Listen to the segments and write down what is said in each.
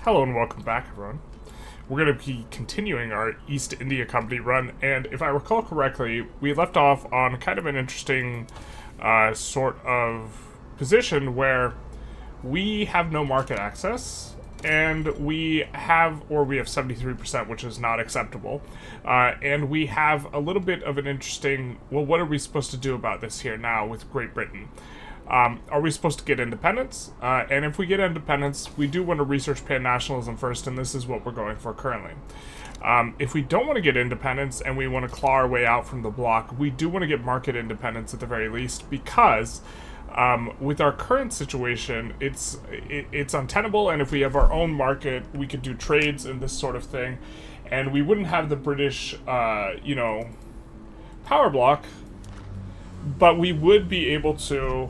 Hello and welcome back, everyone. We're going to be continuing our East India Company run, and if I recall correctly, we left off on kind of an interesting sort of position where we have no market access, and we have 73%, which is not acceptable, and we have a little bit of an interesting, well, what are we supposed to do about this here now with Great Britain? Are we supposed to get independence? And if we get independence, we do want to research pan-nationalism first, and this is what we're going for currently. If we don't want to get independence and we want to claw our way out from the bloc, we do want to get market independence at the very least, because with our current situation, it's untenable, and if we have our own market, we could do trades and this sort of thing, and we wouldn't have the British, power block, but we would be able to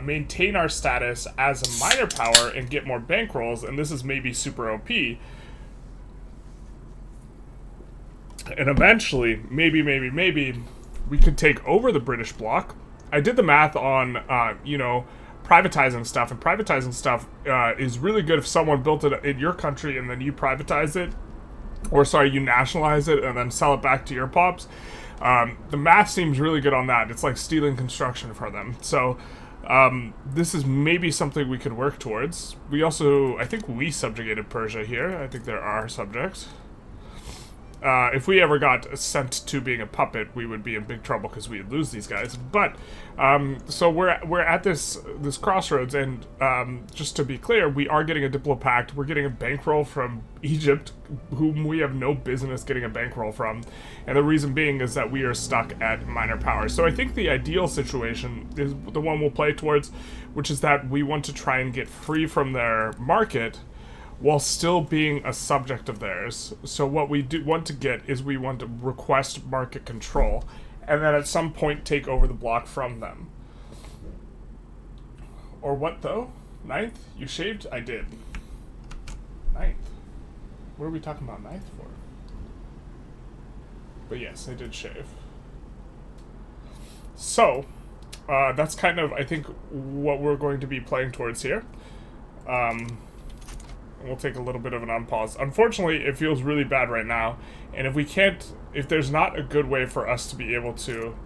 maintain our status as a minor power and get more bankrolls, and this is maybe super OP. And eventually, maybe, we could take over the British bloc. I did the math on, privatizing stuff, and privatizing stuff is really good if someone built it in your country and then you privatize it, you nationalize it and then sell it back to your pops. The math seems really good on that. It's like stealing construction for them. So, this is maybe something we could work towards. We also, I think we subjugated Persia here. I think they're our subjects. If we ever got sent to being a puppet, we would be in big trouble because we'd lose these guys. But, so we're at this crossroads, and just to be clear, we are getting a diplopact. We're getting a bankroll from Egypt, whom we have no business getting a bankroll from. And the reason being is that we are stuck at minor power. So I think the ideal situation is the one we'll play towards, which is that we want to try and get free from their market while still being a subject of theirs. So what we do want to get is we want to request market control, and then at some point take over the block from them. Or what, though? Ninth? You shaved? I did. Ninth? What are we talking about ninth for? But yes, I did shave. So, that's kind of, I think, what we're going to be playing towards here. We'll take a little bit of an unpause. Unfortunately, it feels really bad right now, and if there's not a good way for us to be able to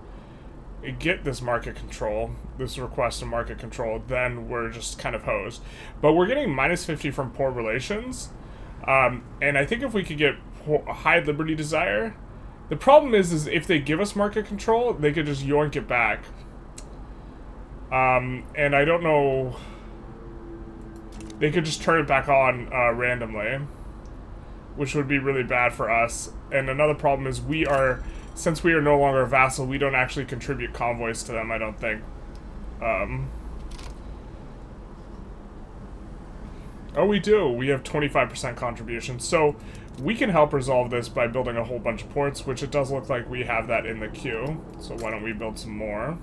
get this market control, this request of market control, then we're just kind of hosed. But we're getting -50 from poor relations, and I think if we could get high liberty desire, the problem is if they give us market control, they could just yoink it back. And I don't know. They could just turn it back on randomly, which would be really bad for us. And another problem is since we are no longer a vassal, we don't actually contribute convoys to them, I don't think. Oh, we do. We have 25% contribution. So we can help resolve this by building a whole bunch of ports, which it does look like we have that in the queue. So why don't we build some more?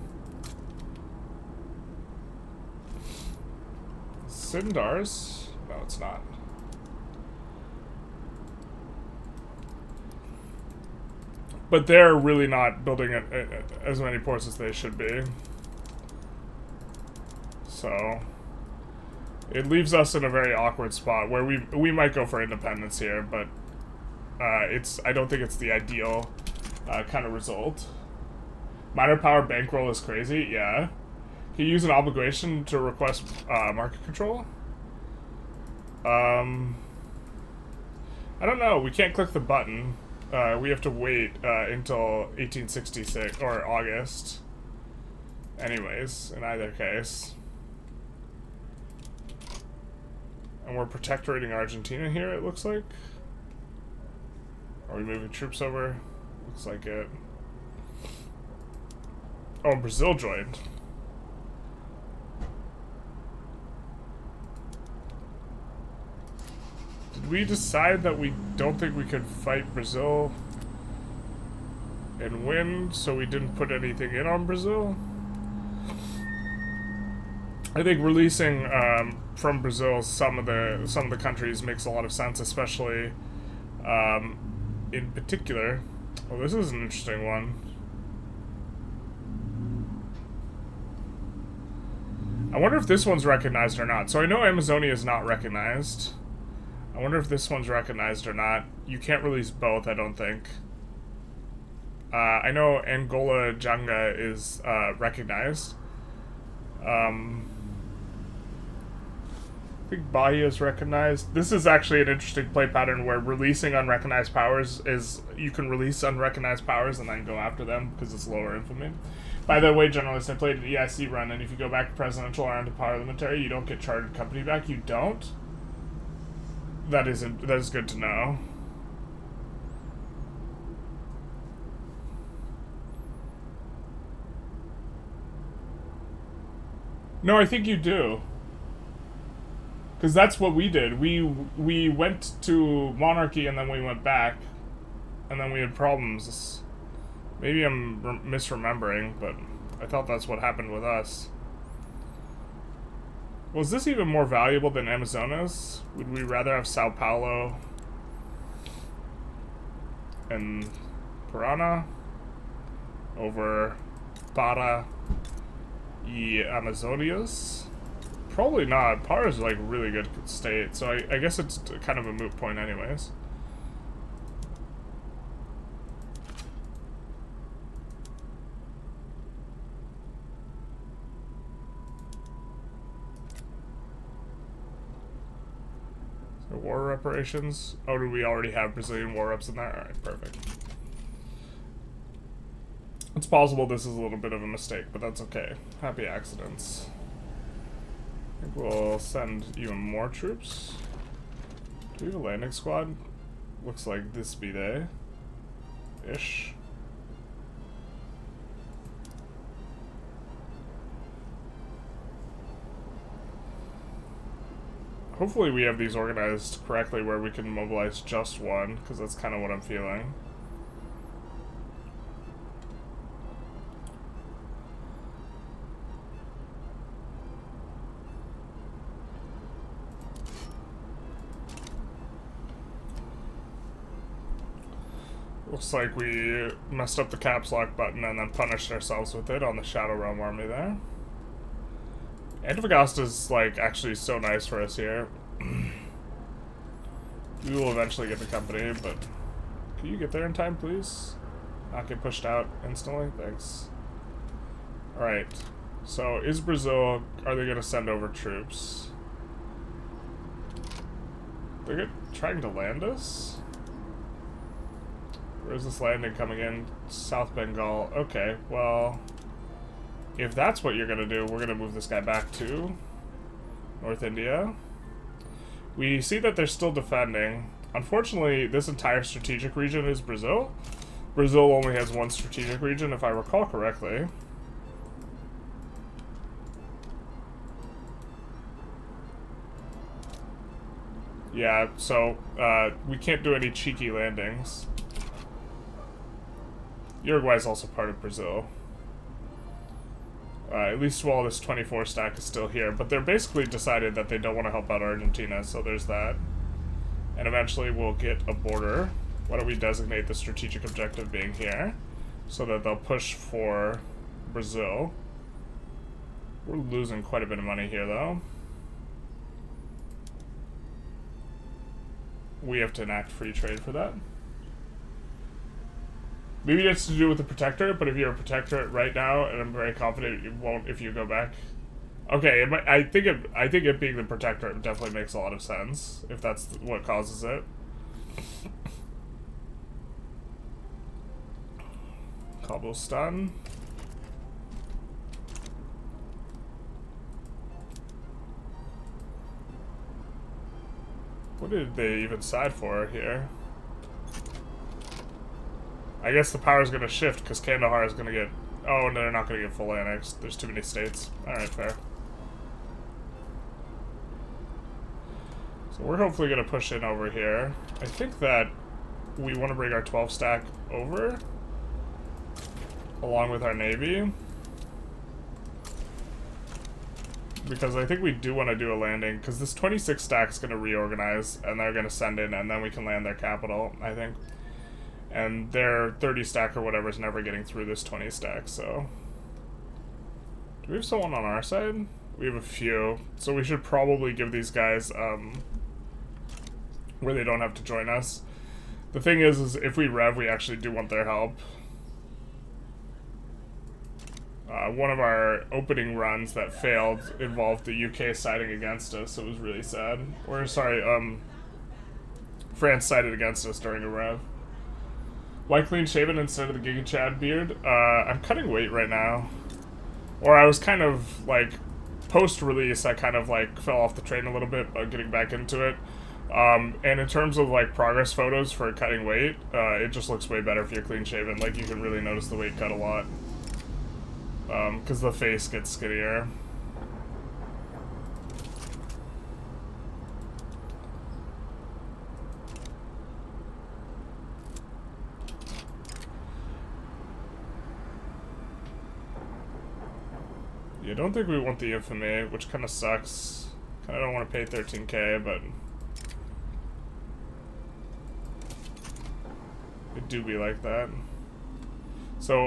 Sindar's? No, it's not. But they're really not building as many ports as they should be. So it leaves us in a very awkward spot where we might go for independence here, but I don't think it's the ideal kind of result. Minor power bankroll is crazy, yeah. Can you use an obligation to request market control? I don't know. We can't click the button. We have to wait until 1866 or August. Anyways, in either case. And we're protectorating Argentina here, it looks like. Are we moving troops over? Looks like it. Oh, Brazil joined. Did we decide that we don't think we could fight Brazil and win, so we didn't put anything in on Brazil? I think releasing from Brazil some of the countries makes a lot of sense, especially in particular. Oh, this is an interesting one. I wonder if this one's recognized or not. So I know Amazonia is not recognized. I wonder if this one's recognized or not. You can't release both, I don't think. I know Angola Janga is recognized. I think Bahia is recognized. This is actually an interesting play pattern where releasing unrecognized powers is... You can release unrecognized powers and then go after them because it's lower infamy. By the way, Generalist, I played an EIC run, and if you go back to presidential or into parliamentary, you don't get chartered company back. You don't? That is good to know. No, I think you do. Because that's what we did. We went to monarchy and then we went back. And then we had problems. Maybe I'm misremembering, but I thought that's what happened with us. Was this even more valuable than Amazonas? Would we rather have Sao Paulo and Parana over Para y Amazonias? Probably not. Para is like really good state, so I guess it's kind of a moot point anyways. So war reparations. Oh, do we already have Brazilian war reps in there? Alright, perfect. It's possible this is a little bit of a mistake, but that's okay. Happy accidents. I think we'll send even more troops. Do we have a landing squad? Looks like this be they. Ish. Hopefully we have these organized correctly where we can mobilize just one, because that's kind of what I'm feeling. Looks like we messed up the caps lock button and then punished ourselves with it on the Shadow Realm army there. Antofagasta's like actually so nice for us here. We will eventually get the company, but can you get there in time, please? Not get pushed out instantly? Thanks. Alright. So, is Brazil... Are they going to send over troops? They're trying to land us? Where's this landing coming in? South Bengal. Okay, well... If that's what you're going to do, we're going to move this guy back to North India. We see that they're still defending. Unfortunately, this entire strategic region is Brazil. Brazil only has one strategic region, if I recall correctly. Yeah, so we can't do any cheeky landings. Uruguay is also part of Brazil. At least while this 24 stack is still here, but they're basically decided that they don't want to help out Argentina, so there's that. And eventually we'll get a border. Why don't we designate the strategic objective being here, so that they'll push for Brazil. We're losing quite a bit of money here, though. We have to enact free trade for that. Maybe it has to do with the protectorate, but if you're a protectorate right now, and I'm very confident it won't if you go back. Okay, I think it being the protectorate definitely makes a lot of sense, if that's what causes it. Cobblestone. What did they even side for here? I guess the power's gonna shift because Kandahar is gonna get... Oh, no, they're not gonna get full annexed. There's too many states. Alright, fair. So we're hopefully gonna push in over here. I think that we want to bring our 12 stack over, along with our navy. Because I think we do want to do a landing, because this 26 stack's gonna reorganize, and they're gonna send in, and then we can land their capital, I think. And their 30 stack or whatever is never getting through this 20 stack, so... Do we have someone on our side? We have a few. So we should probably give these guys, where they don't have to join us. The thing is if we rev, we actually do want their help. One of our opening runs that failed involved the UK siding against us. It was really sad. Or, sorry, France sided against us during a rev. Why clean shaven instead of the Giga Chad beard? I'm cutting weight right now. Or I was kind of, like, post-release, I kind of, like, fell off the train a little bit, but getting back into it. And in terms of, like, progress photos for cutting weight, it just looks way better if you're clean shaven. Like, you can really notice the weight cut a lot. Because the face gets skinnier. Yeah, I don't think we want the infamy, which kind of sucks. Kind of don't want to pay 13k, but it do be like that. So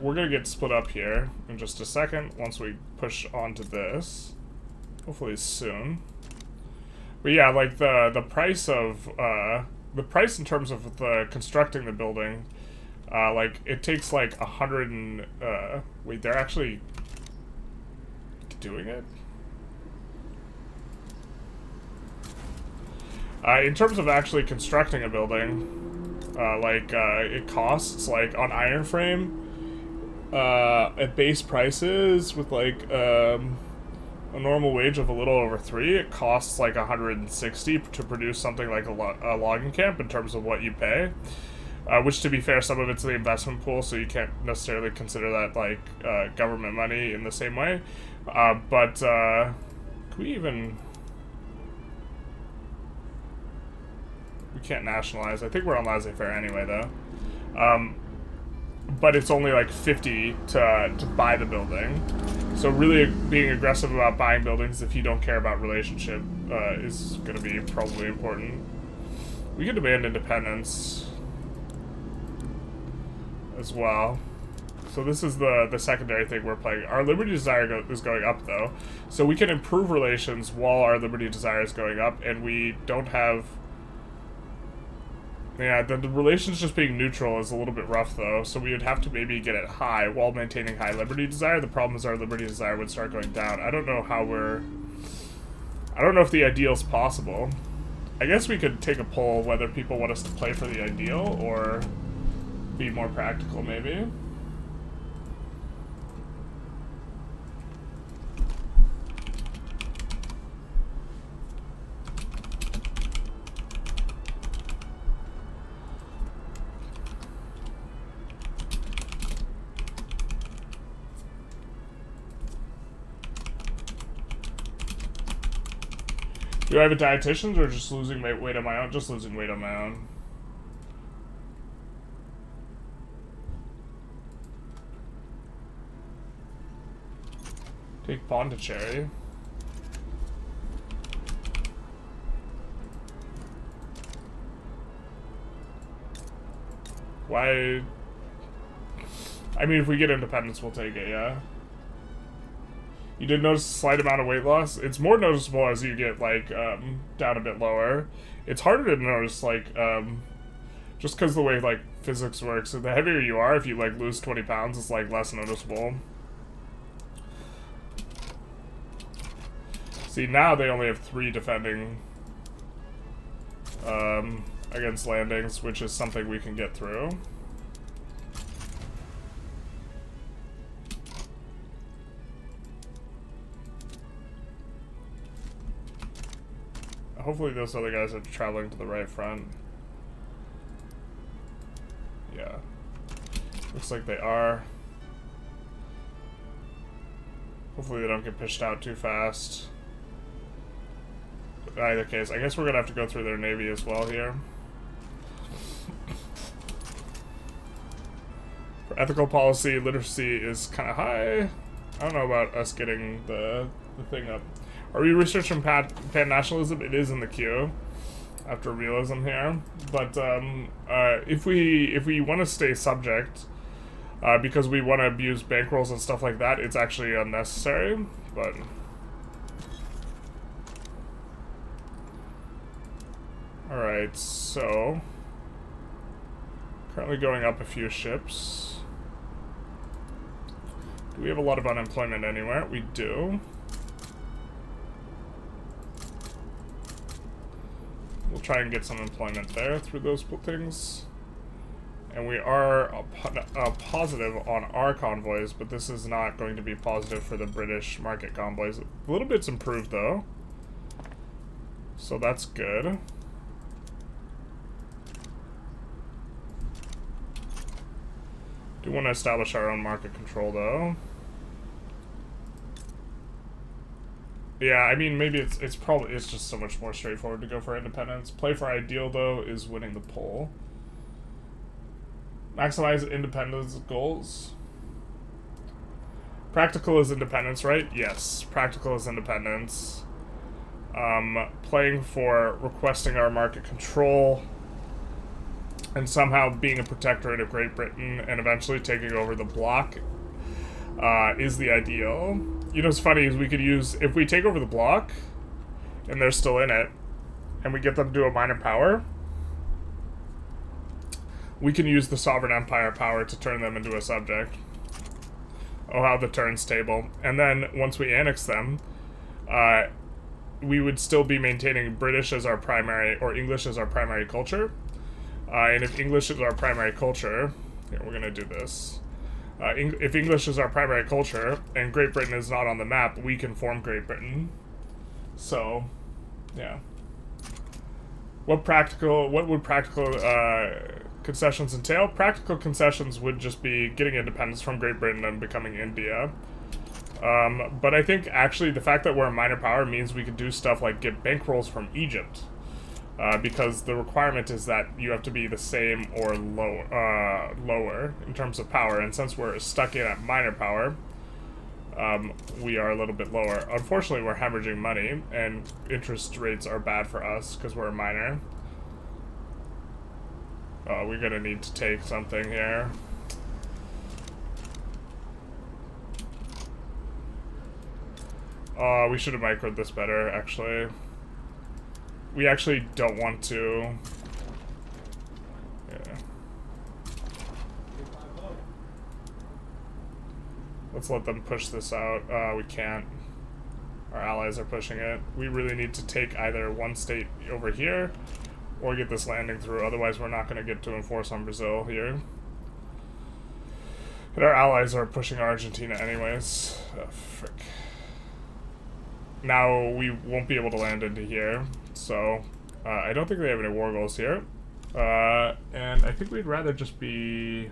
we're gonna get split up here in just a second once we push onto this. Hopefully soon. But yeah, like the price of the price in terms of the constructing the building, like it takes like 100 and wait, they're actually doing it? In terms of actually constructing a building, it costs, like, on iron frame, at base prices with, like, a normal wage of a little over 3, it costs, like, 160 to produce something like a logging camp in terms of what you pay. Which, to be fair, some of it's the investment pool, so you can't necessarily consider that, like, government money in the same way. But, can we even... We can't nationalize. I think we're on laissez-faire anyway, though. But it's only like 50 to buy the building. So really being aggressive about buying buildings if you don't care about relationship is going to be probably important. We can demand independence as well. So this is the secondary thing we're playing. Our liberty desire is going up, though. So we can improve relations while our liberty desire is going up, and we don't have... Yeah, the relations just being neutral is a little bit rough, though, so we would have to maybe get it high while maintaining high liberty desire. The problem is our liberty desire would start going down. I don't know how I don't know if the ideal is possible. I guess we could take a poll whether people want us to play for the ideal or be more practical, maybe. Do I have a dietitian or just losing weight on my own? Just losing weight on my own. Take Pondicherry. Why? I mean, if we get independence, we'll take it, yeah. You did notice a slight amount of weight loss. It's more noticeable as you get, like, down a bit lower. It's harder to notice, like, just because the way, like, physics works. The heavier you are, if you, like, lose 20 pounds, it's, like, less noticeable. See, now they only have 3 defending against landings, which is something we can get through. Hopefully those other guys are traveling to the right front. Yeah. Looks like they are. Hopefully they don't get pushed out too fast. But in either case, I guess we're gonna have to go through their navy as well here. For ethical policy, literacy is kind of high. I don't know about us getting the thing up. Are we researching pan-nationalism? It is in the queue after realism here. But if we want to stay subject, because we want to abuse bankrolls and stuff like that, it's actually unnecessary. But Alright, so currently going up a few ships. Do we have a lot of unemployment anywhere? We do. We'll try and get some employment there through those things. And we are positive on our convoys, but this is not going to be positive for the British market convoys. A little bit's improved, though. So that's good. Do want to establish our own market control, though. Yeah, I mean, maybe it's just so much more straightforward to go for independence. Play for ideal, though, is winning the poll. Maximize independence goals. Practical is independence, right? Yes, practical is independence. Playing for requesting our market control and somehow being a protectorate of Great Britain and eventually taking over the bloc is the ideal. You know what's funny is we could use, if we take over the bloc and they're still in it and we get them to do a minor power, we can use the sovereign empire power to turn them into a subject. Oh, how the turn's table. And then once we annex them, we would still be maintaining British as our primary, or English as our primary culture. And if English is our primary culture, here, we're gonna do this. If English is our primary culture and Great Britain is not on the map, we can form Great Britain. So, yeah. What would practical concessions entail? Practical concessions would just be getting independence from Great Britain and becoming India. But I think actually the fact that we're a minor power means we could do stuff like get bankrolls from Egypt. Because the requirement is that you have to be the same or lower in terms of power, and since we're stuck in at minor power, we are a little bit lower. Unfortunately, we're hemorrhaging money, and interest rates are bad for us because we're a minor. We're gonna need to take something here. We should have microed this better, actually. We actually don't want to. Yeah. Let's let them push this out. We can't. Our allies are pushing it. We really need to take either one state over here or get this landing through. Otherwise, we're not going to get to enforce on Brazil here. And our allies are pushing Argentina anyways. Oh, frick. Now we won't be able to land into here. So, I don't think they have any war goals here. And I think we'd rather just be...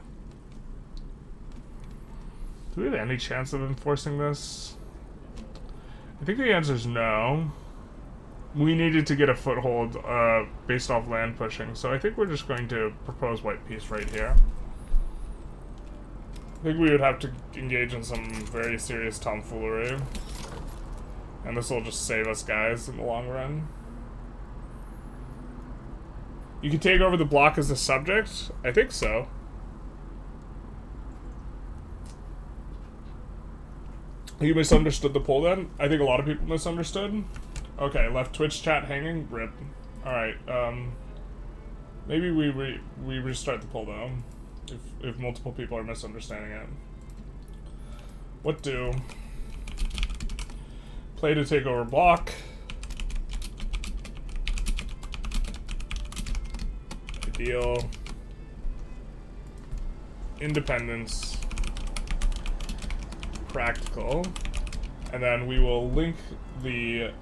Do we have any chance of enforcing this? I think the answer is no. We needed to get a foothold based off land pushing, so I think we're just going to propose white peace right here. I think we would have to engage in some very serious tomfoolery. And this will just save us guys in the long run. You can take over the block as a subject? I think so. You misunderstood the poll then? I think a lot of people misunderstood. Okay, left Twitch chat hanging? Rip. Alright, maybe we restart the poll though. If multiple people are misunderstanding it. What do? Play to take over block. Ideal. Independence. Practical. And then we will link the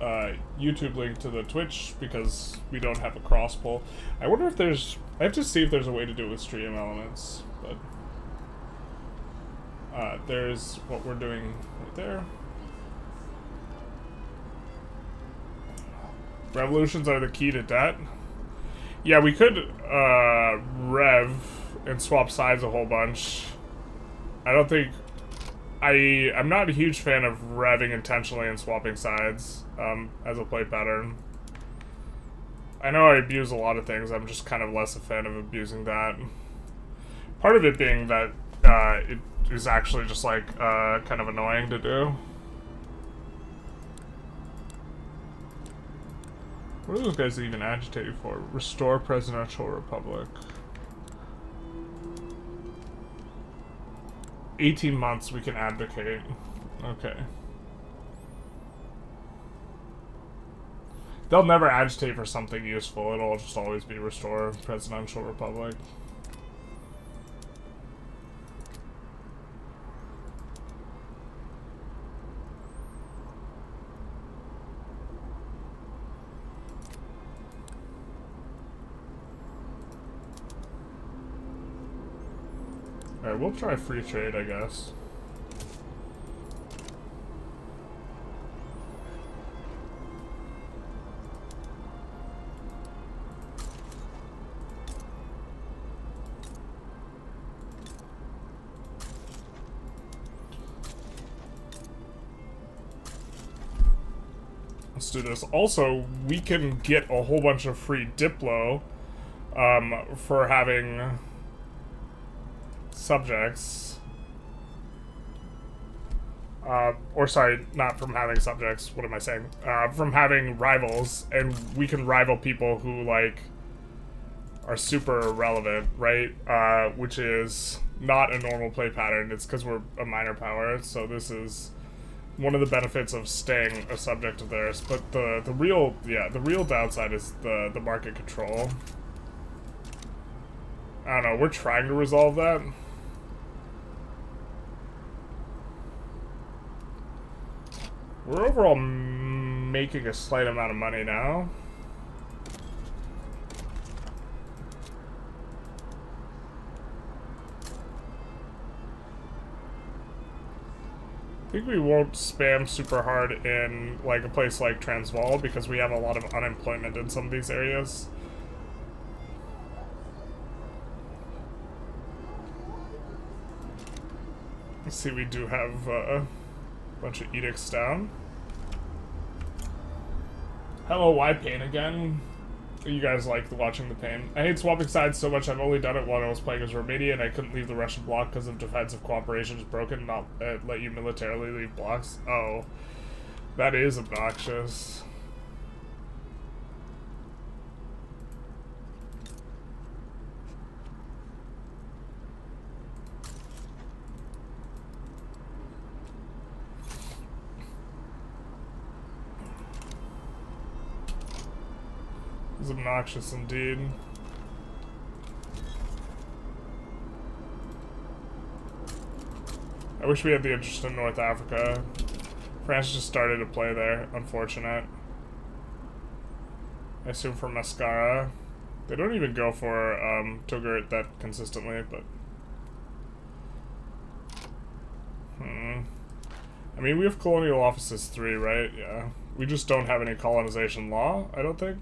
YouTube link to the Twitch because we don't have a cross poll. I wonder if there's... I have to see if there's a way to do it with stream elements, but... there's what we're doing right there. Revolutions are the key to debt. Yeah, we could rev and swap sides a whole bunch. I don't think... I'm not a huge fan of revving intentionally and swapping sides as a play pattern. I know I abuse a lot of things, I'm just kind of less a fan of abusing that. Part of it being that it is actually just like kind of annoying to do. What are those guys even agitating for? Restore presidential republic. 18 months we can advocate. Okay. They'll never agitate for something useful. It'll just always be restore presidential republic. Alright, we'll try free trade, I guess. Let's do this. Also, we can get a whole bunch of free Diplo for having subjects. Or sorry, not from having subjects, what am I saying? From having rivals, and we can rival people who, like, are super relevant, right? Which is not a normal play pattern. It's because we're a minor power, so this is one of the benefits of staying a subject of theirs. But the real downside is the market control. I don't know, we're trying to resolve that. We're overall making a slight amount of money now. I think we won't spam super hard in like a place like Transvaal because we have a lot of unemployment in some of these areas. Let's see, we do have a bunch of edicts down. Hello, why pain again? You guys like watching the pain. I hate swapping sides so much. I've only done it while I was playing as Romania, and I couldn't leave the Russian bloc because of defensive cooperation is broken. Not let you militarily leave blocks. Oh, that is obnoxious. It's obnoxious indeed. I wish we had the interest in North Africa. France just started to play there. Unfortunate. I assume for Mascara. They don't even go for Togurt that consistently, but... I mean, we have colonial offices 3, right? Yeah. We just don't have any colonization law, I don't think.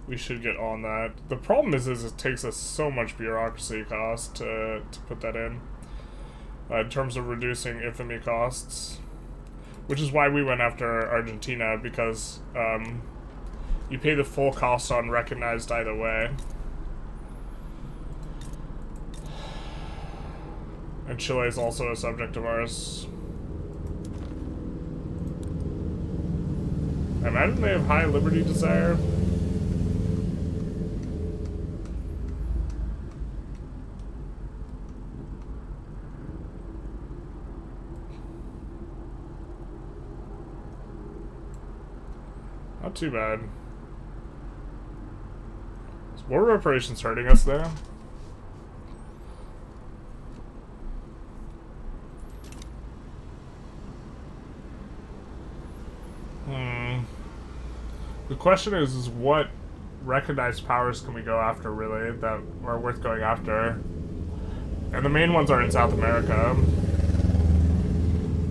We should get on that. The problem is it takes us so much bureaucracy cost to put that in terms of reducing infamy costs, which is why we went after Argentina, because you pay the full cost on recognized either way. And Chile is also a subject of ours. I imagine they have high liberty desire. Not too bad. Is war reparations hurting us there? The question is what recognized powers can we go after, really, that are worth going after? And the main ones are in South America.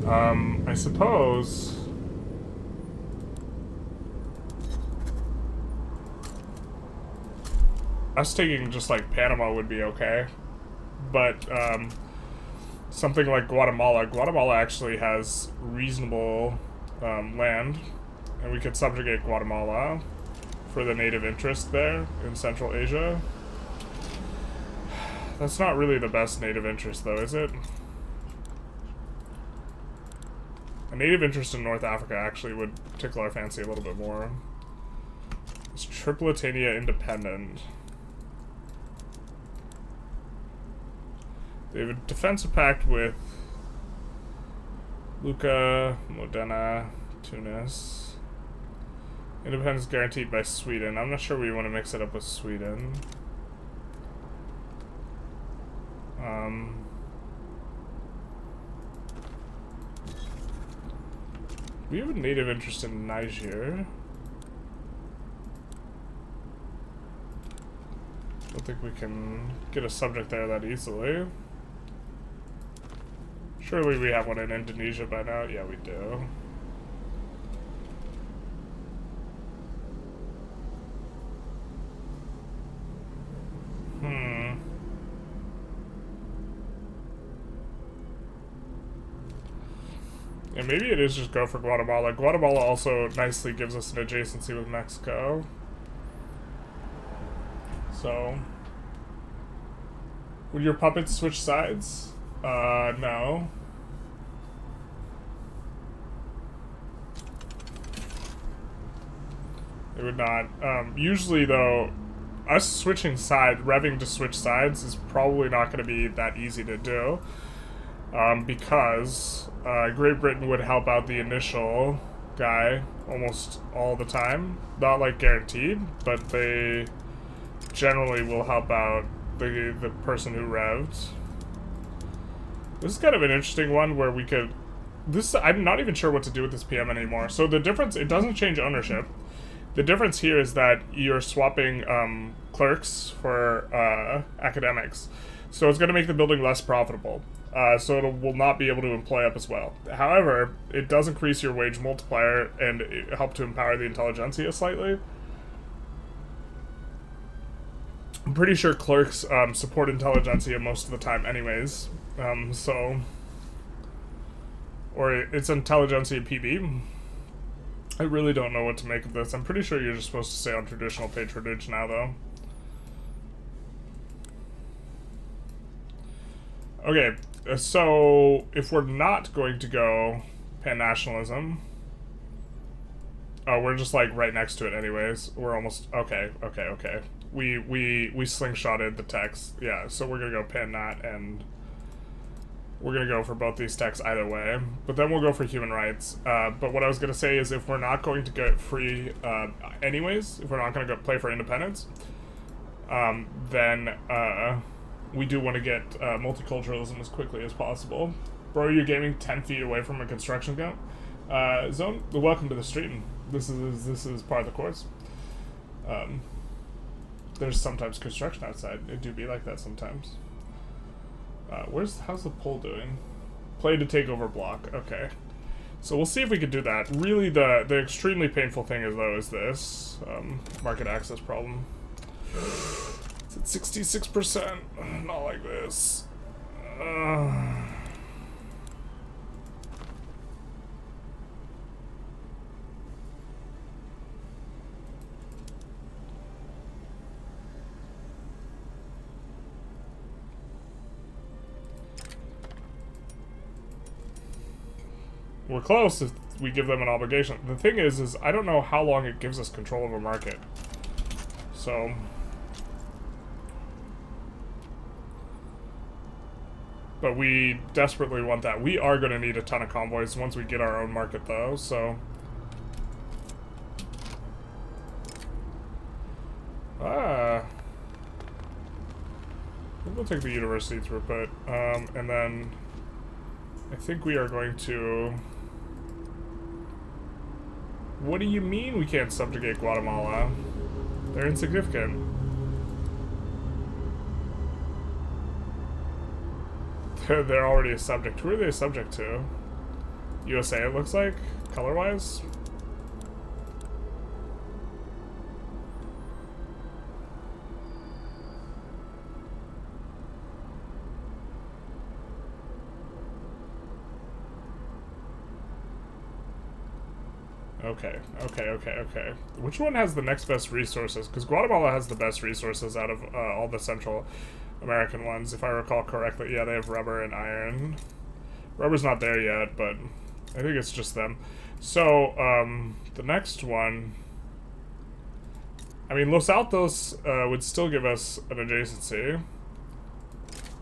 I suppose... us taking just like Panama would be okay, but something like Guatemala. Guatemala actually has reasonable land, and we could subjugate Guatemala for the native interest there in Central Asia. That's not really the best native interest, though, is it? A native interest in North Africa actually would tickle our fancy a little bit more. Tripolitania independent. They have a defensive pact with Lucca, Modena, Tunis. Independence guaranteed by Sweden. I'm not sure we want to mix it up with Sweden. We have a native interest in Niger. Don't think we can get a subject there that easily. Surely we have one in Indonesia by now. Yeah, we do. Yeah, maybe it is just go for Guatemala. Guatemala also nicely gives us an adjacency with Mexico. So, would your puppets switch sides? No. They would not. Usually, though, us switching revving to switch sides is probably not going to be that easy to do. Because Great Britain would help out the initial guy almost all the time. Not, like, guaranteed, but they generally will help out the person who revved. This is kind of an interesting one where we could... I'm not even sure what to do with this PM anymore. So the difference, it doesn't change ownership. The difference here is that you're swapping clerks for academics. So it's going to make the building less profitable. So it will not be able to employ up as well. However, it does increase your wage multiplier and help to empower the intelligentsia slightly. I'm pretty sure clerks support intelligentsia most of the time anyways. Or it's intelligentsia PB. I really don't know what to make of this. I'm pretty sure you're just supposed to stay on traditional patronage now, though. Okay, so if we're not going to go pan-nationalism... Oh, we're just, like, right next to it anyways. We're almost... Okay. We slingshotted the text. Yeah, so we're gonna go pan-nat, and... We're gonna go for both these texts either way. But then we'll go for human rights. But what I was gonna say is if we're not going to get free anyways, if we're not gonna go play for independence, then we do want to get multiculturalism as quickly as possible. Bro, you're gaming 10 feet away from a construction zone? Welcome to the stream. This is part of the course. There's sometimes construction outside. It do be like that sometimes. How's the poll doing? Play to take over block. Okay. So we'll see if we can do that. Really, the extremely painful thing is this market access problem. It's at 66%. Not like this. We're close if we give them an obligation. The thing is I don't know how long it gives us control of a market. So... But we desperately want that. We are going to need a ton of convoys once we get our own market, though, so... We'll take the university throughput, and then... I think we are going to... What do you mean we can't subjugate Guatemala? They're insignificant. They're already a subject. Who are they a subject to? USA, it looks like, color-wise. Okay. Which one has the next best resources? Because Guatemala has the best resources out of all the Central American ones, if I recall correctly. Yeah, they have rubber and iron. Rubber's not there yet, but I think it's just them. So, the next one I mean, Los Altos would still give us an adjacency.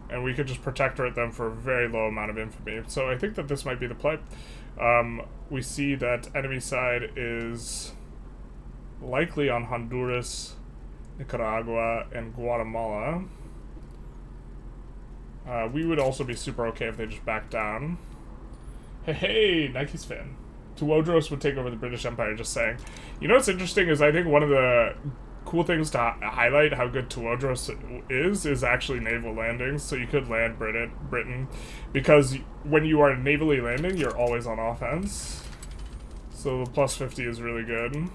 And we could just protectorate them for a very low amount of infamy. So I think that this might be the play. We see that enemy side is likely on Honduras, Nicaragua, and Guatemala. We would also be super okay if they just backed down. Hey, Nike's fan. Tuodros would take over the British Empire, just saying. You know what's interesting is I think one of the cool things to highlight how good Tuodros is actually naval landings. So you could land Britain, because when you are navally landing, you're always on offense. So the plus 50 is really good.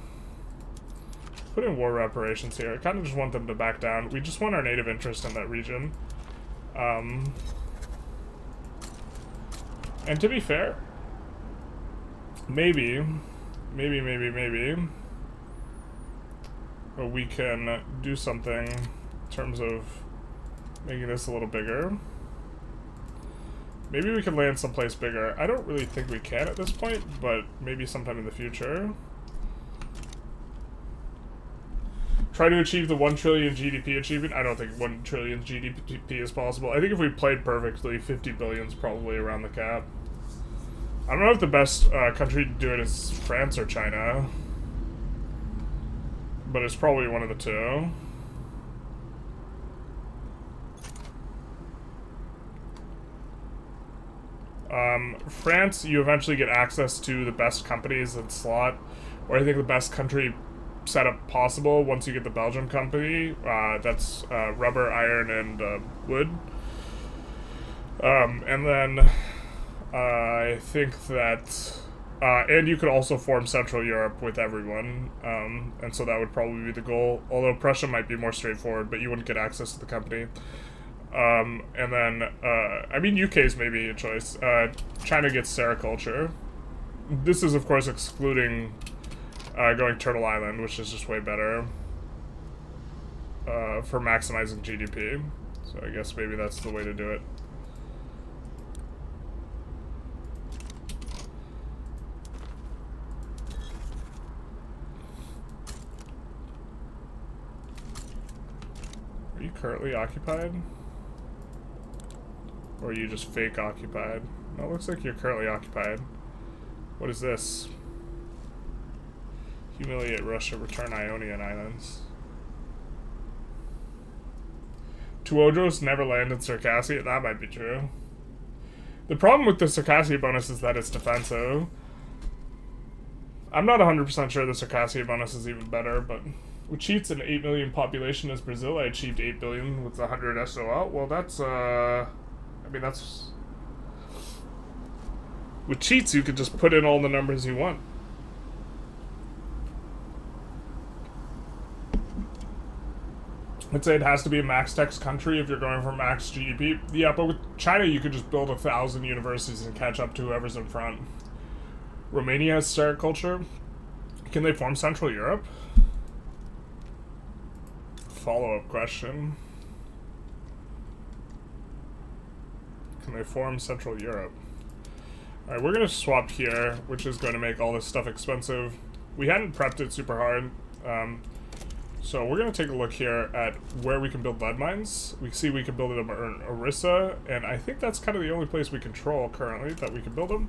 Put in war reparations here. I kind of just want them to back down. We just want our native interest in that region. And to be fair, maybe, but we can do something in terms of making this a little bigger. Maybe we can land someplace bigger. I don't really think we can at this point, but maybe sometime in the future. Try to achieve the 1 trillion GDP achievement. I don't think 1 trillion GDP is possible. I think if we played perfectly, 50 billion is probably around the cap. I don't know if the best country to do it is France or China, but it's probably one of the two. France, you eventually get access to the best companies in slot, or I think the best country setup possible once you get the Belgium company. That's rubber, iron, and wood. And then I think that and you could also form Central Europe with everyone, and so that would probably be the goal, although Prussia might be more straightforward, but you wouldn't get access to the company. And then I mean, UK is maybe a choice. China gets sericulture. This is of course excluding going Turtle Island, which is just way better for maximizing GDP. So I guess maybe that's the way to do it. Are you currently occupied? Or are you just fake occupied? No, it looks like you're currently occupied. What is this? Humiliate Russia, return Ionian Islands. Tuodros never land in Circassia? That might be true. The problem with the Circassia bonus is that it's defensive. I'm not 100% sure the Circassia bonus is even better, but with cheats and 8 million population as Brazil, I achieved 8 billion with 100 SOL. Well, that's, I mean, that's... With cheats, you could just put in all the numbers you want. I'd say it has to be a max tax country if you're going for max GDP. Yeah, but with China, you could just build 1,000 universities and catch up to whoever's in front. Romania has sericulture. Can they form Central Europe? Follow-up question. Can they form Central Europe? Alright, we're going to swap here, which is going to make all this stuff expensive. We hadn't prepped it super hard. So we're going to take a look here at where we can build lead mines. We see we can build it in Orissa, and I think that's kind of the only place we control currently that we can build them.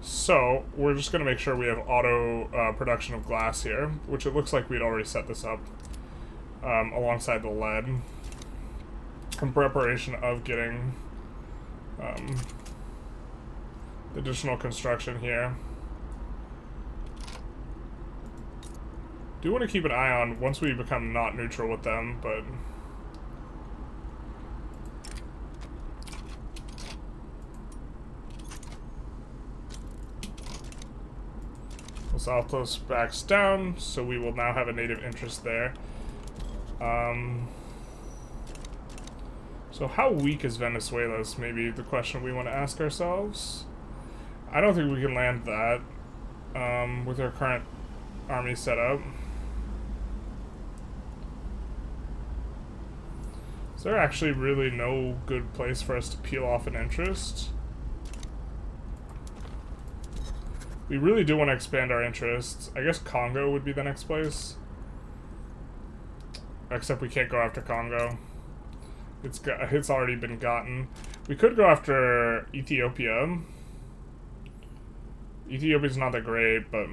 So we're just going to make sure we have auto production of glass here, which it looks like we'd already set this up alongside the lead in preparation of getting additional construction here. Do want to keep an eye on once we become not neutral with them, but Los Altos backs down, so we will now have a native interest there. So how weak is Venezuela is maybe the question we want to ask ourselves. I don't think we can land that with our current army setup. Is there actually really no good place for us to peel off an interest? We really do want to expand our interests. I guess Congo would be the next place. Except we can't go after Congo. It's already been gotten. We could go after Ethiopia. Ethiopia's not that great, but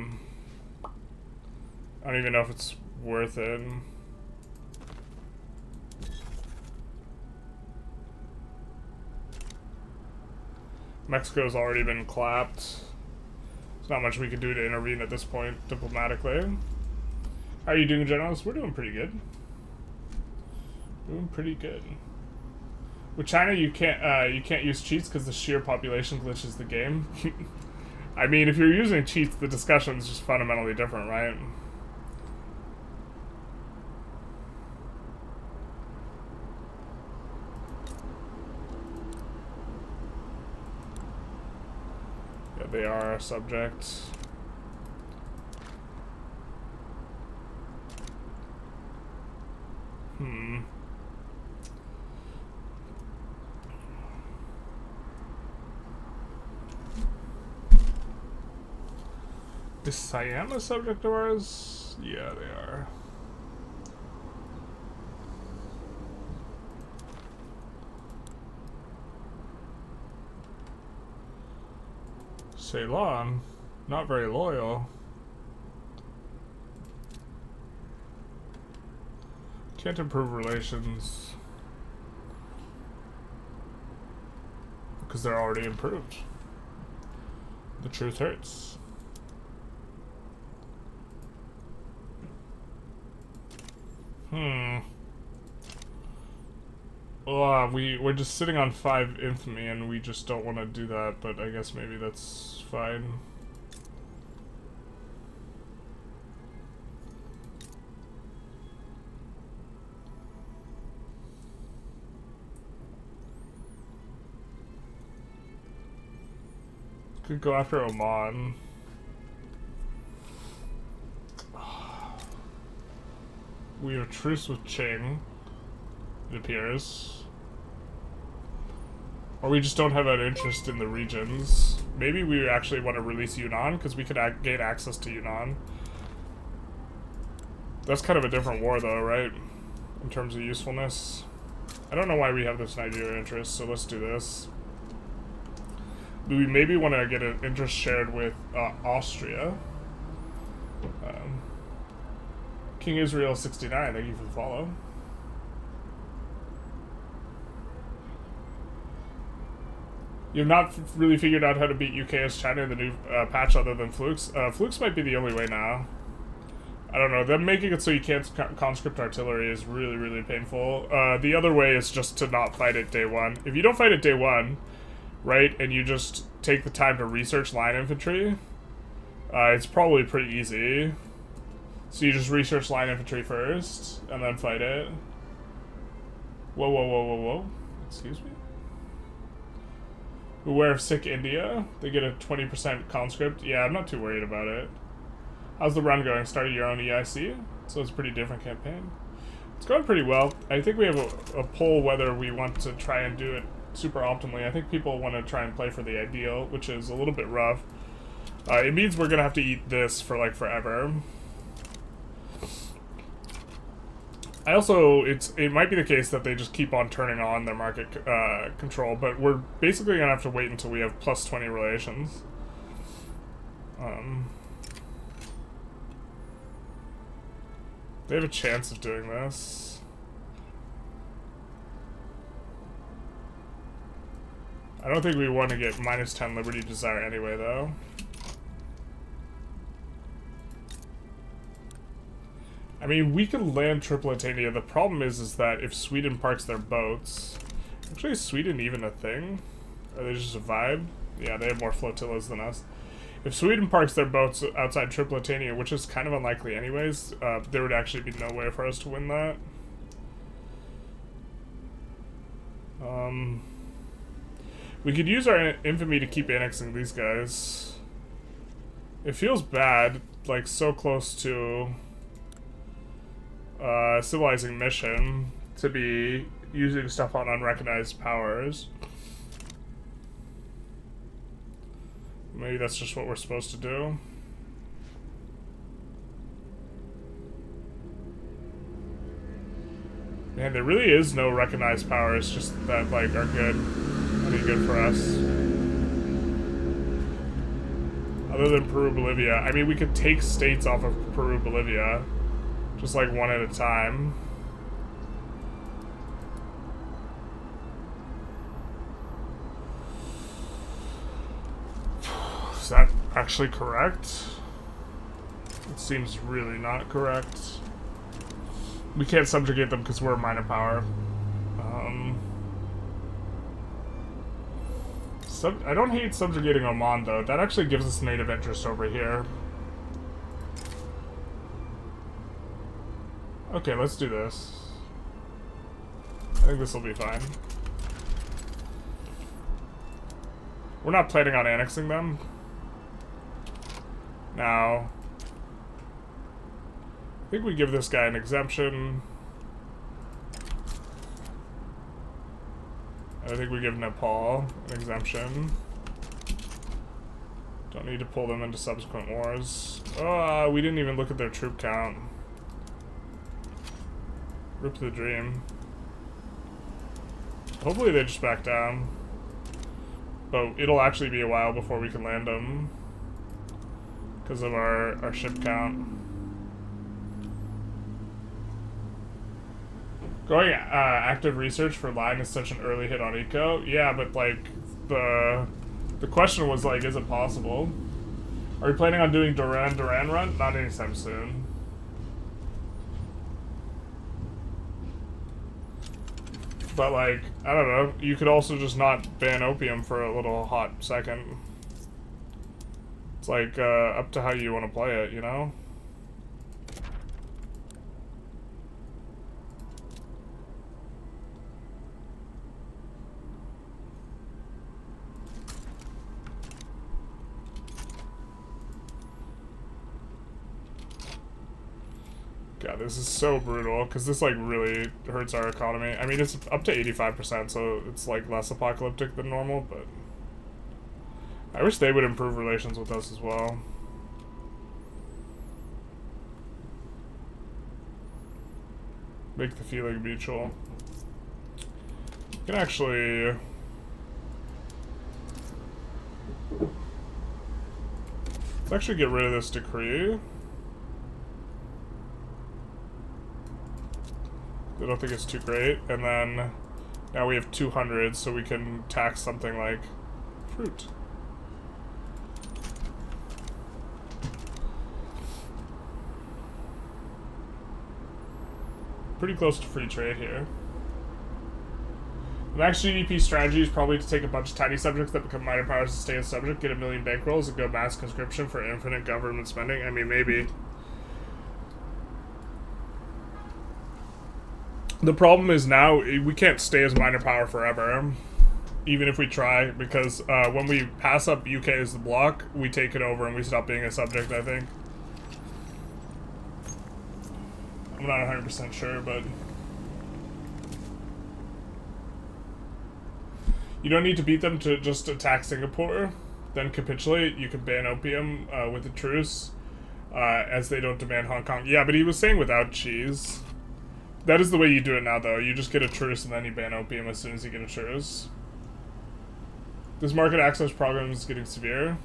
I don't even know if it's worth it. Mexico's already been clapped. There's not much we can do to intervene at this point diplomatically. How are you doing, generals? We're doing pretty good. Doing pretty good. With China, you can't use cheats because the sheer population glitches the game. I mean, if you're using cheats, the discussion's just fundamentally different, right? Yeah, they are our subject. Is Siam a subject of ours? Yeah, they are. Ceylon? Not very loyal. Can't improve relations. Because they're already improved. The truth hurts. We're just sitting on 5 infamy and we just don't want to do that, but I guess maybe that's fine. Could go after Oman. We have a truce with Qing, it appears. Or we just don't have an interest in the regions. Maybe we actually want to release Yunnan, because we could gain access to Yunnan. That's kind of a different war though, right? In terms of usefulness. I don't know why we have this Nigeria interest, so let's do this. Do we maybe want to get an interest shared with Austria? King Israel 69, thank you for the follow. You've not really figured out how to beat UK as China in the new patch other than Flukes? Flukes might be the only way now. I don't know, them making it so you can't conscript artillery is really, really painful. The other way is just to not fight it day one. If you don't fight it day one, right, and you just take the time to research line infantry, it's probably pretty easy. So you just research line infantry first, and then fight it. Whoa, whoa, whoa, whoa, whoa. Excuse me? Beware of sick India. They get a 20% conscript. Yeah, I'm not too worried about it. How's the run going? Started your own EIC? So it's a pretty different campaign. It's going pretty well. I think we have a poll whether we want to try and do it super optimally. I think people want to try and play for the ideal, which is a little bit rough. It means we're going to have to eat this for like forever. I also, it might be the case that they just keep on turning on their market control, but we're basically going to have to wait until we have plus 20 relations. They have a chance of doing this. I don't think we want to get minus 10 Liberty Desire anyway, though. I mean, we can land Tripolitania. The problem is that if Sweden parks their boats... Actually, is Sweden even a thing? Are they just a vibe? Yeah, they have more flotillas than us. If Sweden parks their boats outside Tripolitania, which is kind of unlikely anyways, there would actually be no way for us to win that. We could use our infamy to keep annexing these guys. It feels bad, like so close to... civilizing mission to be using stuff on unrecognized powers. Maybe that's just what we're supposed to do. Man, there really is no recognized powers just that, like, are good. Any good for us. Other than Peru, Bolivia. I mean, we could take states off of Peru, Bolivia. Just, like, one at a time. Is that actually correct? It seems really not correct. We can't subjugate them because we're a minor power. I don't hate subjugating Oman, though. That actually gives us native interest over here. Okay, let's do this. I think this will be fine. We're not planning on annexing them. Now, I think we give this guy an exemption. I think we give Nepal an exemption. Don't need to pull them into subsequent wars. Oh, we didn't even look at their troop count. Rip the dream. Hopefully they just back down. But it'll actually be a while before we can land them. Because of our ship count. Going active research for line is such an early hit on eco. Yeah, but like the question was like, is it possible? Are we planning on doing Duran run? Not anytime soon. But like, I don't know. You could also just not ban opium for a little hot second. It's like up to how you want to play it, you know? God, this is so brutal, because this, like, really hurts our economy. I mean, it's up to 85%, so it's, like, less apocalyptic than normal, but I wish they would improve relations with us as well. Make the feeling mutual. You can actually... Let's actually get rid of this decree. I don't think it's too great. And then now we have 200, so we can tax something like fruit. Pretty close to free trade here. The max GDP strategy is probably to take a bunch of tiny subjects that become minor powers and stay as subject, get 1 million bankrolls, and go mass conscription for infinite government spending. I mean, maybe. The problem is now we can't stay as minor power forever, even if we try, because when we pass up UK as the bloc, we take it over and we stop being a subject, I think. I'm not 100% sure, but... You don't need to beat them to just attack Singapore, then capitulate. You can ban opium with a truce, as they don't demand Hong Kong. Yeah, but he was saying without cheese. That is the way you do it now, though. You just get a truce and then you ban opium as soon as you get a truce. This market access problem is getting severe.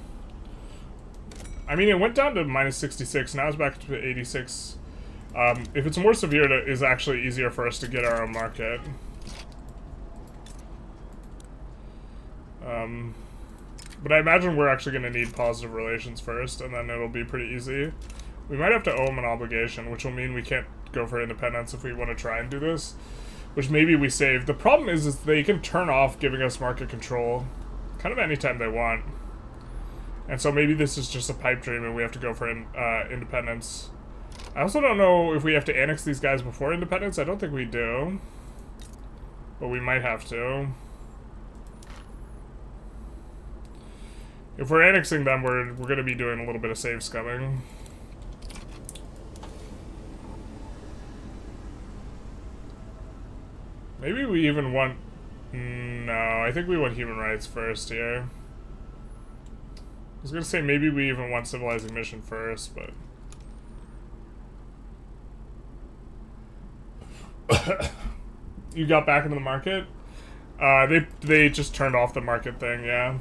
I mean, it went down to minus 66. Now it's back to 86. If it's more severe, it is actually easier for us to get our own market. But I imagine we're actually going to need positive relations first, and then it'll be pretty easy. We might have to owe them an obligation, which will mean we can't go for independence if we want to try and do this, which maybe we save. The problem is they can turn off giving us market control kind of anytime they want. And so maybe this is just a pipe dream and we have to go for independence. I also don't know if we have to annex these guys before independence. I don't think we do. But we might have to. If we're annexing them, we're going to be doing a little bit of save scumming. Maybe we even want... No, I think we want human rights first here. I was going to say maybe we even want civilizing mission first, but... You got back into the market? They just turned off the market thing, yeah.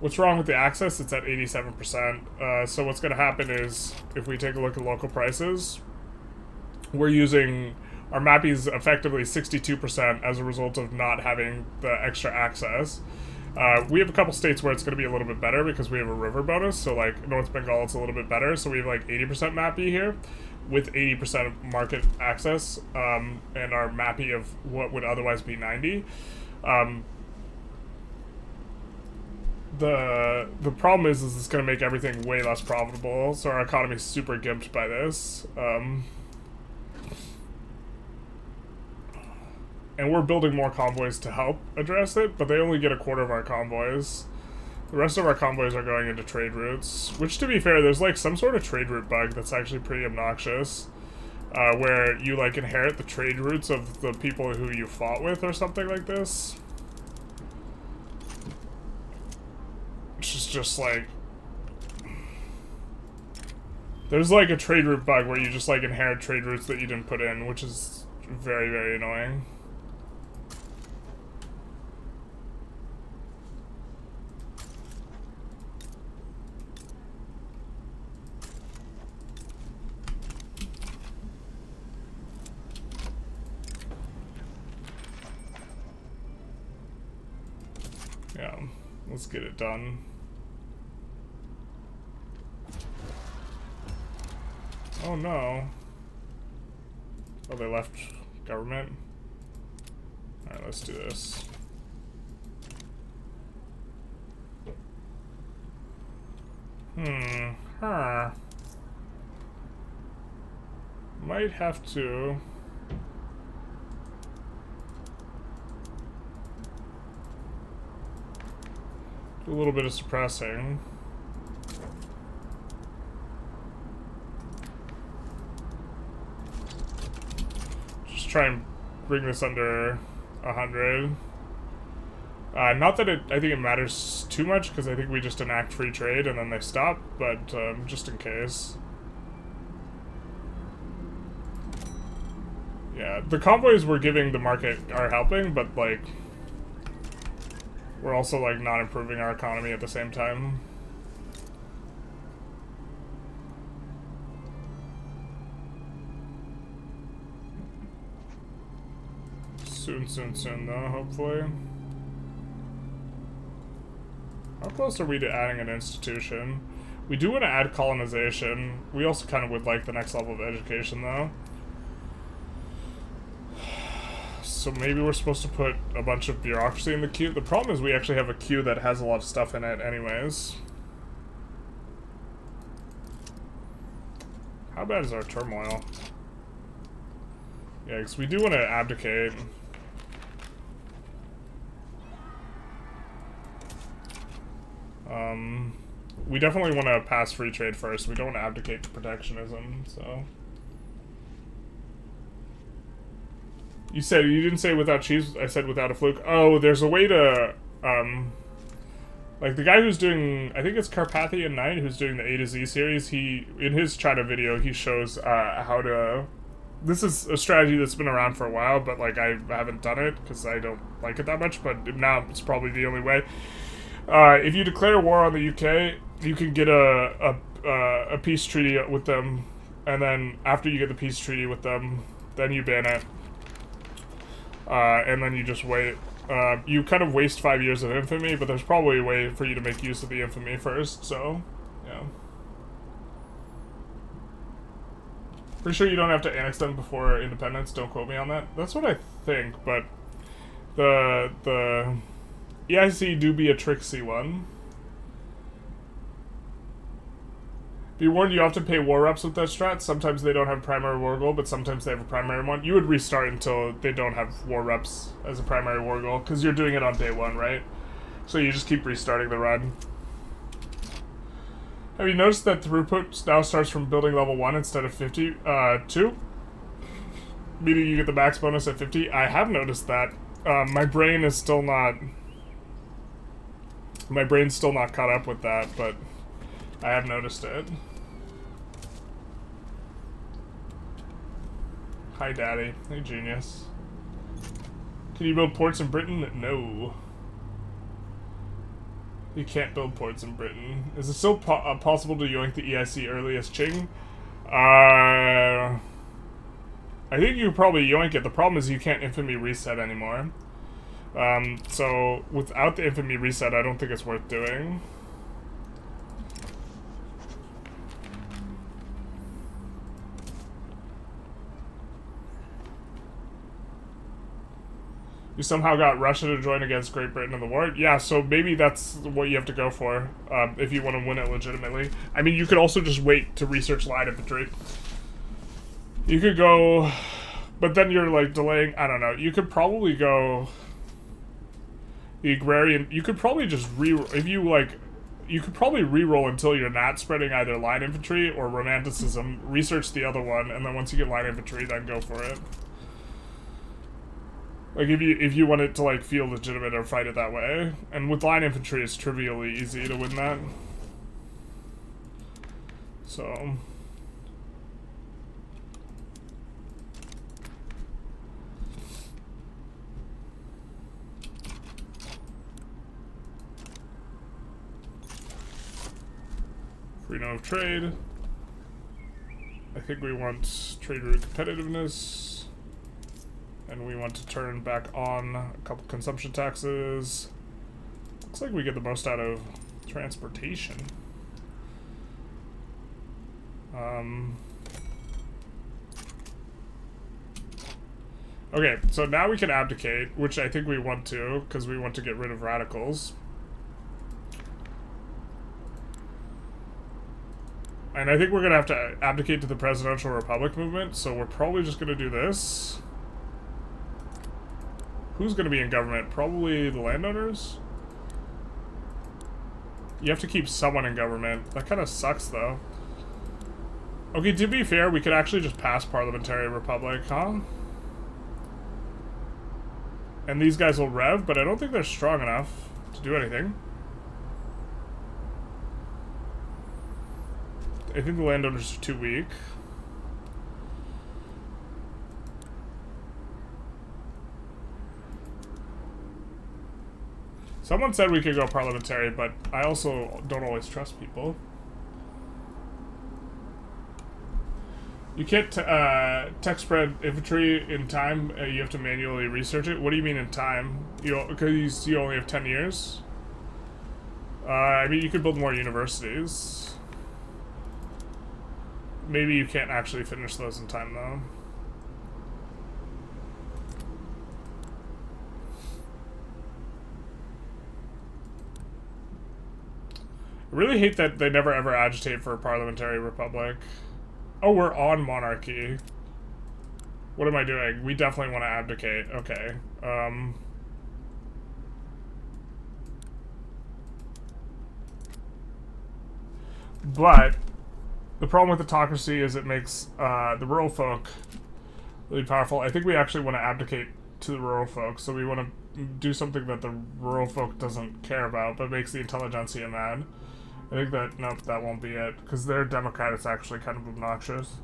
What's wrong with the access? It's at 87%. So what's going to happen is, if we take a look at local prices, we're using... Our MAPI is effectively 62% as a result of not having the extra access. We have a couple states where it's going to be a little bit better because we have a river bonus. So, like, North Bengal, it's a little bit better. So we have, like, 80% MAPI here with 80% of market access, and our MAPI of what would otherwise be 90. The problem is it's going to make everything way less profitable. So our economy is super gimped by this. And we're building more convoys to help address it, but they only get a quarter of our convoys. The rest of our convoys are going into trade routes, which, to be fair, there's like some sort of trade route bug that's actually pretty obnoxious, where you like inherit the trade routes of the people who you fought with or something like this. Which is just like... There's like a trade route bug where you just like inherit trade routes that you didn't put in, which is very, very annoying. Yeah, let's get it done. Oh no. Oh, they left government? Alright, let's do this. Huh. Might have to... do a little bit of suppressing. Just try and bring this under 100. Not that I think it matters too much, because I think we just enact free trade and then they stop, but just in case. Yeah, the convoys we're giving the market are helping, but like... we're also, like, not improving our economy at the same time. Soon, though, hopefully. How close are we to adding an institution? We do want to add colonization. We also kind of would like the next level of education, though. So maybe we're supposed to put a bunch of bureaucracy in the queue. The problem is we actually have a queue that has a lot of stuff in it anyways. How bad is our turmoil? Yeah, because we do want to abdicate. We definitely want to pass free trade first. We don't want to abdicate to protectionism, so... You didn't say without cheese, I said without a fluke. Oh, there's a way to, like the guy who's doing, I think it's Carpathian Knight, who's doing the A to Z series, in his China video, he shows, how to, this is a strategy that's been around for a while, but like I haven't done it, because I don't like it that much, but now it's probably the only way. If you declare war on the UK, you can get a peace treaty with them, and then after you get the peace treaty with them, then you ban it. And then you just wait. You kind of waste 5 years of infamy, but there's probably a way for you to make use of the infamy first, so, yeah. Pretty sure you don't have to annex them before independence, don't quote me on that. That's what I think, but the EIC do be a tricksy one. Be warned, you often pay war reps with that strat. Sometimes they don't have a primary war goal, but sometimes they have a primary one. You would restart until they don't have war reps as a primary war goal, because you're doing it on day one, right? So you just keep restarting the run. Have you noticed that throughput now starts from building level 1 instead of 52? Meaning you get the max bonus at 50? I have noticed that. My brain is still not... My brain's still not caught up with that, but... I have noticed it. Hi, Daddy. Hey, genius. Can you build ports in Britain? No. You can't build ports in Britain. Is it still possible to yoink the EIC early as Qing? I think you could probably yoink it. The problem is you can't infamy reset anymore. So without the infamy reset, I don't think it's worth doing. You somehow got Russia to join against Great Britain in the war? Yeah, so maybe that's what you have to go for, if you want to win it legitimately. I mean, you could also just wait to research line infantry. You could go... But then you're, like, delaying... I don't know. You could probably go... The agrarian... You could probably just if you, like... You could probably re-roll until you're not spreading either line infantry or romanticism, research the other one, and then once you get line infantry, then go for it. Like, if you want it to, like, feel legitimate or fight it that way. And with line infantry, it's trivially easy to win that. So... Freedom of trade. I think we want trade route competitiveness. And we want to turn back on a couple consumption taxes. Looks like we get the most out of transportation. Okay, so now we can abdicate, which I think we want to, because we want to get rid of radicals. And I think we're going to have to abdicate to the presidential republic movement, so we're probably just going to do this. Who's going to be in government? Probably the landowners? You have to keep someone in government. That kind of sucks, though. Okay, to be fair, we could actually just pass parliamentary republic, huh? And these guys will rev, but I don't think they're strong enough to do anything. I think the landowners are too weak. Someone said we could go parliamentary, but I also don't always trust people. You can't tech spread infantry in time. You have to manually research it. What do you mean in time? Because you only have 10 years? I mean, you could build more universities. Maybe you can't actually finish those in time, though. I really hate that they never ever agitate for a parliamentary republic. Oh, we're on monarchy. What am I doing? We definitely want to abdicate. Okay. But the problem with autocracy is it makes the rural folk really powerful. I think we actually want to abdicate to the rural folk, so we want to do something that the rural folk doesn't care about, but makes the intelligentsia mad. I think that, nope, that won't be it, because their Democrat is actually kind of obnoxious.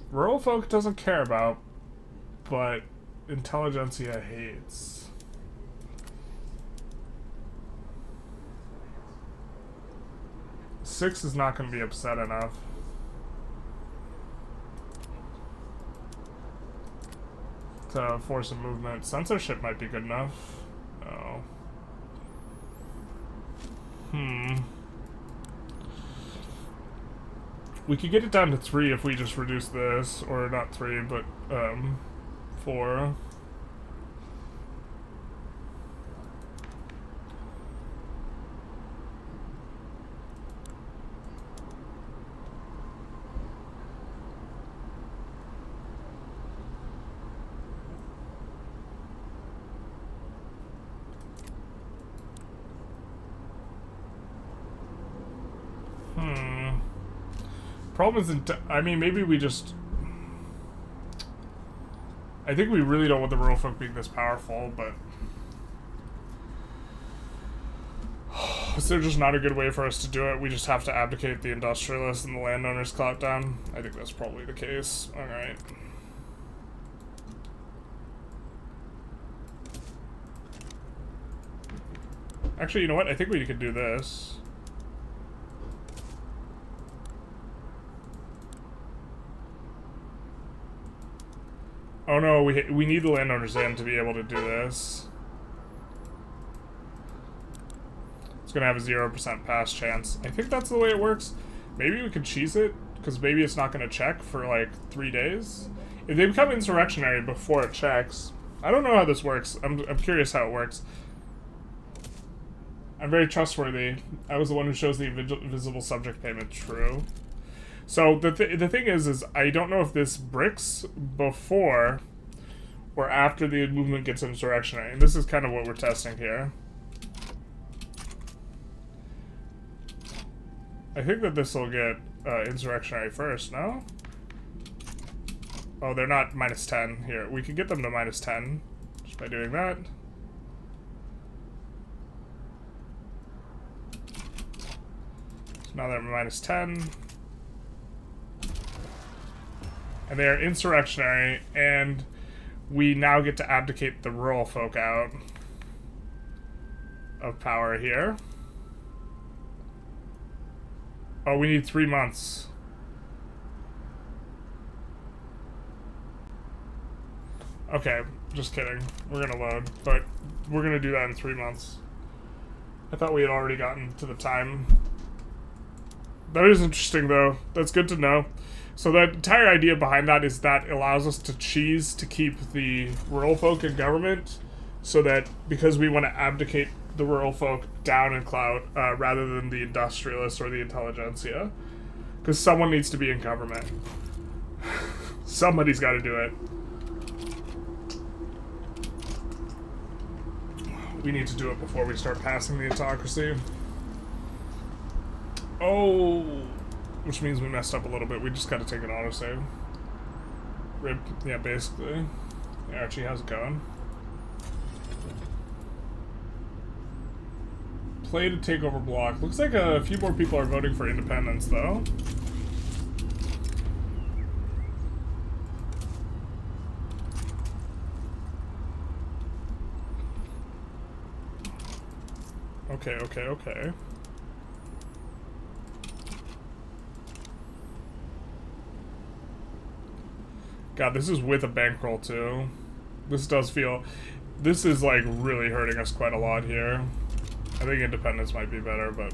Rural folk doesn't care about, but intelligentsia hates. Six is not going to be upset enough. To force a movement. Censorship might be good enough. No. We could get it down to 3 if we just reduce this, or not 3, but 4. Problem isn't, I mean, maybe we just... I think we really don't want the rural folk being this powerful, but... Is there just not a good way for us to do it? We just have to abdicate the industrialists and the landowners clout down? I think that's probably the case. Alright. Actually, you know what? I think we could do this. Oh no, we need the landowners in to be able to do this. It's gonna have a 0% pass chance. I think that's the way it works. Maybe we could cheese it, because maybe it's not gonna check for like 3 days. If they become insurrectionary before it checks, I don't know how this works. I'm curious how it works. I'm very trustworthy. I was the one who chose the invisible subject payment. True. So the thing is I don't know if this bricks before or after the movement gets insurrectionary. And this is kind of what we're testing here. I think that this will get insurrectionary first, no? Oh, they're not -10 here. We could get them to -10 just by doing that. So now they're -10. And they are insurrectionary, and we now get to abdicate the rural folk out of power here. Oh, we need 3 months. Okay, just kidding. We're gonna load, but we're gonna do that in 3 months. I thought we had already gotten to the time. That is interesting, though. That's good to know. So the entire idea behind that is that it allows us to cheese to keep the rural folk in government, so that because we want to abdicate the rural folk down in clout rather than the industrialists or the intelligentsia, because someone needs to be in government. Somebody's got to do it. We need to do it before we start passing the autocracy. Oh, which means we messed up a little bit. We just got to take an autosave. Rip, yeah, basically. Hey, Archie, how's it going? Play to take over block. Looks like a few more people are voting for independence, though. Okay. God, this is with a bankroll, too. This does feel... This is, like, really hurting us quite a lot here. I think independence might be better, but...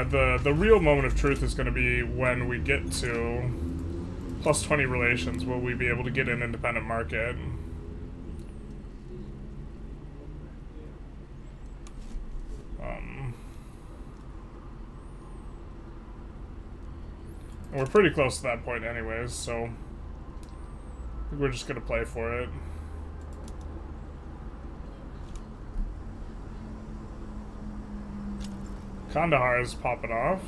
The real moment of truth is going to be when we get to +20 relations. Will we be able to get an independent market? We're pretty close to that point anyways, so I think we're just gonna play for it. Kandahar is popping off.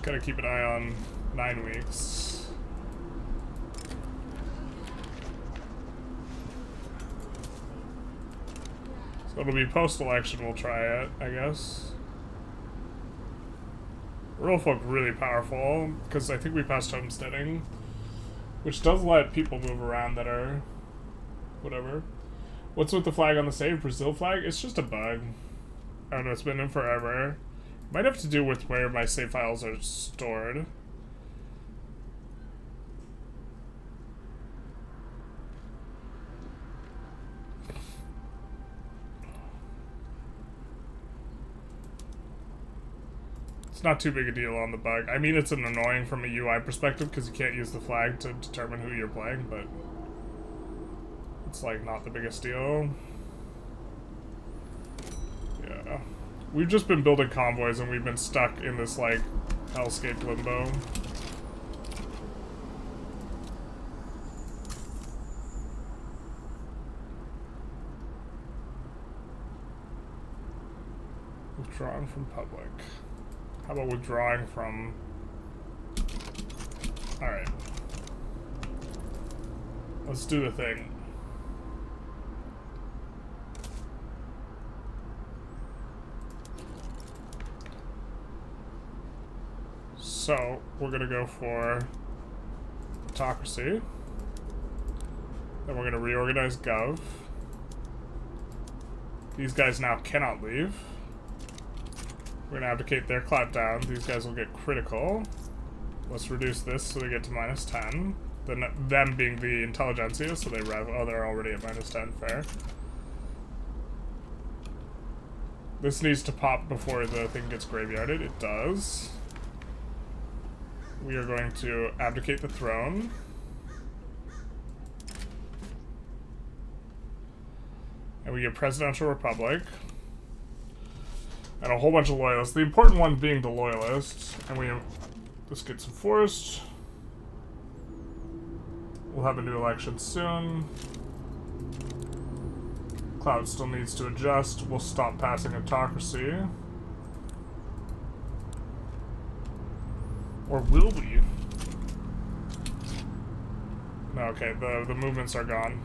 Gotta keep an eye on 9 weeks. So it'll be post-election, we'll try it, I guess. Rural folk really powerful, because I think we passed homesteading, which does let people move around that are... whatever. What's with the flag on the save? Brazil flag? It's just a bug. I don't know, it's been in forever. Might have to do with where my save files are stored. It's not too big a deal on the bug. I mean, it's an annoying from a UI perspective because you can't use the flag to determine who you're playing, but it's like not the biggest deal. Yeah. We've just been building convoys and we've been stuck in this, like, hellscape limbo. Withdrawing from public. How about withdrawing from... Alright. Let's do the thing. So, we're gonna go for autocracy. Then we're gonna reorganize Gov. These guys now cannot leave. We're gonna abdicate their clout down. These guys will get critical. Let's reduce this so they get to -10. Then them being the Intelligentsia, so they rev. Oh, they're already at -10. Fair. This needs to pop before the thing gets graveyarded. It does. We are going to abdicate the throne. And we get Presidential Republic. And a whole bunch of loyalists. The important one being the loyalists. And we have... This gets enforced. We'll have a new election soon. Cloud still needs to adjust. We'll stop passing autocracy. Or will we? No, okay, the movements are gone.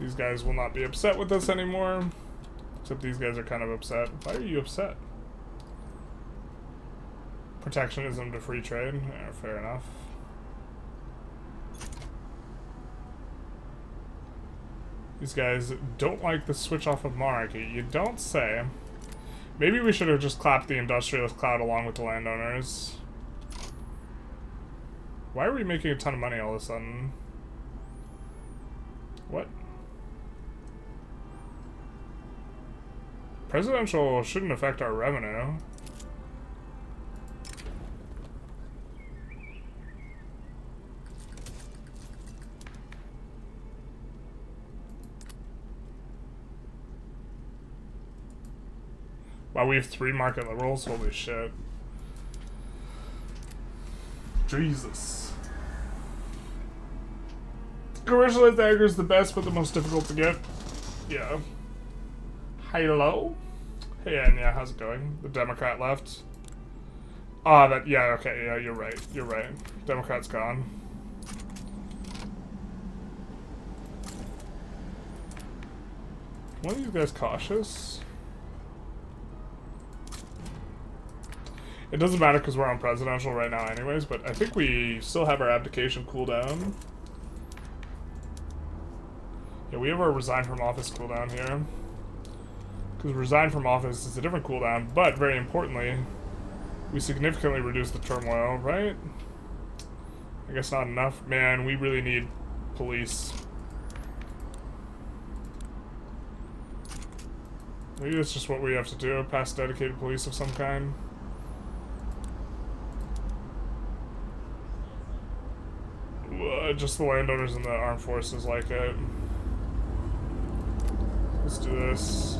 These guys will not be upset with us anymore. Except these guys are kind of upset. Why are you upset? Protectionism to free trade. Yeah, fair enough. These guys don't like the switch off of monarchy. You don't say. Maybe we should have just clapped the industrialist cloud along with the landowners. Why are we making a ton of money all of a sudden? What? Presidential shouldn't affect our revenue. Wow, we have 3 market liberals? Holy shit. Jesus. Commercialized aggregate is the best, but the most difficult to get. Yeah. Hello? Hey, Anya, how's it going? The Democrat left. Ah, that, yeah, okay, yeah, you're right. You're right. Democrat's gone. One of you guys cautious? It doesn't matter because we're on presidential right now anyways, but I think we still have our abdication cooldown. Yeah, we have our resign from office cooldown here. Because resign from office is a different cooldown, but very importantly, we significantly reduce the turmoil, right? I guess not enough. Man, we really need police. Maybe that's just what we have to do, pass dedicated police of some kind. Just the landowners and the armed forces like it. Let's do this.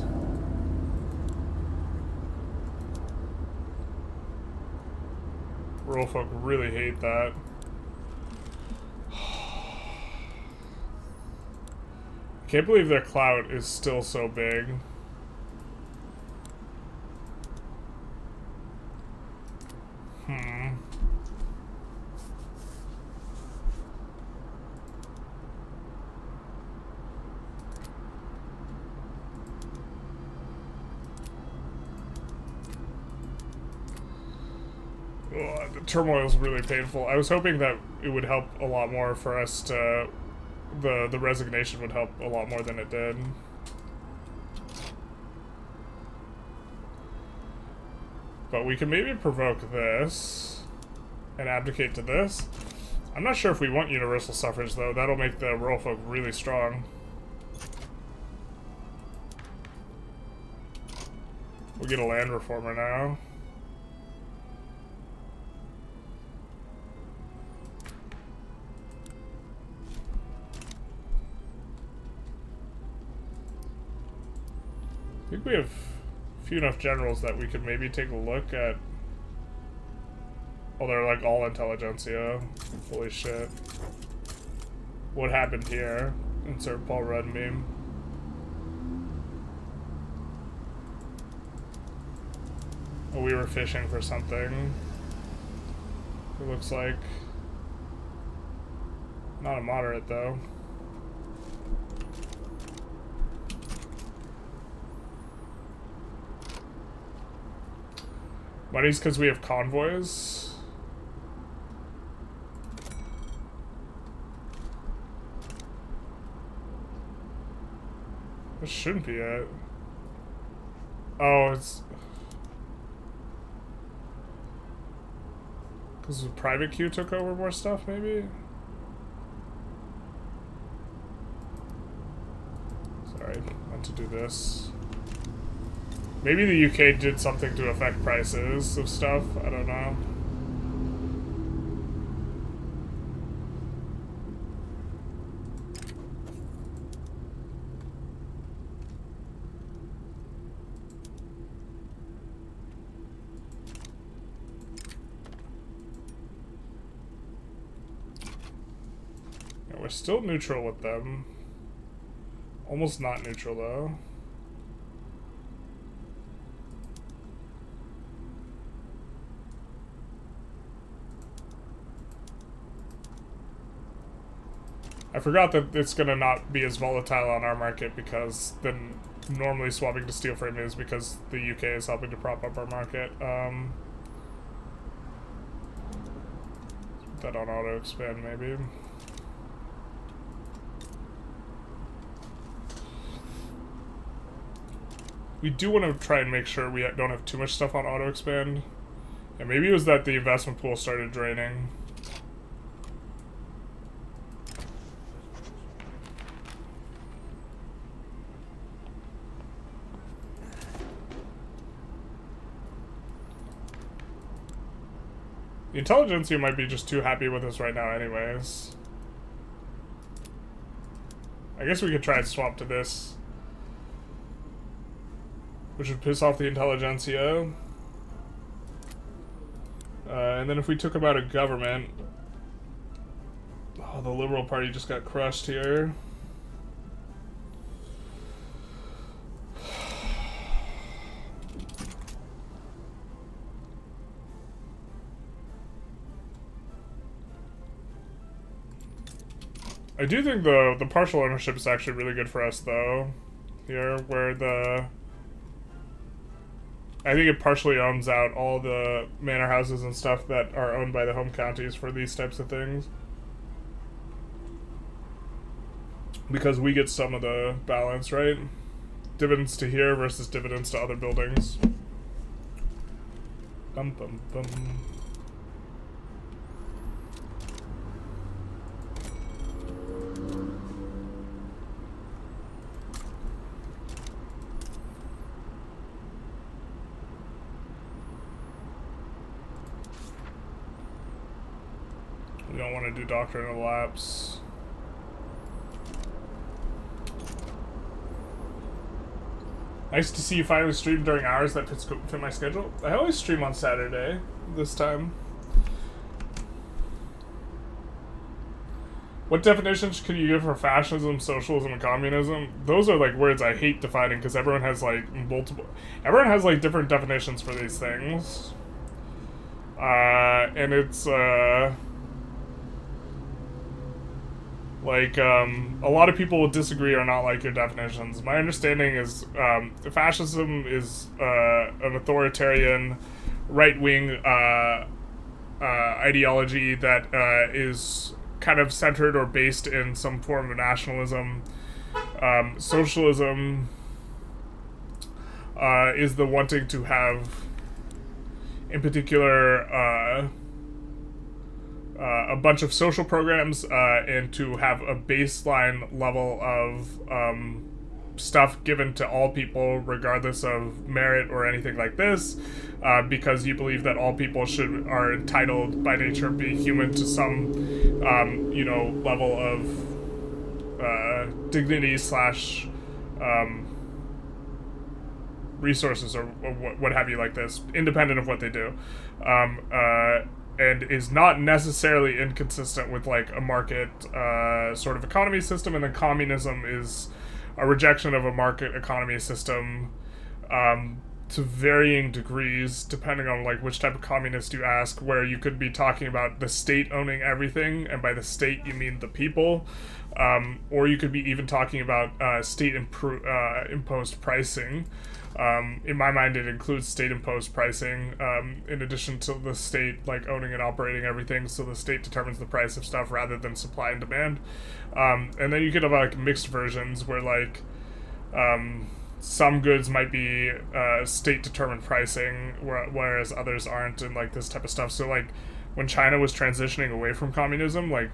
Rural folk really hate that. I can't believe their clout is still so big. The turmoil is really painful. I was hoping that it would help a lot more for us to... The resignation would help a lot more than it did. But we can maybe provoke this and abdicate to this. I'm not sure if we want universal suffrage, though. That'll make the rural folk really strong. We'll get a land reformer now. I think we have few enough generals that we could maybe take a look at. Oh, they're like all intelligentsia. Holy shit. What happened here? Insert Paul Rudd meme. Oh, we were fishing for something. It looks like. Not a moderate, though. Money's because we have convoys. This shouldn't be it. Oh, it's... because the private queue took over more stuff, maybe? Sorry, meant to do this. Maybe the UK did something to affect prices of stuff, I don't know. Yeah, we're still neutral with them. Almost not neutral though. I forgot that it's gonna not be as volatile on our market because then normally swapping to steel frame is because the UK is helping to prop up our market. Put that on auto expand maybe. We do want to try and make sure we don't have too much stuff on auto expand. And maybe it was that the investment pool started draining. The Intelligentsia might be just too happy with us right now anyways. I guess we could try and swap to this. Which would piss off the Intelligentsia. And then if we took him out of government... Oh, the Liberal Party just got crushed here. I do think the partial ownership is actually really good for us, though. Here, where the... I think it partially owns out all the manor houses and stuff that are owned by the home counties for these types of things. Because we get some of the balance, right? Dividends to here versus dividends to other buildings. Bum bum bum. We don't want to do doctrinal lapse. Nice to see you finally stream during hours that fit my schedule. I always stream on Saturday this time. What definitions can you give for fascism, socialism, and communism? Those are like words I hate defining because everyone has like multiple... Everyone has like different definitions for these things. And it's like, a lot of people will disagree or not like your definitions. My understanding is, fascism is, an authoritarian, right-wing, ideology that, is kind of centered or based in some form of nationalism. Socialism, is the wanting to have, in particular, a bunch of social programs and to have a baseline level of stuff given to all people regardless of merit or anything like this, because you believe that all people are entitled by nature being human to some you know, level of dignity slash resources or what have you like this, independent of what they do. And is not necessarily inconsistent with like a market sort of economy system, and then communism is a rejection of a market economy system to varying degrees, depending on like which type of communist you ask, where you could be talking about the state owning everything, and by the state you mean the people, or you could be even talking about state imposed pricing. In my mind, it includes state-imposed pricing, in addition to the state like owning and operating everything, so the state determines the price of stuff rather than supply and demand. And then you could have like mixed versions where like some goods might be state-determined pricing, whereas others aren't, and like this type of stuff. So like when China was transitioning away from communism, like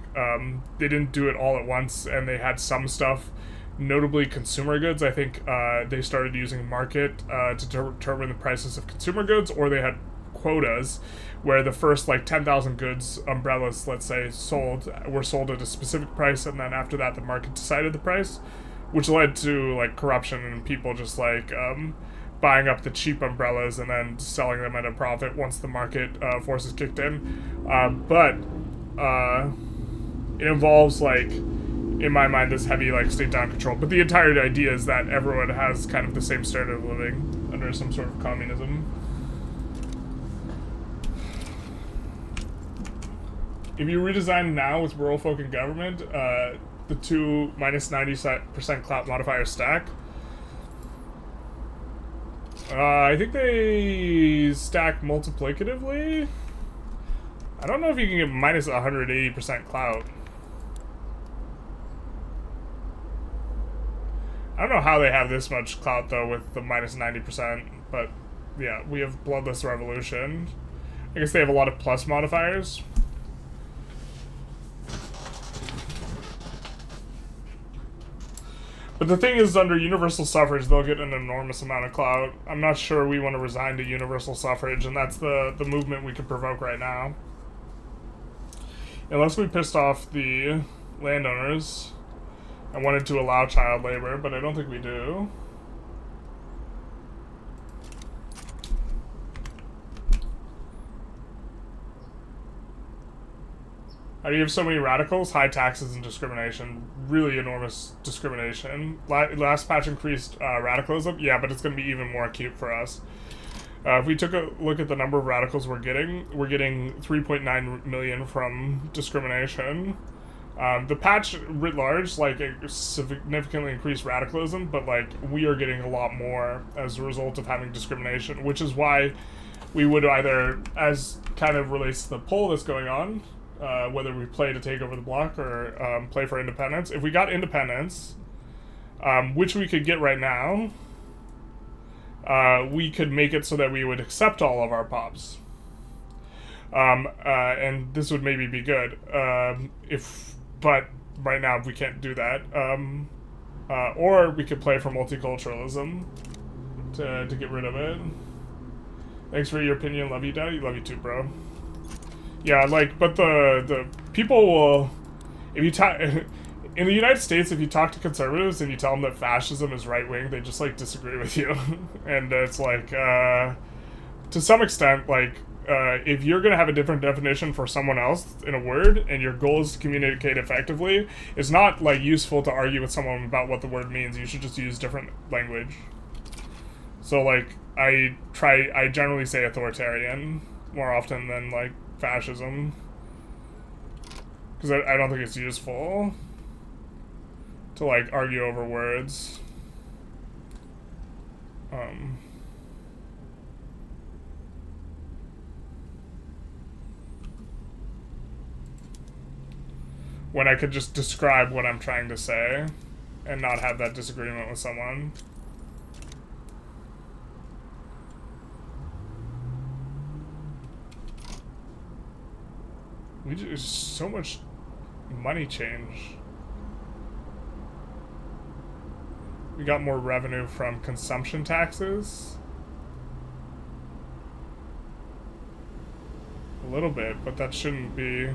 they didn't do it all at once, and they had some stuff, notably consumer goods. I think they started using market to determine the prices of consumer goods, or they had quotas where the first like 10,000 goods, umbrellas, let's say, were sold at a specific price, and then after that the market decided the price, which led to like corruption and people just like buying up the cheap umbrellas and then selling them at a profit once the market forces kicked in. But it involves like, in my mind, this heavy like state down control. But the entire idea is that everyone has kind of the same standard of living under some sort of communism. If you redesign now with rural folk in government, the two minus 90% clout modifiers stack. I think they stack multiplicatively. I don't know if you can get minus 180% clout. I don't know how they have this much clout though with the minus 90%, but yeah, we have Bloodless Revolution. I guess they have a lot of plus modifiers. But the thing is, under universal suffrage, they'll get an enormous amount of clout. I'm not sure we want to resign to universal suffrage, and that's the movement we could provoke right now. Unless we pissed off the landowners and wanted to allow child labor, but I don't think we do. How do you have so many radicals? High taxes and discrimination. Really enormous discrimination. Last patch increased radicalism. Yeah, but it's going to be even more acute for us. If we took a look at the number of radicals we're getting 3.9 million from discrimination. The patch writ large, like, it significantly increased radicalism, but like we are getting a lot more as a result of having discrimination, which is why we would either, as kind of relates to the poll that's going on, whether we play to take over the block or play for independence. If we got independence, which we could get right now, we could make it so that we would accept all of our pops. And this would maybe be good. But right now we can't do that. Or we could play for multiculturalism to get rid of it. Thanks for your opinion. Love you, Daddy. Love you too, bro. Yeah, like, but the people will, if you talk, in the United States, if you talk to conservatives and you tell them that fascism is right-wing, they just, like, disagree with you. And it's like, to some extent, like, if you're going to have a different definition for someone else in a word, and your goal is to communicate effectively, it's not, like, useful to argue with someone about what the word means. You should just use different language. So, like, I generally say authoritarian more often than, like, fascism, because I don't think it's useful to like argue over words. When I could just describe what I'm trying to say and not have that disagreement with someone. There's so much money change. We got more revenue from consumption taxes. A little bit, but that shouldn't be.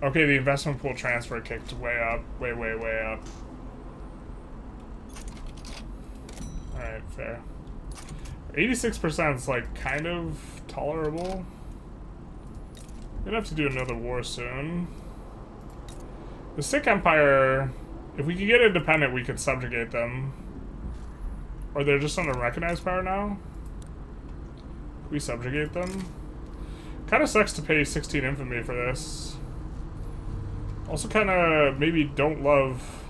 Okay, the investment pool transfer kicked way up. Way up. Alright, fair. 86% is like kind of tolerable. We're gonna have to do another war soon. The Sikh Empire, if we could get independent, we could subjugate them. Or they're just under recognized power now? Can we subjugate them? Kinda sucks to pay 16 infamy for this. Also kinda maybe don't love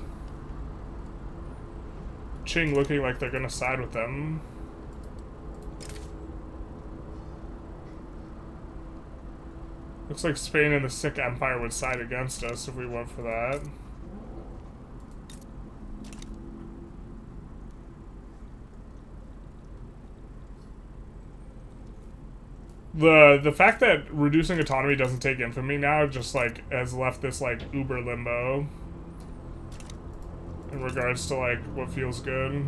Qing looking like they're gonna side with them. Looks like Spain and the Sikh Empire would side against us if we went for that. The fact that reducing autonomy doesn't take infamy now just like has left this like uber limbo in regards to like what feels good.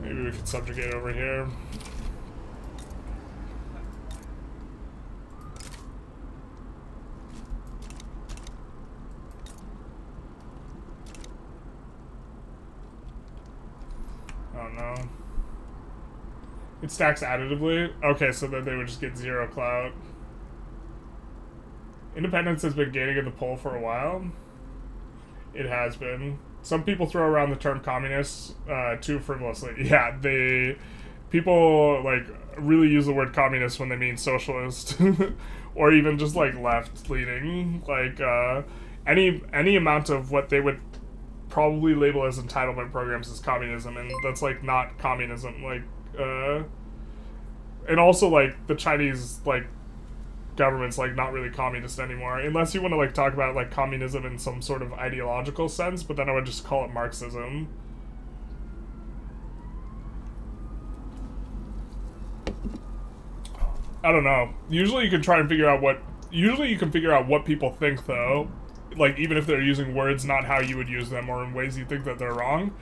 Maybe we could subjugate over here. Oh no. It stacks additively? Okay, so then they would just get 0 clout. Independence has been gaining in the poll for a while. It has been. Some people throw around the term communists too frivolously. Yeah, people like really use the word communist when they mean socialist. Or even just like left leaning. Like any amount of what they would probably label as entitlement programs as communism, and that's like not communism. Like and also like the Chinese like government's like not really communist anymore, unless you want to like talk about like communism in some sort of ideological sense, but then I would just call it Marxism. I don't know. Usually you can try and figure out what people think though, like even if they're using words not how you would use them or in ways you think that they're wrong,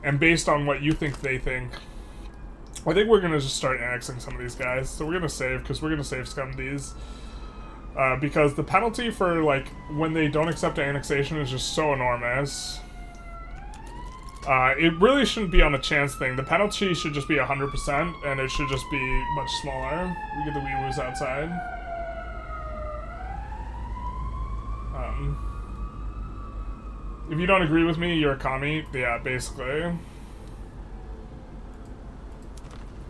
and based on what you think they think, I think we're gonna just start annexing some of these guys. So we're gonna save, because we're gonna save scum these. Because the penalty for, like, when they don't accept annexation is just so enormous. It really shouldn't be on a chance thing. The penalty should just be 100%, and it should just be much smaller. We get the wee-woos outside. If you don't agree with me, you're a commie. Yeah, basically.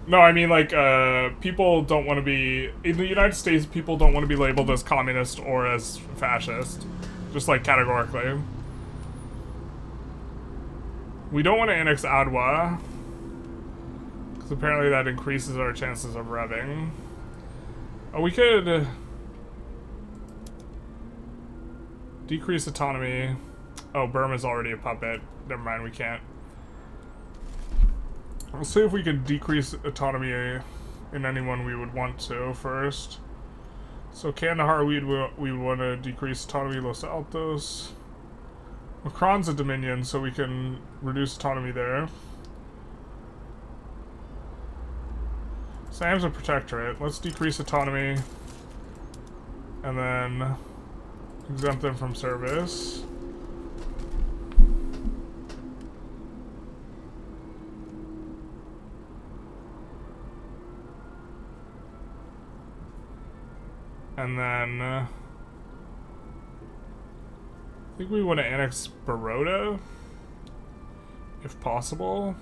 No, I mean, like, people don't want to be... In the United States, people don't want to be labeled as communist or as fascist. Just, like, categorically. We don't want to annex Adwa, because apparently that increases our chances of revving. Oh, we could... decrease autonomy. Oh, Burma's already a puppet. Never mind, we can't. Let's see if we can decrease autonomy in anyone we would want to first. So Kandahar, we would want to decrease autonomy. Los Altos. Macron's a dominion, so we can reduce autonomy there. Sam's a protectorate. Let's decrease autonomy. And then exempt them from service. And then, I think we want to annex Baroda, if possible.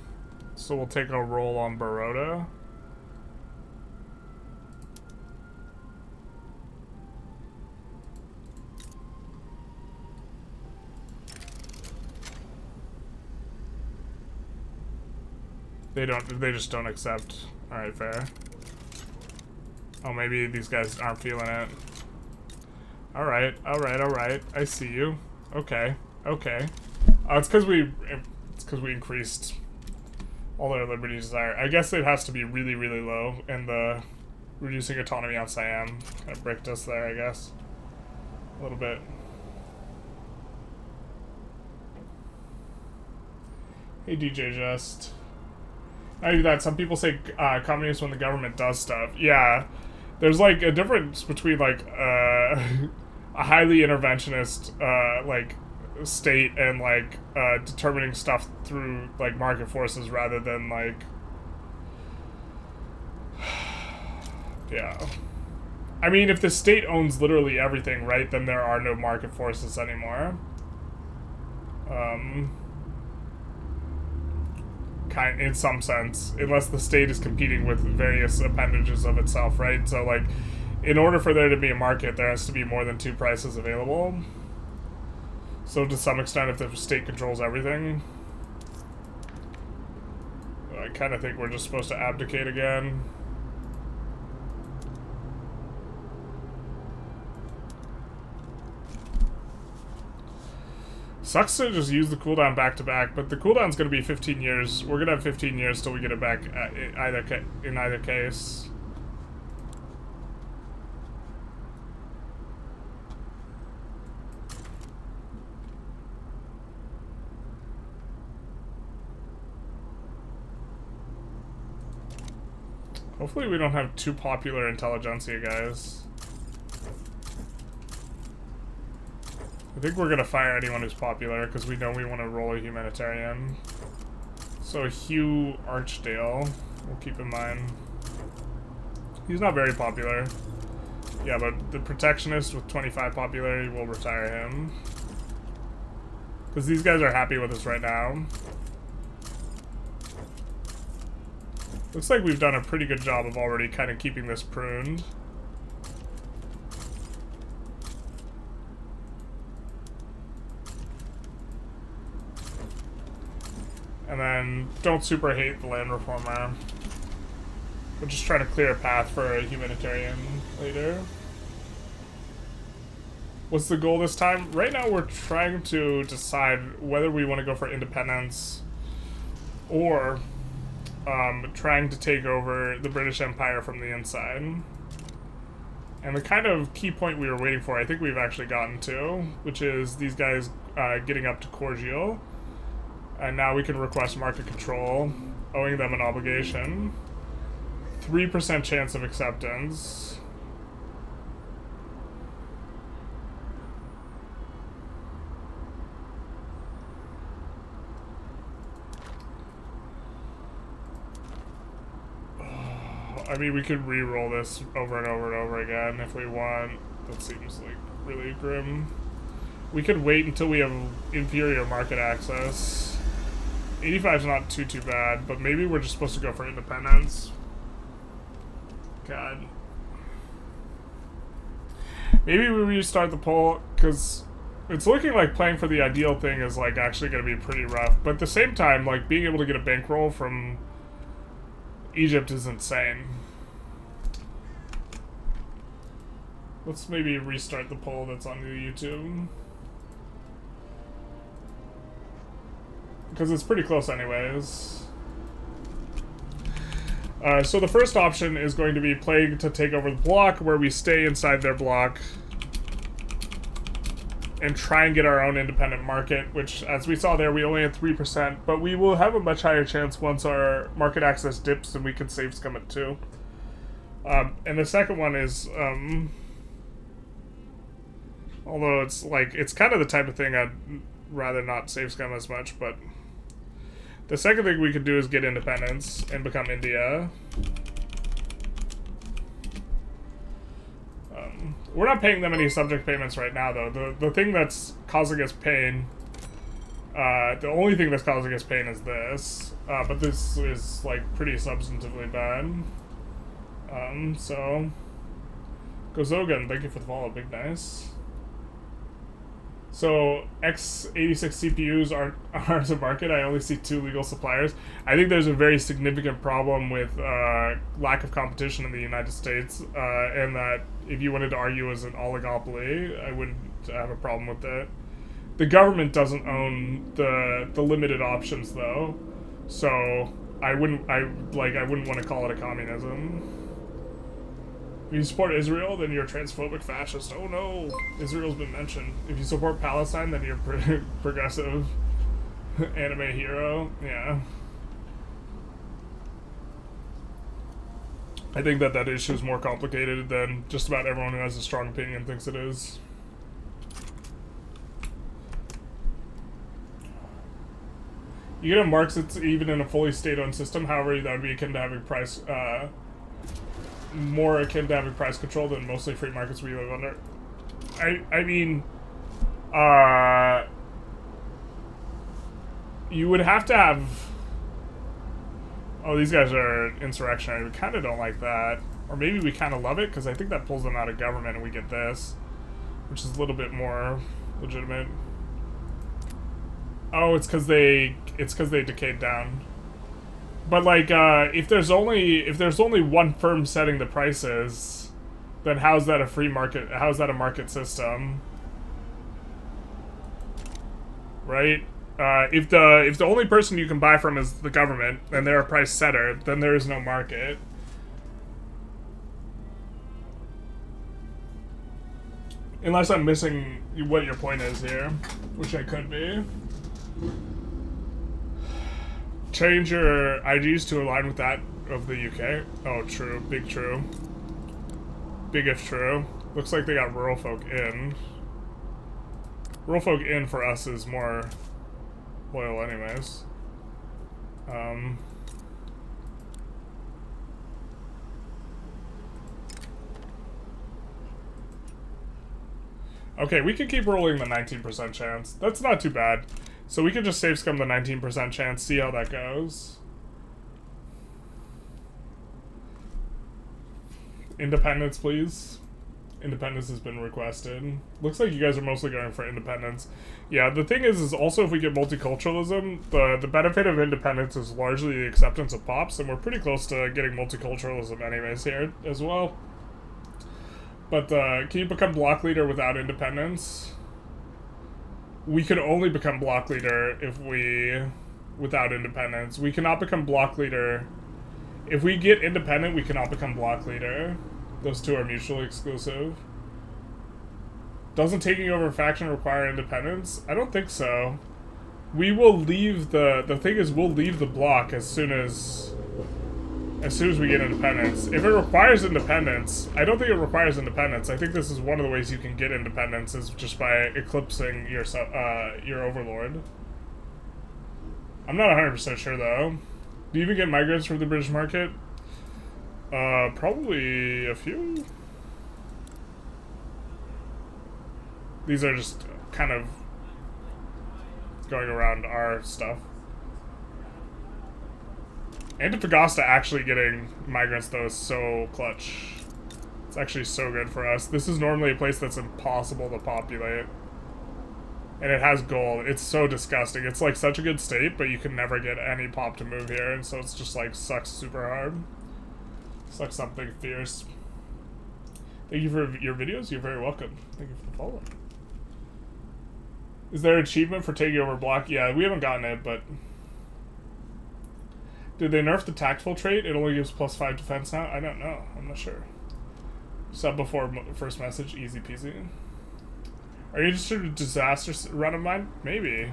So we'll take a roll on Baroda. They just don't accept. Alright, fair. Oh, maybe these guys aren't feeling it. Alright, alright, alright. I see you. Okay, okay. It's because we increased all their liberties there. I guess it has to be really, really low, and the reducing autonomy on Siam kind of bricked us there, I guess. A little bit. Hey, DJ Just. I do that. Some people say communist when the government does stuff. Yeah. There's, like, a difference between, like, a highly interventionist, like, state and, like, determining stuff through, like, market forces rather than, like... Yeah. I mean, if the state owns literally everything, right, then there are no market forces anymore. In some sense, unless the state is competing with various appendages of itself, right? So, like, in order for there to be a market, there has to be more than two prices available. So, to some extent, if the state controls everything, I kind of think we're just supposed to abdicate again. Sucks to just use the cooldown back to back, but the cooldown's going to be 15 years. We're going to have 15 years till we get it back in either case. Hopefully we don't have too popular Intelligentsia guys. I think we're gonna fire anyone who's popular because we know we want to roll a humanitarian. So Hugh Archdale, we'll keep in mind. He's not very popular. Yeah, but the protectionist with 25 popularity, will retire him. Because these guys are happy with us right now. Looks like we've done a pretty good job of already kind of keeping this pruned. And then, don't super hate the land reformer. We're just trying to clear a path for a humanitarian later. What's the goal this time? Right now we're trying to decide whether we want to go for independence or trying to take over the British Empire from the inside. And the kind of key point we were waiting for, I think we've actually gotten to, which is these guys getting up to Cordial. And now we can request market control, owing them an obligation. 3% chance of acceptance. I mean, we could re-roll this over and over and over again if we want. That seems like really grim. We could wait until we have inferior market access. 85 is not too bad, but maybe we're just supposed to go for independence. God. Maybe we restart the poll, because it's looking like playing for the ideal thing is like actually going to be pretty rough. But at the same time, like being able to get a bankroll from Egypt is insane. Let's maybe restart the poll that's on the YouTube. Because it's pretty close anyways. So the first option is going to be playing to take over the block, where we stay inside their block and try and get our own independent market, which, as we saw there, we only had 3%, but we will have a much higher chance once our market access dips and we can save scum it too. And the second one is, although it's like, it's kind of the type of thing I'd rather not save scum as much, but the second thing we could do is get independence and become India. We're not paying them any subject payments right now, though. The thing that's causing us pain, the only thing that's causing us pain is this. But this is, like, pretty substantively bad. So, Gozogan, thank you for the follow, big nice. So, x86 CPUs aren't a market. I only see 2 legal suppliers. I think there's a very significant problem with lack of competition in the United States, and that if you wanted to argue as an oligopoly, I wouldn't have a problem with that. The government doesn't own the limited options, though, so I wouldn't want to call it a communism. If you support Israel, then you're a transphobic fascist. Oh no, Israel's been mentioned. If you support Palestine, then you're progressive anime hero. Yeah. I think that issue is more complicated than just about everyone who has a strong opinion thinks it is. You can have markets even in a fully state-owned system. However, that would be akin to having more akin to having price control than mostly free markets we live under? I mean, you would have to have... Oh, these guys are insurrectionary. We kind of don't like that. Or maybe we kind of love it, because I think that pulls them out of government and we get this, which is a little bit more legitimate. Oh, it's because they decayed down. But like, if there's only one firm setting the prices, then how's that a free market? How's that a market system? Right? If the only person you can buy from is the government and they're a price setter, then there is no market. Unless I'm missing what your point is here, which I could be. Change your IGs to align with that of the UK. Oh, true. Big true. Big if true. Looks like they got rural folk in. Rural folk in for us is more loyal anyways. Okay, we can keep rolling the 19% chance. That's not too bad. So we can just safe scum the 19% chance, see how that goes. Independence, please. Independence has been requested. Looks like you guys are mostly going for independence. Yeah, the thing is also if we get multiculturalism, the benefit of independence is largely the acceptance of pops, and we're pretty close to getting multiculturalism anyways here as well. But can you become block leader without independence? We could only become block leader if without independence. We cannot become block leader. If we get independent, we cannot become block leader. Those two are mutually exclusive. Doesn't taking over a faction require independence? I don't think so. We will leave the thing is we'll leave the block as soon as we get independence. If it requires independence, I don't think it requires independence. I think this is one of the ways you can get independence is just by eclipsing your overlord. I'm not 100% sure though. Do you even get migrants from the British market? Probably a few. These are just kind of going around our stuff. Antofagasta actually getting migrants though is so clutch. It's actually so good for us. This is normally a place that's impossible to populate. And it has gold. It's so disgusting. It's like such a good state, but you can never get any pop to move here, and so it's just like sucks super hard. Sucks something fierce. Thank you for your videos. You're very welcome. Thank you for the follow. Is there an achievement for taking over block? Yeah, we haven't gotten it, but... Did they nerf the tactful trait? It only gives +5 defense now? I don't know. I'm not sure. Sub before first message. Easy peasy. Are you interested in a disaster run of mine? Maybe.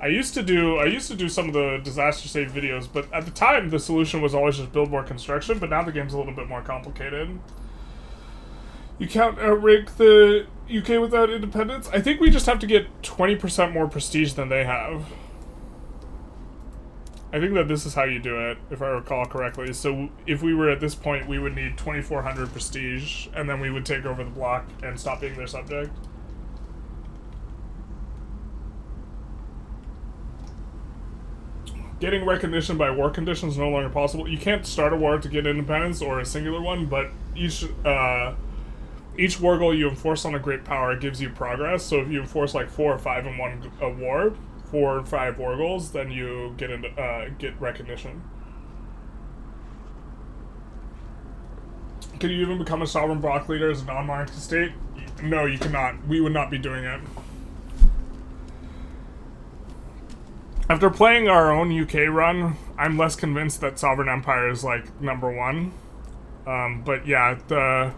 I used to do some of the disaster save videos, but at the time the solution was always just build more construction, but now the game's a little bit more complicated. You can't outrank the UK without independence? I think we just have to get 20% more prestige than they have. I think that this is how you do it, if I recall correctly. So if we were at this point, we would need 2,400 prestige, and then we would take over the block and stop being their subject. Getting recognition by war conditions is no longer possible. You can't start a war to get independence or a singular one, but each war goal you enforce on a great power gives you progress. So if you enforce like 4 or 5 in one war, 4 or 5 war goals, then you get recognition. Can you even become a sovereign block leader as a non-monarchy state? No, you cannot. We would not be doing it. After playing our own UK run, I'm less convinced that Sovereign Empire is like #1. But yeah, that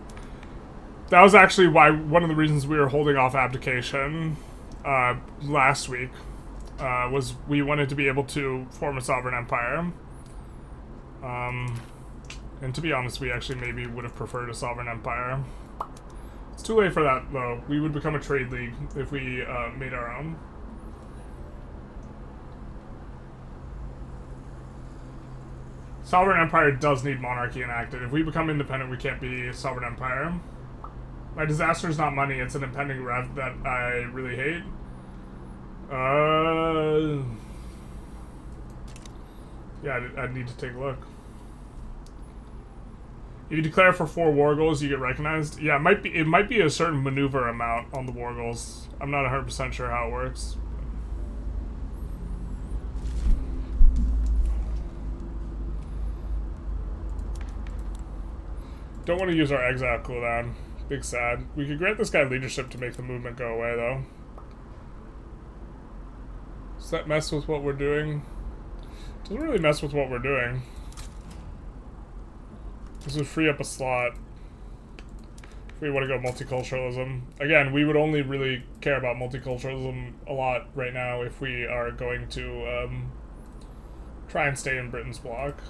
was actually one of the reasons we were holding off abdication last week. Was we wanted to be able to form a sovereign empire. And to be honest, we actually maybe would have preferred a sovereign empire. It's too late for that, though. We would become a trade league if we made our own. Sovereign empire does need monarchy enacted. If we become independent, we can't be a sovereign empire. My disaster is not money, it's an impending rev that I really hate. Yeah, I'd need to take a look. If you declare for 4 war goals, you get recognized. Yeah, it might be a certain maneuver amount on the war goals. I'm not 100% sure how it works. Don't want to use our exile cooldown. Big sad. We could grant this guy leadership to make the movement go away, though. Does that mess with what we're doing? Doesn't really mess with what we're doing. This would free up a slot if we want to go multiculturalism. Again, we would only really care about multiculturalism a lot right now if we are going to try and stay in Britain's bloc.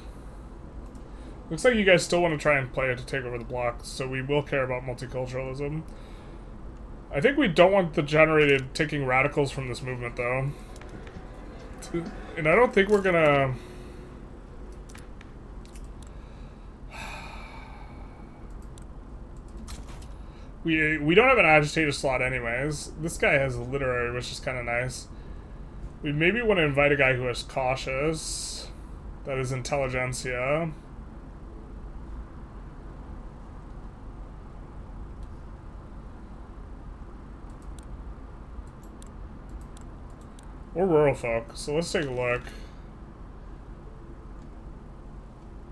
Looks like you guys still want to try and play it to take over the bloc, so we will care about multiculturalism. I think we don't want the generated taking radicals from this movement, though. And I don't think we're gonna... We don't have an agitator slot anyways. This guy has a literary, which is kind of nice. We maybe want to invite a guy who is cautious. That is Intelligentsia. Or rural folk, so let's take a look.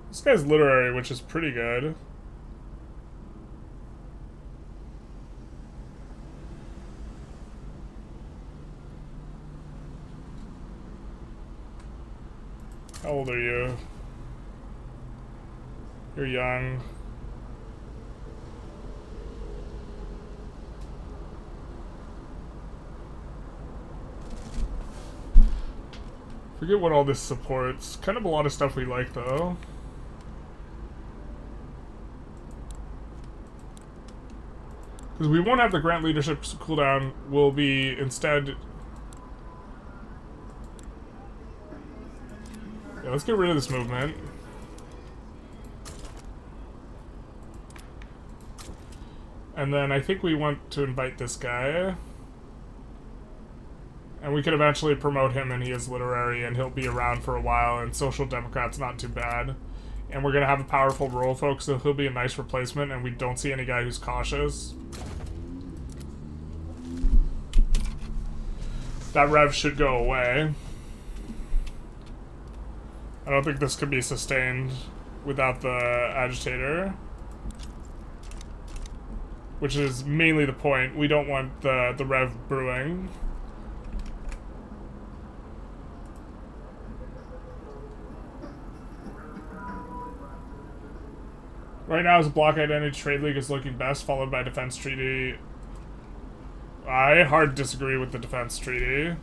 This guy's literary, which is pretty good. How old are you? You're young. Forget what all this supports. Kind of a lot of stuff we like, though. Because we won't have the grant leadership cooldown. We'll be instead... Yeah, let's get rid of this movement. And then I think we want to invite this guy. And we could eventually promote him, and he is literary, and he'll be around for a while, and Social Democrat's not too bad. And we're going to have a powerful rural folk, so he'll be a nice replacement, and we don't see any guy who's cautious. That rev should go away. I don't think this could be sustained without the agitator. Which is mainly the point. We don't want the rev brewing. Right now, as a block identity, Trade League is looking best, followed by Defense Treaty. I hard disagree with the Defense Treaty.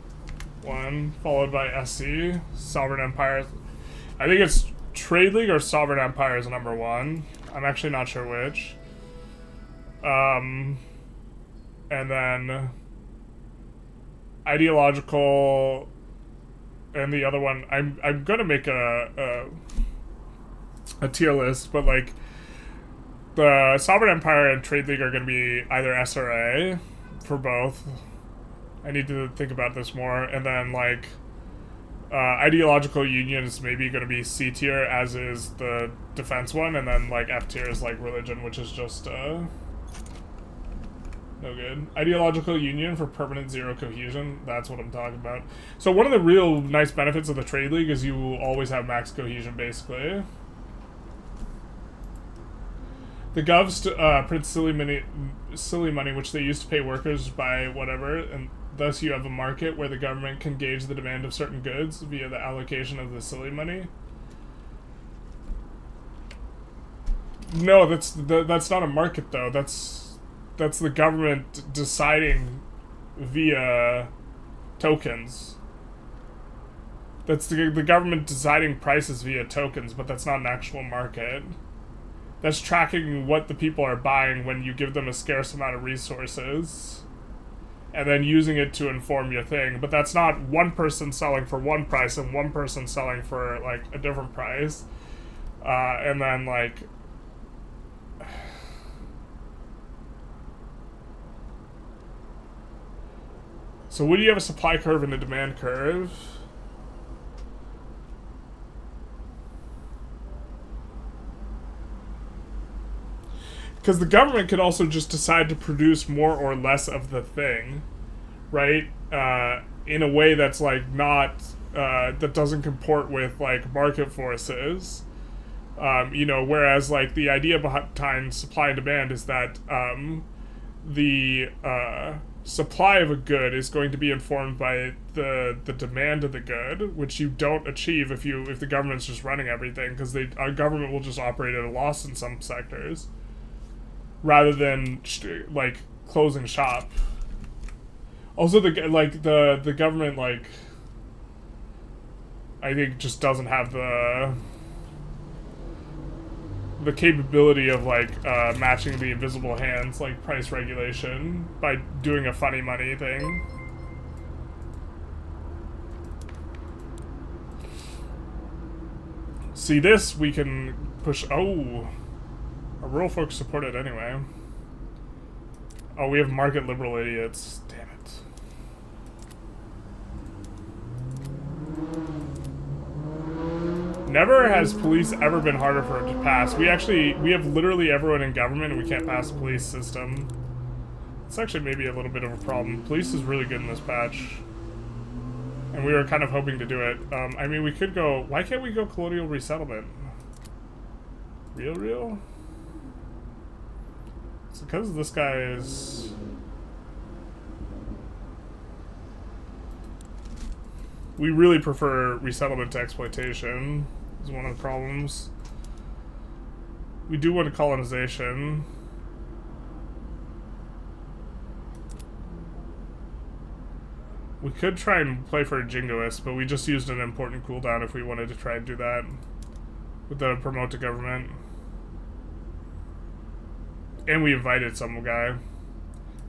1, followed by SC, Sovereign Empire. I think it's Trade League or Sovereign Empire is number 1. I'm actually not sure which. And then Ideological, and the other one. I'm gonna make a tier list, but like. The Sovereign Empire and Trade League are going to be either S or A for both. I need to think about this more. And then, like, Ideological Union is maybe going to be C tier, as is the defense one. And then, like, F tier is, like, religion, which is just, no good. Ideological Union for permanent zero cohesion. That's what I'm talking about. So one of the real nice benefits of the Trade League is you will always have max cohesion, basically. The govs print silly money, which they used to pay workers by whatever, and thus you have a market where the government can gauge the demand of certain goods via the allocation of the silly money. No, that's not a market though. That's the government deciding via tokens. That's the government deciding prices via tokens, but that's not an actual market. That's tracking what the people are buying when you give them a scarce amount of resources. And then using it to inform your thing. But that's not one person selling for one price and one person selling for, like, a different price. And then, like... So would you have a supply curve and a demand curve? Because the government could also just decide to produce more or less of the thing, right? In a way that's, like, not... that doesn't comport with, like, market forces. You know, whereas, like, the idea behind supply and demand is that the supply of a good is going to be informed by the demand of the good, which you don't achieve if the government's just running everything, because a government will just operate at a loss in some sectors, rather than like closing shop. Also, the government, like, I think just doesn't have the capability of, like, matching the invisible hands, like price regulation, by doing a funny money thing. See, this we can push. Oh, our rural folks support it anyway. Oh, we have market liberal idiots. Damn it. Never has police ever been harder for it to pass. We have literally everyone in government and we can't pass the police system. It's actually maybe a little bit of a problem. Police is really good in this patch. And we were kind of hoping to do it. I mean, we could go... Why can't we go colonial resettlement? Real? It's because this guy is... We really prefer resettlement to exploitation. Is one of the problems. We do want a colonization. We could try and play for a jingoist, but we just used an important cooldown if we wanted to try and do that with the promote to government. And we invited some guy.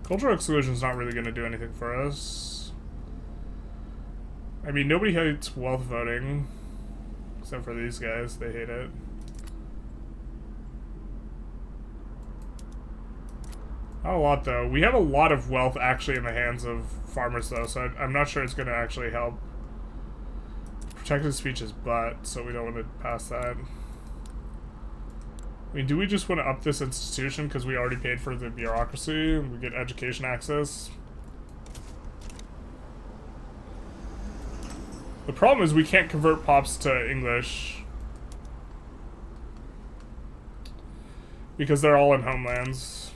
Cultural exclusion is not really going to do anything for us. I mean, nobody hates wealth voting. Except for these guys. They hate it. Not a lot, though. We have a lot of wealth actually in the hands of farmers, though, so I'm not sure it's going to actually help. Protected speech is butt, so we don't want to pass that. I mean, do we just want to up this institution because we already paid for the bureaucracy and we get education access? The problem is we can't convert pops to English because they're all in homelands,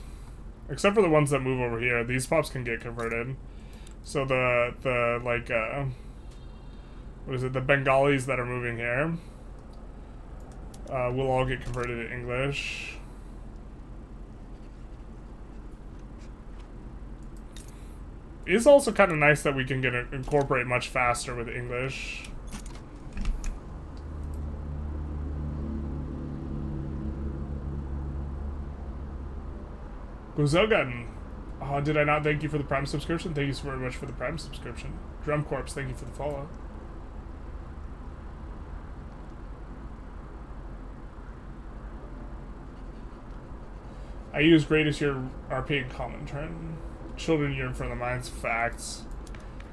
except for the ones that move over here. These pops can get converted. So the what is it? The Bengalis that are moving here will all get converted to English. It's also kind of nice that we can incorporate much faster with English. Gozelgan. Oh, did I not thank you for the Prime subscription? Thank you so very much for the Prime subscription. Drum Corpse, thank you for the follow. I use greatest year RP in common turn. Children yearn for the mind's facts.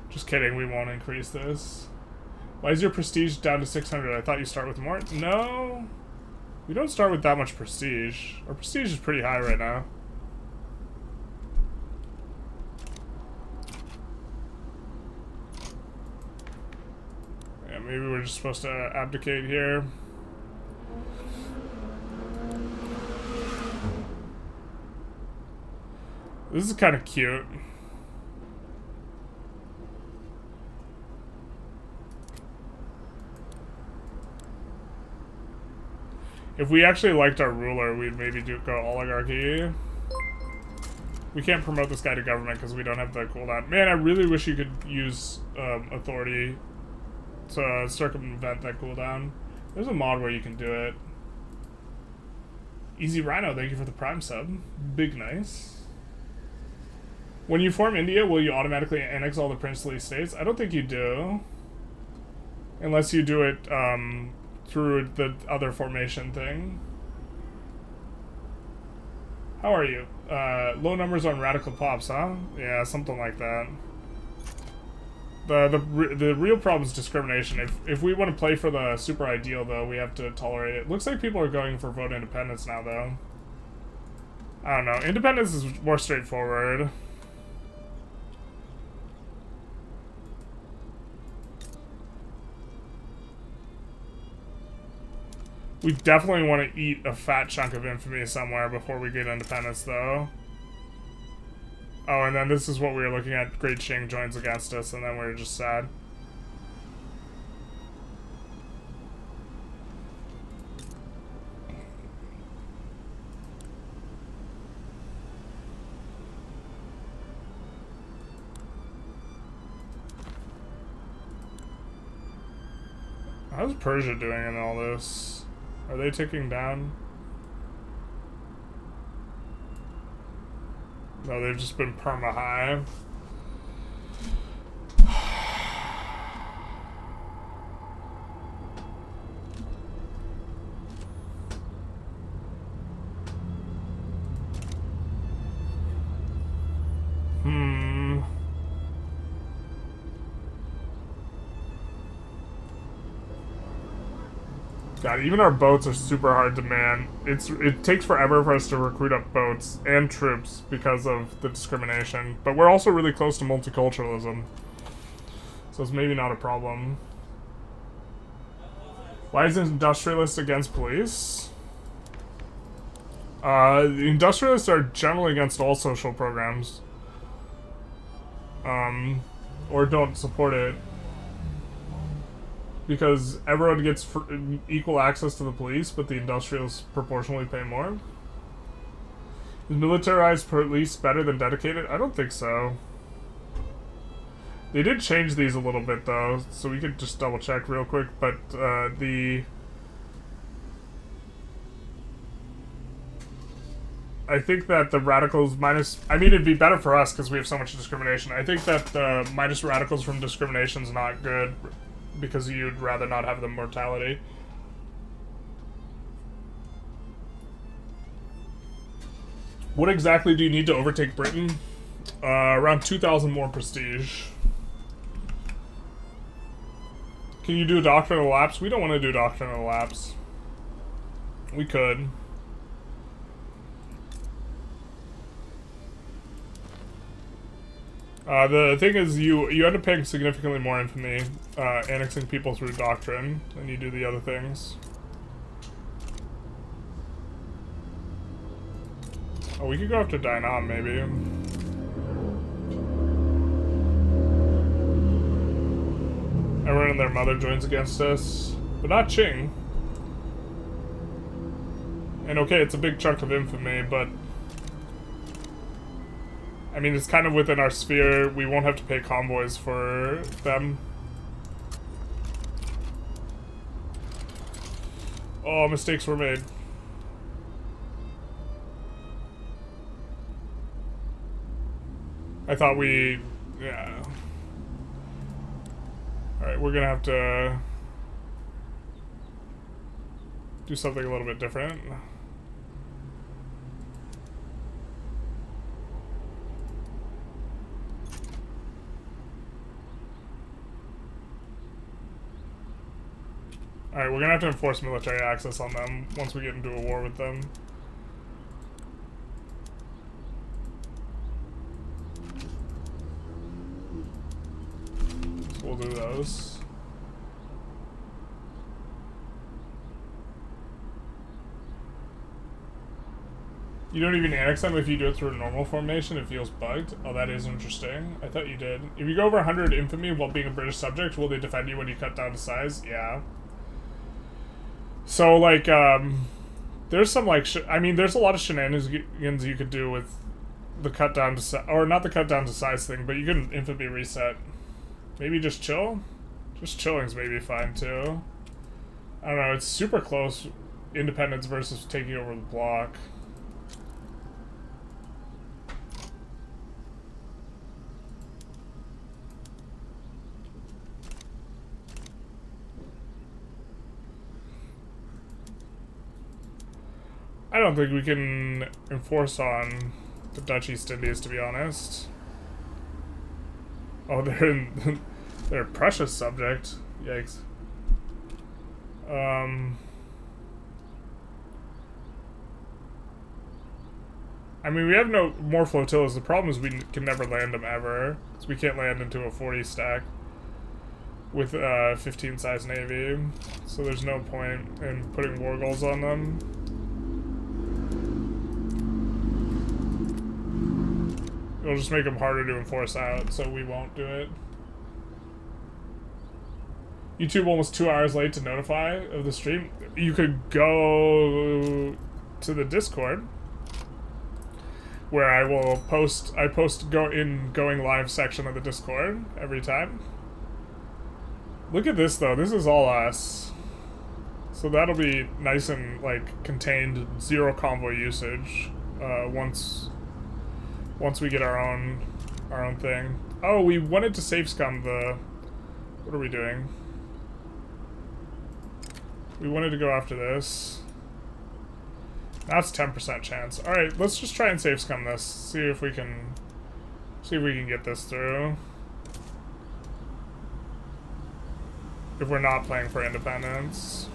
Just kidding, we won't increase this. Why is your prestige down to 600? I thought you start with more. No, we don't start with that much prestige. Our prestige is pretty high right now. Yeah, maybe we're just supposed to abdicate here. This is kind of cute. If we actually liked our ruler, we'd maybe go oligarchy. We can't promote this guy to government because we don't have the cooldown. Man, I really wish you could use authority to circumvent that cooldown. There's a mod where you can do it. Easy Rhino, thank you for the Prime sub. Big nice. When you form India, will you automatically annex all the princely states? I don't think you do. Unless you do it through the other formation thing. How are you? Low numbers on radical pops, huh? Yeah, something like that. The real problem is discrimination. If we want to play for the super ideal, though, we have to tolerate it. Looks like people are going for vote independence now, though. I don't know. Independence is more straightforward. We definitely want to eat a fat chunk of infamy somewhere before we get independence, though. Oh, and then this is what we were looking at. Great Qing joins against us, and then we were just sad. How's Persia doing in all this? Are they ticking down? No, they've just been perma-high. God, even our boats are super hard to man. It takes forever for us to recruit up boats and troops because of the discrimination. But we're also really close to multiculturalism. So it's maybe not a problem. Why is Industrialist against police? The Industrialists are generally against all social programs. Or don't support it. Because everyone gets equal access to the police, but the industrials proportionally pay more. Is militarized police better than dedicated? I don't think so. They did change these a little bit, though, so we could just double check real quick, but I think that the radicals minus... I mean, it'd be better for us because we have so much discrimination. I think that the minus radicals from discrimination is not good, because you'd rather not have the mortality. What exactly do you need to overtake Britain? Around 2,000 more prestige. Can you do a doctrinal lapse? We don't want to do doctrinal lapse. We could. The thing is, you end up paying significantly more infamy, annexing people through doctrine, than you do the other things. Oh, we could go after Dynam, maybe. Everyone and their mother joins against us, but not Qing. And okay, it's a big chunk of infamy, but... I mean, it's kind of within our sphere. We won't have to pay convoys for them. Oh, mistakes were made. I thought we... yeah. Alright, we're gonna have to... do something a little bit different. Alright, we're gonna have to enforce military access on them once we get into a war with them. So we'll do those. You don't even annex them if you do it through a normal formation, it feels bugged. Oh, that is interesting. I thought you did. If you go over 100 infamy while being a British subject, will they defend you when you cut down to size? Yeah. So, like, there's some, like, I mean, there's a lot of shenanigans you could do with the cut down to or not the cut down to size thing, but you can infamy reset. Maybe just chill? Just chilling's maybe fine, too. I don't know, it's super close, independence versus taking over the block. I don't think we can enforce on the Dutch East Indies, to be honest. Oh, they're a precious subject. Yikes. I mean, we have no more flotillas. The problem is we can never land them ever. So we can't land into a 40 stack with a 15 size navy. So there's no point in putting war goals on them. It'll just make them harder to enforce out, so we won't do it. YouTube almost 2 hours late to notify of the stream. You could go to the Discord, where I will post. I post going live section of the Discord every time. Look at this though. This is all us. So that'll be nice and like contained, zero convoy usage. Once we get our own thing. Oh, we wanted to save scum the. What are we doing? We wanted to go after this. Now it's 10% chance. Alright, let's just try and save scum this. See if we can get this through. If we're not playing for independence.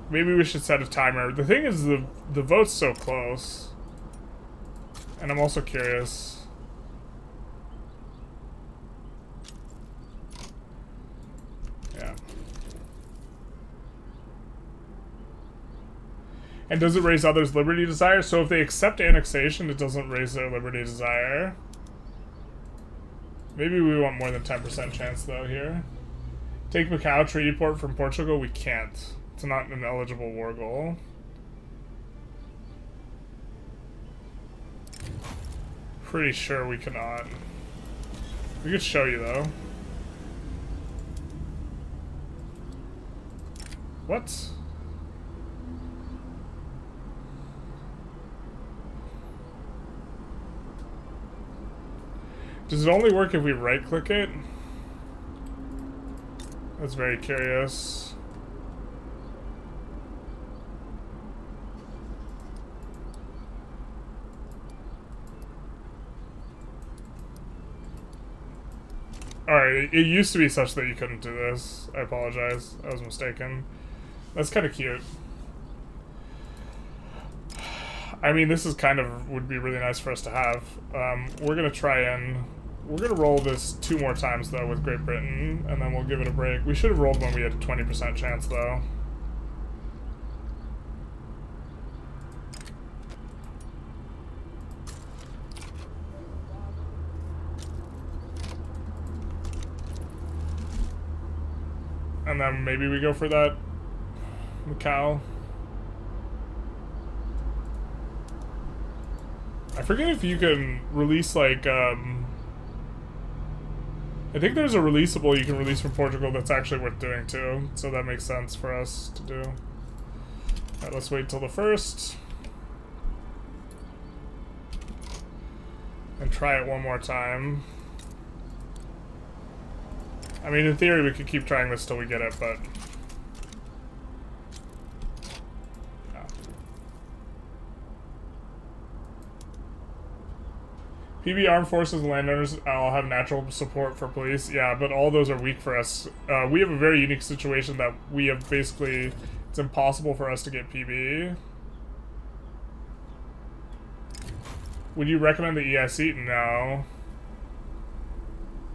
Maybe we should set a timer. The thing is the vote's so close. And I'm also curious. Yeah. And does it raise others' liberty desire? So if they accept annexation, it doesn't raise their liberty desire. Maybe we want more than 10% chance though here. Take Macau treaty port from Portugal? We can't. It's not an eligible war goal. Pretty sure we cannot. We could show you though. What? Does it only work if we right-click it? That's very curious. Alright, it used to be such that you couldn't do this. I apologize. I was mistaken. That's kind of cute. I mean, this is kind of would be really nice for us to have. We're gonna try and we're gonna roll this 2 more times though with Great Britain, and then we'll give it a break. We should have rolled when we had a 20% chance though. And then maybe we go for that Macau. I forget if you can release, like, I think there's a releasable you can release from Portugal that's actually worth doing, too. So that makes sense for us to do. Alright, let's wait till the 1st. And try it one more time. I mean, in theory, we could keep trying this till we get it, but... PB Armed Forces and Landowners all have natural support for police. Yeah, but all those are weak for us. We have a very unique situation that we have basically... It's impossible for us to get PB. Would you recommend the EIC? No.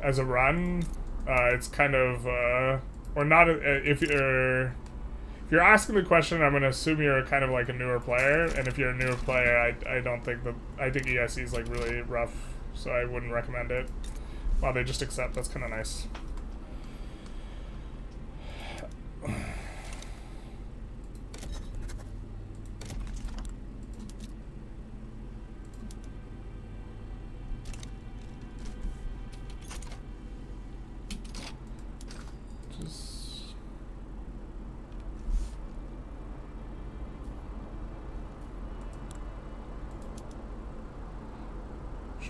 As a run, it's kind of... or not... If you're asking the question, I'm going to assume you're kind of like a newer player, and if you're a newer player, I don't think that... I think EIC is like really rough, so I wouldn't recommend it. Wow, they just accept. That's kind of nice.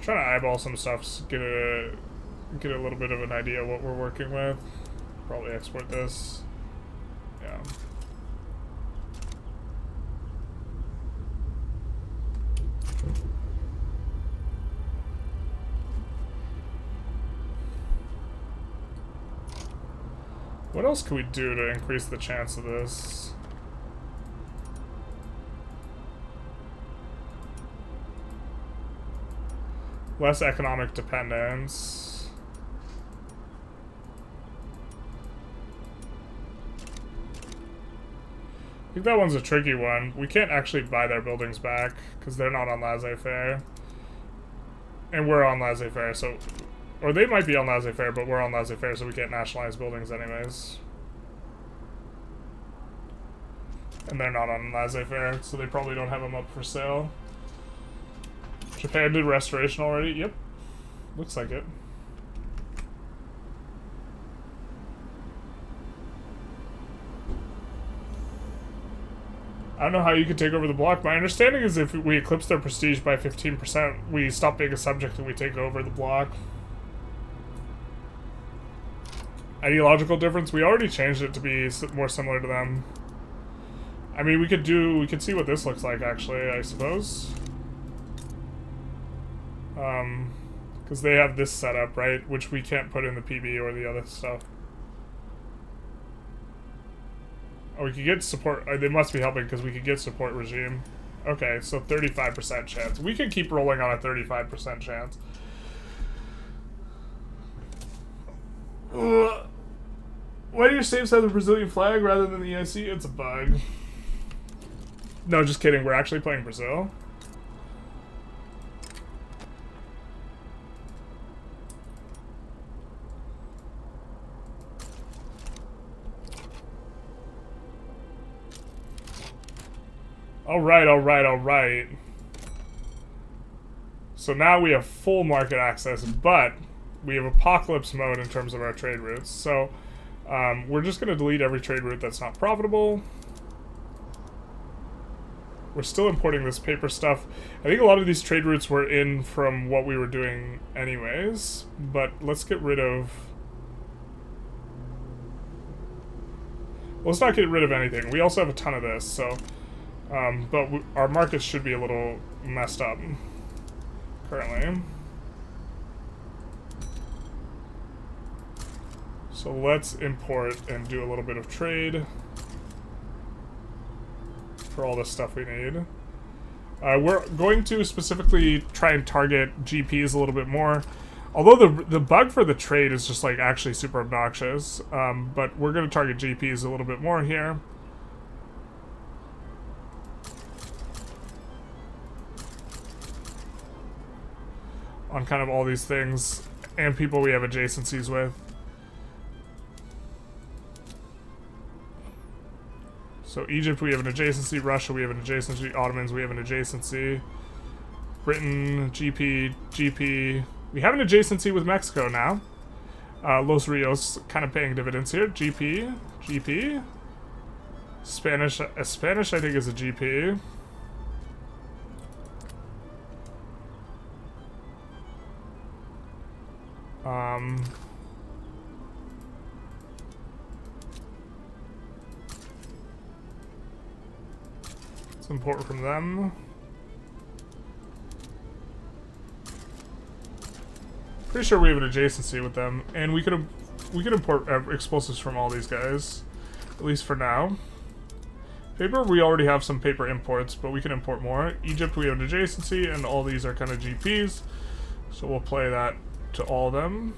Trying to eyeball some stuff, get a little bit of an idea of what we're working with. Probably export this. Yeah. What else can we do to increase the chance of this? Less economic dependence. I think that one's a tricky one. We can't actually buy their buildings back because they're not on laissez-faire. And we're on laissez-faire, so... Or they might be on laissez-faire, but we're on laissez-faire, so we can't nationalize buildings anyways. And they're not on laissez-faire, so they probably don't have them up for sale. Japan did restoration already? Yep. Looks like it. I don't know how you could take over the block. My understanding is if we eclipse their prestige by 15%, we stop being a subject and we take over the block. Ideological difference? We already changed it to be more similar to them. I mean, we could see what this looks like, actually, I suppose. Because they have this setup, right? Which we can't put in the PB or the other stuff. Oh, we could get support. They must be helping because we could get support regime. Okay, so 35% chance. We can keep rolling on a 35% chance. Why do your states have the Brazilian flag rather than the EIC? It's a bug. No, just kidding. We're actually playing Brazil. Alright. So now we have full market access, but we have apocalypse mode in terms of our trade routes. So we're just going to delete every trade route that's not profitable. We're still importing this paper stuff. I think a lot of these trade routes were in from what we were doing anyways, but let's get rid of... Well, let's not get rid of anything. We also have a ton of this, so... but our markets should be a little messed up currently. So let's import and do a little bit of trade for all the stuff we need. We're going to specifically try and target GPs a little bit more. Although the bug for the trade is just like actually super obnoxious, but we're going to target GPs a little bit more here. On kind of all these things, and people we have adjacencies with. So Egypt, we have an adjacency. Russia, we have an adjacency. Ottomans, we have an adjacency. Britain, GP. We have an adjacency with Mexico now. Los Rios kind of paying dividends here. GP. Spanish, I think, is a GP. It's important from them. Pretty sure we have an adjacency with them, and we could import explosives from all these guys, at least for now. Paper, we already have some paper imports, but we can import more. Egypt, we have an adjacency, and all these are kind of GPs, so we'll play that to all of them.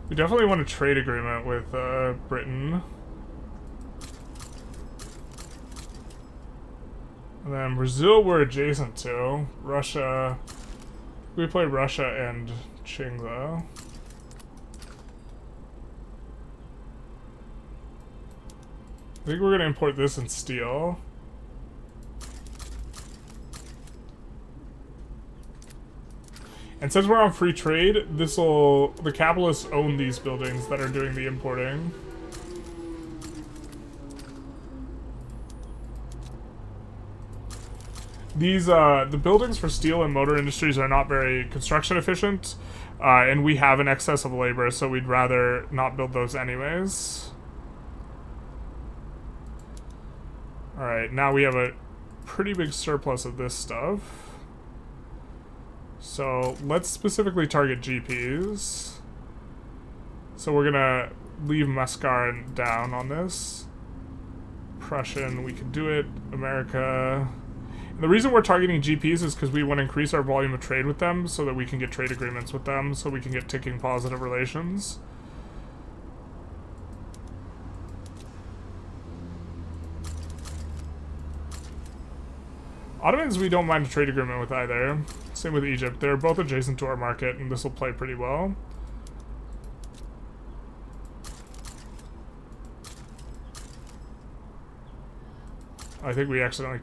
We definitely want a trade agreement with Britain. And then Brazil we're adjacent to. Russia, we play Russia and Qing though. I think we're gonna import this in steel. And since we're on free trade, the capitalists own these buildings that are doing the importing. These, the buildings for steel and motor industries are not very construction efficient, and we have an excess of labor, so we'd rather not build those anyways. Alright, now we have a pretty big surplus of this stuff. So let's specifically target GPs. So we're gonna leave Mascarin down on this. Prussian, we can do it. America. And the reason we're targeting GPs is because we want to increase our volume of trade with them so that we can get trade agreements with them, so we can get ticking positive relations. Ottomans we don't mind a trade agreement with either. Same with Egypt. They're both adjacent to our market, and this will play pretty well. I think we accidentally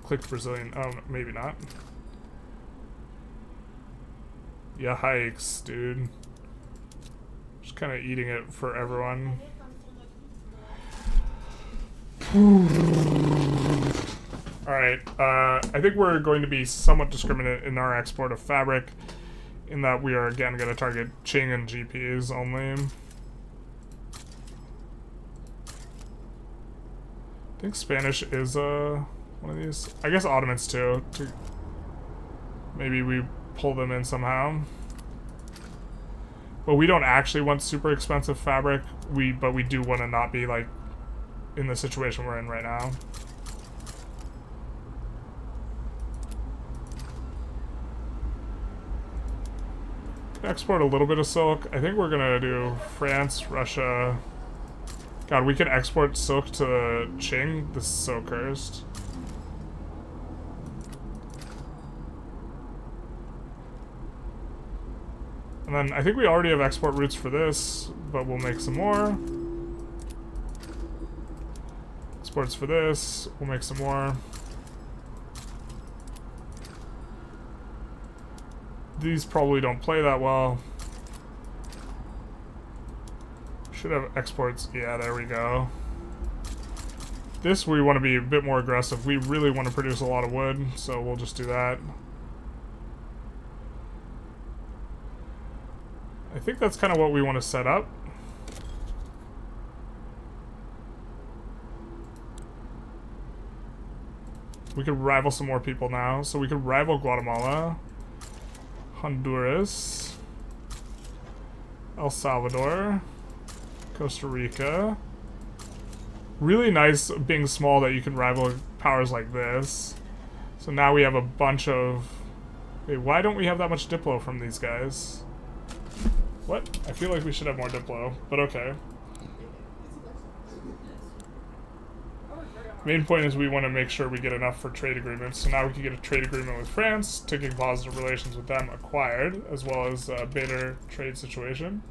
clicked Brazilian. Oh, maybe not. Yeah, hikes, dude. Just kind of eating it for everyone. Alright, I think we're going to be somewhat discriminate in our export of fabric, in that we are again going to target Qing and GPs only. I think Spanish is one of these. I guess Ottomans too. Maybe we pull them in somehow. But we don't actually want super expensive fabric. But we do want to not be like in the situation we're in right now. Export a little bit of silk. I think we're gonna do France, Russia. God, we could export silk to Qing. This is so cursed. And then I think we already have export routes for this, but we'll make some more. Exports for this, we'll make some more. These probably don't play that well. Should have exports. Yeah, there we go. This we want to be a bit more aggressive. We really want to produce a lot of wood, so we'll just do that. I think that's kind of what we want to set up. We could rival some more people now. So we could rival Guatemala, Honduras, El Salvador, Costa Rica. Really nice being small that you can rival powers like this. So now we have a bunch of... Wait, why don't we have that much Diplo from these guys? What? I feel like we should have more Diplo, but okay. Main point is we want to make sure we get enough for trade agreements. So now we can get a trade agreement with France, taking positive relations with them acquired, as well as a better trade situation.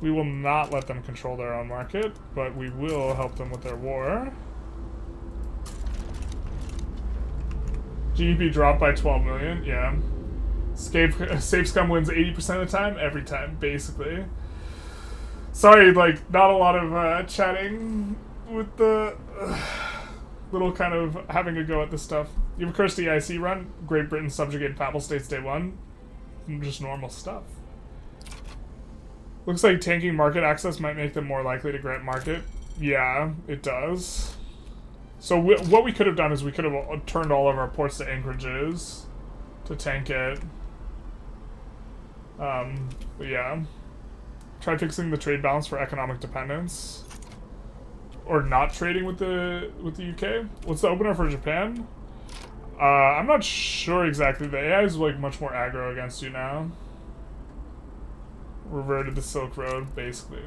We will not let them control their own market, but we will help them with their war. GDP dropped by 12 million, yeah. Safe Scum wins 80% of the time, every time, basically. Sorry, like, not a lot of chatting with the little kind of having a go at this stuff. You have a cursed EIC run. Great Britain subjugated Papal States Day 1. Just normal stuff. Looks like tanking market access might make them more likely to grant market. Yeah, it does. So what we could have done is we could have turned all of our ports to anchorages to tank it. But yeah. Try fixing the trade balance for economic dependence. Or not trading with the UK. What's the opener for Japan? I'm not sure exactly. The AI is like much more aggro against you now. Reverted the Silk Road, basically.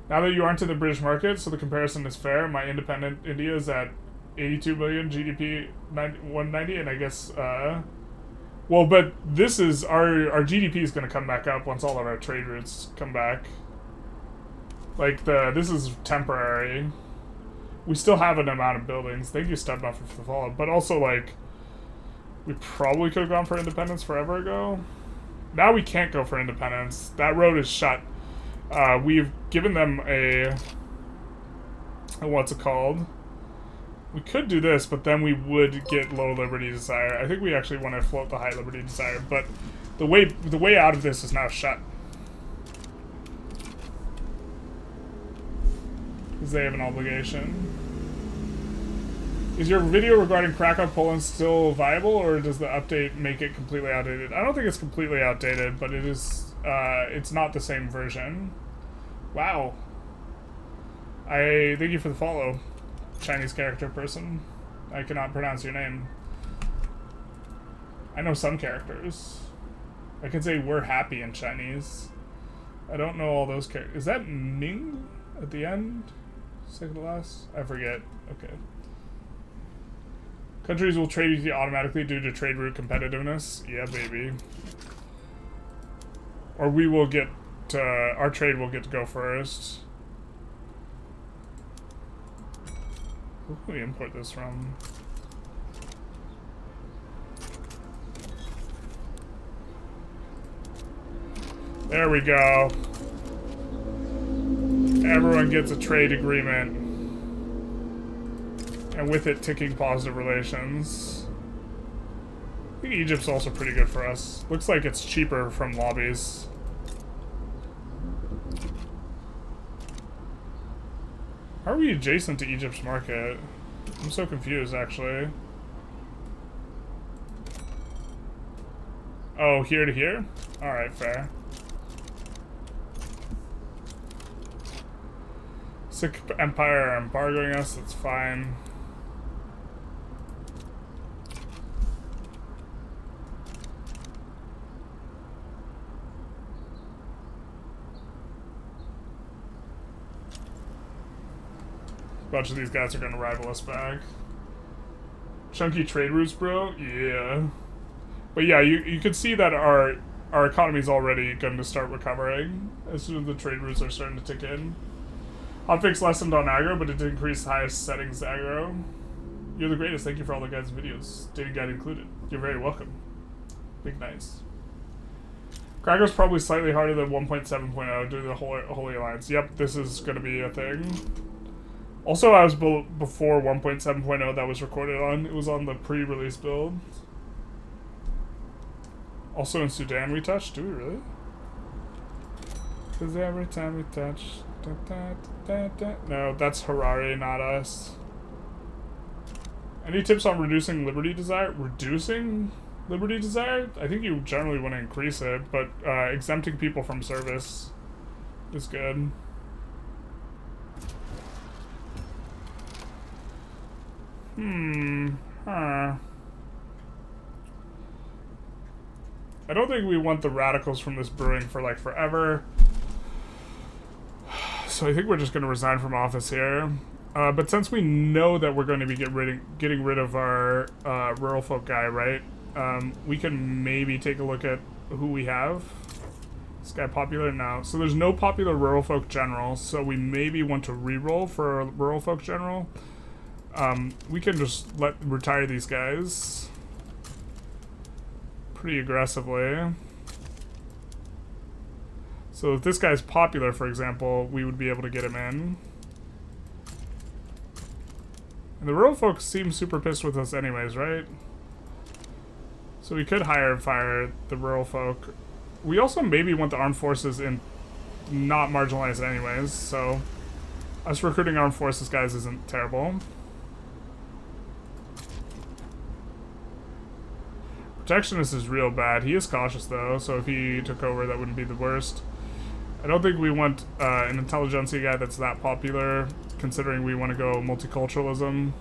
Now that you aren't in the British market, so the comparison is fair, my independent India is at 82 billion, GDP 190, and I guess, well, but this is, our GDP is going to come back up once all of our trade routes come back. Like, this is temporary. We still have an amount of buildings. Thank you, Stubnuffer, for the follow. But also, like, we probably could have gone for independence forever ago. Now we can't go for independence. That road is shut. We've given them a what's it called? We could do this, but then we would get low liberty desire. I think we actually want to float the high liberty desire, but the way out of this is now shut. Because they have an obligation. Is your video regarding Krakow, Poland still viable, or does the update make it completely outdated? I don't think it's completely outdated, but it is, it's not the same version. Wow. I thank you for the follow, Chinese character person. I cannot pronounce your name. I know some characters. I can say we're happy in Chinese. I don't know all those characters. Is that Ming at the end? Second to last? I forget. Okay. Countries will trade with you automatically due to trade route competitiveness. Yeah, baby. Or we will get to, our trade will get to go first. Where can we import this from? There we go. Everyone gets a trade agreement. And with it, ticking positive relations. I think Egypt's also pretty good for us. Looks like it's cheaper from lobbies. How are we adjacent to Egypt's market? I'm so confused, actually. Oh, here to here? Alright, fair. Sick Empire are embargoing us, that's fine. A bunch of these guys are gonna rival us back. Chunky trade routes, bro? Yeah. But yeah, you can see that our economy's already going to start recovering as soon as the trade routes are starting to tick in. Hotfix lessened on aggro, but it did increase the highest settings aggro. You're the greatest. Thank you for all the guys' videos. Dating guide included. You're very welcome. Big nice. Krakow's probably slightly harder than 1.7.0 due to the Holy Alliance. Yep, this is going to be a thing. Also, I was before 1.7.0 that was recorded on. It was on the pre-release build. Also in Sudan we touched. Do we really? Because every time we touch... Da, da, da, da. No, that's Harare, not us. Any tips on reducing liberty desire? Reducing liberty desire? I think you generally want to increase it, but exempting people from service is good. Huh. I don't think we want the radicals from this brewing for like forever. So I think we're just going to resign from office here. But since we know that we're going to be getting rid of our rural folk guy, right? We can maybe take a look at who we have. This guy popular now. So there's no popular rural folk general. So we maybe want to re-roll for a rural folk general. We can just retire these guys pretty aggressively. So if this guy's popular, for example, we would be able to get him in. And the rural folks seem super pissed with us anyways, right? So we could hire and fire the rural folk. We also maybe want the armed forces in not marginalized anyways, so us recruiting armed forces guys isn't terrible. Protectionist is real bad. He is cautious though, so if he took over that wouldn't be the worst. I don't think we want an Intelligentsia guy that's that popular, considering we want to go multiculturalism.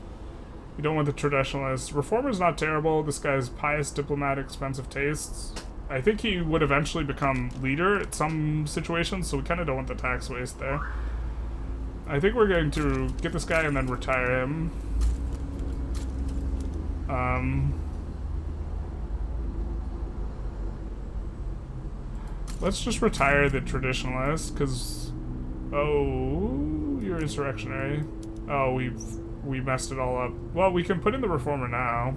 We don't want the traditionalist. Reformer's not terrible. This guy's pious, diplomatic, expensive tastes. I think he would eventually become leader at some situations, so we kind of don't want the tax waste there. I think we're going to get this guy and then retire him. Let's just retire the traditionalist, because... Oh, you're insurrectionary. Oh, we messed it all up. Well, we can put in the reformer now.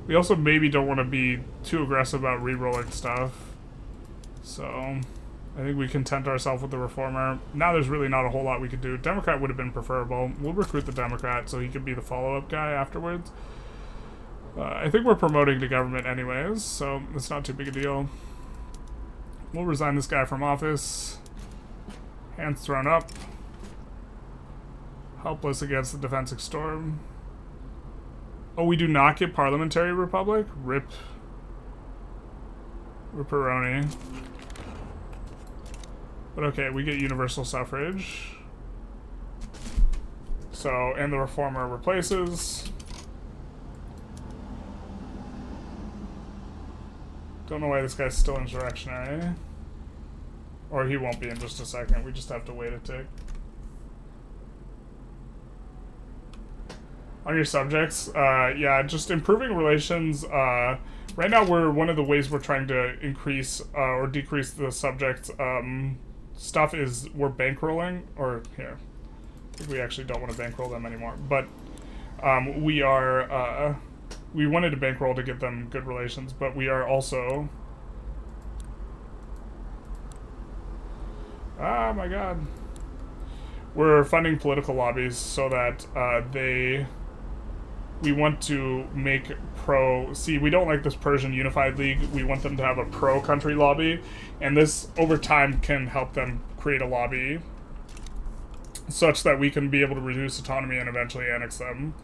We also maybe don't want to be too aggressive about re-rolling stuff. So... I think we content ourselves with the reformer. Now there's really not a whole lot we could do. Democrat would have been preferable. We'll recruit the Democrat so he could be the follow-up guy afterwards. I think we're promoting to government anyways, so it's not too big a deal. We'll resign this guy from office. Hands thrown up. Helpless against the defensive storm. Oh, we do not get Parliamentary Republic? Rip. Ripperoni. But okay, we get universal suffrage. So, and the reformer replaces. Don't know why this guy's still insurrectionary. Or he won't be in just a second. We just have to wait a tick. On your subjects, yeah, just improving relations. Right now, one of the ways we're trying to increase or decrease the subject stuff is we're bankrolling. Or here, I think we actually don't want to bankroll them anymore. But we are. We wanted to bankroll to get them good relations, but we are also. Ah, my God. We're funding political lobbies so that we want to make see, we don't like this Persian Unified League. We want them to have a pro-country lobby, and this, over time, can help them create a lobby such that we can be able to reduce autonomy and eventually annex them.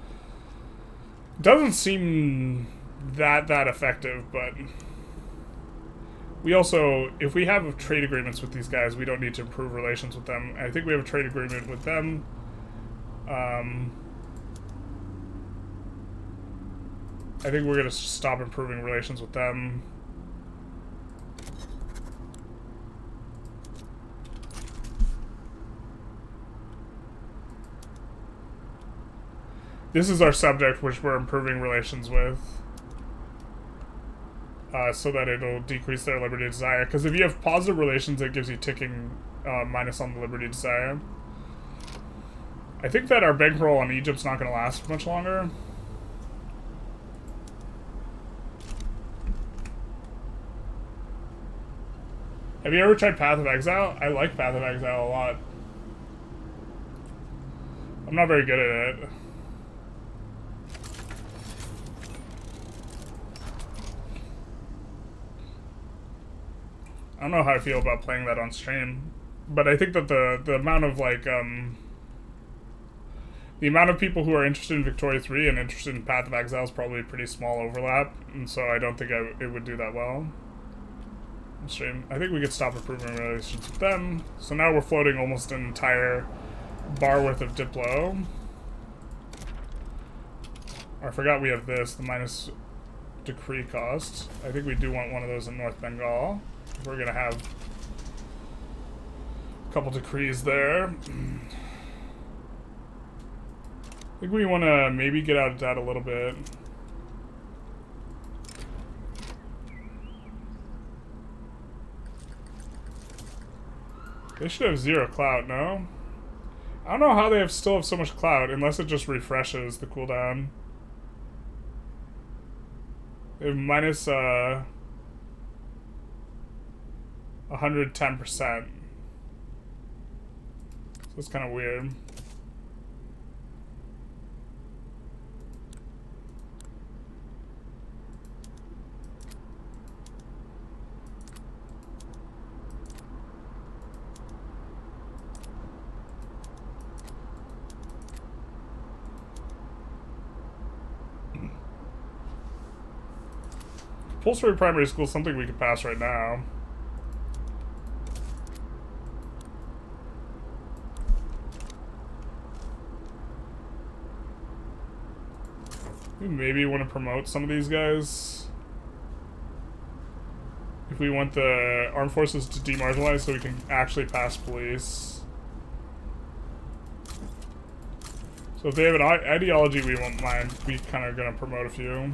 Doesn't seem that effective, but we also, if we have trade agreements with these guys, we don't need to improve relations with them. I think we have a trade agreement with them. I think we're going to stop improving relations with them. This is our subject, which we're improving relations with. So that it'll decrease their liberty desire. Because if you have positive relations, it gives you ticking minus on the liberty desire. I think that our bankroll on Egypt's not going to last much longer. Have you ever tried Path of Exile? I like Path of Exile a lot. I'm not very good at it. I don't know how I feel about playing that on stream, but I think that the amount of like the amount of people who are interested in Victoria 3 and interested in Path of Exile is probably a pretty small overlap, and so I don't think it would do that well on stream. I think we could stop improving relations with them. So now we're floating almost an entire bar worth of Diplo. I forgot we have this, the minus decree cost. I think we do want one of those in North Bengal. We're gonna have a couple decrees there. I think we want to maybe get out of debt a little bit. They should have 0 clout, no? I don't know how they still have so much clout, unless it just refreshes the cooldown. They have minus 110%. So it's kind of weird. Compulsory primary school is something we could pass right now. We maybe want to promote some of these guys. If we want the armed forces to demarginalize so we can actually pass police. So if they have an ideology we won't mind, we kind of gonna promote a few.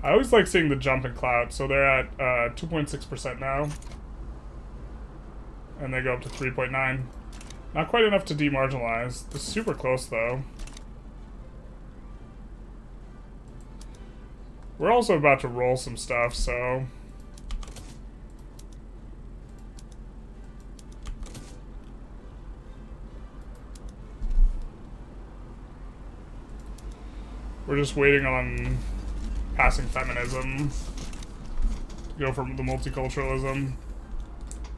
I always like seeing the jump in clout, so they're at 2.6% now. And they go up to 3.9. Not quite enough to demarginalize. This is super close, though. We're also about to roll some stuff, so... We're just waiting on passing feminism to go from the multiculturalism,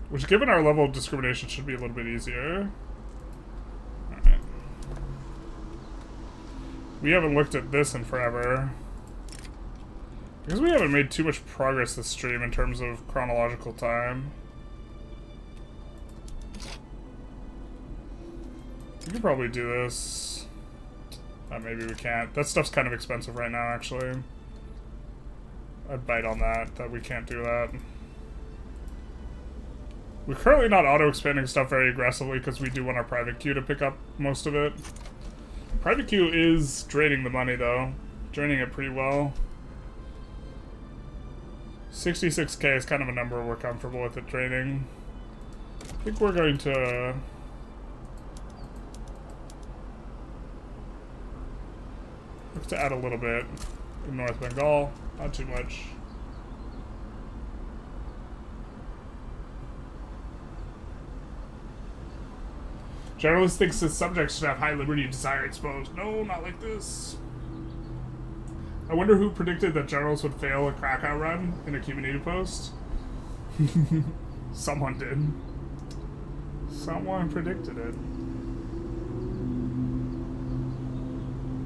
which, given our level of discrimination, should be a little bit easier. Alright. We haven't looked at this in forever. Because we haven't made too much progress this stream in terms of chronological time. We could probably do this. Maybe we can't. That stuff's kind of expensive right now, actually. I'd bite on that we can't do that. We're currently not auto-expanding stuff very aggressively because we do want our private queue to pick up most of it. Private queue is draining the money, though. Draining it pretty well. 66k is kind of a number we're comfortable with it draining. I think we're going to... look to add a little bit in North Bengal. Not too much. Generalist thinks the subjects should have high liberty and desire exposed. No, not like this. I wonder who predicted that generals would fail a Krakow run in a Quinine post. Someone did. Someone predicted it.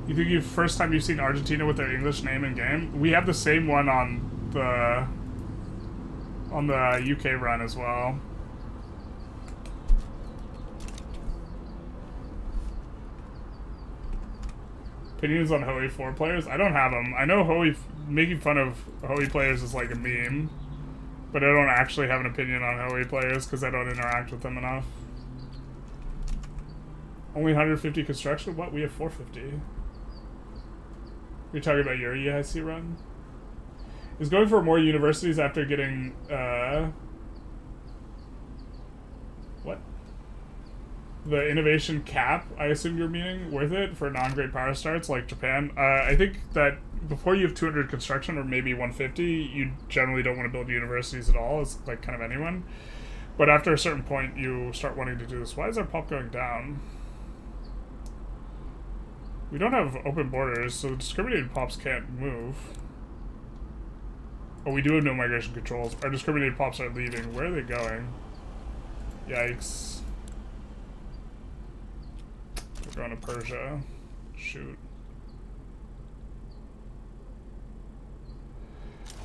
You think first time you've seen Argentina with their English name in game? We have the same one on the UK run as well. Opinions on Hoey 4 players? I don't have them. I know Hoey, making fun of Hoey players is like a meme, but I don't actually have an opinion on Hoey players because I don't interact with them enough. Only 150 construction? What? We have 450. You're talking about your EIC run? Is going for more universities after getting, what? The innovation cap, I assume you're meaning, worth it for non-great power starts like Japan? I think that before you have 200 construction, or maybe 150, you generally don't want to build universities at all, as like kind of anyone. But after a certain point, you start wanting to do this. Why is our pop going down? We don't have open borders, so the discriminated pops can't move. Oh, we do have no migration controls. Our discriminated pops are leaving. Where are they going? Yikes. They're going to Persia. Shoot.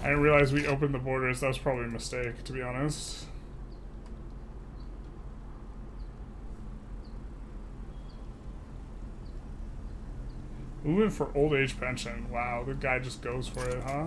I didn't realize we opened the borders. That was probably a mistake, to be honest. Moving for old age pension. Wow, the guy just goes for it, huh?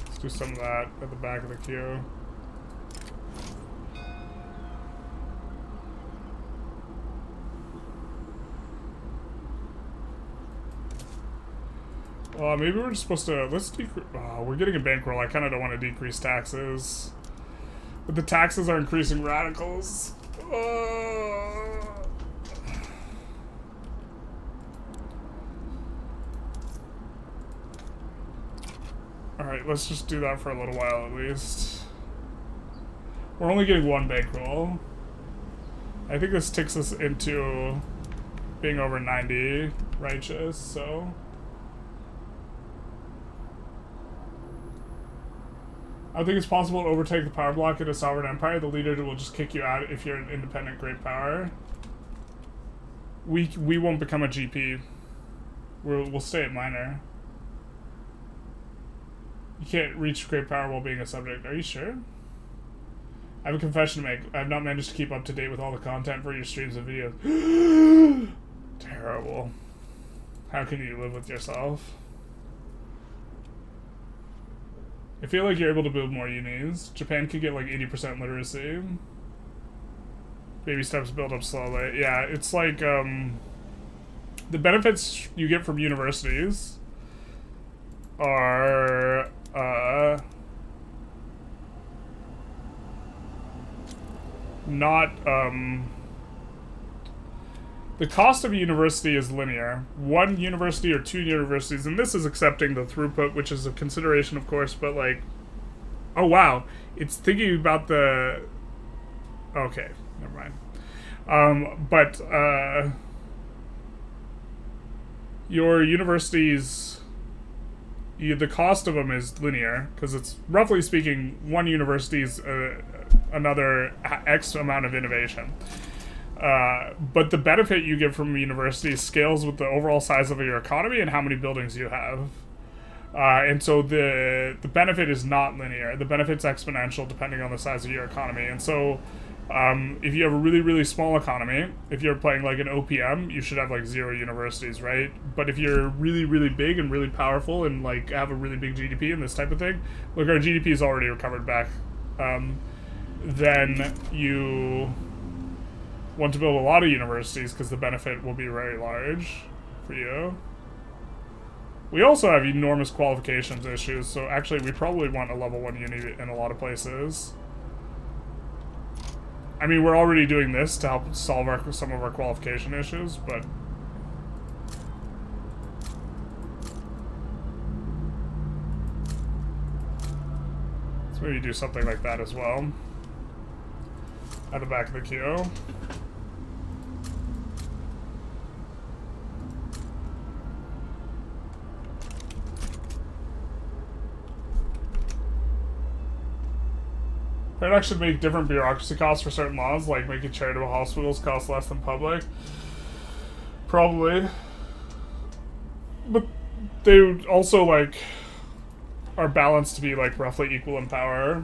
Let's do some of that at the back of the queue. Maybe we're just supposed to, let's decrease, we're getting a bankroll. I kind of don't want to decrease taxes. But the taxes are increasing radicals. Alright, let's just do that for a little while at least. We're only getting one bankroll. I think this takes us into being over 90 righteous, so... I think it's possible to overtake the power block in a sovereign empire. The leader will just kick you out if you're an independent great power. We won't become a GP. We'll stay at minor. You can't reach great power while being a subject. Are you sure? I have a confession to make. I have not managed to keep up to date with all the content for your streams and videos. Terrible. How can you live with yourself? I feel like you're able to build more unis. Japan could get like 80% literacy. Baby steps build up slowly. Yeah, it's like, the benefits you get from universities are, not, The cost of a university is linear. One university or two universities, and this is accepting the throughput, which is a consideration, of course, but like, oh wow, it's thinking about the, okay, never mind. Your universities, the cost of them is linear, because it's, roughly speaking, one university is another X amount of innovation. But the benefit you get from a university scales with the overall size of your economy and how many buildings you have. And so the benefit is not linear. The benefit's exponential depending on the size of your economy. And so if you have a really, really small economy, if you're playing like an OPM, you should have like 0 universities, right? But if you're really, really big and really powerful and like have a really big GDP and this type of thing, look, our GDP is already recovered back. Then you want to build a lot of universities because the benefit will be very large for you. We also have enormous qualifications issues, so actually we probably want a level 1 uni in a lot of places. I mean, we're already doing this to help solve some of our qualification issues, but let's maybe do something like that as well at the back of the queue. Paradox should make different bureaucracy costs for certain laws, like making charitable hospitals cost less than public. Probably. But they also, like, are balanced to be, like, roughly equal in power.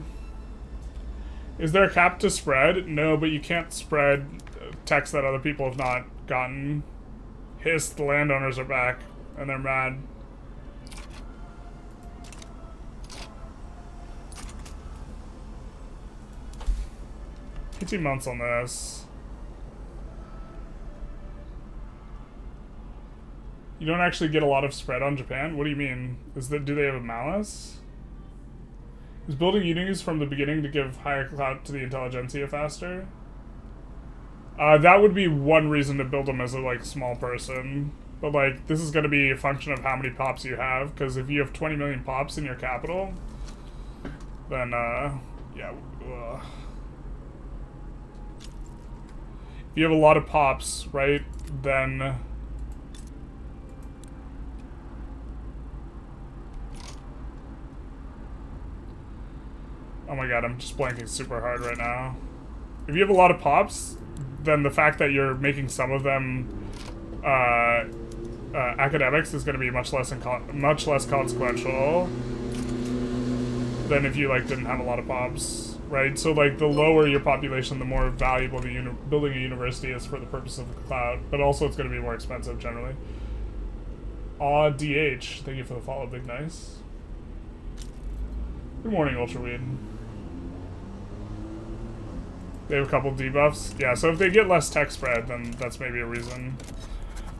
Is there a cap to spread? No, but you can't spread text that other people have not gotten. Hiss, the landowners are back, and they're mad. 18 months on this. You don't actually get a lot of spread on Japan? What do you mean? Do they have a malice? Is building unities from the beginning to give higher clout to the Intelligentsia faster? That would be one reason to build them as a, like, small person. But, like, this is going to be a function of how many pops you have, because if you have 20 million pops in your capital, then, yeah. If you have a lot of pops, right, then oh my god, I'm just blanking super hard right now. If you have a lot of pops, then the fact that you're making some of them academics is going to be much less consequential than if you, like, didn't have a lot of pops. Right, so like the lower your population, the more valuable building a university is for the purpose of the cloud, but also it's going to be more expensive generally. Aw, DH, thank you for the follow, Big Nice. Good morning, Ultraweed. They have a couple debuffs. Yeah, so if they get less tech spread, then that's maybe a reason.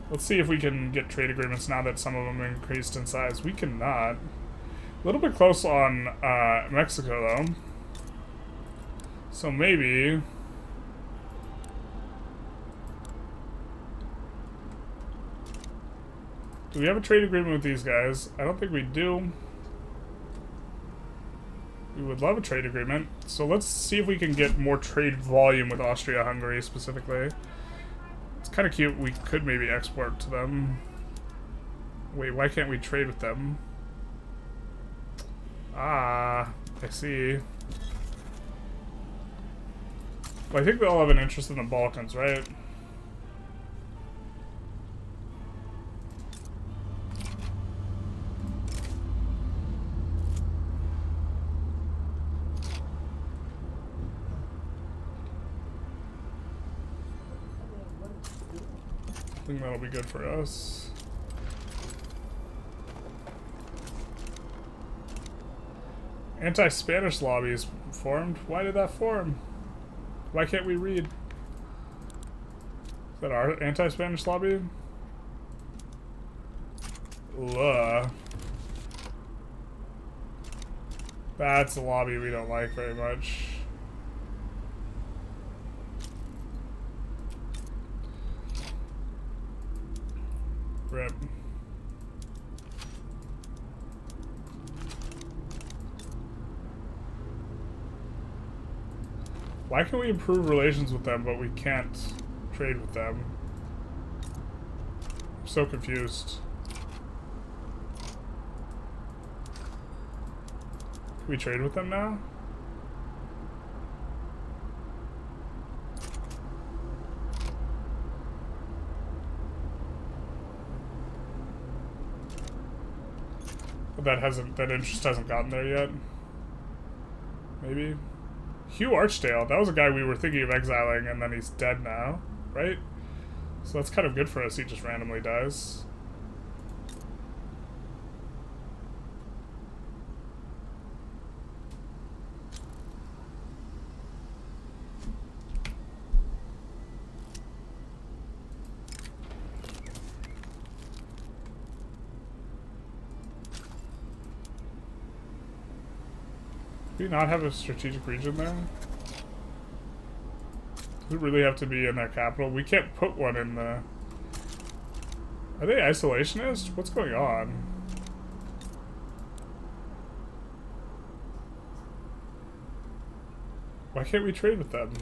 Let's see if we can get trade agreements now that some of them increased in size. We cannot. A little bit close on Mexico, though. So maybe do we have a trade agreement with these guys? I don't think we do. We would love a trade agreement. So let's see if we can get more trade volume with Austria-Hungary specifically. It's kind of cute. We could maybe export to them. Wait, why can't we trade with them? Ah, I see. Well, I think they all have an interest in the Balkans, right? I think that'll be good for us. Anti-Spanish lobbies formed? Why did that form? Why can't we read? Is that our anti-Spanish lobby? Ugh. That's a lobby we don't like very much. Why can we improve relations with them, but we can't trade with them? I'm so confused. Can we trade with them now? That interest hasn't gotten there yet. Maybe. Hugh Archdale, that was a guy we were thinking of exiling, and then he's dead now, right? So that's kind of good for us, he just randomly dies. Do we not have a strategic region there? Does it really have to be in their capital? We can't put one in the... Are they isolationist? What's going on? Why can't we trade with them?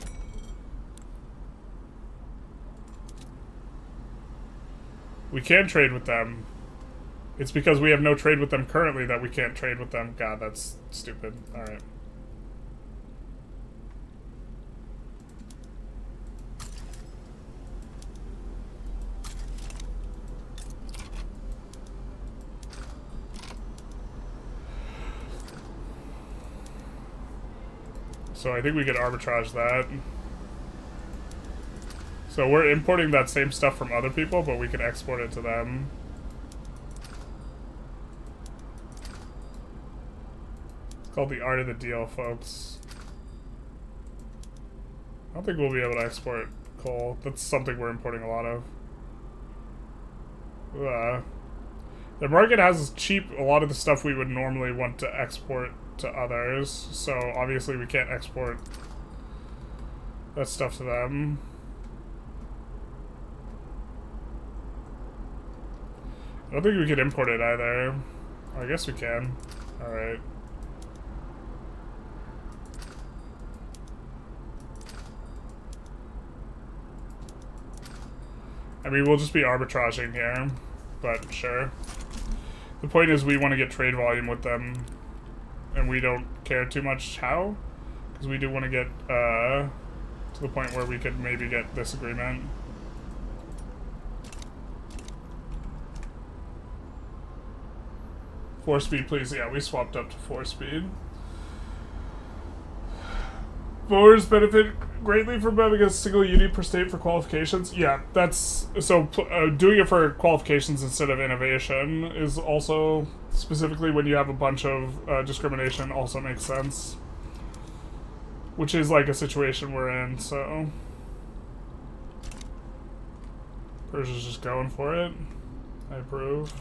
We can trade with them. It's because we have no trade with them currently that we can't trade with them. God, that's stupid. Alright. So I think we could arbitrage that. So we're importing that same stuff from other people, but we can export it to them. Called the art of the deal, folks. I don't think we'll be able to export coal. That's something we're importing a lot of. The market has cheap a lot of the stuff we would normally want to export to others, so obviously we can't export that stuff to them. I don't think we could import it either. I guess we can. Alright. I mean, we'll just be arbitraging here, but sure. The point is we want to get trade volume with them, and we don't care too much how, because we do want to get to the point where we could maybe get this agreement. Four speed, please. Yeah, we swapped up to 4 speed. Voters benefit greatly from having a single unit per state for qualifications. Yeah, that's... So, doing it for qualifications instead of innovation is also, specifically when you have a bunch of discrimination, also makes sense. Which is like a situation we're in, so... Persia's just going for it. I approve.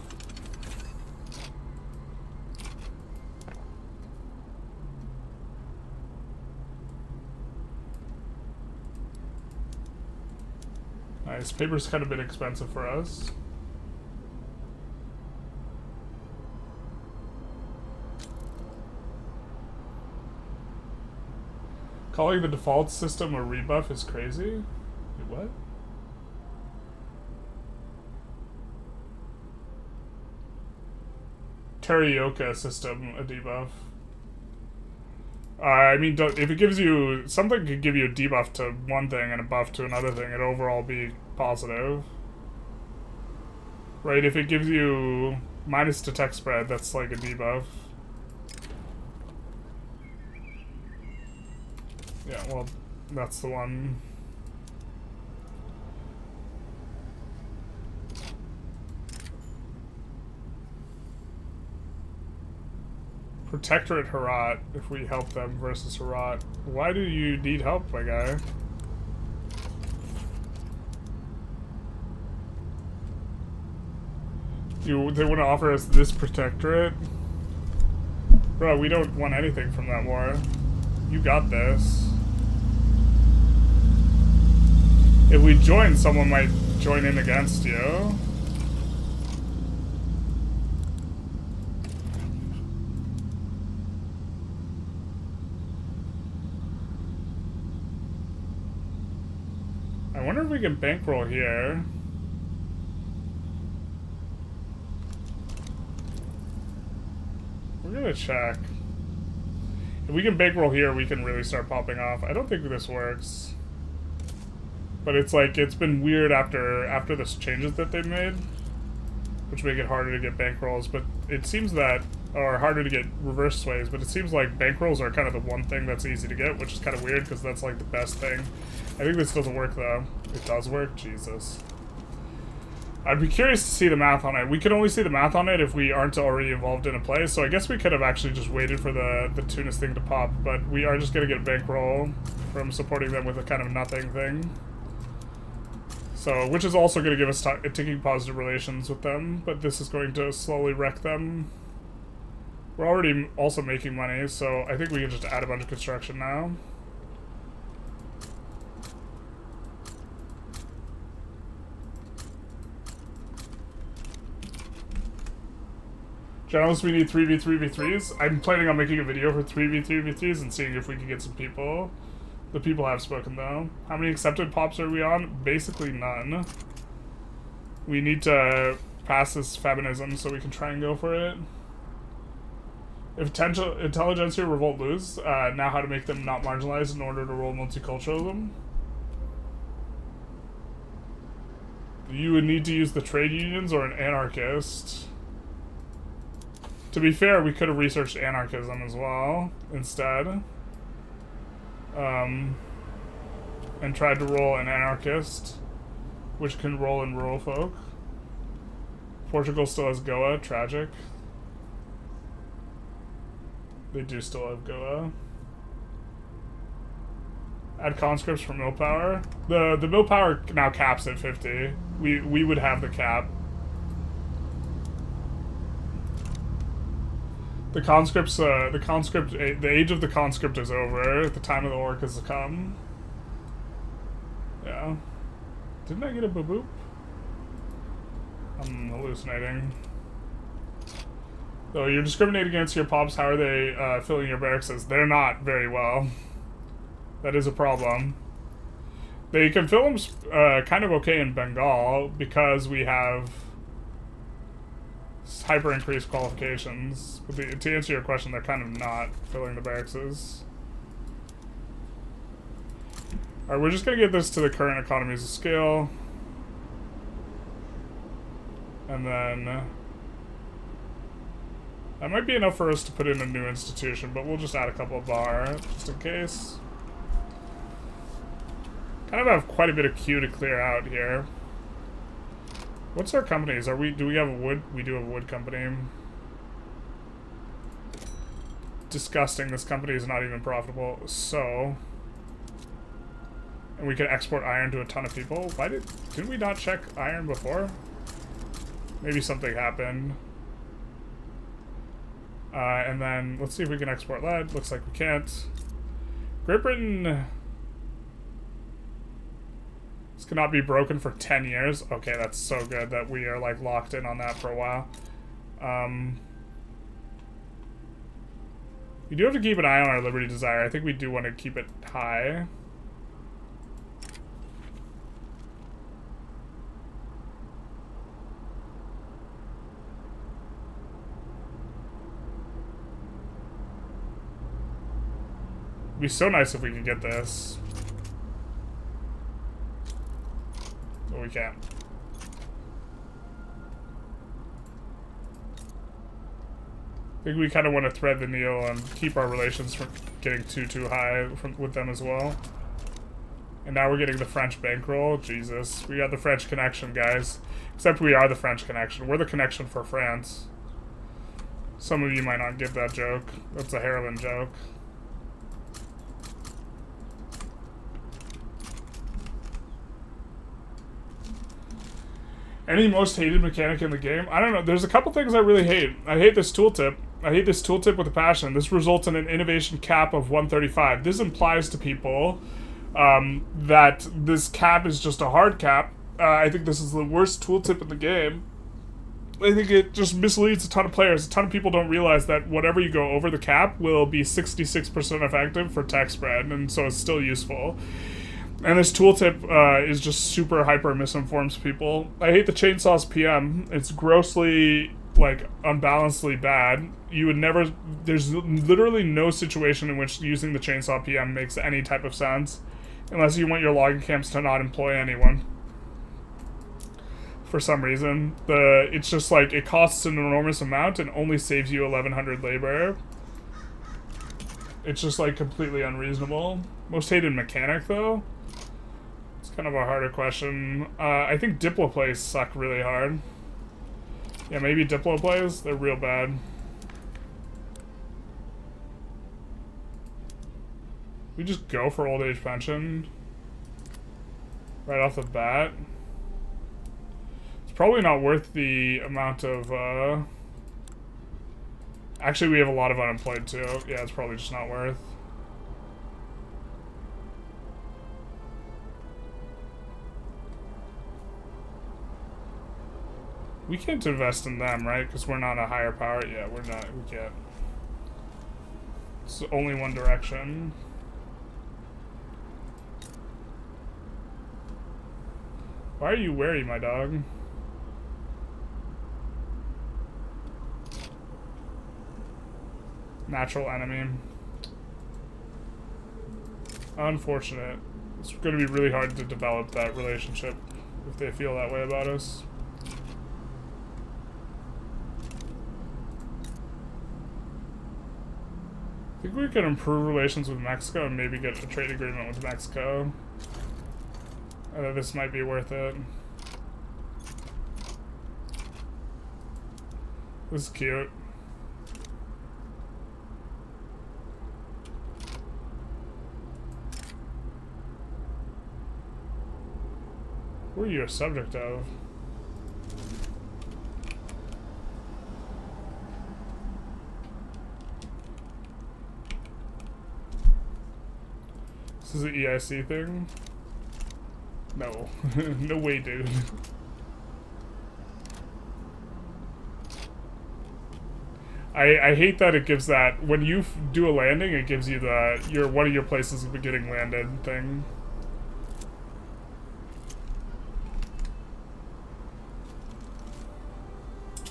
Nice. Paper's kind of been expensive for us. Calling the default system a rebuff is crazy. Wait, what? Teriyuka system a debuff. I mean, if it gives you... Something could give you a debuff to one thing and a buff to another thing, it'd overall be positive. Right, if it gives you minus to tech spread, that's like a debuff. Yeah, well, that's the one. Protectorate Herat, if we help them versus Herat. Why do you need help, my guy? They want to offer us this protectorate? Bro, we don't want anything from that war. You got this. If we join, someone might join in against you. I wonder if we can bankroll here. We're gonna check. If we can bankroll here, we can really start popping off. I don't think this works. But it's like, it's been weird after the changes that they've made, which make it harder to get bankrolls, but it seems that, or harder to get reverse sways, but it seems like bankrolls are kind of the one thing that's easy to get, which is kind of weird because that's like the best thing. I think this doesn't work though. It does work? Jesus. I'd be curious to see the math on it. We could only see the math on it if we aren't already involved in a play, so I guess we could have actually just waited for the Tunis thing to pop, but we are just going to get a bankroll from supporting them with a kind of nothing thing. So, which is also going to give us ticking positive relations with them, but this is going to slowly wreck them. We're already also making money, so I think we can just add a bunch of construction now. Journalists, we need 3v3v3s. I'm planning on making a video for 3v3v3s and seeing if we can get some people. The people have spoken, though. How many accepted pops are we on? Basically none. We need to pass this feminism so we can try and go for it. If Intelligentsia revolt lose, now how to make them not marginalized in order to roll multiculturalism. You would need to use the trade unions or an anarchist. To be fair, we could have researched anarchism as well, instead. And tried to roll an anarchist, which can roll in rural folk. Portugal still has Goa, tragic. They do still have Goa. Add conscripts for mill power. The mill power now caps at 50. We would have the cap. The age of the conscript is over. The time of the orc has come. Yeah. Didn't I get a boop? I'm hallucinating. So you're discriminating against your pops. How are they filling your barracks? They're not very well. That is a problem. They can fill them kind of okay in Bengal because we have hyper increased qualifications. But to answer your question, they're kind of not filling the barracks. Alright, we're just going to get this to the current economies of scale. And then that might be enough for us to put in a new institution, but we'll just add a couple of bar just in case. Kind of have quite a bit of queue to clear out here. What's our companies? Do we have a wood? We do have a wood company. Disgusting. This company is not even profitable. So, and we could export iron to a ton of people. Why did we not check iron before? Maybe something happened. And then let's see if we can export lead. Looks like we can't. Great Britain. This cannot be broken for 10 years. Okay, that's so good that we are like locked in on that for a while. We do have to keep an eye on our Liberty Desire. I think we do want to keep it high. It'd be so nice if we could get this. But we can't. I think we kind of want to thread the needle and keep our relations from getting too high with them as well. And now we're getting the French bankroll. Jesus. We got the French connection, guys. Except we are the French connection. We're the connection for France. Some of you might not get that joke. That's a heroin joke. Any most hated mechanic in the game? I don't know. There's a couple things I really hate. I hate this tooltip. I hate this tooltip with a passion. This results in an innovation cap of 135. This implies to people that this cap is just a hard cap. I think this is the worst tooltip in the game. I think it just misleads a ton of players. A ton of people don't realize that whatever you go over the cap will be 66% effective for tech spread, and so it's still useful. And this tooltip is just super hyper misinforms people. I hate the chainsaws PM. It's grossly, like, unbalancedly bad. You would never... There's literally no situation in which using the chainsaw PM makes any type of sense. Unless you want your logging camps to not employ anyone. For some reason. It's just like, it costs an enormous amount and only saves you 1,100 labor. It's just, like, completely unreasonable. Most hated mechanic, though? It's kind of a harder question. I think diploplays suck really hard. Yeah, maybe diploplays? They're real bad. We just go for old age pension. Right off the bat. It's probably not worth the amount of, Actually, we have a lot of unemployed, too. Yeah, it's probably just not worth. We can't invest in them, right? Because we're not a higher power. Yeah, we're not. We can't. It's only one direction. Why are you wary, my dog? Natural enemy. Unfortunate. It's going to be really hard to develop that relationship if they feel that way about us. I think we could improve relations with Mexico and maybe get a trade agreement with Mexico. This might be worth it. This is cute. Who are you a subject of? This is an EIC thing? No. No way, dude. I hate that it gives that, when you do a landing, it gives you the, one of your places of getting landed thing.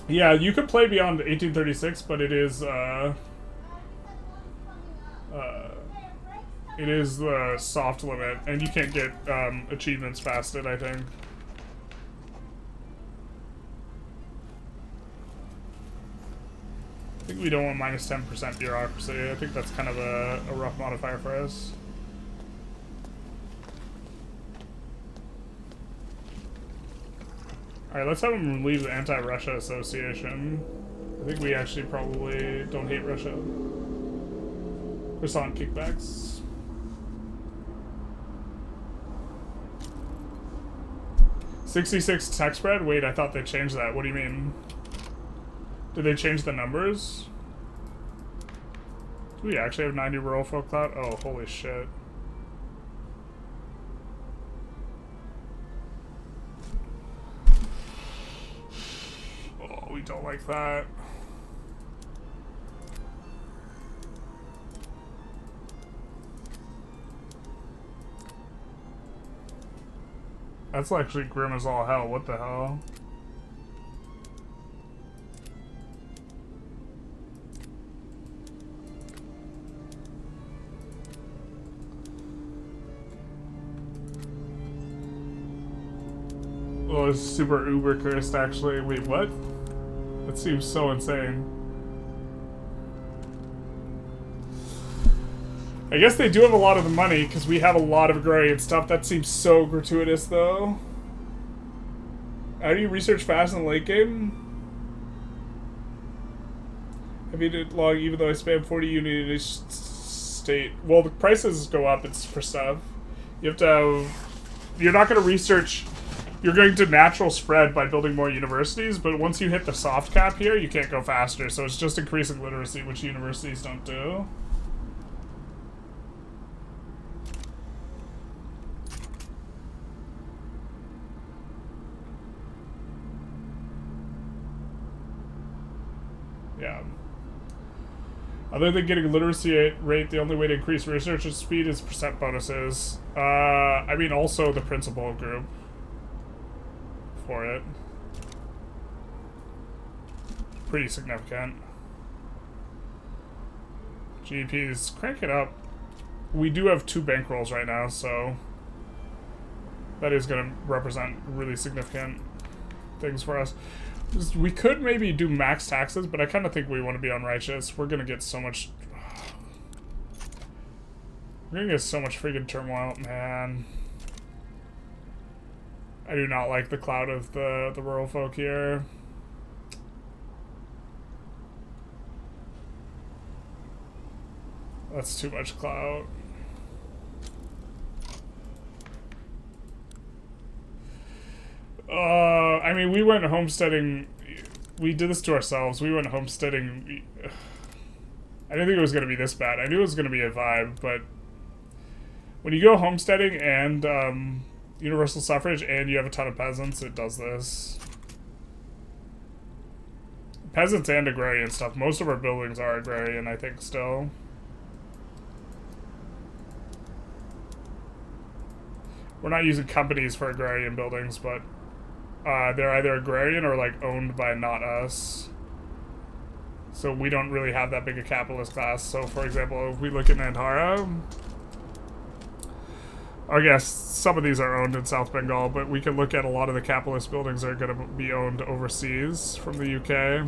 Yeah, you could play beyond 1836, but it is, it is the soft limit, and you can't get achievements past it, I think. I think we don't want minus 10% bureaucracy. I think that's kind of a rough modifier for us. Alright, let's have them leave the Anti-Russia Association. I think we actually probably don't hate Russia. Croissant kickbacks. $66 tech spread? Wait, I thought they changed that. What do you mean? Did they change the numbers? Do we actually have 90 rural folk clout? Oh, holy shit. Oh, we don't like that. That's actually grim as all hell. What the hell? Oh, it's super uber cursed, actually. Wait, what? That seems so insane. I guess they do have a lot of the money, because we have a lot of agrarian stuff. That seems so gratuitous, though. How do you research fast in the late game? Have you did log even though I spam 40 units in each state? Well, the prices go up, it's for stuff. You have to have... You're not going to research... You're going to natural spread by building more universities, but once you hit the soft cap here, you can't go faster, so it's just increasing literacy, which universities don't do. Yeah. Other than getting literacy rate, the only way to increase research speed is percent bonuses. I mean, also the principal group for it. Pretty significant. GDP's crank it up. We do have 2 bankrolls right now, so that is going to represent really significant things for us. We could maybe do max taxes, but I kind of think we want to be unrighteous. We're going to get so much... We're going to get so much freaking turmoil, man. I do not like the cloud of the rural folk here. That's too much clout. I mean, we went homesteading. We did this to ourselves. We went homesteading. I didn't think it was going to be this bad. I knew it was going to be a vibe, but when you go homesteading and universal suffrage and you have a ton of peasants, it does this. Peasants and agrarian stuff. Most of our buildings are agrarian, I think, still. We're not using companies for agrarian buildings, but they're either agrarian or like owned by not us. So we don't really have that big a capitalist class. So for example, if we look at Nandhara, I guess some of these are owned in South Bengal, but we can look at a lot of the capitalist buildings that are going to be owned overseas from the UK.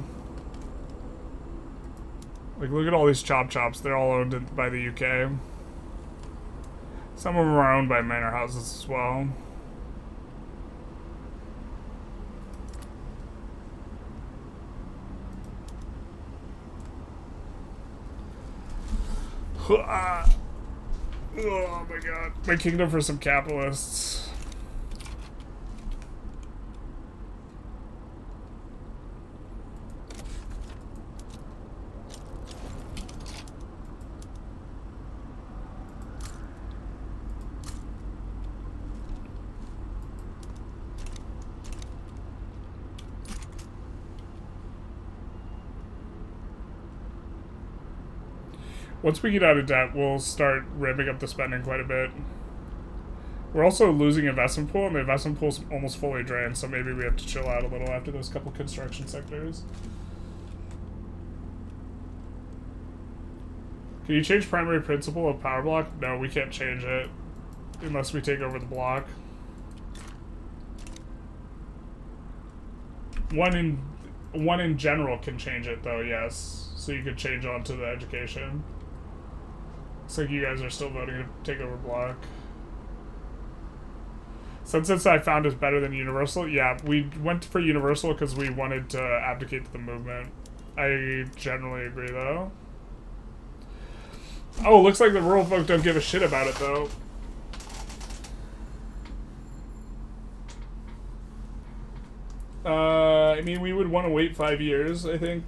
Like, look at all these chop chops. They're all owned by the UK. Some of them are owned by manor houses as well. Oh my god. My kingdom for some capitalists. Once we get out of debt, we'll start ramping up the spending quite a bit. We're also losing investment pool, and the investment pool's almost fully drained, so maybe we have to chill out a little after those couple construction sectors. Can you change primary principle of power block? No, we can't change it unless we take over the block. One in general can change it, though, yes. So you could change on to the education. Looks like you guys are still voting to take over block. Census I found is better than universal. Yeah, we went for universal because we wanted to abdicate to the movement. I generally agree, though. Oh, looks like the rural folk don't give a shit about it, though. I mean, we would want to wait 5 years, I think,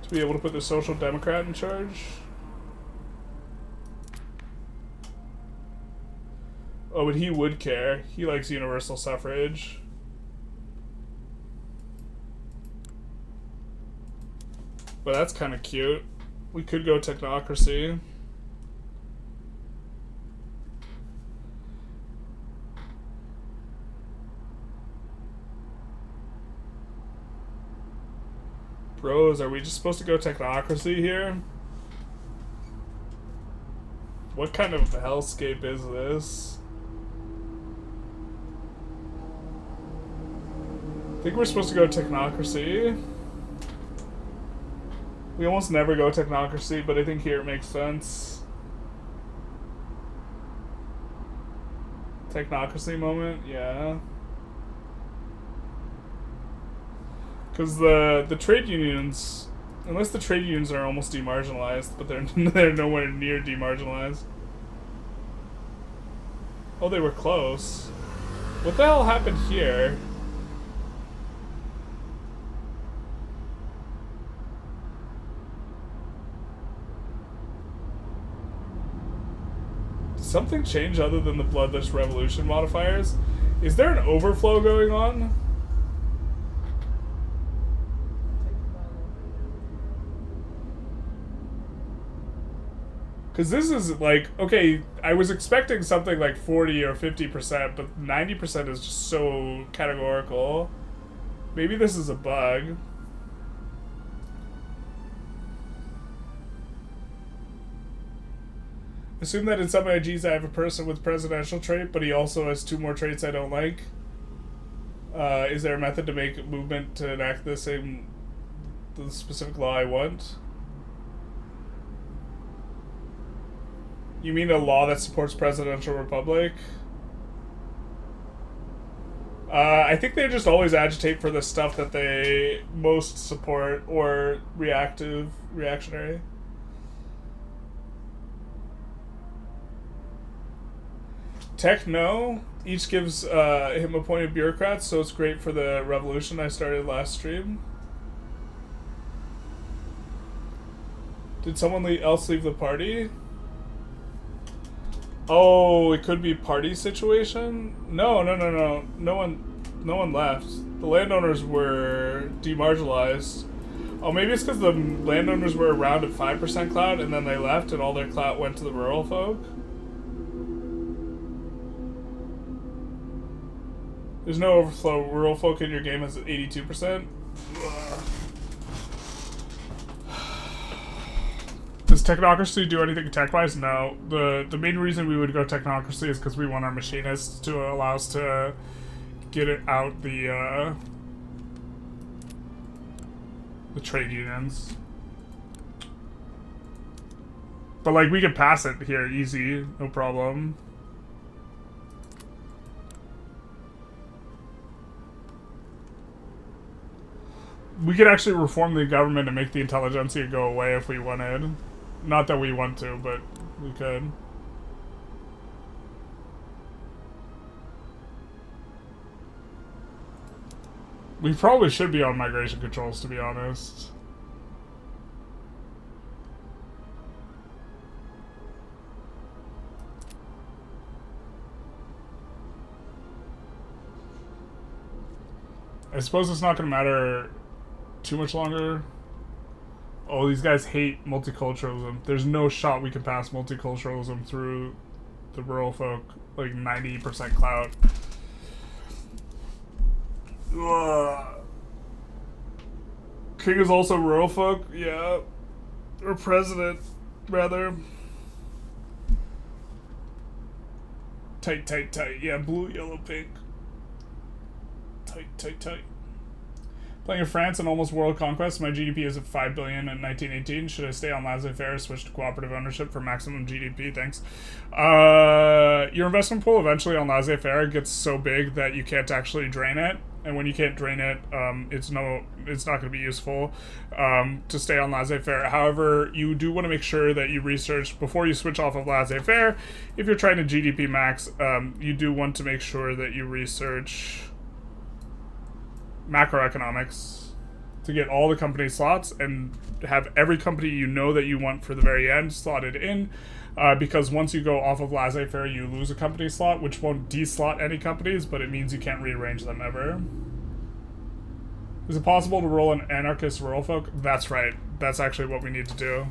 to be able to put the Social Democrat in charge. Oh, but he would care. He likes universal suffrage. But that's kind of cute. We could go technocracy. Bros, are we just supposed to go technocracy here? What kind of hellscape is this? I think we're supposed to go technocracy. We almost never go technocracy, but I think here it makes sense. Technocracy moment, yeah. Because the trade unions, unless the trade unions are almost demarginalized, but they're nowhere near demarginalized. Oh, they were close. What the hell happened here? Did something change other than the bloodless revolution modifiers? Is there an overflow going on? Because this is like, okay, I was expecting something like 40 or 50%, but 90% is just so categorical. Maybe this is a bug. Assume that in some IGs I have a person with presidential trait, but he also has 2 more traits I don't like. Is there a method to make movement to enact the specific law I want? You mean a law that supports presidential republic? I think they just always agitate for the stuff that they most support or reactionary. Techno each gives him appointed bureaucrats, so it's great for the revolution I started last stream. Did someone else leave the party? Oh, it could be party situation? No. No one left. The landowners were demarginalized. Oh, maybe it's because the landowners were around at 5% clout and then they left and all their clout went to the rural folk. There's no overflow. Rural folk in your game is at 82%. Does technocracy do anything tech-wise? No. The main reason we would go technocracy is because we want our machinists to allow us to get it out the trade unions. But like we could pass it here easy, no problem. We could actually reform the government and make the Intelligentsia go away if we wanted. Not that we want to, but we could. We probably should be on migration controls, to be honest. I suppose it's not going to matter too much longer. Oh, these guys hate multiculturalism. There's no shot we can pass multiculturalism through the rural folk. Like 90% clout. King is also rural folk? Yeah. Or president, rather. Tight. Yeah, blue, yellow, pink. Tight. Playing in France and almost world conquest, my GDP is at 5 billion in 1918. Should I stay on laissez-faire, switch to cooperative ownership for maximum GDP? Thanks. Your investment pool eventually on laissez-faire gets so big that you can't actually drain it. And when you can't drain it, it's not going to be useful to stay on laissez-faire. However, you do want to make sure that you research before you switch off of laissez-faire. If you're trying to GDP max, you do want to make sure that you research macroeconomics to get all the company slots and have every company you know that you want for the very end slotted in, because once you go off of laissez-faire you lose a company slot, which won't deslot any companies, but it means you can't rearrange them ever. Is it possible to roll an anarchist rural folk? That's right. That's actually what we need to do.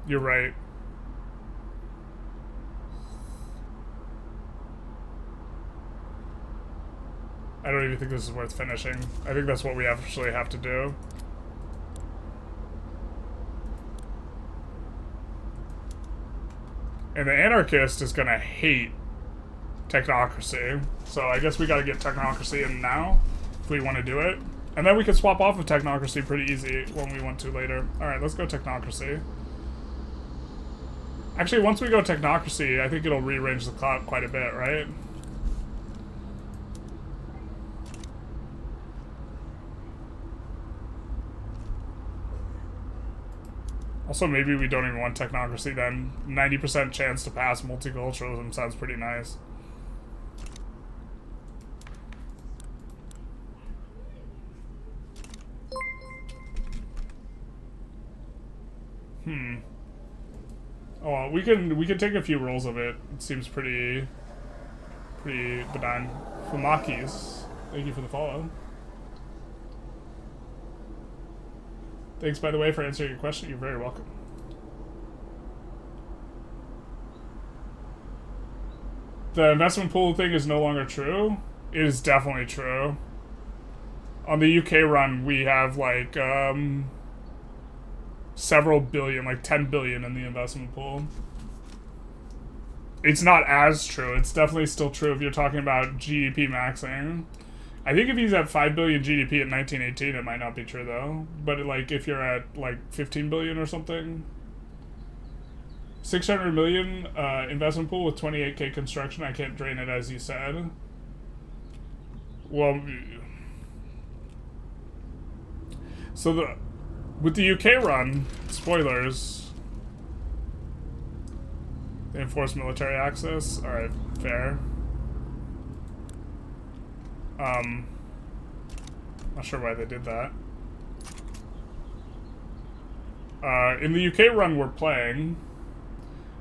You're right. I don't even think this is worth finishing. I think that's what we actually have to do. And the anarchist is gonna hate technocracy. So I guess we gotta get technocracy in now if we want to do it. And then we can swap off of technocracy pretty easy when we want to later. Alright, let's go technocracy. Actually, once we go technocracy, I think it'll rearrange the clout quite a bit, right? Also, maybe we don't even want technocracy then. 90% chance to pass multiculturalism sounds pretty nice. Oh, we can take a few rolls of it. It seems pretty benign. Fumakis, thank you for the follow. Thanks, by the way, for answering your question. You're very welcome. The investment pool thing is no longer true. It is definitely true. On the UK run, we have like several billion, like 10 billion in the investment pool. It's not as true. It's definitely still true if you're talking about GDP maxing. I think if he's at 5 billion GDP in 1918, it might not be true though. But like if you're at like 15 billion or something, 600 million investment pool with 28k construction. I can't drain it as you said. Well, so with the UK run, spoilers, they enforce military access. All right, fair. Not sure why they did that. In the UK run we're playing,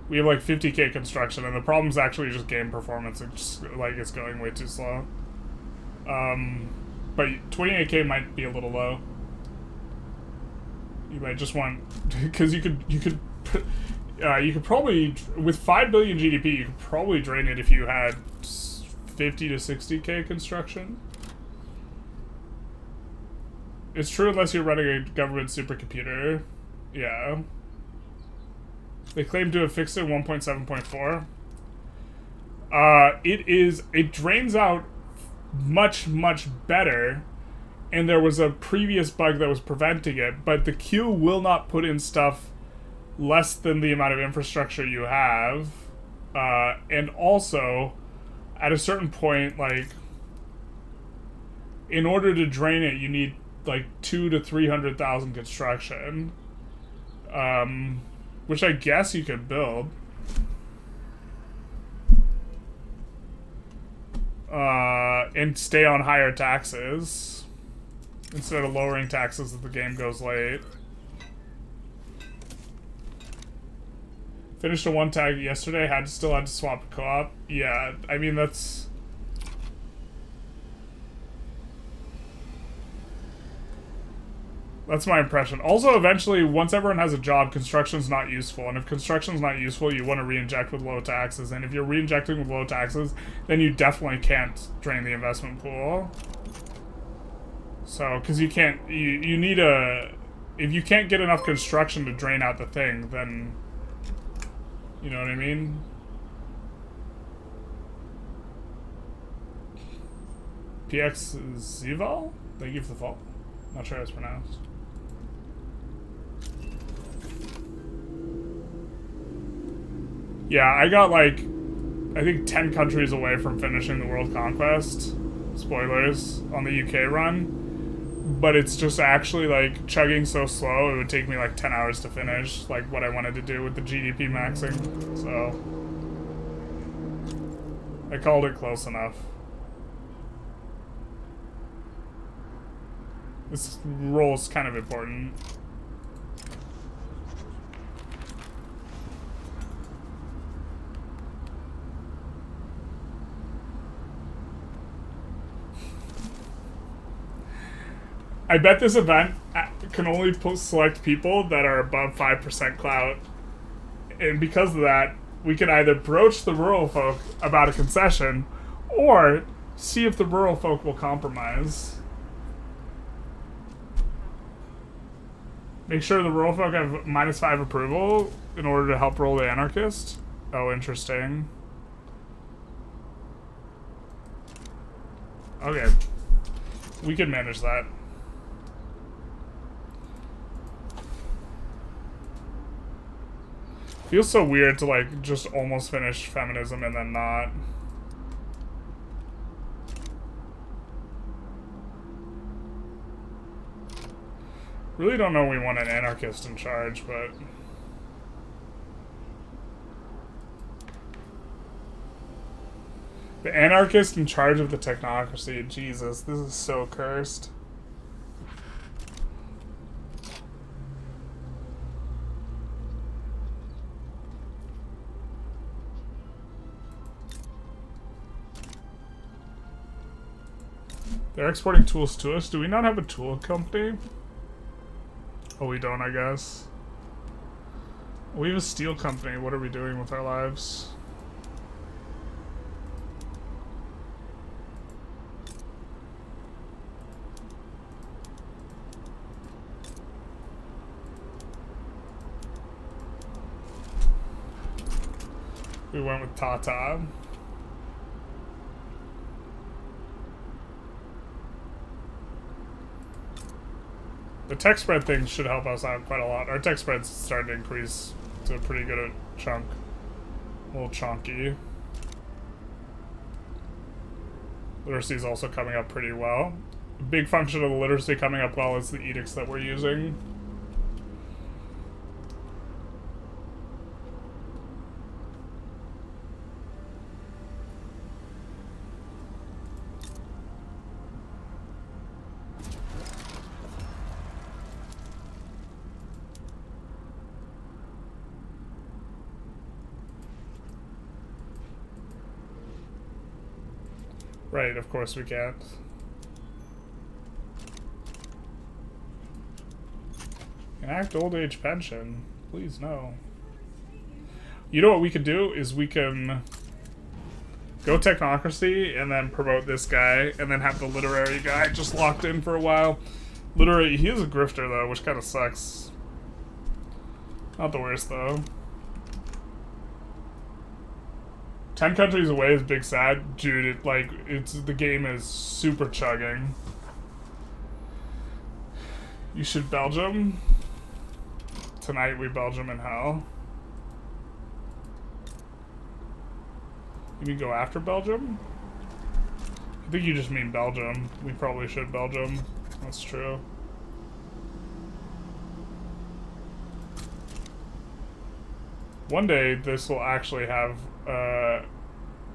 we have like 50k construction, and the problem's actually just game performance. It's just, like, it's going way too slow. But 28k might be a little low. You might just want, because you could probably, with 5 billion GDP, you could probably drain it if you had 50 to 60k construction. It's true unless you're running a government supercomputer. Yeah. They claim to have fixed it in 1.7.4. It drains out much, much better, and there was a previous bug that was preventing it, but the queue will not put in stuff less than the amount of infrastructure you have. And also, at a certain point, like, in order to drain it, you need like 200,000 to 300,000 construction, which I guess you could build. And stay on higher taxes instead of lowering taxes as the game goes late. Finished a one tag yesterday. Still had to swap a co-op. Yeah, I mean that's my impression. Also, eventually, once everyone has a job, construction's not useful. And if construction's not useful, you want to re-inject with low taxes. And if you're re-injecting with low taxes, then you definitely can't drain the investment pool. So, because you can't, you need if you can't get enough construction to drain out the thing, then, you know what I mean? PX Zival? Thank you for the fault. Not sure how it's pronounced. Yeah, I got like, I think 10 countries away from finishing the World Conquest. Spoilers on the UK run. But it's just actually like chugging so slow, it would take me like 10 hours to finish, like what I wanted to do with the GDP maxing. So, I called it close enough. This role is kind of important. I bet this event can only select people that are above 5% clout. And because of that, we can either broach the rural folk about a concession, or see if the rural folk will compromise. Make sure the rural folk have -5 approval in order to help roll the anarchist. Oh, interesting. Okay. We can manage that. Feels so weird to like just almost finish feminism and then not. Really don't know we want an anarchist in charge, but the anarchist in charge of the technocracy. Jesus, this is so cursed. They're exporting tools to us. Do we not have a tool company? Oh, we don't, I guess. We have a steel company. What are we doing with our lives? We went with Tata. The tech spread thing should help us out quite a lot. Our tech spread's starting to increase to a pretty good chunk. A little chunky. Literacy is also coming up pretty well. A big function of the literacy coming up well is the edicts that we're using. Right, of course we can't. Enact old age pension. Please, no. You know what we could do is we can go technocracy and then promote this guy and then have the literary guy just locked in for a while. Literary, he is a grifter though, which kind of sucks. Not the worst though. 10 countries away is big sad. Dude, the game is super chugging. You should Belgium. Tonight we Belgium in hell. You mean go after Belgium? I think you just mean Belgium. We probably should Belgium. That's true. One day this will actually have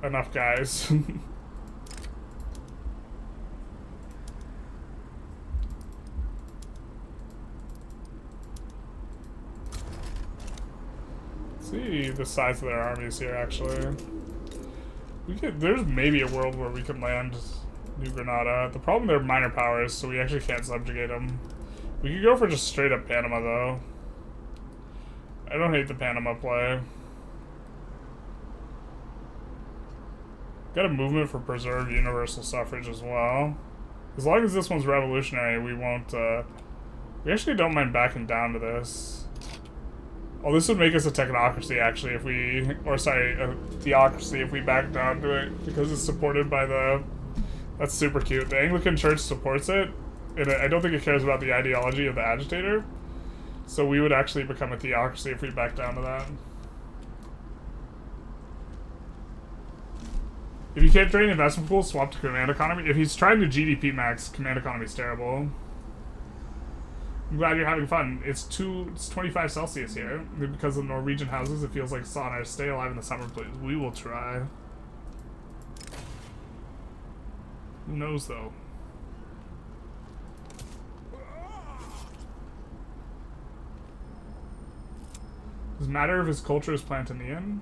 enough guys. See the size of their armies here. Actually, there's maybe a world where we can land New Granada. The problem, they're minor powers, so we actually can't subjugate them. We could go for just straight up Panama though. I don't hate the Panama play. Got a movement for preserved universal suffrage as well. As long as this one's revolutionary, we won't, we actually don't mind backing down to this. Oh, this would make us a technocracy, actually, if we, or sorry, a theocracy if we back down to it, because it's supported by the, that's super cute. The Anglican Church supports it, and I don't think it cares about the ideology of the agitator. So we would actually become a theocracy if we back down to that. If you can't drain investment pool, swap to command economy. If he's trying to GDP max, command economy is terrible. I'm glad you're having fun. It's 25 Celsius here. Because of Norwegian houses, it feels like sauna. Stay alive in the summer, please. We will try. Who knows, though? Does it matter if his culture is Plantinian?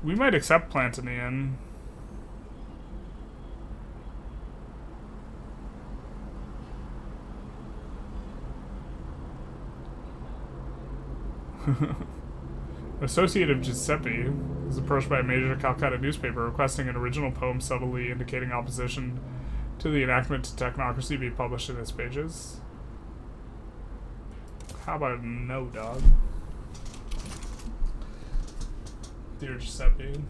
We might accept Plantinian. Associate of Giuseppe is approached by a major Calcutta newspaper requesting an original poem subtly indicating opposition to the enactment to technocracy be published in its pages. How about no, dog? Dear Giuseppe.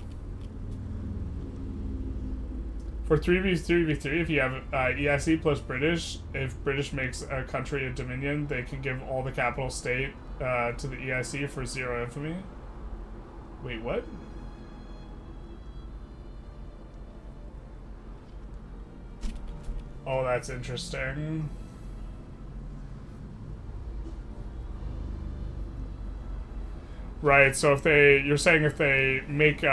For 3v3v3, if you have EIC plus British, if British makes a country a dominion, they can give all the capital state to the EIC for 0 infamy. Wait, what? Oh, that's interesting. Right, so if you're saying if they make the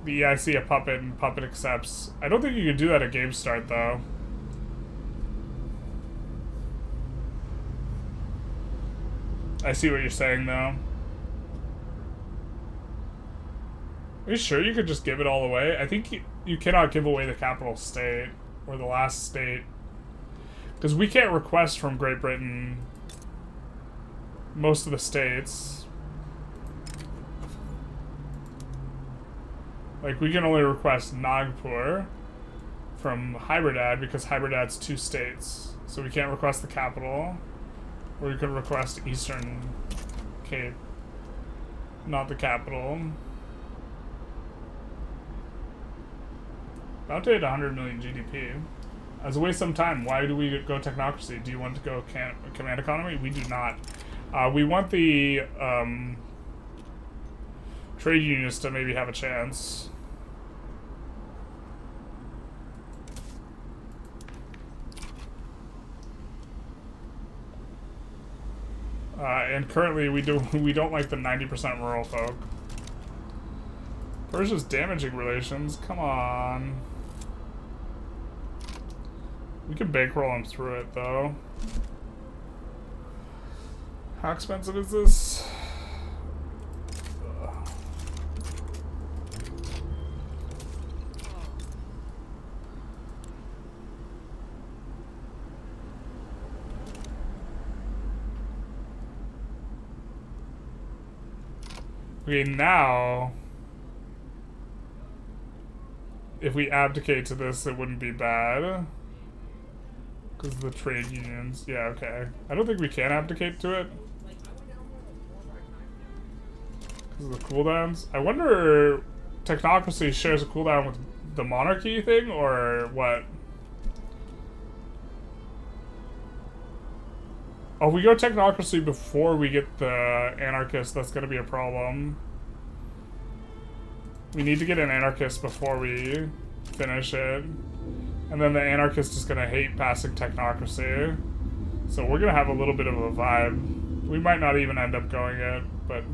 EIC a puppet and puppet accepts, I don't think you could do that at game start though. I see what you're saying though. Are you sure you could just give it all away? I think you cannot give away the capital state or the last state. Because we can't request from Great Britain most of the states. Like, we can only request Nagpur from Hybridad because Hybridad's 2 states. So we can't request the capital. Or you could request Eastern Cape, not the capital. About to hit 100 million GDP. As a waste of time, why do we go technocracy? Do you want to go command economy? We do not. We want the trade unions to maybe have a chance. And currently we don't like the 90% rural folk. Persia's damaging relations. Come on. We can bankroll him through it though. How expensive is this? Okay, now, if we abdicate to this, it wouldn't be bad. Because of the trade unions. Yeah, okay. I don't think we can abdicate to it. Because of the cooldowns. I wonder technocracy shares a cooldown with the monarchy thing, or what? Oh, if we go technocracy before we get the anarchist, that's gonna be a problem. We need to get an anarchist before we finish it. And then the anarchist is gonna hate passing technocracy. So we're gonna have a little bit of a vibe. We might not even end up going it, but...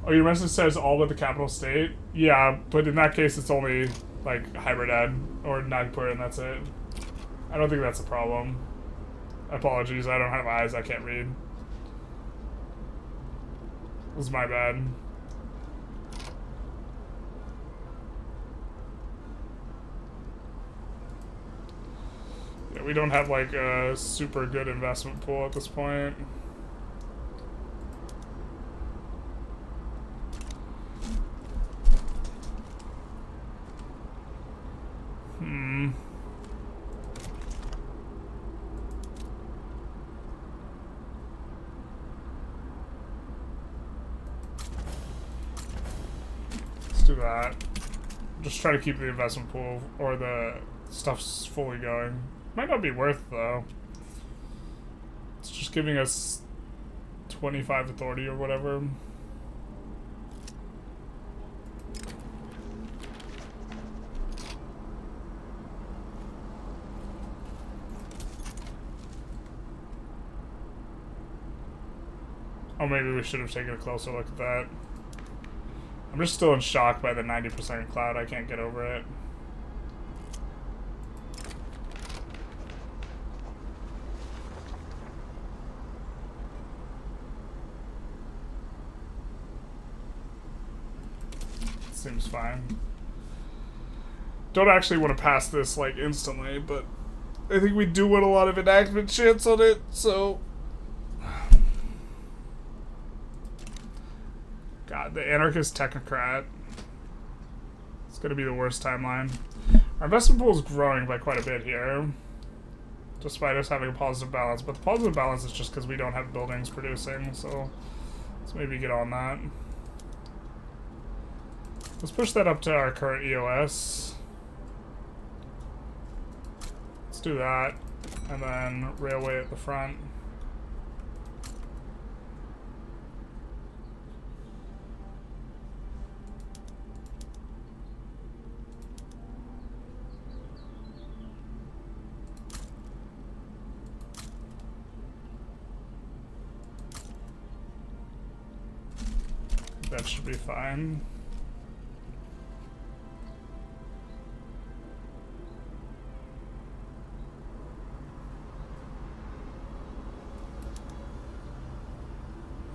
Oh, your message says all but the capital state? Yeah, but in that case it's only, like, hybrid ed, or Nagpur, and that's it. I don't think that's a problem. Apologies, I don't have eyes, I can't read. This is my bad. Yeah, we don't have like a super good investment pool at this point. Do that. Just try to keep the investment pool or the stuff's fully going. Might not be worth though. It's just giving us 25 authority or whatever. Oh, maybe we should have taken a closer look at that. I'm just still in shock by the 90% cloud. I can't get over it. Seems fine. Don't actually want to pass this like instantly, but I think we do want a lot of enactment chance on it, so... God, the anarchist technocrat. It's gonna be the worst timeline. Our investment pool is growing by quite a bit here, despite us having a positive balance. But the positive balance is just because we don't have buildings producing, so let's maybe get on that. Let's push that up to our current EOS. Let's do that, and then railway at the front. That should be fine.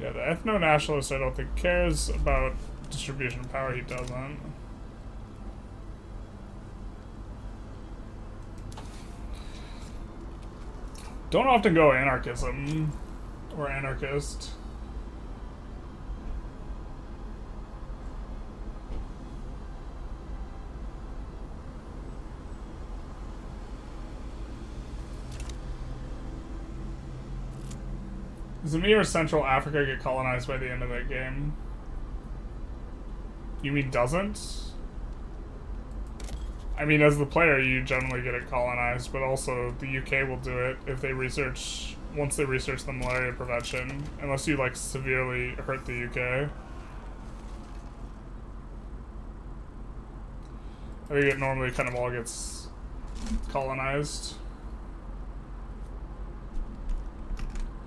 Yeah, the ethno-nationalist I don't think cares about distribution of power. He doesn't. Don't often go anarchism or anarchist. Does me or Central Africa get colonized by the end of that game? You mean doesn't? I mean, as the player, you generally get it colonized, but also the UK will do it if they research, once they research the malaria prevention, unless you, like, severely hurt the UK. I think it normally kind of all gets colonized.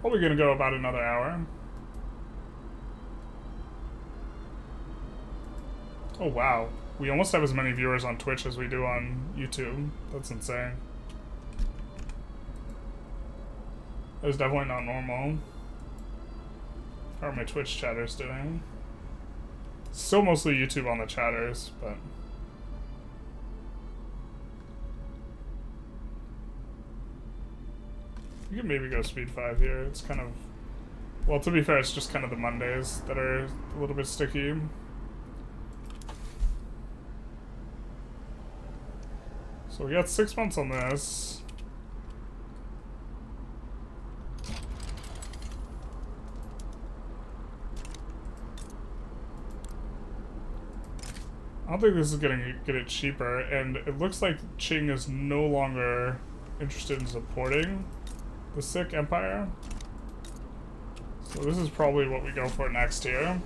Probably gonna go about another hour. Oh wow, we almost have as many viewers on Twitch as we do on YouTube. That's insane. That's definitely not normal. How are my Twitch chatters doing? Still mostly YouTube on the chatters, but... You can maybe go speed 5 here. It's kind of... Well, to be fair, it's just kind of the Mondays that are a little bit sticky. So we got 6 months on this. I don't think this is gonna get it cheaper, and it looks like Qing is no longer interested in supporting the Sikh Empire. So this is probably what we go for next here.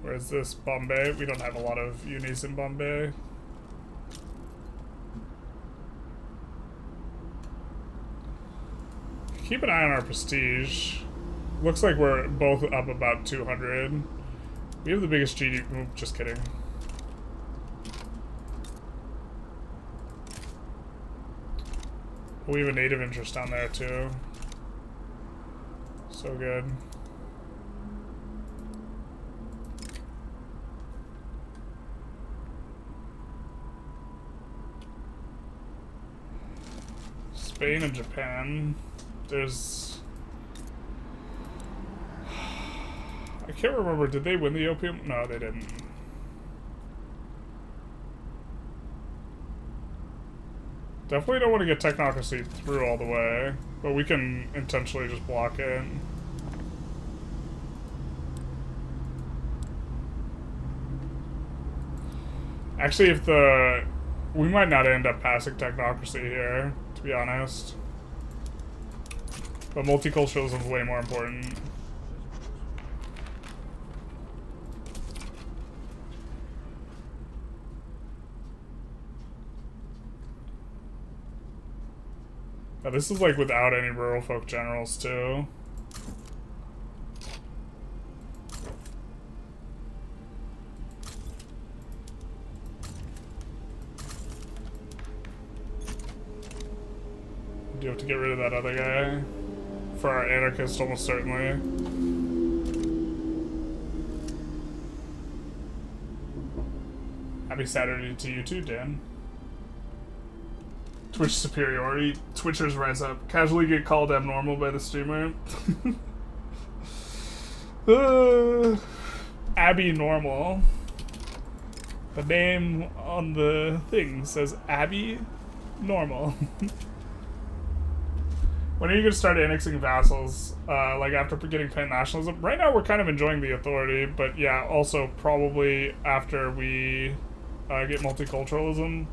Where is this? Bombay? We don't have a lot of unis in Bombay. Keep an eye on our prestige. Looks like we're both up about 200. We have the biggest GDP. Just kidding. We have a native interest down there too. So good. Spain and Japan. There's... I can't remember, did they win the opium? No, they didn't. Definitely don't want to get technocracy through all the way, but we can intentionally just block it. Actually, if the... We might not end up passing technocracy here, to be honest. But multiculturalism is way more important. Now, this is like without any rural folk generals too. Do you have to get rid of that other guy? For our anarchist, almost certainly. Happy Saturday to you too, Dan. Twitch superiority. Twitchers rise up. Casually get called abnormal by the streamer. Abby Normal. The name on the thing says Abby Normal. When are you going to start annexing vassals, like after getting pan-nationalism? Right now we're kind of enjoying the authority, but yeah, also probably after we get multiculturalism.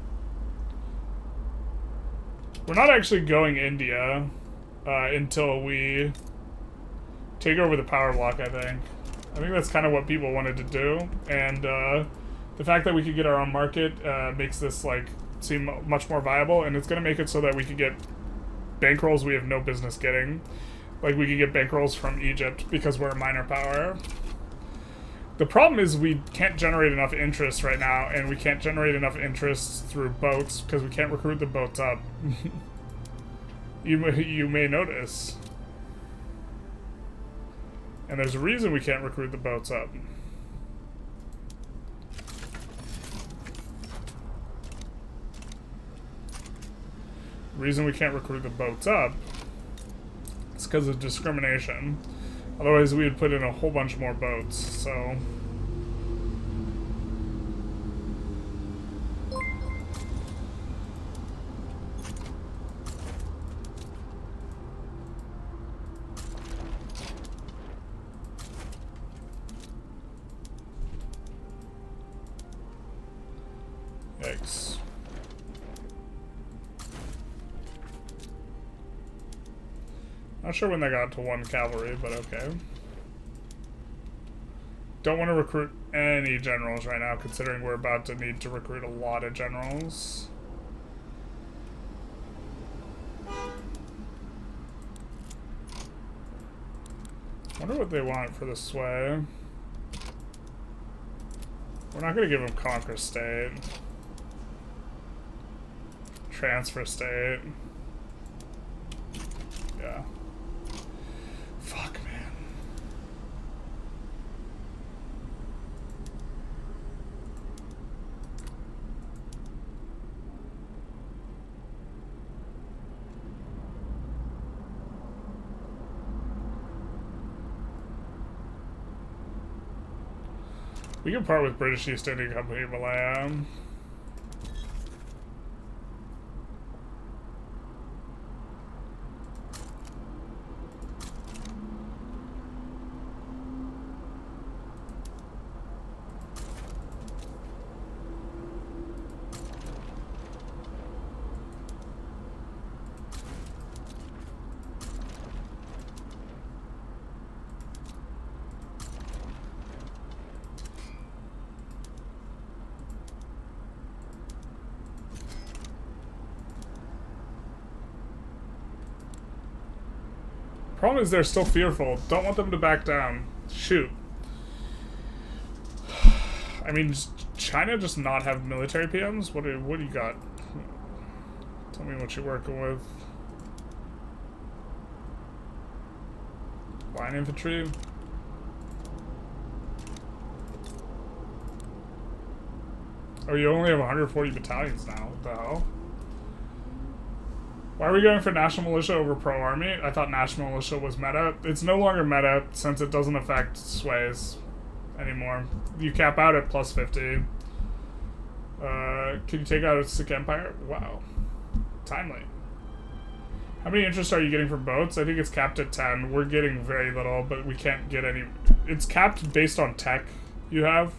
We're not actually going India until we take over the power block, I think. I think that's kind of what people wanted to do, and the fact that we could get our own market makes this like seem much more viable, and it's going to make it so that we could get bankrolls we have no business getting. Like, we could get bankrolls from Egypt because we're a minor power. The problem is we can't generate enough interest right now, and we can't generate enough interest through boats because we can't recruit the boats up. You may notice. And there's a reason we can't recruit the boats up. The reason we can't recruit the boats up is because of discrimination. Otherwise, we would put in a whole bunch more boats, so... Yikes. Not sure when they got to 1 cavalry, but okay. Don't want to recruit any generals right now, considering we're about to need to recruit a lot of generals. Wonder what they want for the sway. We're not going to give them conquer state. Transfer state. Yeah. Fuck, man. We can part with British East India Company, Malaya. Problem is they're still fearful. Don't want them to back down. Shoot. I mean, does China just not have military PMs? What do you got? Tell me what you're working with. Line infantry. Oh, you only have 140 battalions now. What the hell? Why are we going for National Militia over Pro Army? I thought National Militia was meta. It's no longer meta since it doesn't affect sways anymore. You cap out at plus 50. Can you take out a Sikh Empire? Wow. Timely. How many interest are you getting from boats? I think it's capped at 10. We're getting very little, but we can't get any... It's capped based on tech you have.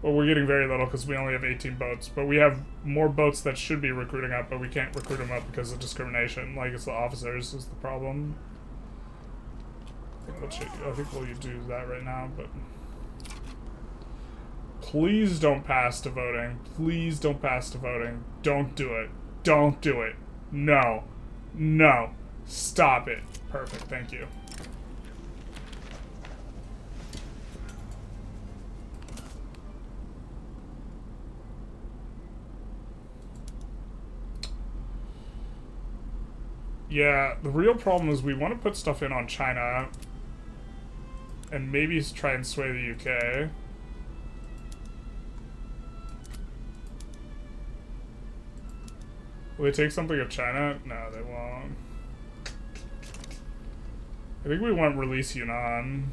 But we're getting very little because we only have 18 boats. But we have more boats that should be recruiting up, but we can't recruit them up because of discrimination. Like, it's the officers is the problem. I think we'll do that right now, but... Please don't pass to voting. Please don't pass to voting. Don't do it. Don't do it. No. No. Stop it. Perfect. Thank you. Yeah, the real problem is we want to put stuff in on China and maybe try and sway the UK. Will they take something of China? No, they won't. I think we want release Yunnan.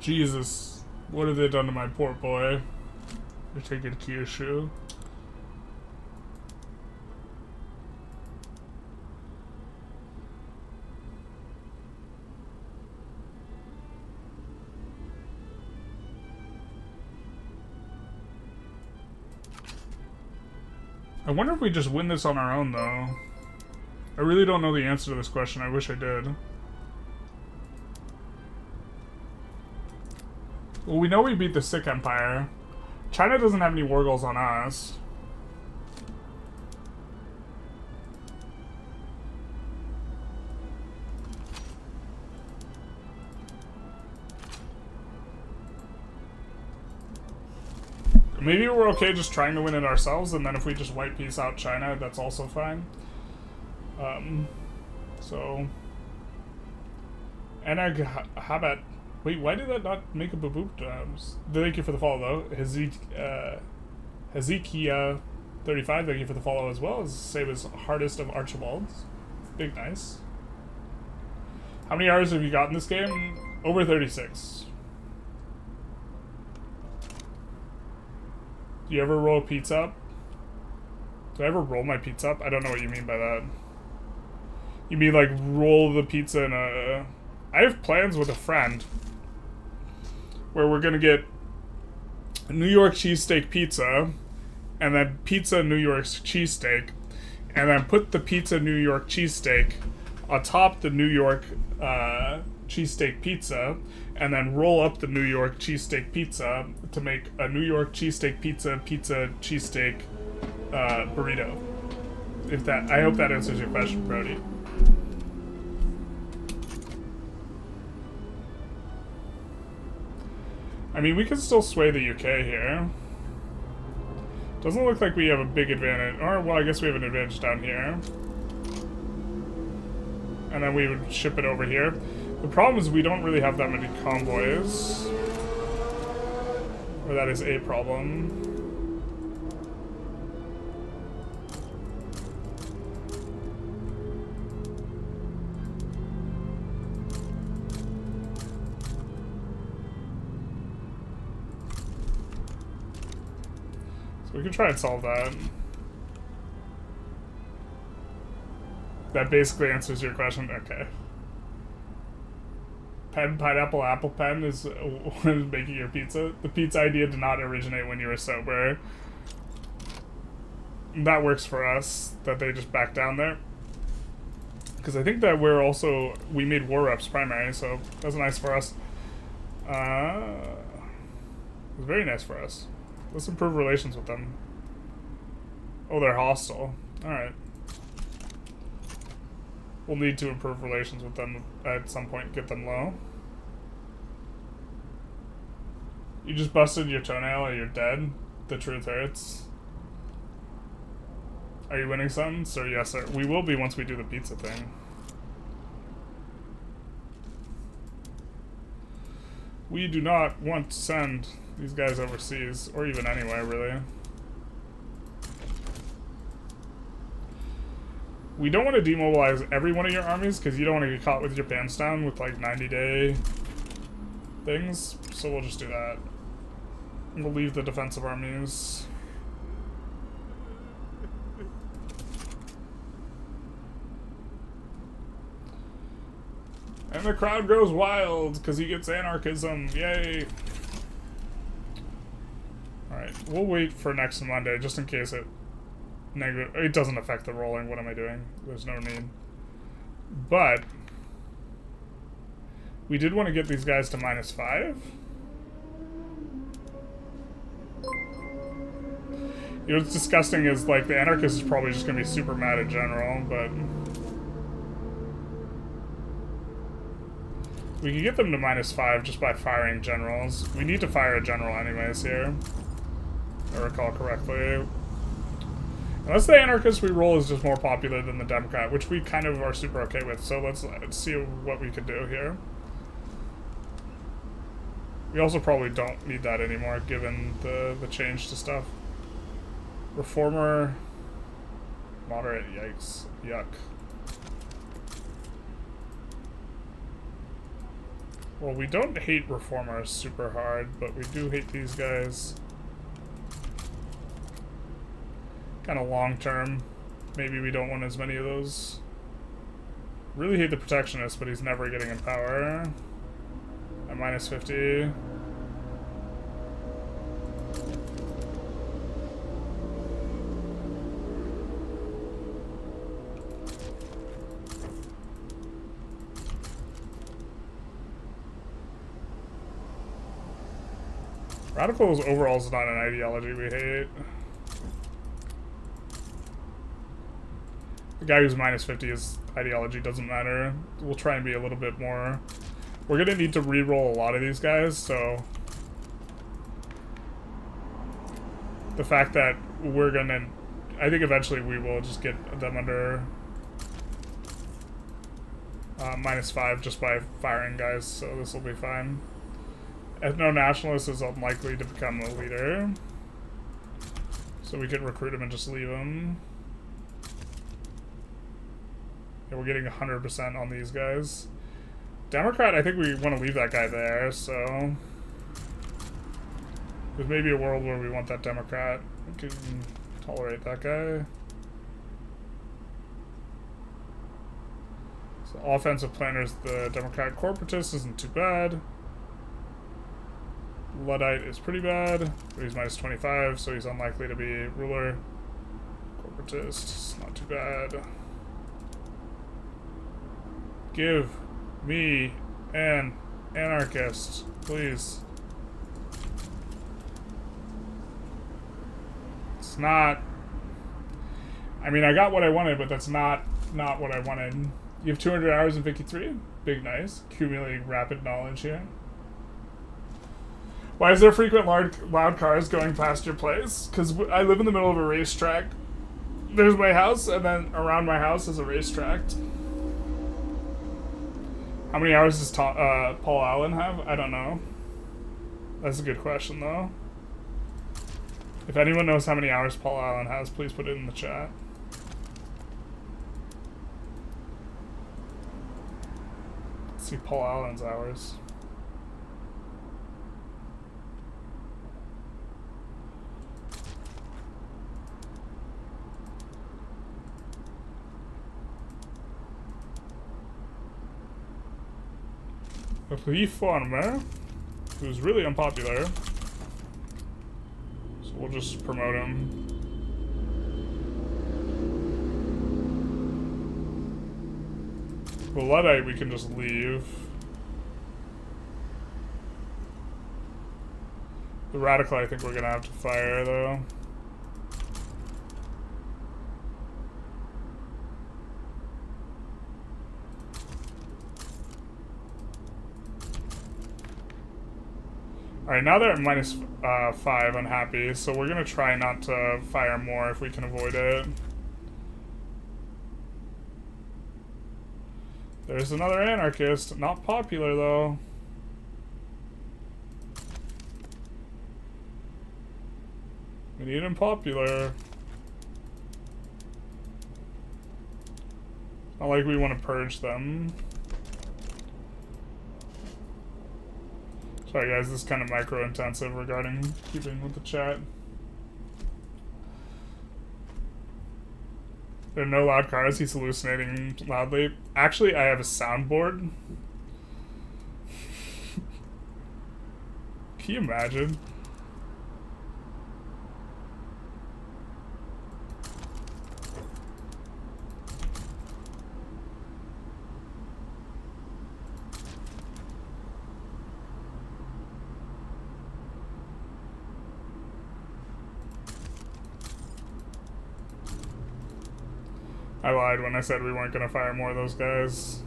Jesus, what have they done to my poor boy? They're taking Kyushu. I wonder if we just win this on our own, though. I really don't know the answer to this question. I wish I did. Well, we know we beat the Sikh Empire. China doesn't have any war goals on us. Maybe we're okay just trying to win it ourselves, and then if we just white peace out China, that's also fine. So... Eneg Habat Wait, why did that not make a baboop? Thank you for the follow, though. Hezekiah 35, thank you for the follow as well. Same as Hardest of Archibalds. Big nice. How many hours have you got in this game? Over 36. Do you ever roll pizza up? Do I ever roll my pizza up? I don't know what you mean by that. You mean like roll the pizza in a... I have plans with a friend where we're gonna get New York cheesesteak pizza and then pizza New York cheesesteak and then put the pizza New York cheesesteak atop the New York cheesesteak pizza and then roll up the New York cheesesteak pizza to make a New York cheesesteak pizza cheesesteak burrito. I hope that answers your question, Brody. I mean, we can still sway the UK here. Doesn't look like we have a big advantage. Or, well, I guess we have an advantage down here. And then we would ship it over here. The problem is we don't really have that many convoys. Or that is a problem. We can try and solve that. That basically answers your question. Okay. Pen, pineapple, apple pen is making your pizza. The pizza idea did not originate when you were sober. That works for us, that they just back down there. Because I think that we made war reps primary, so that's nice for us. It was very nice for us. Let's improve relations with them. Oh, they're hostile. Alright. We'll need to improve relations with them at some point, get them low. You just busted your toenail or you're dead? The truth hurts. Are you winning something? Sir, yes, sir. We will be once we do the pizza thing. We do not want to send these guys overseas, or even anywhere, really. We don't want to demobilize every one of your armies, because you don't want to get caught with your pants down with, like, 90-day things, so we'll just do that. We'll leave the defensive armies. And the crowd goes wild, because he gets anarchism. Yay! Alright, we'll wait for next Monday, just in case it doesn't affect the rolling. What am I doing? There's no need. But we did want to get these guys to -5. You know what's disgusting is, like, the anarchist is probably just going to be super mad at General, but we can get them to -5 just by firing generals. We need to fire a general anyways here, if I recall correctly. Unless the anarchist we roll is just more popular than the Democrat, which we kind of are super okay with, so let's see what we can do here. We also probably don't need that anymore, given the change to stuff. Reformer, moderate, yikes, yuck. Well, we don't hate reformers super hard, but we do hate these guys. Kind of long term. Maybe we don't want as many of those. Really hate the protectionist, but he's never getting in power. At -50. Radicals overall is not an ideology we hate. The guy who's -50, his ideology doesn't matter. We'll try and be a little bit more... We're gonna need to re-roll a lot of these guys, so... The fact that we're gonna... I think eventually we will just get them under... -5 just by firing guys, so this will be fine. Ethno-nationalist is unlikely to become a leader. So we could recruit him and just leave him. Yeah, we're getting 100% on these guys. Democrat, I think we want to leave that guy there, so... There's maybe a world where we want that Democrat. We can tolerate that guy. So offensive planners, the Democrat corporatist isn't too bad. Luddite is pretty bad, but he's minus 25, so he's unlikely to be ruler. Corporatist, not too bad. Give me an anarchist, please. It's not... I mean, I got what I wanted, but that's not what I wanted. You have 200 hours in 53? Big nice. Accumulating rapid knowledge here. Why is there frequent loud cars going past your place? Because I live in the middle of a racetrack. There's my house, and then around my house is a racetrack. How many hours does Paul Allen have? I don't know. That's a good question, though. If anyone knows how many hours Paul Allen has, please put it in the chat. Let's see Paul Allen's hours. A reformer who's really unpopular, so we'll just promote him. The Luddite we can just leave. The Radical I think we're gonna have to fire though. Alright, now they're at minus 5 unhappy, so we're gonna try not to fire more if we can avoid it. There's another anarchist, not popular though. We need him popular. Not like we want to purge them. Sorry guys, this is kind of micro-intensive regarding keeping with the chat. There are no loud cars, he's hallucinating loudly. Actually, I have a soundboard. Can you imagine? I lied when I said we weren't gonna fire more of those guys.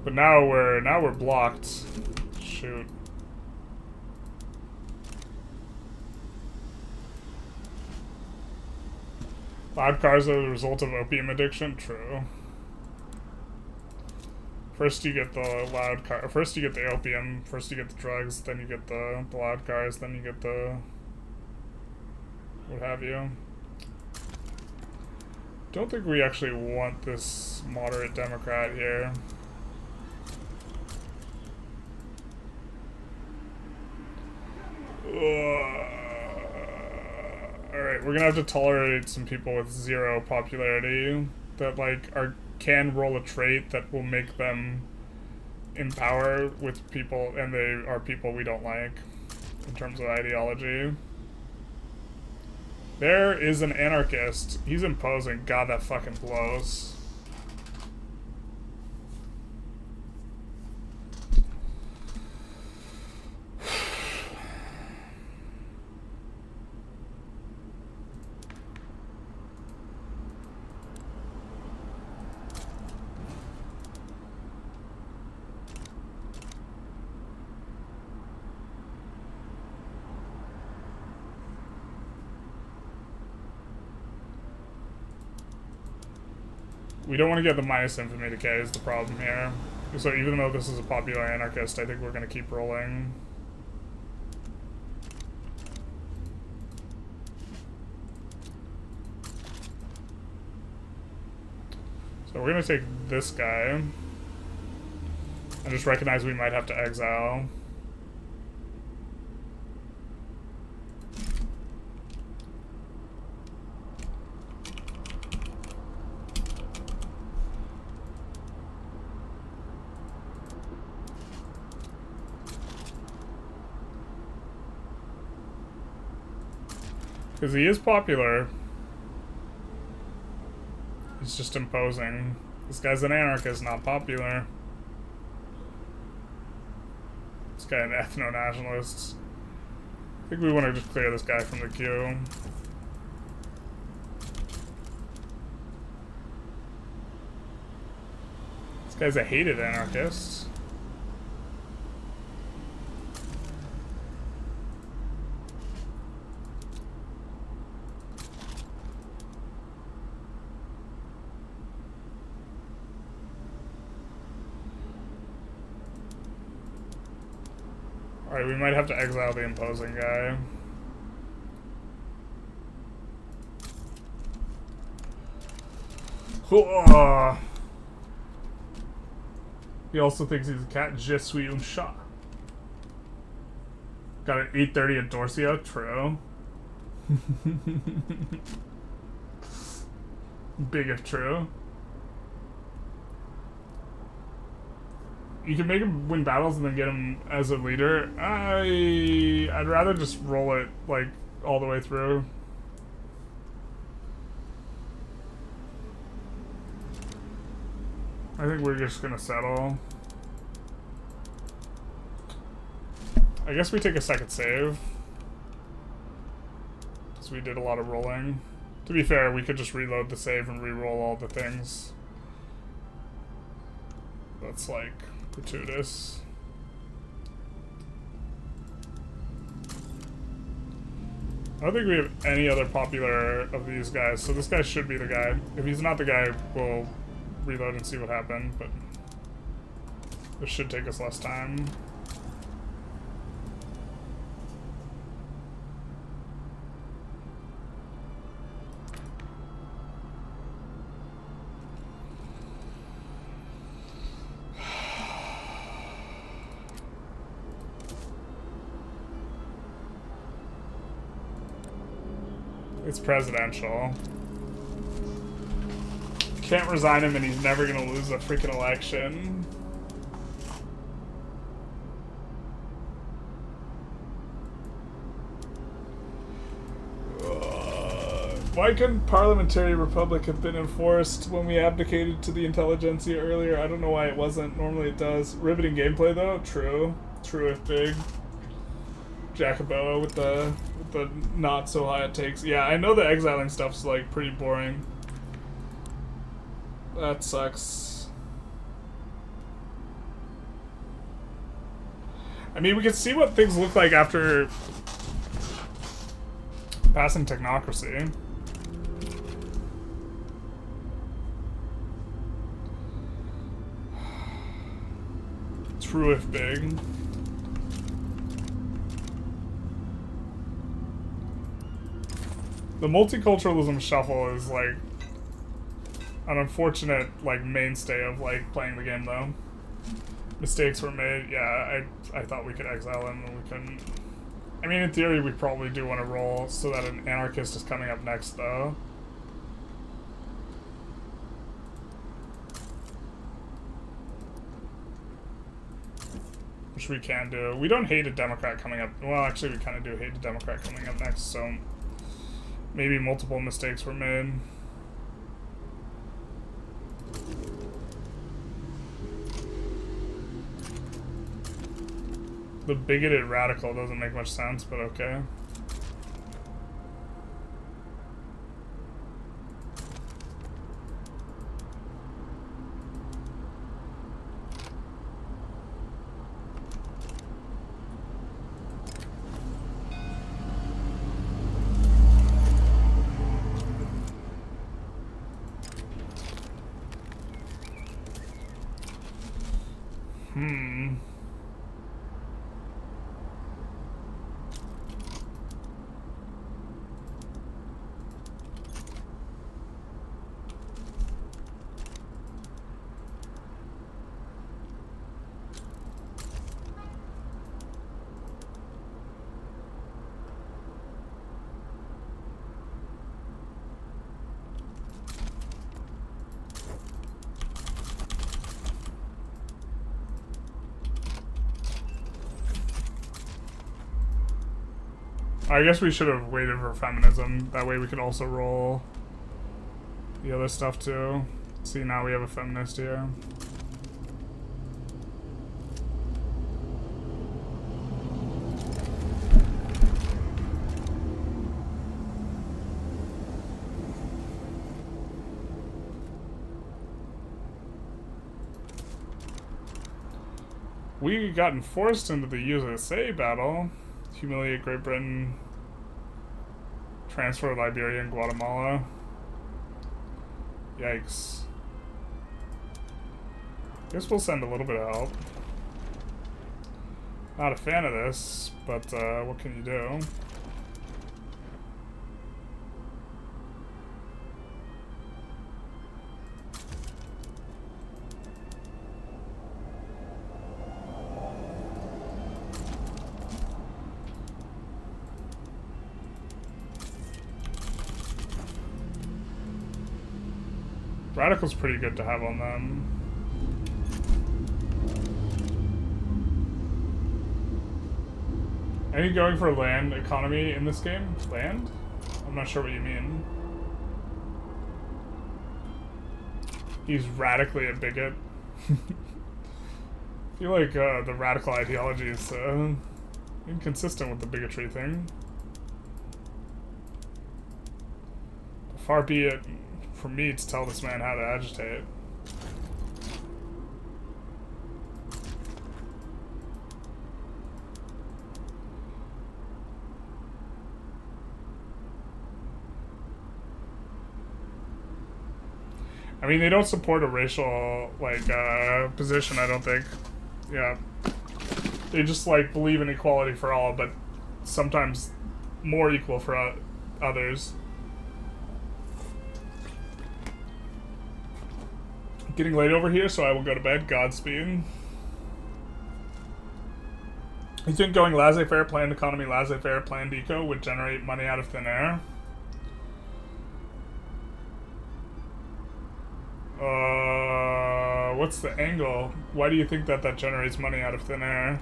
But now we're blocked. Shoot. Loud cars are the result of opium addiction? True. First you get the loud car, first you get the opium, first you get the drugs, then you get the loud cars, then you get the what have you. Don't think we actually want this moderate Democrat here. Alright, we're gonna have to tolerate some people with 0 popularity that like can roll a trait that will make them in power with people, and they are people we don't like in terms of ideology. There is an anarchist. He's imposing. God, that fucking blows. We don't want to get the minus infamy decay is the problem here. So even though this is a popular anarchist, I think we're gonna keep rolling. So we're gonna take this guy. And just recognize we might have to exile. Because he is popular. He's just imposing. This guy's an anarchist, not popular. This guy an ethno-nationalist. I think we want to just clear this guy from the queue. This guy's a hated anarchist. Alright, we might have to exile the imposing guy. He also thinks he's a cat. Je suis un chat. Got an 8:30 at Dorsia. True. Big if true. You can make him win battles and then get him as a leader. I'd rather just roll it like all the way through. I think we're just gonna settle. I guess we take a second save. Because we did a lot of rolling. To be fair, we could just reload the save and re-roll all the things. That's like gratuitous. I don't think we have any other popular of these guys, so this guy should be the guy. If he's not the guy, we'll reload and see what happened, but this should take us less time. It's presidential. Can't resign him and he's never gonna lose a freaking election. Why couldn't parliamentary republic have been enforced when we abdicated to the Intelligentsia earlier? I don't know why it wasn't. Normally it does. Riveting gameplay though? True. True if big. Jacobo with the not so high it takes. Yeah, I know the exiling stuff's like pretty boring. That sucks. I mean, we can see what things look like after passing technocracy. True if big. The multiculturalism shuffle is like an unfortunate like mainstay of like playing the game though. Mistakes were made. Yeah, I thought we could exile him and we couldn't. I mean, in theory, we probably do want to roll so that an anarchist is coming up next though. Which we can do. We don't hate a Democrat coming up. Well, actually, we kind of do hate a Democrat coming up next, so maybe multiple mistakes were made. The bigoted radical doesn't make much sense, but okay. I guess we should have waited for feminism. That way we could also roll the other stuff too. See, now we have a feminist here. We gotten forced into the USA battle. Humiliate Great Britain. Transfer Liberia and Guatemala. Yikes. Guess we'll send a little bit of help. Not a fan of this, but what can you do? Radical's pretty good to have on them. Are you going for land economy in this game? Land? I'm not sure what you mean. He's radically a bigot. I feel like the radical ideology is inconsistent with the bigotry thing. Far be it for me to tell this man how to agitate. I mean, they don't support a racial, like, position, I don't think. Yeah. They just, like, believe in equality for all, but sometimes more equal for others. Getting late over here, so I will go to bed. Godspeed. You think going laissez-faire, planned economy, laissez-faire, planned eco would generate money out of thin air? What's the angle? Why do you think that that generates money out of thin air?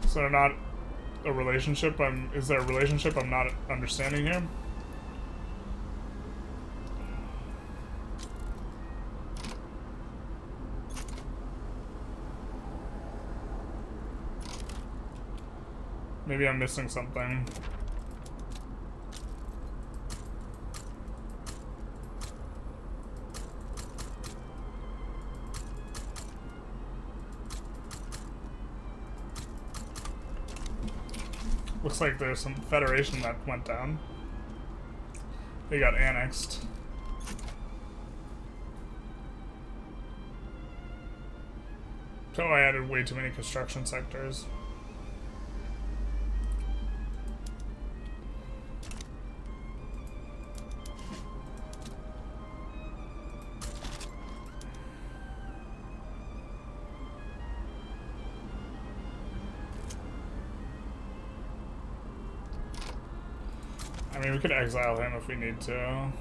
Is there not a relationship? Is there a relationship I'm not understanding here? Maybe I'm missing something. Looks like there's some federation that went down. They got annexed. So I added way too many construction sectors. I mean, we could exile him if we need to.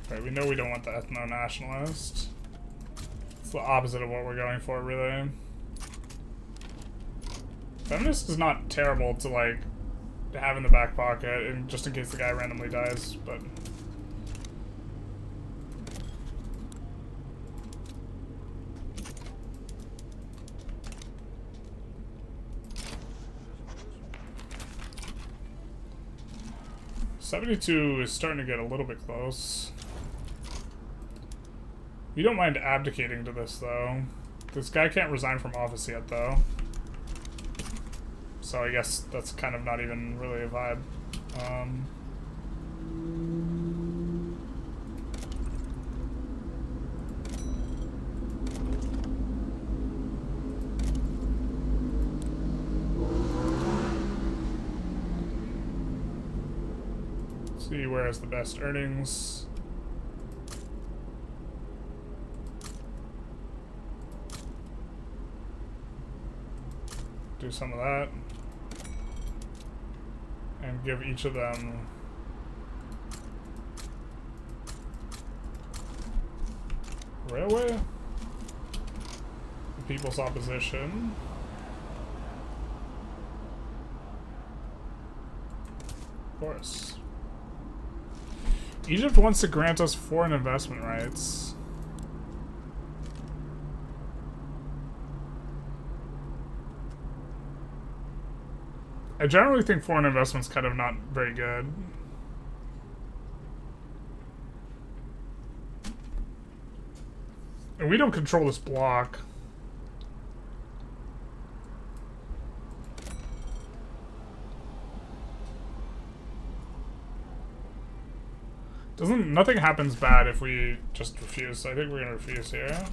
Right, we know we don't want the ethno-nationalist. It's the opposite of what we're going for, really. Feminist is not terrible to, like, to have in the back pocket, and just in case the guy randomly dies, but... $72 is starting to get a little bit close. We don't mind abdicating to this, though. This guy can't resign from office yet, though. So I guess that's kind of not even really a vibe. Let's see where has the best earnings. Do some of that. and give each of them railway. The People's Opposition. Of course. Egypt wants to grant us foreign investment rights. I generally think foreign investment's kind of not very good. And we don't control this block. Nothing happens bad if we just refuse, so I think we're gonna refuse here.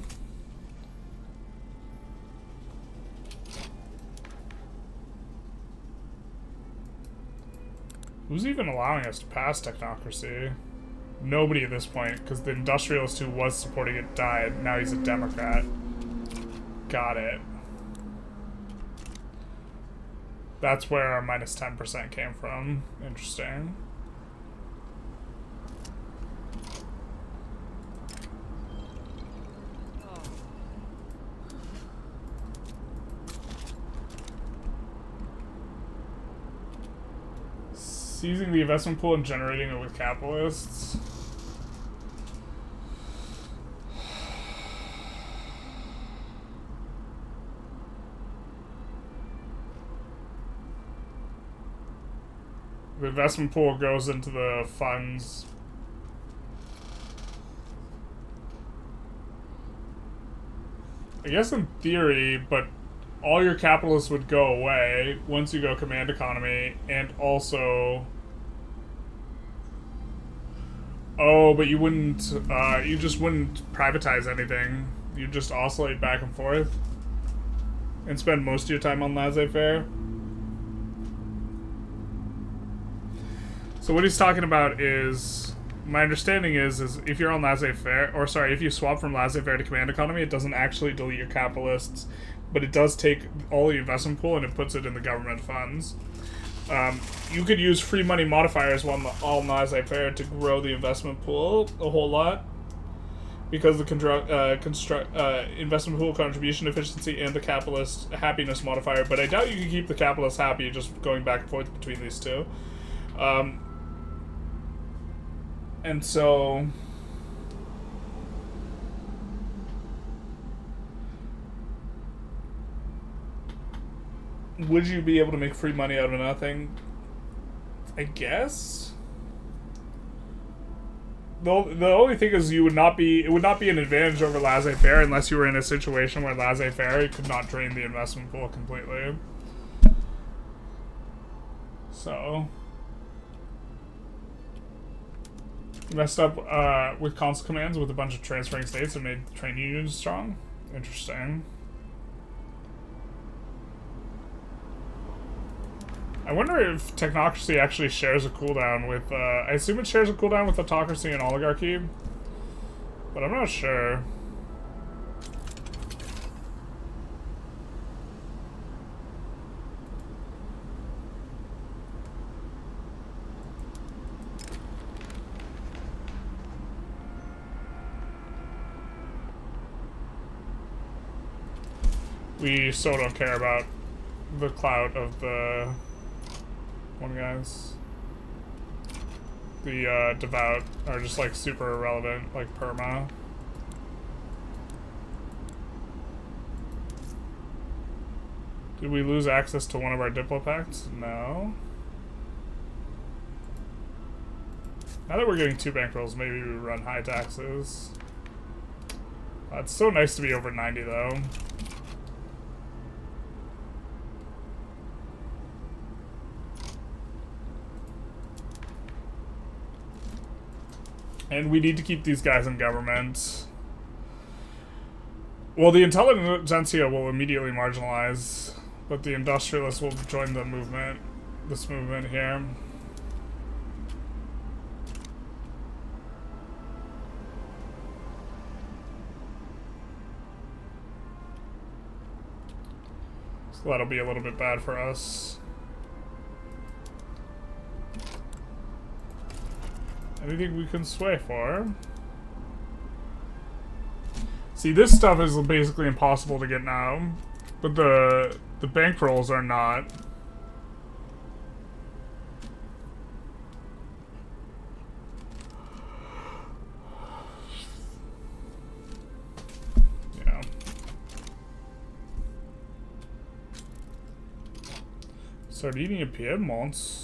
Who's even allowing us to pass technocracy? Nobody at this point, because the industrialist who was supporting it died. Now he's a Democrat. Got it. That's where our minus 10% came from. Interesting. Seizing the investment pool and generating it with capitalists. The investment pool goes into the funds. I guess in theory, but all your capitalists would go away once you go command economy, and also... Oh, but you wouldn't, you just wouldn't privatize anything. You'd just oscillate back and forth and spend most of your time on laissez-faire. So what he's talking about is, my understanding is if you're on laissez-faire, or sorry, if you swap from laissez-faire to command economy, it doesn't actually delete your capitalists, but it does take all the investment pool and it puts it in the government funds. You could use free money modifiers while on laissez-faire to grow the investment pool a whole lot, because the investment pool contribution efficiency and the capitalist happiness modifier. But I doubt you can keep the capitalist happy just going back and forth between these two. And so... would you be able to make free money out of nothing? I guess. The only thing is, it would not be an advantage over laissez-faire unless you were in a situation where laissez-faire could not drain the investment pool completely. So messed up with console commands with a bunch of transferring states and made the trade unions strong. Interesting. I wonder if technocracy actually shares a cooldown with, I assume it shares a cooldown with autocracy and oligarchy, but I'm not sure. We so don't care about the clout of the one guys. The devout are just like super irrelevant, like perma. Did we lose access to one of our diplopacts? No. Now that we're getting 2 bankrolls, maybe we run high taxes. It's so nice to be over 90 though. And we need to keep these guys in government. Well, the Intelligentsia will immediately marginalize, but the Industrialists will join the movement, this movement here. So that'll be a little bit bad for us. Anything we can sway for? See, this stuff is basically impossible to get now, but the bankrolls are not. Yeah. Sardinia Piedmont.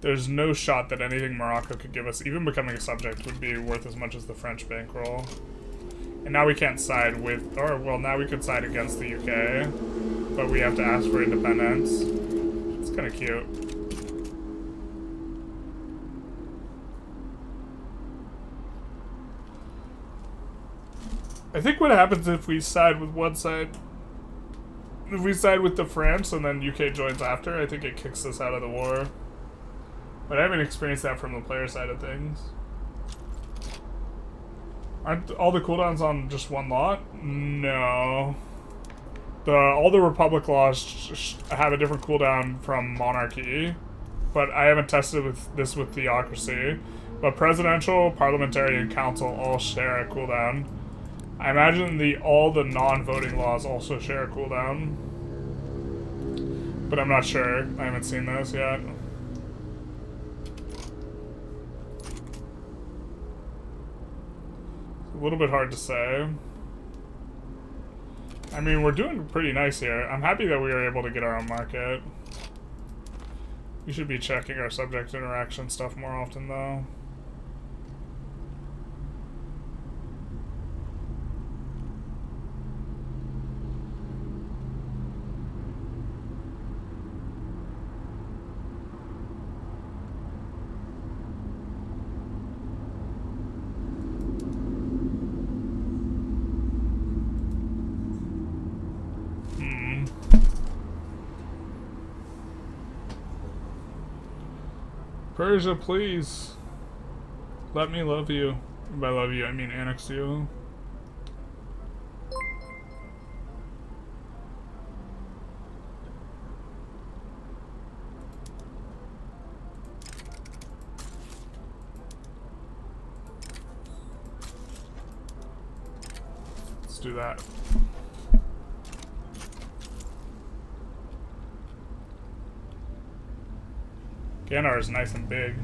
There's no shot that anything Morocco could give us, even becoming a subject, would be worth as much as the French bankroll. And now we can't side with, or well, now we could side against the UK, but we have to ask for independence. It's kind of cute. I think what happens if we side with one side, if we side with the France and then UK joins after, I think it kicks us out of the war. But I haven't experienced that from the player side of things. Aren't all the cooldowns on just one lot? No. All the Republic laws have a different cooldown from monarchy, but I haven't tested this with theocracy. But presidential, parliamentary, and council all share a cooldown. I imagine all the non-voting laws also share a cooldown, but I'm not sure. I haven't seen those yet. A little bit hard to say. I mean, we're doing pretty nice here. I'm happy that we were able to get our own market. We should be checking our subject interaction stuff more often, though. Persia, please. Let me love you. And by love you, I mean annex you. Let's do that. Canal is nice and big.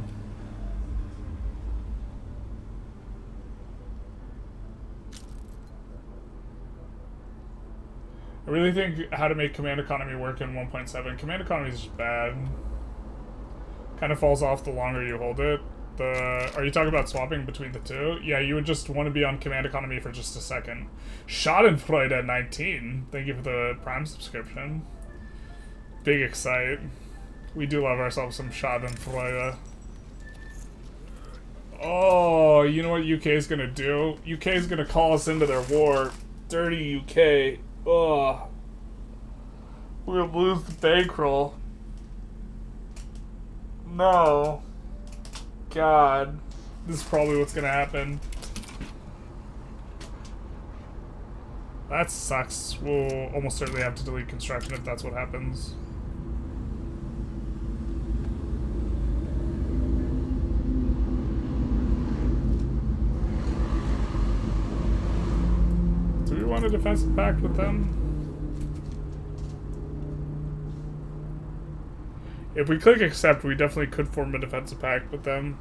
I really think how to make command economy work in 1.7. Command economy is just bad. Kind of falls off the longer you hold it. Are you talking about swapping between the two? Yeah, you would just want to be on command economy for just a second. Schadenfreude at 19. Thank you for the Prime subscription. Big excite. We do love ourselves some Schadenfreude. Oh, you know what UK is gonna do? UK is gonna call us into their war. Dirty UK. Ugh. We're gonna lose the bankroll. No. God. This is probably what's gonna happen. That sucks. We'll almost certainly have to delete construction if that's what happens. Do we want a defensive pact with them? If we click accept, we definitely could form a defensive pact with them.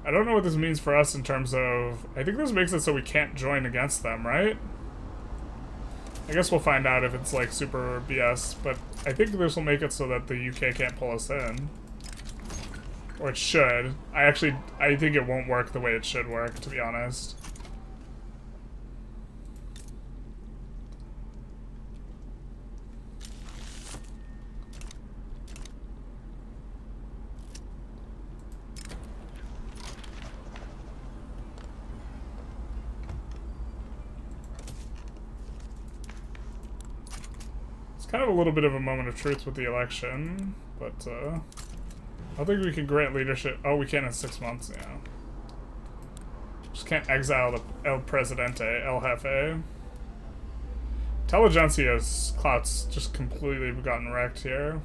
I don't know what this means for us in terms of... I think this makes it so we can't join against them, right? I guess we'll find out if it's like super BS, but I think this will make it so that the UK can't pull us in. Or it should. I think it won't work the way it should work, to be honest. Kind of a little bit of a moment of truth with the election, but I think we can grant leadership. Oh, we can in 6 months, yeah. Just can't exile the El Presidente, El Jefe. Intelligentsia's clout's just completely gotten wrecked here.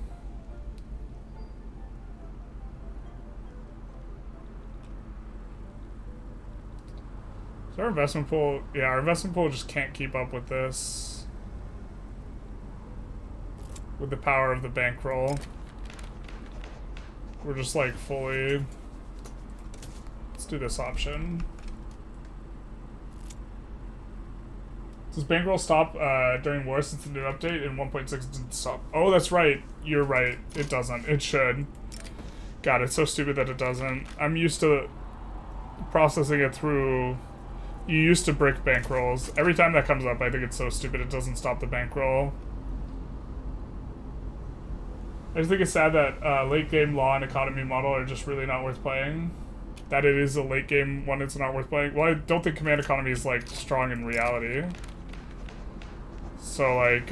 So our investment pool, yeah, our investment pool just can't keep up with this. With the power of the bankroll. We're just like fully... Let's do this option. Does bankroll stop during war since the new update? In 1.6 it didn't stop. Oh, that's right. You're right. It doesn't. It should. God, it's so stupid that it doesn't. I'm used to processing it through... You used to brick bankrolls. Every time that comes up, I think it's so stupid it doesn't stop the bankroll. I just think it's sad that late game law and economy model are just really not worth playing. That it is a late game one, it's not worth playing. Well, I don't think command economy is like strong in reality. So like,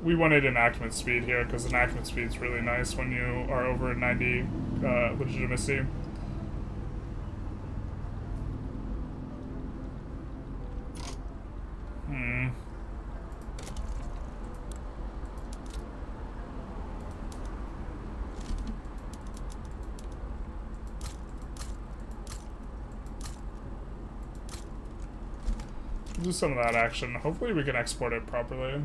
we wanted enactment speed here because enactment speed is really nice when you are over 90 legitimacy. Do some of that action. Hopefully we can export it properly.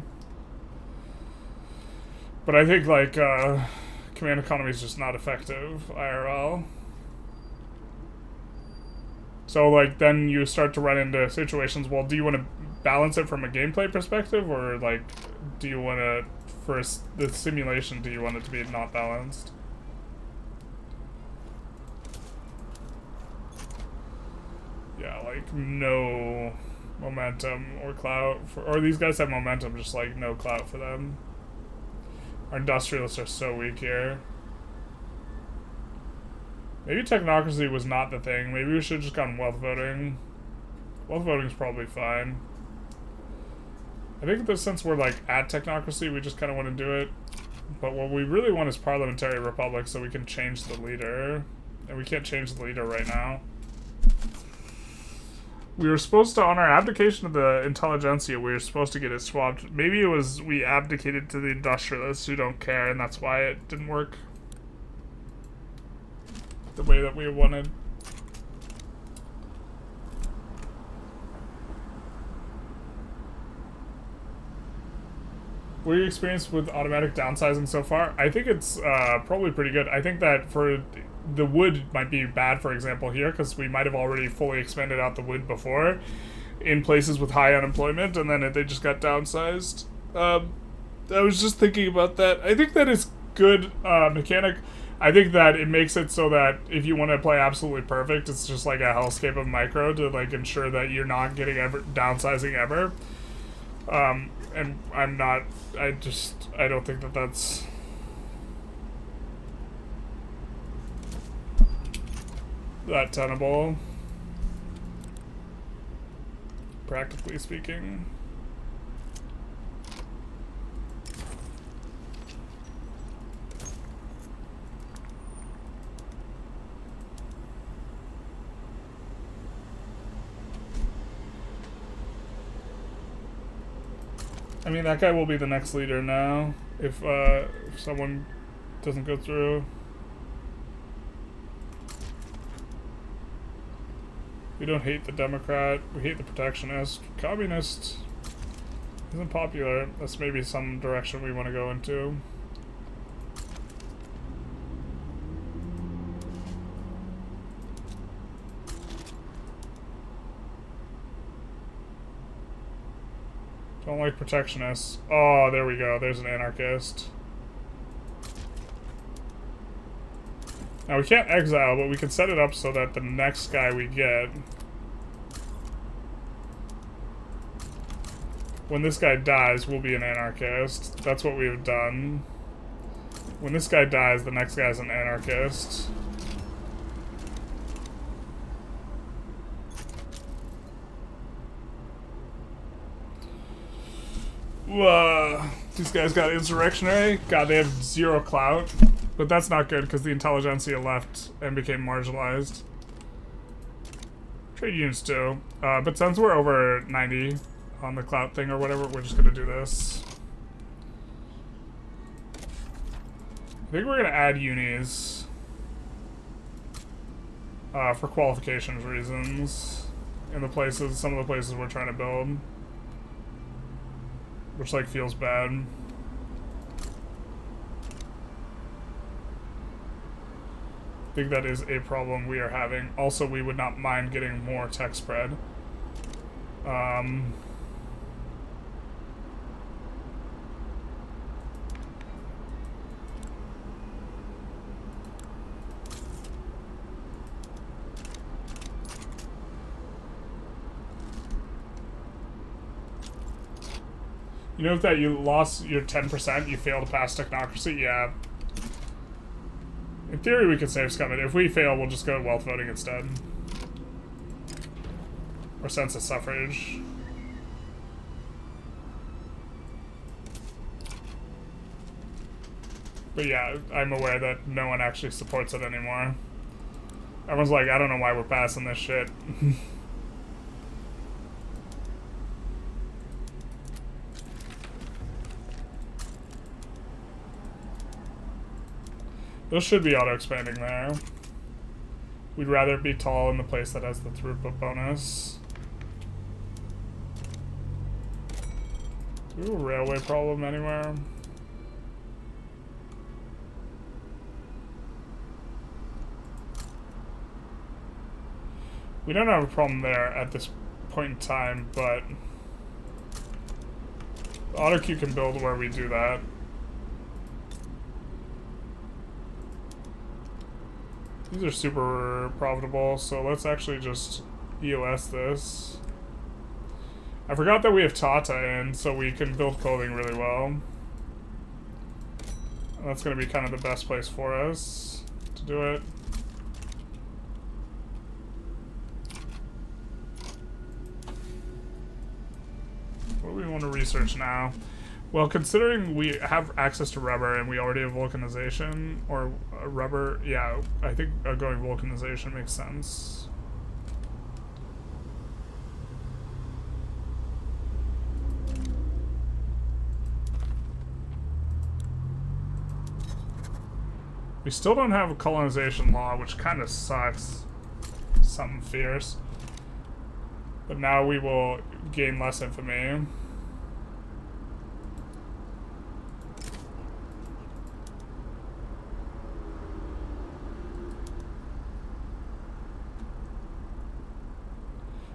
But I think, like, command economy is just not effective, IRL. So, like, then you start to run into situations, well, do you want to balance it from a gameplay perspective, or, like, do you want to, for the simulation, do you want it to be not balanced? Yeah, like, no momentum or clout, or these guys have momentum, just, like, no clout for them. Our industrialists are so weak here. Maybe technocracy was not the thing. Maybe we should have just gone wealth voting. Wealth voting is probably fine. I think that since we're like at technocracy, we just kind of want to do it. But what we really want is parliamentary republic so we can change the leader. And we can't change the leader right now. We were supposed to, on our abdication of the Intelligentsia, we were supposed to get it swapped. Maybe it was we abdicated to the Industrialists who don't care, and that's why it didn't work the way that we wanted. What are your experience with automatic downsizing so far? I think it's probably pretty good. I think that for the wood might be bad, for example, here, because we might have already fully expanded out the wood before in places with high unemployment, and then they just got downsized. I was just thinking about that. I think that is good mechanic. I think that it makes it so that if you want to play absolutely perfect, it's just like a hellscape of micro to like ensure that you're not getting downsizing ever. And I don't think that that's that tenable, practically speaking. I mean, that guy will be the next leader now, if someone doesn't go through. We don't hate the Democrat, we hate the protectionist. Communist isn't popular. That's maybe some direction we want to go into. Don't like protectionists. Oh, there we go. There's an anarchist. Now, we can't exile, but we can set it up so that the next guy we get... When this guy dies, we'll be an anarchist. That's what we've done. When this guy dies, the next guy's an anarchist. These guys got insurrectionary. God, they have 0 clout. But that's not good because the Intelligentsia left and became marginalized. Trade unions too. But since we're over 90 on the clout thing or whatever, we're just gonna do this. I think we're gonna add unis. For qualifications reasons. In the places, some of the places we're trying to build. Which, like, feels bad. I think that is a problem we are having. Also, we would not mind getting more tech spread. You know that you lost your 10%, you fail to pass technocracy? Yeah. In theory, we could save scum it. If we fail, we'll just go to wealth voting instead. Or census suffrage. But yeah, I'm aware that no one actually supports it anymore. Everyone's like, I don't know why we're passing this shit. Those should be auto-expanding there. We'd rather be tall in the place that has the throughput bonus. Do we have a railway problem anywhere? We don't have a problem there at this point in time, but AutoQ can build where we do that. These are super profitable, so let's actually just EOS this. I forgot that we have Tata in, so we can build clothing really well. And that's going to be kind of the best place for us to do it. What do we want to research now? Well, considering we have access to rubber and we already have vulcanization, or rubber, yeah, I think going vulcanization makes sense. We still don't have a colonization law, which kind of sucks. Something fierce. But now we will gain less infamy.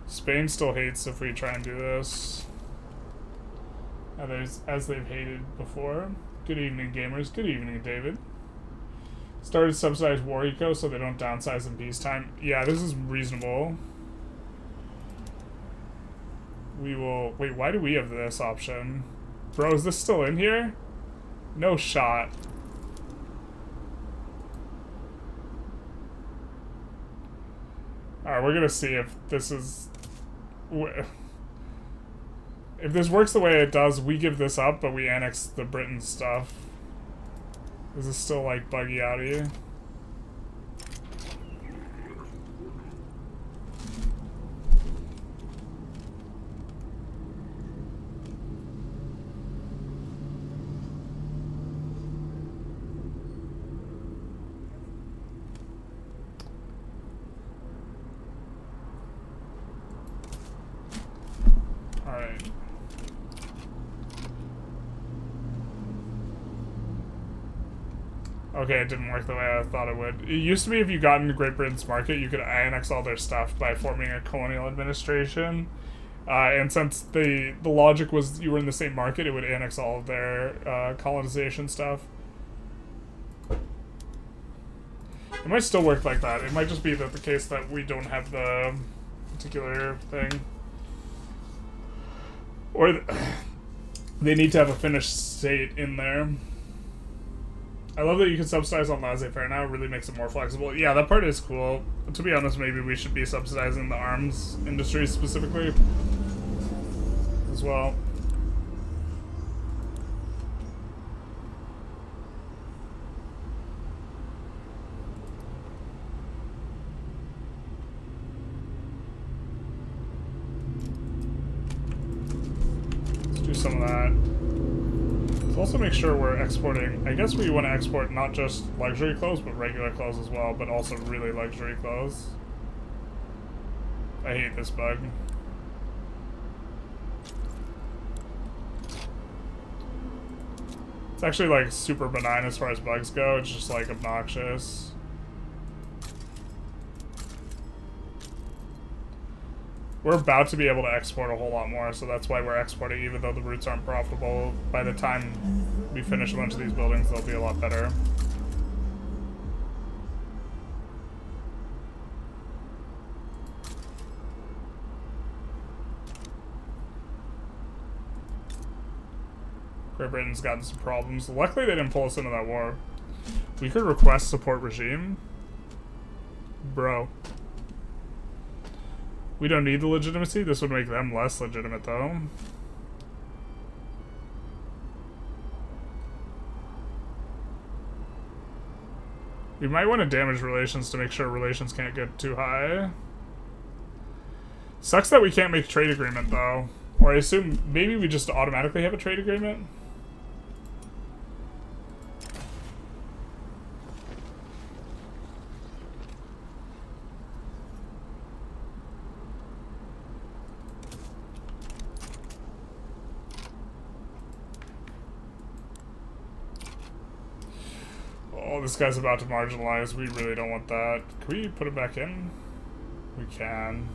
Spain still hates if we try and do this. As they've hated before. Good evening, gamers. Good evening, David. Started subsidized war eco so they don't downsize in peacetime. Yeah, this is reasonable. We will... Wait, why do we have this option? Bro, is this still in here? No shot. Alright, we're gonna see if this is... If this works the way it does, we give this up, but we annex the Britain stuff. Is this still, like, buggy out of you? Okay, it didn't work the way I thought it would. It used to be if you got into Great Britain's market, you could annex all their stuff by forming a colonial administration. And since the logic was you were in the same market, it would annex all of their colonization stuff. It might still work like that. It might just be that the case that we don't have the particular thing. Or they need to have a finished state in there. I love that you can subsidize on laissez-faire now. It really makes it more flexible. Yeah, that part is cool. To be honest, maybe we should be subsidizing the arms industry specifically as well. some of that. Let's also make sure we're exporting. I guess we want to export not just luxury clothes, but regular clothes as well, but also really luxury clothes. I hate this bug. It's actually like super benign as far as bugs go. It's just like obnoxious. We're about to be able to export a whole lot more, so that's why we're exporting, even though the routes aren't profitable. By the time we finish a bunch of these buildings, they'll be a lot better. Great Britain's gotten some problems. Luckily, they didn't pull us into that war. We could request support regime. Bro. We don't need the legitimacy. This would make them less legitimate, though. We might want to damage relations to make sure relations can't get too high. Sucks that we can't make a trade agreement, though. Or I assume maybe we just automatically have a trade agreement? Oh, this guy's about to marginalize. We really don't want that. Can we put it back in? We can.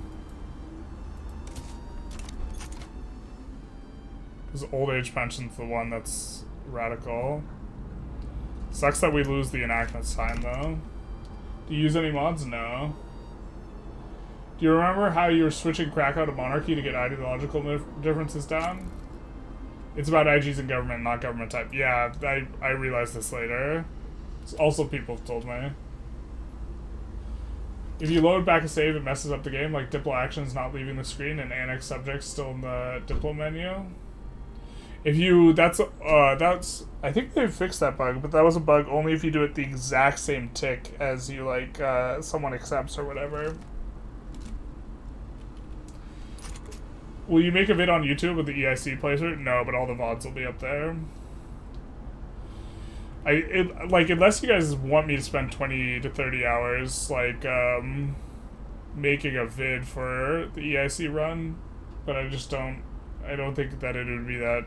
Because old age pension's the one that's radical. Sucks that we lose the enactment time, though. Do you use any mods? No. Do you remember how you were switching Krakow to monarchy to get ideological differences down? It's about IGs and government, not government type. Yeah, I realized this later. Also, people told me. If you load back a save, it messes up the game, like Diplo actions not leaving the screen and annex subjects still in the Diplo menu. If you, that's, I think they fixed that bug, but that was a bug only if you do it the exact same tick as you, like, someone accepts or whatever. Will you make a vid on YouTube with the EIC playthrough? No, but all the VODs will be up there. Like, unless you guys want me to spend 20 to 30 hours, like, making a vid for the EIC run, but I don't think that it would be that.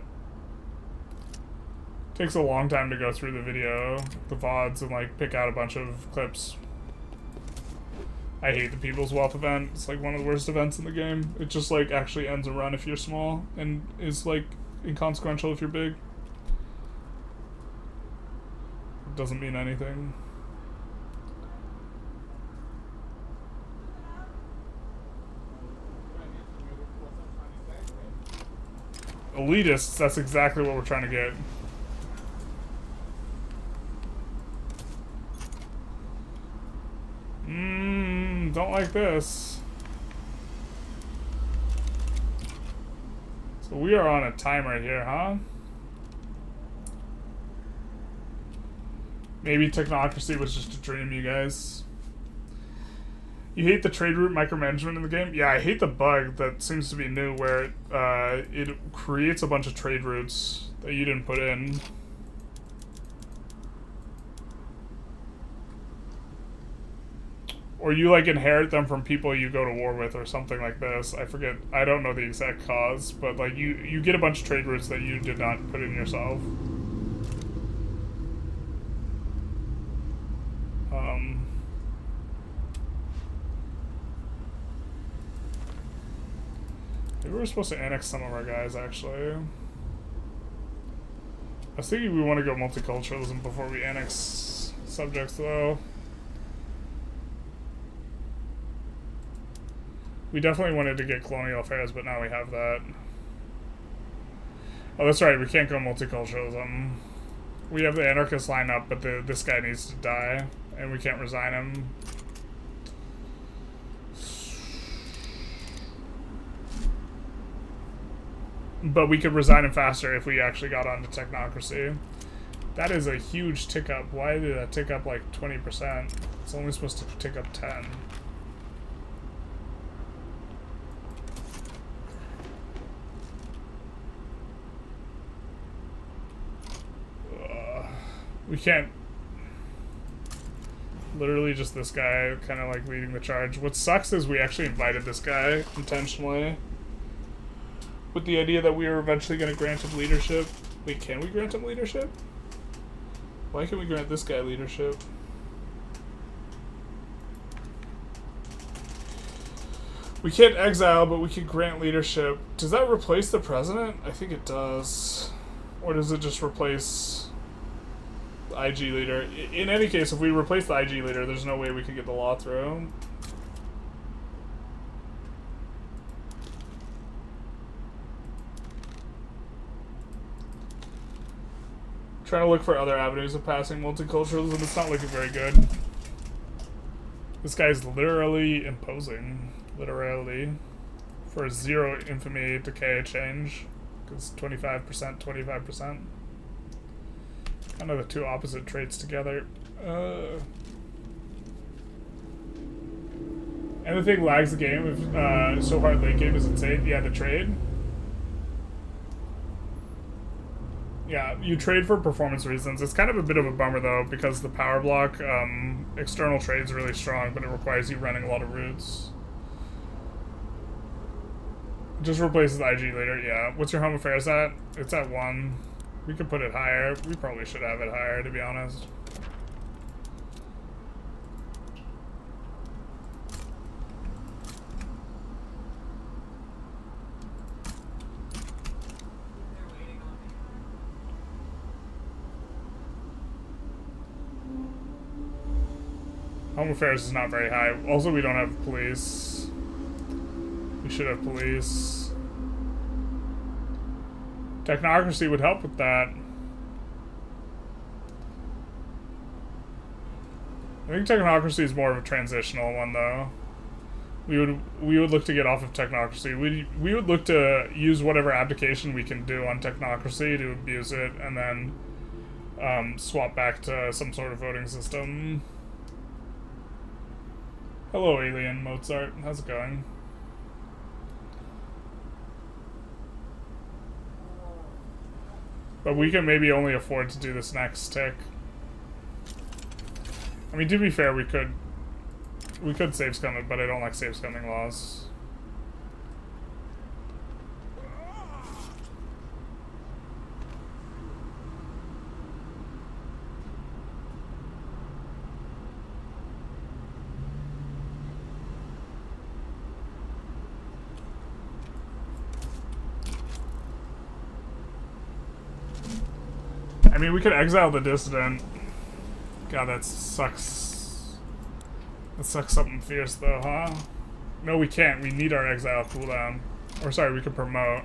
It takes a long time to go through the video, the VODs, and, like, pick out a bunch of clips. I hate the People's Wealth event. It's, like, one of the worst events in the game. It just, like, actually ends a run if you're small, and is, like, inconsequential if you're big. Doesn't mean anything. Elitists, that's exactly what we're trying to get. Don't like this. So we are on a timer here, huh? Maybe technocracy was just a dream, you guys. You hate the trade route micromanagement in the game? Yeah, I hate the bug that seems to be new where it creates a bunch of trade routes that you didn't put in. Or you, like, inherit them from people you go to war with or something like this. I forget. I don't know the exact cause, but, like, you get a bunch of trade routes that you did not put in yourself. Maybe we're supposed to annex some of our guys, actually. I was thinking we want to go multiculturalism before we annex subjects, though. We definitely wanted to get colonial affairs, but now we have that. Oh, that's right, we can't go multiculturalism. We have the anarchists line up, but this guy needs to die, and we can't resign him. But we could resign him faster if we actually got onto technocracy. That is a huge tick up. Why did that tick up like 20%? It's only supposed to tick up 10. We can't... Literally just this guy kind of like leading the charge. What sucks is we actually invited this guy intentionally with the idea that we were eventually going to grant him leadership. Wait, can we grant him leadership? Why can't we grant this guy leadership? We can't exile, but we can grant leadership. Does that replace the president? I think it does. Or does it just replace the IG leader? In any case, if we replace the IG leader, there's no way we can get the law through. Trying to look for other avenues of passing multiculturalism. It's not looking very good. This guy's literally imposing. Literally. For 0 infamy decay change. Because 25%, 25%. Kind of the two opposite traits together. Anything lags the game if so hard late game is insane. Yeah, the trade. Yeah, you trade for performance reasons. It's kind of a bit of a bummer though, because the power block external trade's really strong, but it requires you running a lot of routes. Just replaces the IG later, yeah. What's your home affairs at? It's at 1. We could put it higher. We probably should have it higher, to be honest. Home affairs is not very high. Also, we don't have police. We should have police. Technocracy would help with that. I think technocracy is more of a transitional one, though. We would look to get off of technocracy. We would look to use whatever abdication we can do on technocracy to abuse it, and then swap back to some sort of voting system. Hello, Alien Mozart. How's it going? But we can maybe only afford to do this next tick. I mean, to be fair, we could save scum it, but I don't like save scumming laws. I mean, we could exile the dissident. God, that sucks. That sucks something fierce, though, huh? No, we can't. We need our exile cooldown. Or, sorry, we could promote.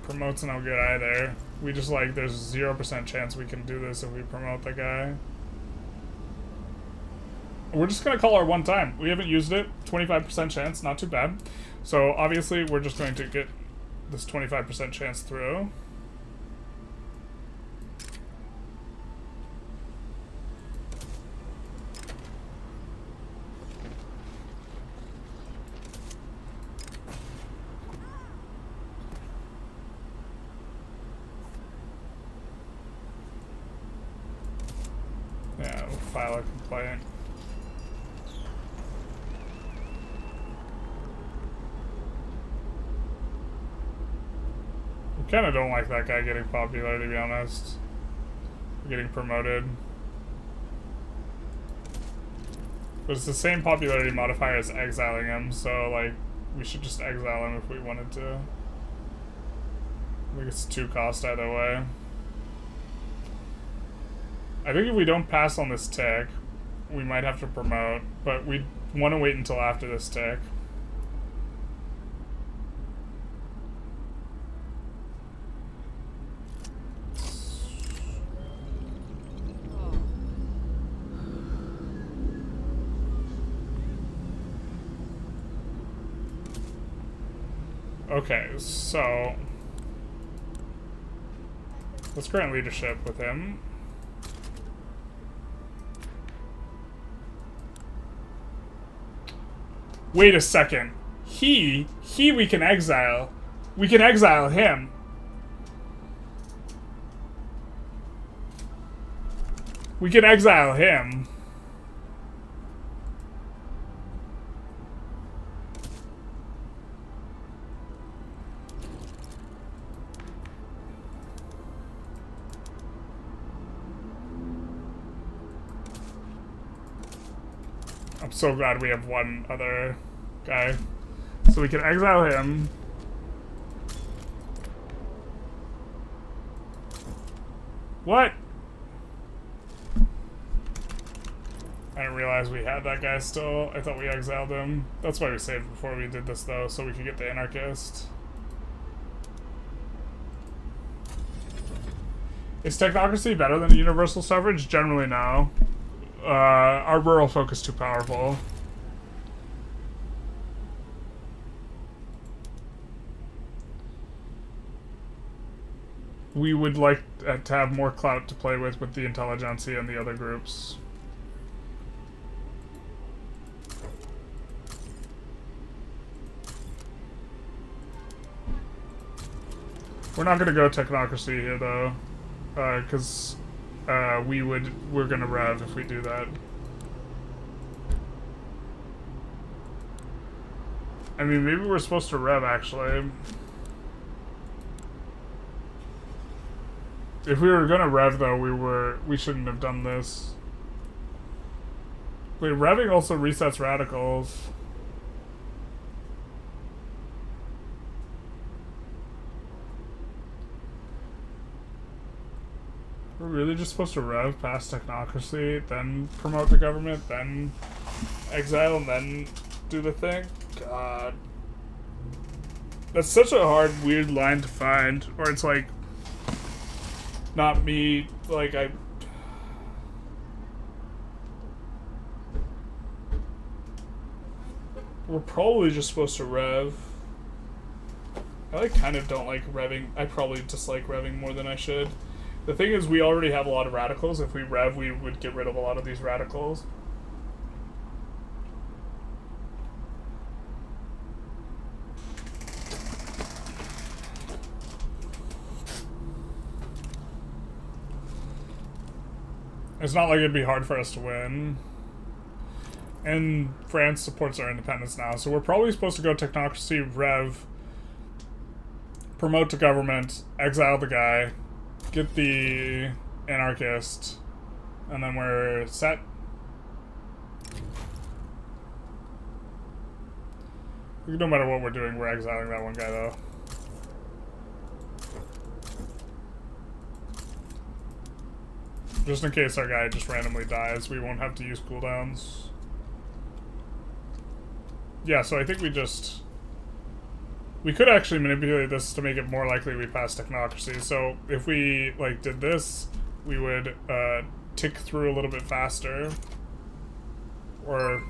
Promote's no good either. We just, like, there's 0% chance we can do this if we promote the guy. We're just gonna call our one time. We haven't used it. 25% chance, not too bad. So, obviously, we're just going to get this 25% chance through. Yeah, we'll file a complaint. We kind of don't like that guy getting popular, to be honest. Getting promoted. But it's the same popularity modifier as exiling him, so, like, we should just exile him if we wanted to. I think it's 2 cost either way. I think if we don't pass on this tick, we might have to promote, but we want to wait until after this tick. Okay, so let's grant leadership with him. Wait a second. He we can exile. We can exile him. We can exile him. I'm so glad we have one other guy. So we can exile him. What? I didn't realize we had that guy still. I thought we exiled him. That's why we saved before we did this, though, so we could get the anarchist. Is technocracy better than universal suffrage? Generally, no. Our rural folk is too powerful. We would like to have more clout to play with the Intelligentsia and the other groups. We're not gonna go technocracy here though, because we're gonna rev if we do that. I mean, maybe we're supposed to rev actually. If we were gonna rev though, we shouldn't have done this. Wait, revving also resets radicals. We're really just supposed to rev past technocracy, then promote the government, then exile, and then do the thing? God. That's such a hard, weird line to find, where it's like, not me, like, we're probably just supposed to rev. I, like, kind of don't like revving. I probably dislike revving more than I should. The thing is, we already have a lot of radicals. If we rev, we would get rid of a lot of these radicals. It's not like it'd be hard for us to win. And France supports our independence now, so we're probably supposed to go technocracy, rev, promote to government, exile the guy, get the anarchist, and then we're set. No matter what we're doing, we're exiling that one guy though. Just in case our guy just randomly dies, we won't have to use cooldowns. Yeah, so I think we could actually manipulate this to make it more likely we pass technocracy. So if we, like, did this, we would tick through a little bit faster. Or,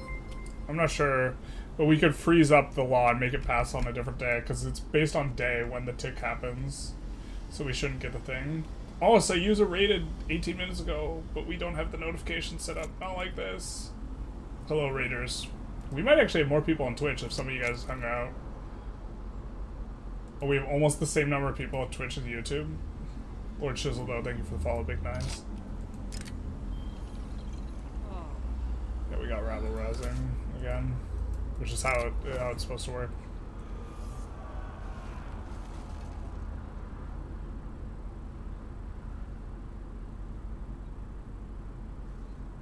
I'm not sure, but we could freeze up the law and make it pass on a different day, because it's based on day when the tick happens. So we shouldn't get the thing. Oh, so user rated 18 minutes ago, but we don't have the notification set up. Not like this. Hello, raiders. We might actually have more people on Twitch if some of you guys hung out. Oh, we have almost the same number of people on Twitch and YouTube. Lord Chisel, though, thank you for the follow, Big Nines. Yeah, we got rabble rousing again, which is how it's supposed to work.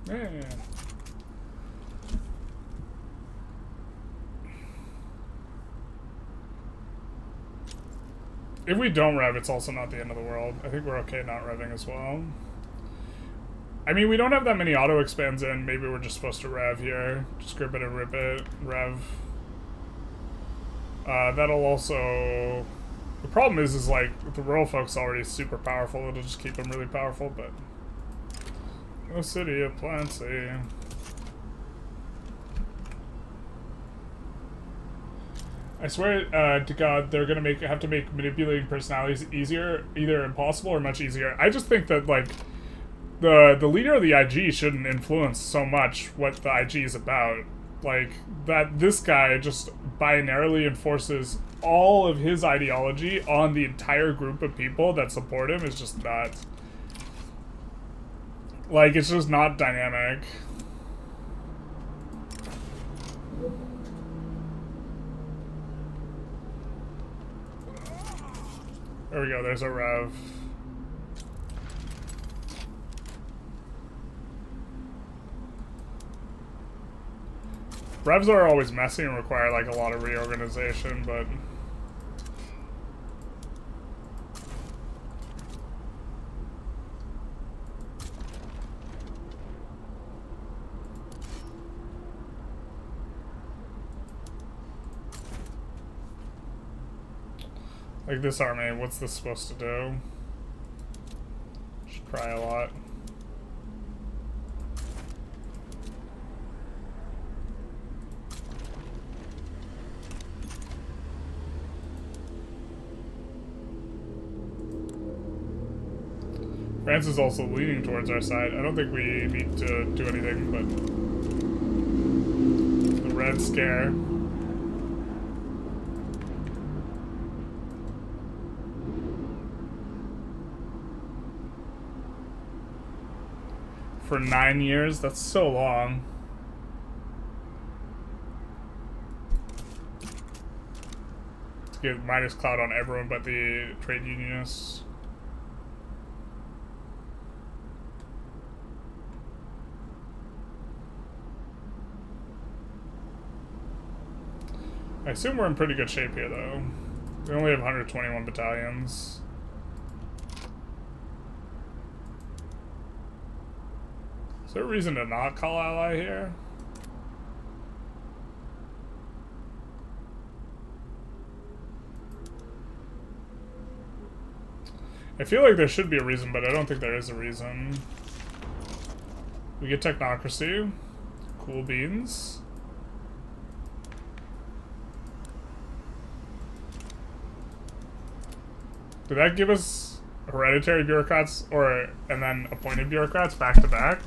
Yeah. If we don't rev, it's also not the end of the world. I think we're okay not revving as well. I mean, we don't have that many auto expands in. Maybe we're just supposed to rev here. Just grip it and rip it. Rev. That'll also... The problem is like, the rural folks already super powerful. It'll just keep them really powerful, but... No city of Plancy. I swear to God, they're gonna have to make manipulating personalities easier, either impossible or much easier. I just think that, like, the leader of the IG shouldn't influence so much what the IG is about. Like, that this guy just binarily enforces all of his ideology on the entire group of people that support him is just nuts. Like, it's just not dynamic. There we go, there's a rev. Revs are always messy and require like a lot of reorganization, but like this army, what's this supposed to do? Should cry a lot. France is also leaning towards our side. I don't think we need to do anything, but the red scare. For 9 years? That's so long. To give minus clout on everyone but the trade unionists. I assume we're in pretty good shape here, though. We only have 121 battalions. Is there a reason to not call ally here? I feel like there should be a reason, but I don't think there is a reason. We get technocracy. Cool beans. Did that give us hereditary bureaucrats and then appointed bureaucrats back to back?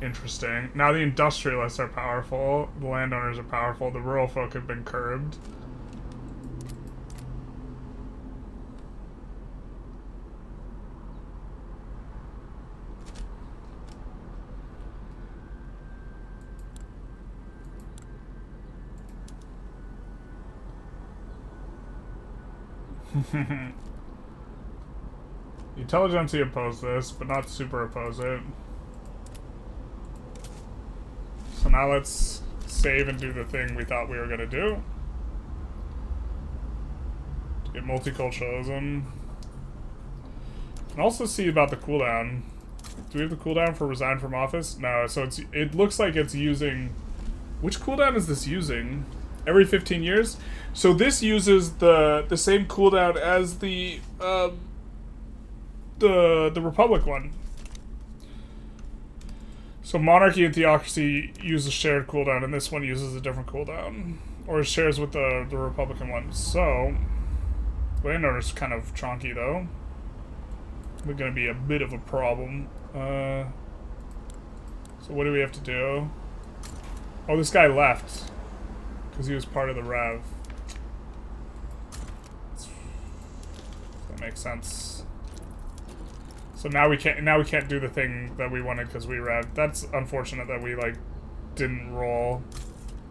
Interesting. Now the industrialists are powerful, the landowners are powerful, the rural folk have been curbed. Intelligentsia oppose this, but not super oppose it. So now let's save and do the thing we thought we were gonna do. To get multiculturalism. And also see about the cooldown. Do we have the cooldown for resign from office? No, so it looks like it's using... Which cooldown is this using? Every 15 years? So this uses the same cooldown as the Republic one. So monarchy and theocracy use a shared cooldown, and this one uses a different cooldown. Or shares with the Republican one. So landowners kind of chonky though. They're gonna be a bit of a problem. So what do we have to do? Oh, this guy left. Because he was part of the Rev. That makes sense. So now we can't do the thing that we wanted because we Rev. That's unfortunate that we like didn't roll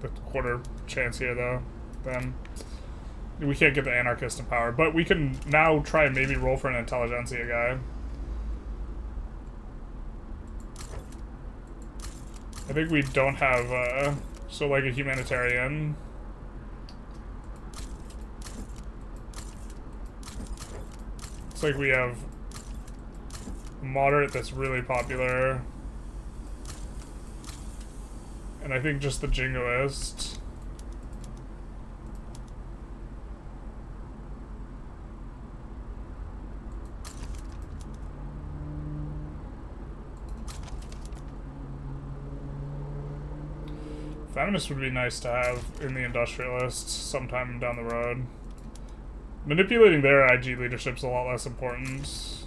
the quarter chance here though. Then we can't get the anarchist in power, but we can now try and maybe roll for an Intelligentsia guy. I think we don't have so like a humanitarian. It's like we have a moderate that's really popular. And I think just the jingoist. Venomous would be nice to have in the Industrialists sometime down the road. Manipulating their IG leadership's a lot less important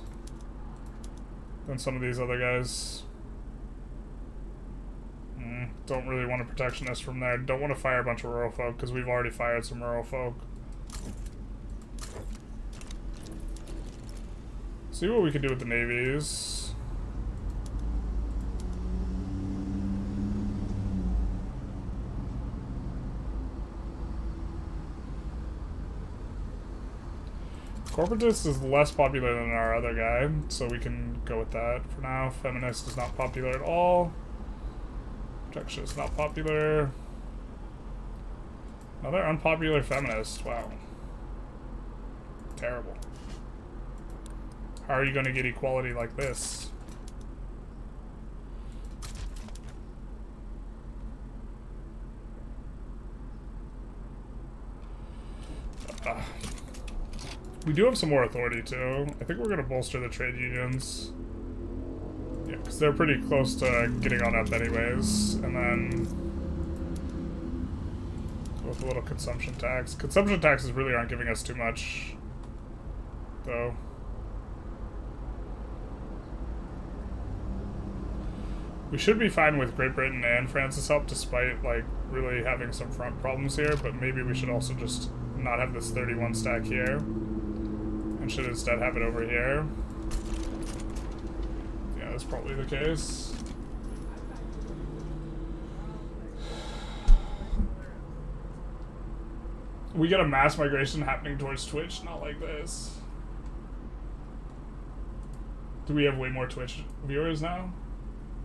than some of these other guys. Don't really want a protectionist from there. Don't want to fire a bunch of rural folk because we've already fired some rural folk. See what we can do with the navies. Corporatist is less popular than our other guy, so we can go with that for now. Feminist is not popular at all. Protectionist is not popular. Another unpopular feminist. Wow. Terrible. How are you going to get equality like this? We do have some more authority, too. I think we're going to bolster the trade unions. Yeah, because they're pretty close to getting on up anyways. And then with a little consumption tax. Consumption taxes really aren't giving us too much, though. We should be fine with Great Britain and France's help, despite, like, really having some front problems here, but maybe we should also just not have this 31 stack here, and should instead have it over here. Yeah, that's probably the case. We got a mass migration happening towards Twitch, not like this. Do we have way more Twitch viewers now?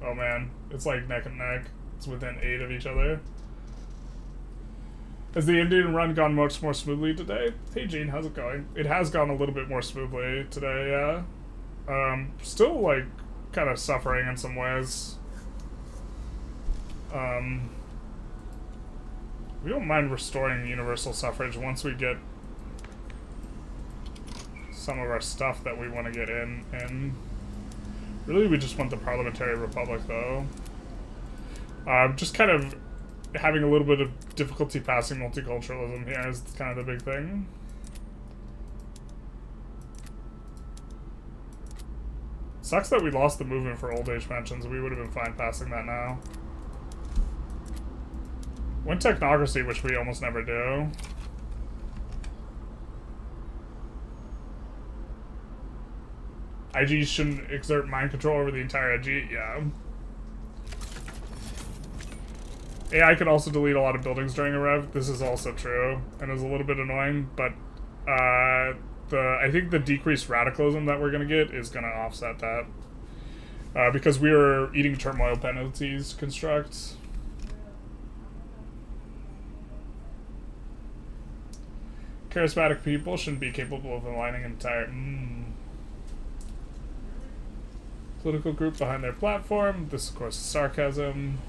Oh man, it's like neck and neck. It's within 8 of each other. Has the Indian run gone much more smoothly today? Hey Gene, how's it going? It has gone a little bit more smoothly today, yeah. Still like kind of suffering in some ways. We don't mind restoring universal suffrage once we get some of our stuff that we want to get in. Really, we just want the parliamentary republic, though. Just kind of having a little bit of difficulty passing multiculturalism here is kind of the big thing. Sucks that we lost the movement for old age pensions. We would have been fine passing that now. Win technocracy, which we almost never do. IG shouldn't exert mind control over the entire IG, yeah. AI can also delete a lot of buildings during a rev. This is also true, and is a little bit annoying, but I think the decreased radicalism that we're gonna get is gonna offset that. Because we are eating turmoil penalties construct. Charismatic people shouldn't be capable of aligning an entire political group behind their platform. This, of course, is sarcasm.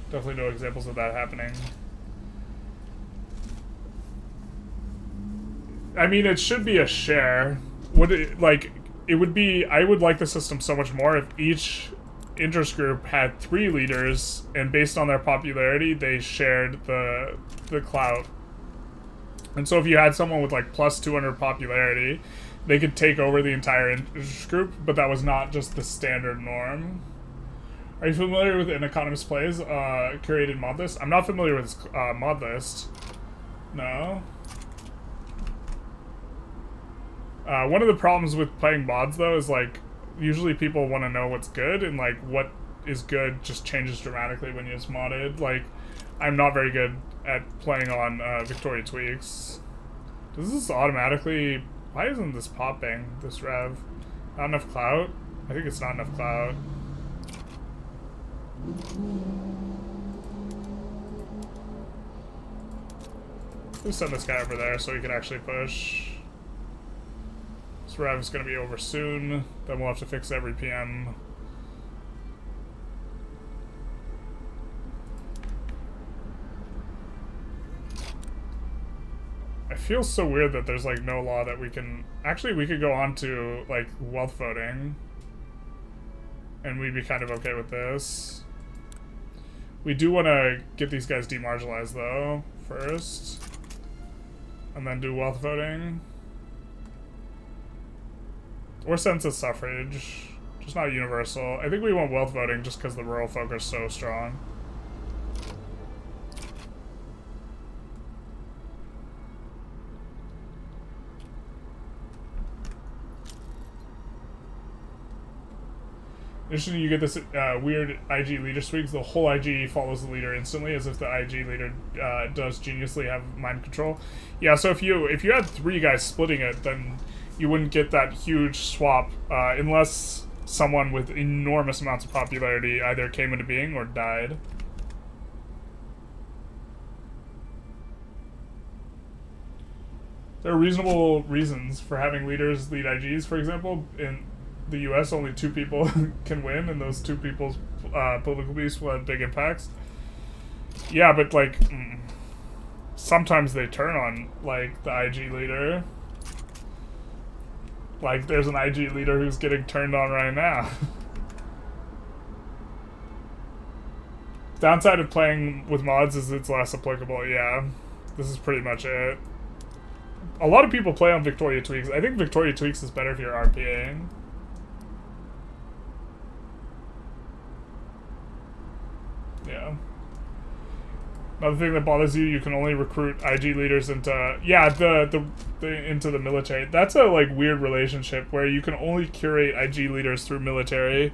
Definitely no examples of that happening. I mean, it should be a share. It would be, I would like the system so much more if each interest group had 3 leaders, and based on their popularity, they shared the clout. And so if you had someone with like plus 200 popularity, they could take over the entire interest group, but that was not just the standard norm. Are you familiar with An Economist Plays curated mod list? I'm not familiar with his mod list. No. One of the problems with playing mods, though, is like usually people want to know what's good, and like what is good just changes dramatically when it's modded. Like, I'm not very good at playing on Victoria Tweaks. Does this automatically... Why isn't this popping, this rev? Not enough clout? I think it's not enough clout. Let's send this guy over there so he can actually push. This rev is going to be over soon. Then we'll have to fix every PM. It feels so weird that there's like no law that we can... Actually, we could go on to like wealth voting. And we'd be kind of okay with this. We do want to get these guys demarginalized though, first. And then do wealth voting. Or census suffrage. Just not universal. I think we want wealth voting just because the rural folk are so strong. Interesting, you get this weird IG leader sweeps. The whole IG follows the leader instantly, as if the IG leader does geniusly have mind control. Yeah, so if you had 3 guys splitting it, then you wouldn't get that huge swap unless someone with enormous amounts of popularity either came into being or died. There are reasonable reasons for having leaders lead IGs. For example, in the US, only 2 people can win, and those 2 people's political beliefs will have big impacts. Yeah, but, like, sometimes they turn on, like, the IG leader. Like, there's an IG leader who's getting turned on right now. Downside of playing with mods is it's less applicable, yeah. This is pretty much it. A lot of people play on Victoria Tweaks. I think Victoria Tweaks is better if you're RPAing. Yeah. Another thing that bothers you can only recruit IG leaders into, yeah, into the military. That's a, like, weird relationship where you can only curate IG leaders through military.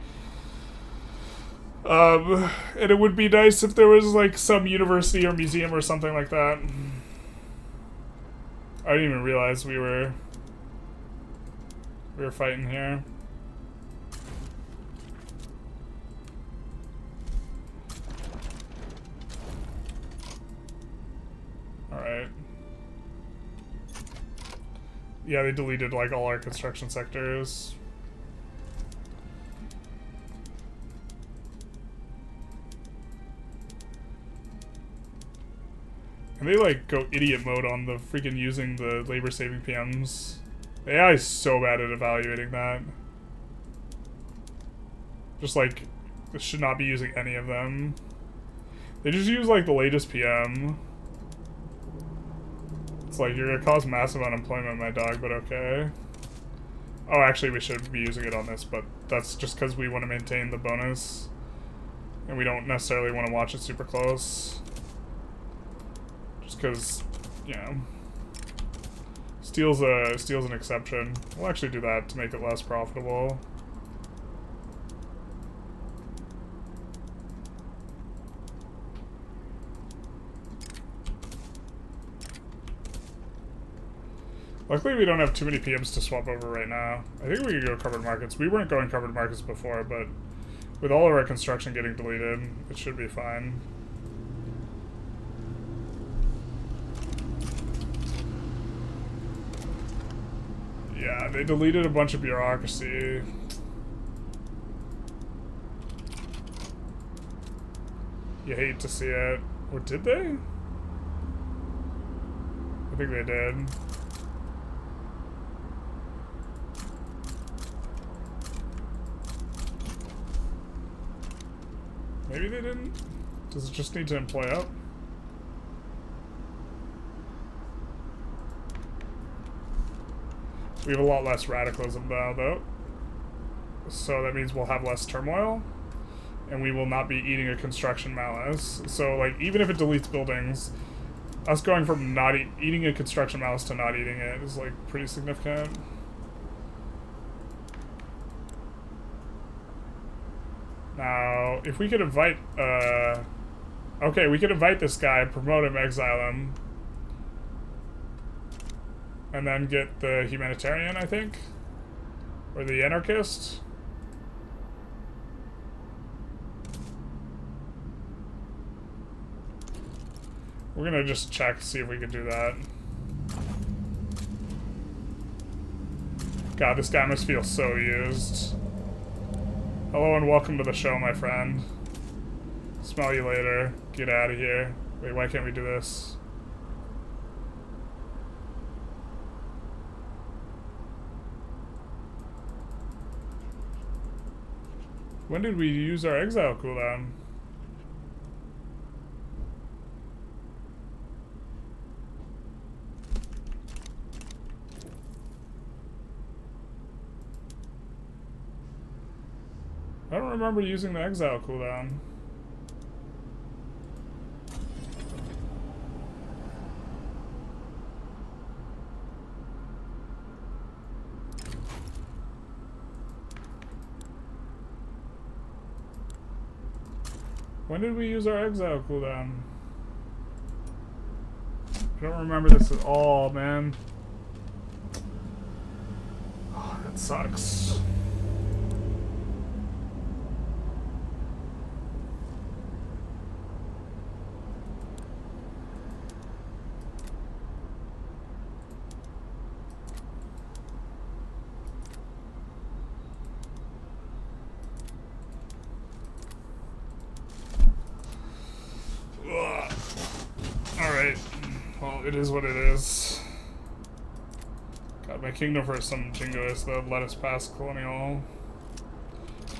And it would be nice if there was, like, some university or museum or something like that. I didn't even realize we were fighting here. Alright. Yeah, they deleted, like, all our construction sectors. And they, like, go idiot mode on the freaking using the labor-saving PMs. The AI is so bad at evaluating that. Just, like, they should not be using any of them. They just use, like, the latest PM. It's like, you're gonna cause massive unemployment, my dog, but okay. Oh, actually, we should be using it on this, but that's just because we want to maintain the bonus. And we don't necessarily want to watch it super close. Just because, you know, steal's an exception. We'll actually do that to make it less profitable. Luckily, we don't have too many PMs to swap over right now. I think we could go covered markets. We weren't going covered markets before, but with all of our construction getting deleted, it should be fine. Yeah, they deleted a bunch of bureaucracy. You hate to see it. Or did they? I think they did. Maybe they didn't? Does it just need to employ up? We have a lot less radicalism now, though. So that means we'll have less turmoil. And we will not be eating a construction malice. So, like, even if it deletes buildings, us going from not eating a construction malice to not eating it is, like, pretty significant. Now, if we could invite, okay, we could invite this guy, promote him, exile him. And then get the humanitarian, I think? Or the anarchist? We're gonna just check, see if we can do that. God, this guy must feel so used. Hello and welcome to the show, my friend. Smell you later. Get out of here. Wait, why can't we do this? When did we use our exile cooldown? I don't remember using the exile cooldown. When did we use our exile cooldown? I don't remember this at all, man. That sucks. Alright. Well, it is what it is. God, my kingdom for some jingoists that let us pass colonial.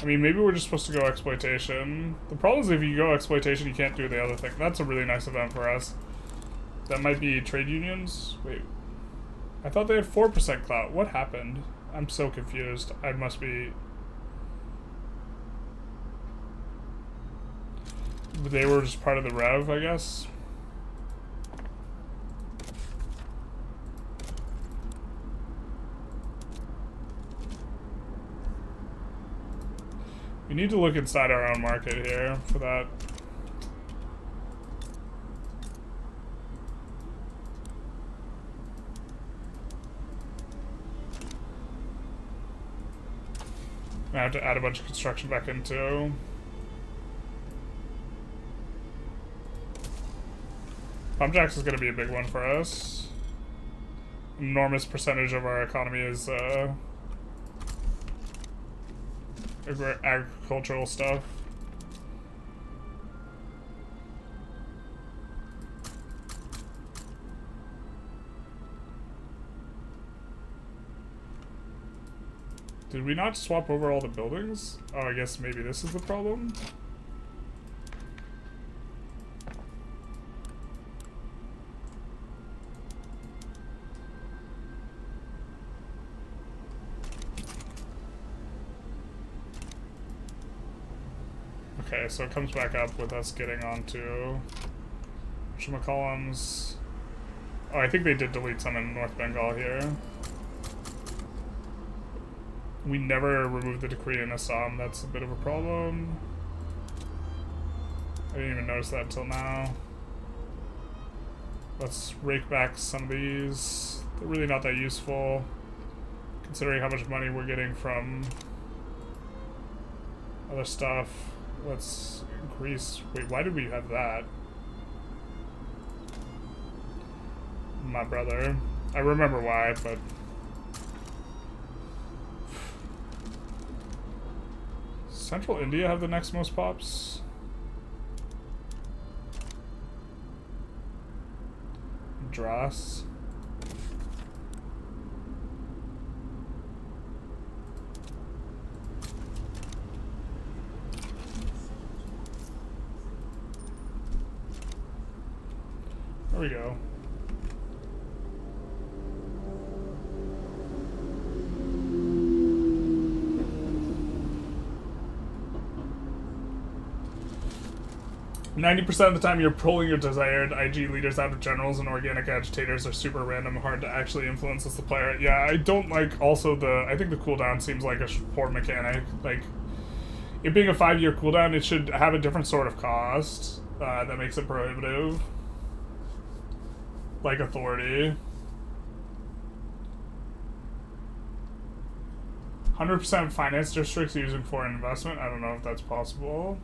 I mean, maybe we're just supposed to go exploitation. The problem is if you go exploitation, you can't do the other thing. That's a really nice event for us. That might be trade unions? Wait. I thought they had 4% clout. What happened? I'm so confused. I must be... They were just part of the rev, I guess. We need to look inside our own market here for that. I have to add a bunch of construction back into. Pump jacks is going to be a big one for us. Enormous percentage of our economy is agricultural stuff. Did we not swap over all the buildings? Oh, I guess maybe this is the problem. Okay, so it comes back up with us getting onto whatchamacallums. Oh, I think they did delete some in North Bengal here. We never removed the decree in Assam. That's a bit of a problem. I didn't even notice that until now. Let's rake back some of these. They're really not that useful, considering how much money we're getting from other stuff. Let's increase... Wait, why did we have that? My brother. I remember why, but... Central India have the next most pops? Dras. There we go. "90% of the time you're pulling your desired IG leaders out of generals, and organic agitators are super random, hard to actually influence as the player." Yeah, I don't like also the... I think the cooldown seems like a poor mechanic. Like, it being a 5-year cooldown, it should have a different sort of cost that makes it prohibitive. Like authority. 100% finance districts using foreign investment. I don't know if that's possible.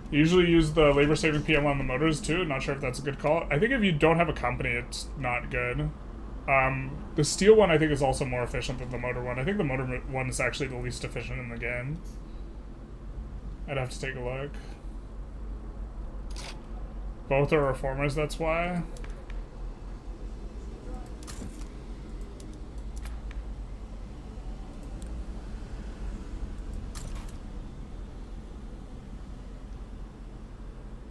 Usually use the labor-saving PM on the motors too. Not sure if that's a good call. I think if you don't have a company, it's not good. The steel one I think is also more efficient than the motor one. I think the motor one is actually the least efficient in the game. I'd have to take a look. Both are reformers, that's why.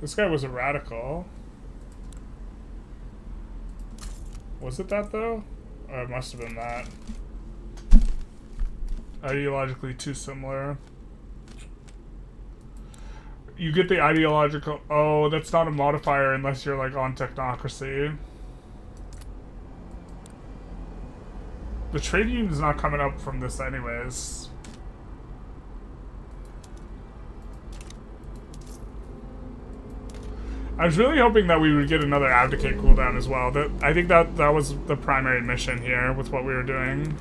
This guy was a radical. Was it that though? Oh, it must have been that. Ideologically too similar. You get the ideological... Oh, that's not a modifier unless you're, like, on technocracy. The trade union's not coming up from this anyways. I was really hoping that we would get another abdicate cooldown as well. I think that was the primary mission here with what we were doing.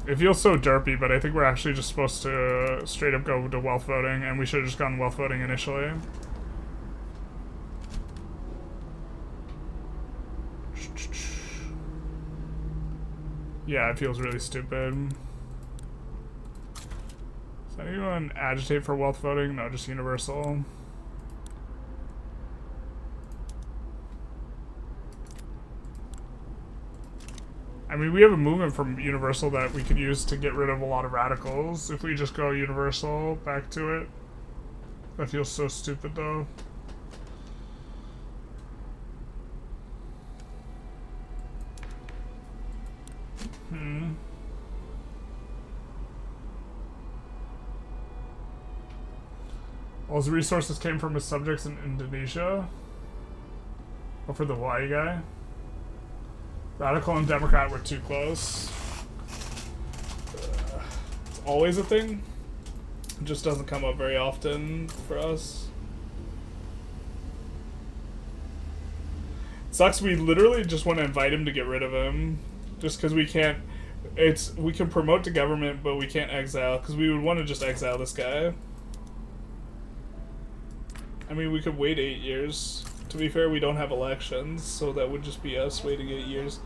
It feels so derpy, but I think we're actually just supposed to straight up go to wealth voting, and we should have just gone wealth voting initially. Yeah, it feels really stupid. Does anyone agitate for wealth voting? No, just universal. I mean, we have a movement from universal that we could use to get rid of a lot of radicals if we just go universal back to it. That feels so stupid, though. All his resources came from his subjects in Indonesia. Or for the Hawaii guy. Radical and Democrat were too close. It's always a thing. It just doesn't come up very often for us. It sucks, we literally just want to invite him to get rid of him. Just because we can't... we can promote to government, but we can't exile. Because we would want to just exile this guy. I mean, we could wait 8 years. To be fair, we don't have elections, so that would just be us waiting 8 years.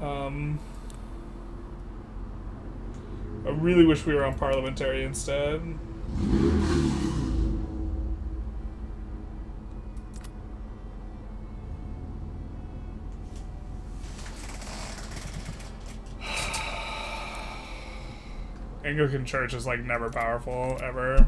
I really wish we were on parliamentary instead. Anglican Church is like never powerful, ever.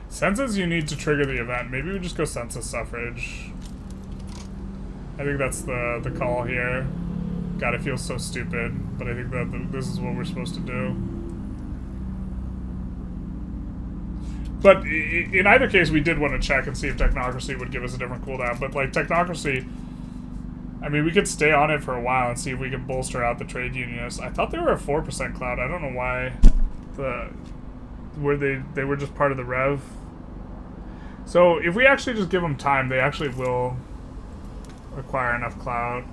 Census, you need to trigger the event. Maybe we just go census suffrage. I think that's the call here. God, it feels so stupid, but I think that this is what we're supposed to do. But in either case, we did want to check and see if technocracy would give us a different cooldown. But like technocracy, I mean, we could stay on it for a while and see if we can bolster out the trade unionists. I thought they were a 4% cloud. I don't know why. They were just part of the rev. So if we actually just give them time, they actually will acquire enough clout.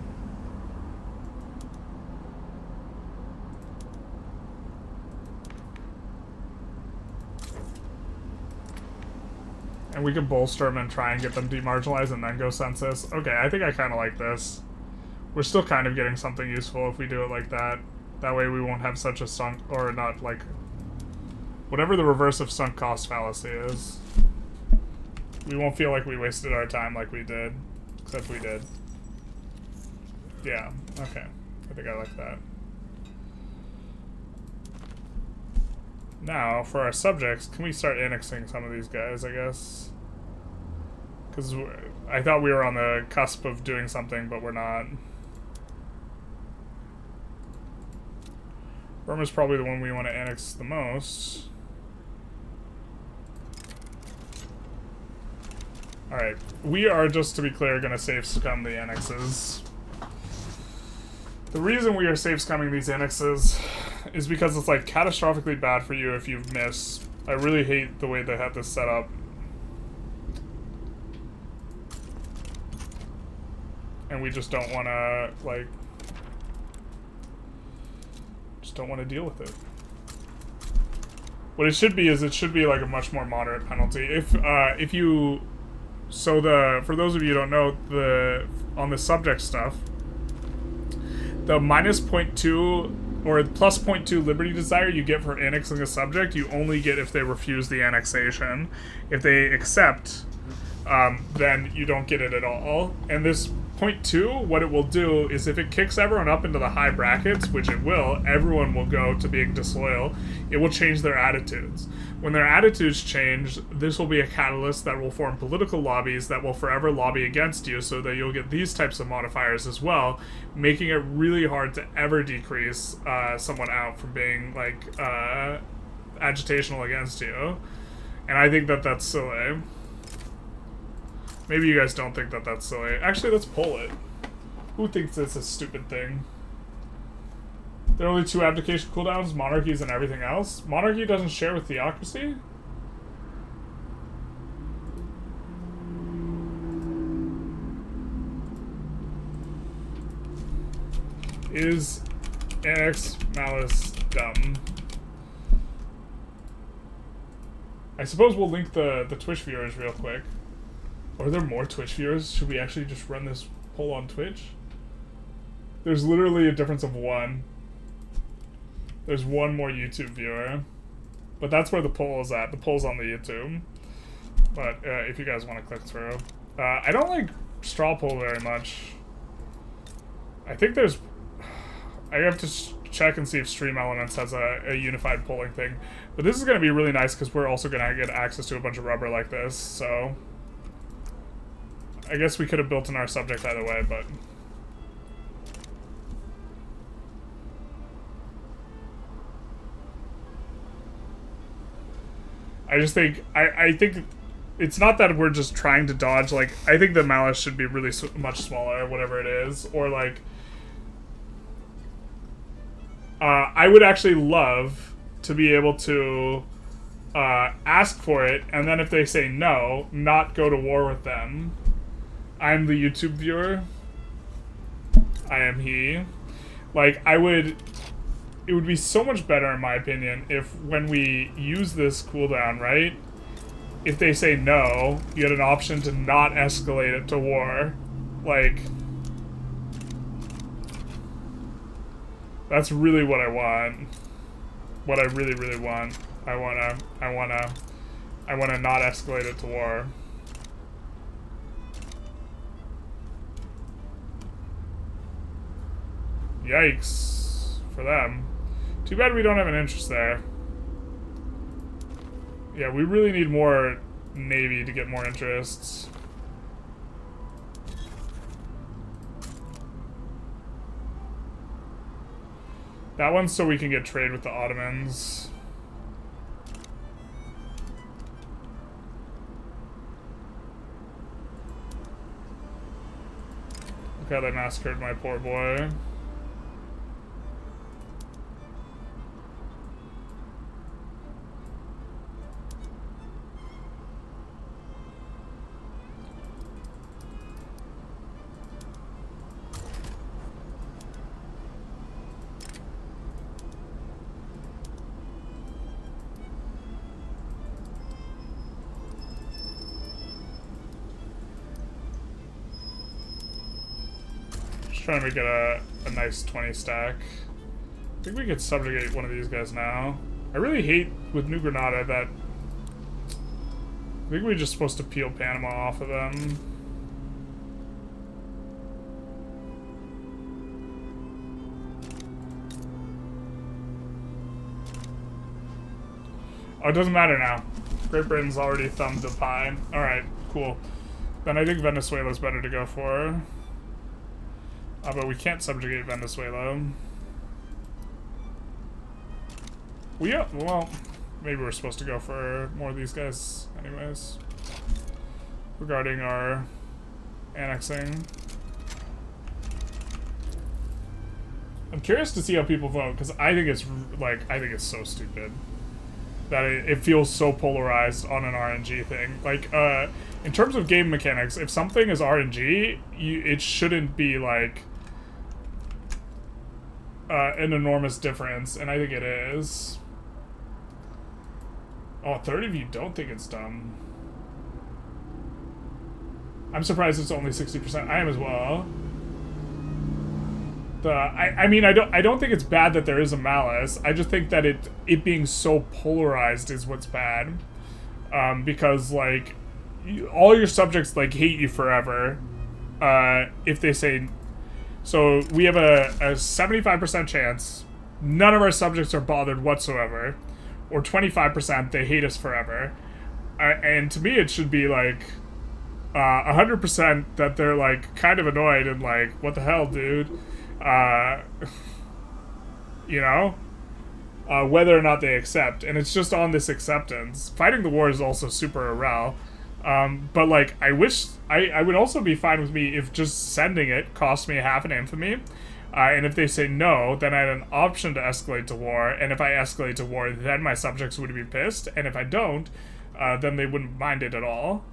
And we can bolster them and try and get them demarginalized and then go census. Okay, I think I kind of like this. We're still kind of getting something useful if we do it like that. That way we won't have such a sunk, or not like, whatever the reverse of sunk cost fallacy is. We won't feel like we wasted our time like we did. Except we did. Yeah, okay. I think I like that. Now, for our subjects, can we start annexing some of these guys, I guess? Because I thought we were on the cusp of doing something, but we're not. Burma's probably the one we want to annex the most. Alright, we are, just to be clear, going to safe scum the annexes. The reason we are safe scumming these annexes is because it's like catastrophically bad for you if you miss. I really hate the way they had this set up. And we just don't want to, like, just don't want to deal with it. What it should be is it should be like a much more moderate penalty. If you, so for those of you who don't know, on the subject stuff, the minus 0.2 or plus 0.2 liberty desire you get for annexing a subject, you only get if they refuse the annexation. If they accept, then you don't get it at all. And this 0.2, what it will do is if it kicks everyone up into the high brackets, which it will, everyone will go to being disloyal, it will change their attitudes. When their attitudes change, this will be a catalyst that will form political lobbies that will forever lobby against you, so that you'll get these types of modifiers as well, making it really hard to ever decrease someone out from being, like, agitational against you. And I think that that's silly. Maybe you guys don't think that that's silly. Actually, let's poll it. Who thinks it's a stupid thing? There are only 2 abdication cooldowns, monarchies and everything else. Monarchy doesn't share with theocracy? Is annex malice dumb? I suppose we'll link the Twitch viewers real quick. Are there more Twitch viewers? Should we actually just run this poll on Twitch? There's literally a difference of 1. There's 1 more YouTube viewer. But that's where the poll is at. The poll's on the YouTube. But if you guys want to click through. I don't like straw poll very much. I think there's... I have to check and see if Stream Elements has a unified polling thing. But this is going to be really nice because we're also going to get access to a bunch of rubber like this, so... I guess we could have built in our subject either way, but... I just think... I think it's not that we're just trying to dodge, like... I think the malice should be really much smaller, whatever it is, or like... I would actually love to be able to ask for it, and then if they say no, not go to war with them. I'm the YouTube viewer. I am he. Like, it would be so much better, in my opinion, if when we use this cooldown, right, if they say no, you had an option to not escalate it to war. Like... That's really what I want. What I really, really want. I wanna not escalate it to war. Yikes. For them. Too bad we don't have an interest there. Yeah, we really need more Navy to get more interests. That one's so we can get trade with the Ottomans. Look how they massacred my poor boy. Trying to get a nice 20 stack. I think we could subjugate one of these guys now. I really hate with New Granada that I think we're just supposed to peel Panama off of them. Oh, it doesn't matter now. Great Britain's already thumbed the pie. Alright, cool. Then I think Venezuela's better to go for. But we can't subjugate Venezuela. Well, maybe we're supposed to go for more of these guys anyways. Regarding our annexing. I'm curious to see how people vote, because I think it's, like, I think it's so stupid. That it feels so polarized on an RNG thing. Like, in terms of game mechanics, if something is RNG, it shouldn't be, like... an enormous difference, and I think it is. Oh, 30 of you don't think it's dumb. I'm surprised it's only 60%. I am as well. I mean, I don't think it's bad that there is a malice. I just think that it being so polarized is what's bad. Because, like, all your subjects, like, hate you forever. If they say... So we have a 75% chance none of our subjects are bothered whatsoever, or 25% they hate us forever. And to me it should be like 100% that they're like kind of annoyed and like, what the hell, dude? You know? whether or not they accept, and it's just on this acceptance. Fighting the war is also super irrel. But like, I wish I would also be fine with me if just sending it cost me half an infamy. And if they say no, then I had an option to escalate to war, and if I escalate to war, then my subjects would be pissed, and if I don't, then they wouldn't mind it at all.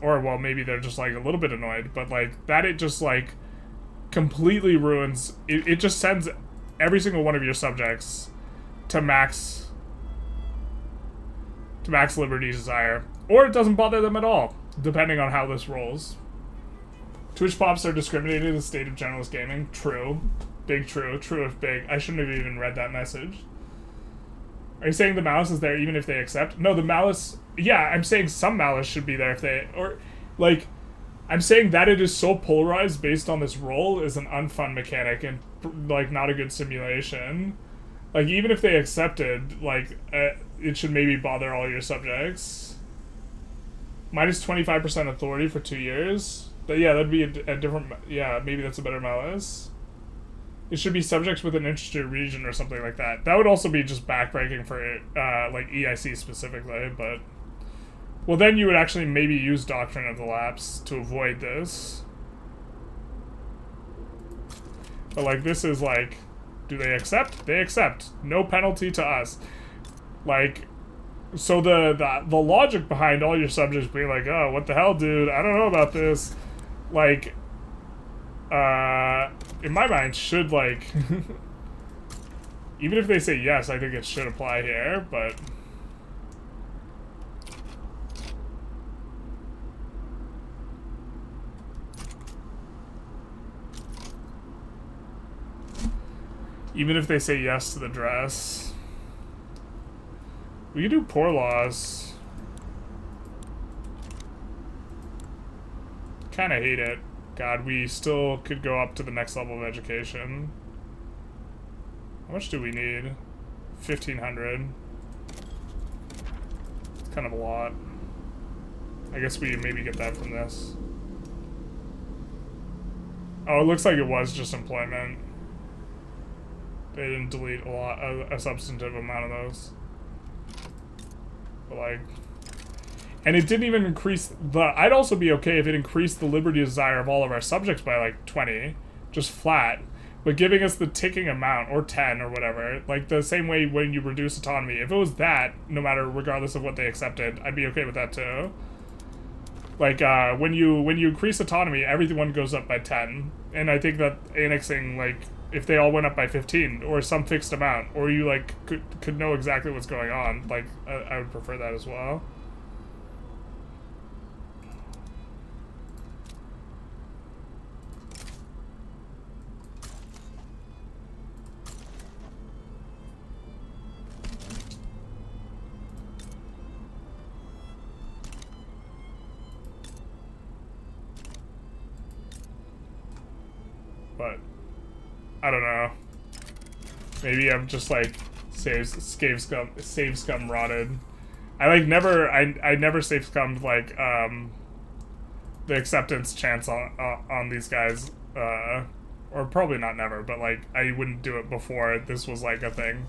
Or, well, maybe they're just, like, a little bit annoyed, but, like, that it just, like, completely ruins... It just sends every single one of your subjects to max liberty desire. Or it doesn't bother them at all, depending on how this rolls. Twitch pops are discriminated in the state of generalist gaming. True. Big true. True if big. I shouldn't have even read that message. Are you saying the malice is there even if they accept? No, the malice... Yeah, I'm saying some malice should be there if they... Or, like... I'm saying that it is so polarized based on this role is an unfun mechanic and, like, not a good simulation. Like, even if they accepted, like, it should maybe bother all your subjects. Minus 25% authority for 2 years. But yeah, that'd be a different... Yeah, maybe that's a better malice. It should be subjects with an interested region or something like that. That would also be just backbreaking for, like, EIC specifically, but... Well, then you would actually maybe use Doctrine of the Lapse to avoid this. But, like, this is, like... Do they accept? They accept. No penalty to us. Like... So the logic behind all your subjects being like, oh, what the hell, dude? I don't know about this. Like, in my mind, should, like, even if they say yes, I think it should apply here, but... Even if they say yes to the dress... We could do poor laws. Kinda hate it. God, we still could go up to the next level of education. How much do we need? 1,500. It's kind of a lot. I guess we maybe get that from this. Oh, it looks like it was just employment. They didn't delete a substantive amount of those. But like, and it didn't even increase the... I'd also be okay if it increased the liberty desire of all of our subjects by like 20, just flat, but giving us the ticking amount, or 10 or whatever, like the same way when you reduce autonomy. If it was that, no matter, regardless of what they accepted, I'd be okay with that too. Like, when you increase autonomy, everyone goes up by 10, and I think that annexing, like, if they all went up by 15, or some fixed amount, or you, like, could know exactly what's going on, like, I would prefer that as well. But I don't know. Maybe I'm just like save scum rotted. I like never I never save scummed like the acceptance chance on these guys, or probably not never, but like I wouldn't do it before this was like a thing.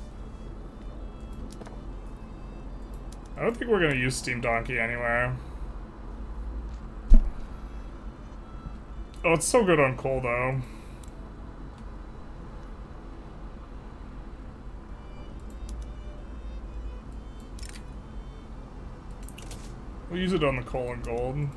I don't think we're gonna use Steam Donkey anywhere. Oh, it's so good on coal though. We'll use it on the coal and gold.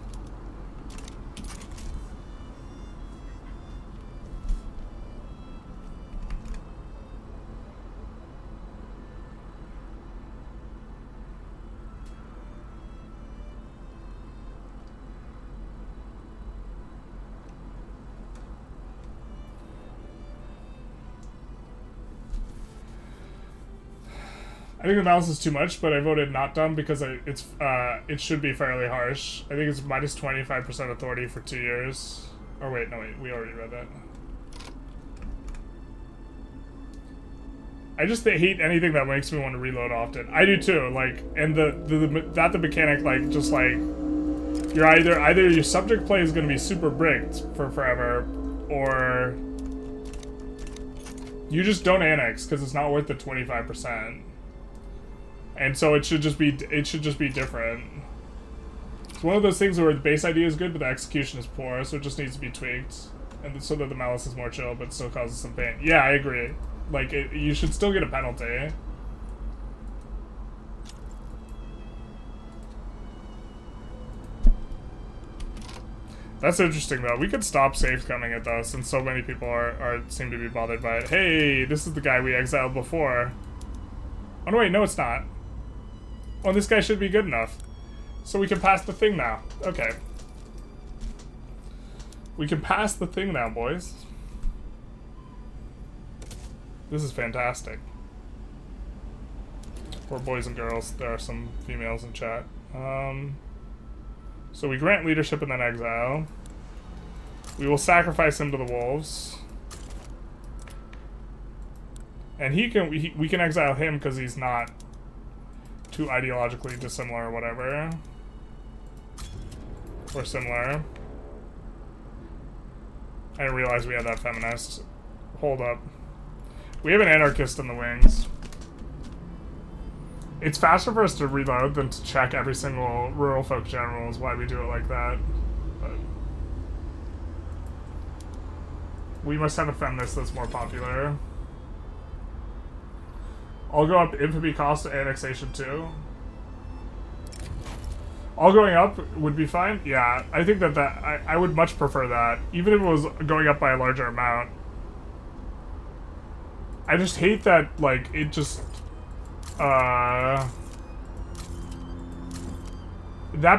I think the balance is too much, but I voted not done because it should be fairly harsh. I think it's minus 25% authority for 2 years. Or wait, no wait, we already read that. I just hate anything that makes me want to reload often. I do too, like, and the mechanic, like, just like, you're either your subject play is going to be super bricked for forever, or You just don't annex because it's not worth the 25%. And so it should just be different. It's one of those things where the base idea is good, but the execution is poor, so it just needs to be tweaked. And so that the malice is more chill, but still causes some pain. Yeah, I agree. Like, you should still get a penalty. That's interesting, though. We could stop safe coming it, though, since so many people seem to be bothered by it. Hey, this is the guy we exiled before. Oh, no, wait, no, it's not. Oh, this guy should be good enough. So we can pass the thing now. Okay. We can pass the thing now, boys. This is fantastic. For boys and girls, there are some females in chat. So we grant leadership and then exile. We will sacrifice him to the wolves. And we can exile him because he's not too ideologically dissimilar or whatever. Or similar. I didn't realize we had that feminist. Hold up. We have an anarchist in the wings. It's faster for us to reload than to check every single rural folk general is why we do it like that. But we must have a feminist that's more popular. I'll go up infamy cost to annexation too. All going up would be fine? Yeah, I think that I would much prefer that. Even if it was going up by a larger amount. I just hate that, like, it just... that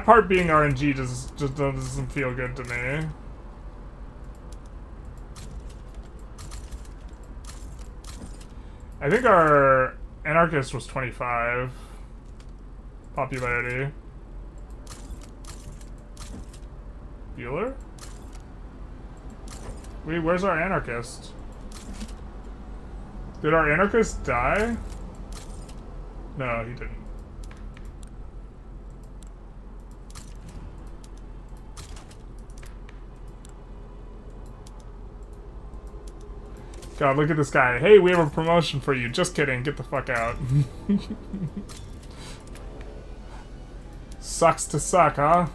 part being RNG just doesn't feel good to me. I think our anarchist was 25 popularity. Bueller? Wait, where's our anarchist? Did our anarchist die? No, he didn't. God, look at this guy. Hey, we have a promotion for you. Just kidding. Get the fuck out. Sucks to suck, huh?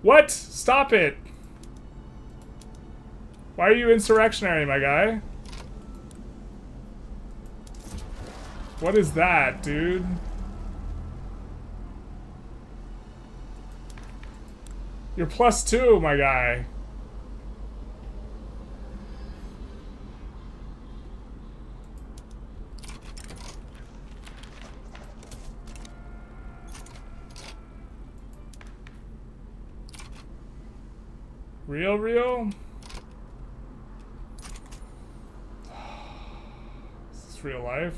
What? Stop it! Why are you insurrectionary, my guy? What is that, dude? You're +2, my guy. Real? Is this real life?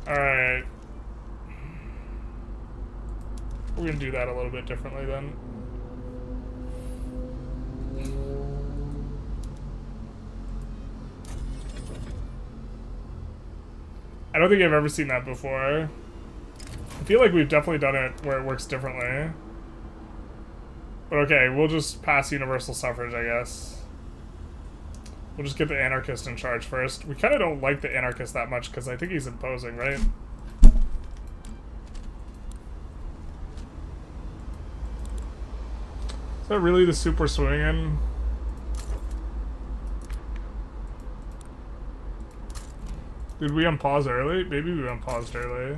Alright. We're gonna do that a little bit differently then. I don't think I've ever seen that before. I feel like we've definitely done it where it works differently. But okay, we'll just pass universal suffrage, I guess. We'll just get the anarchist in charge first. We kind of don't like the anarchist that much because I think he's imposing, right? Is that really the super swinging? Did we unpause early? Maybe we unpaused early.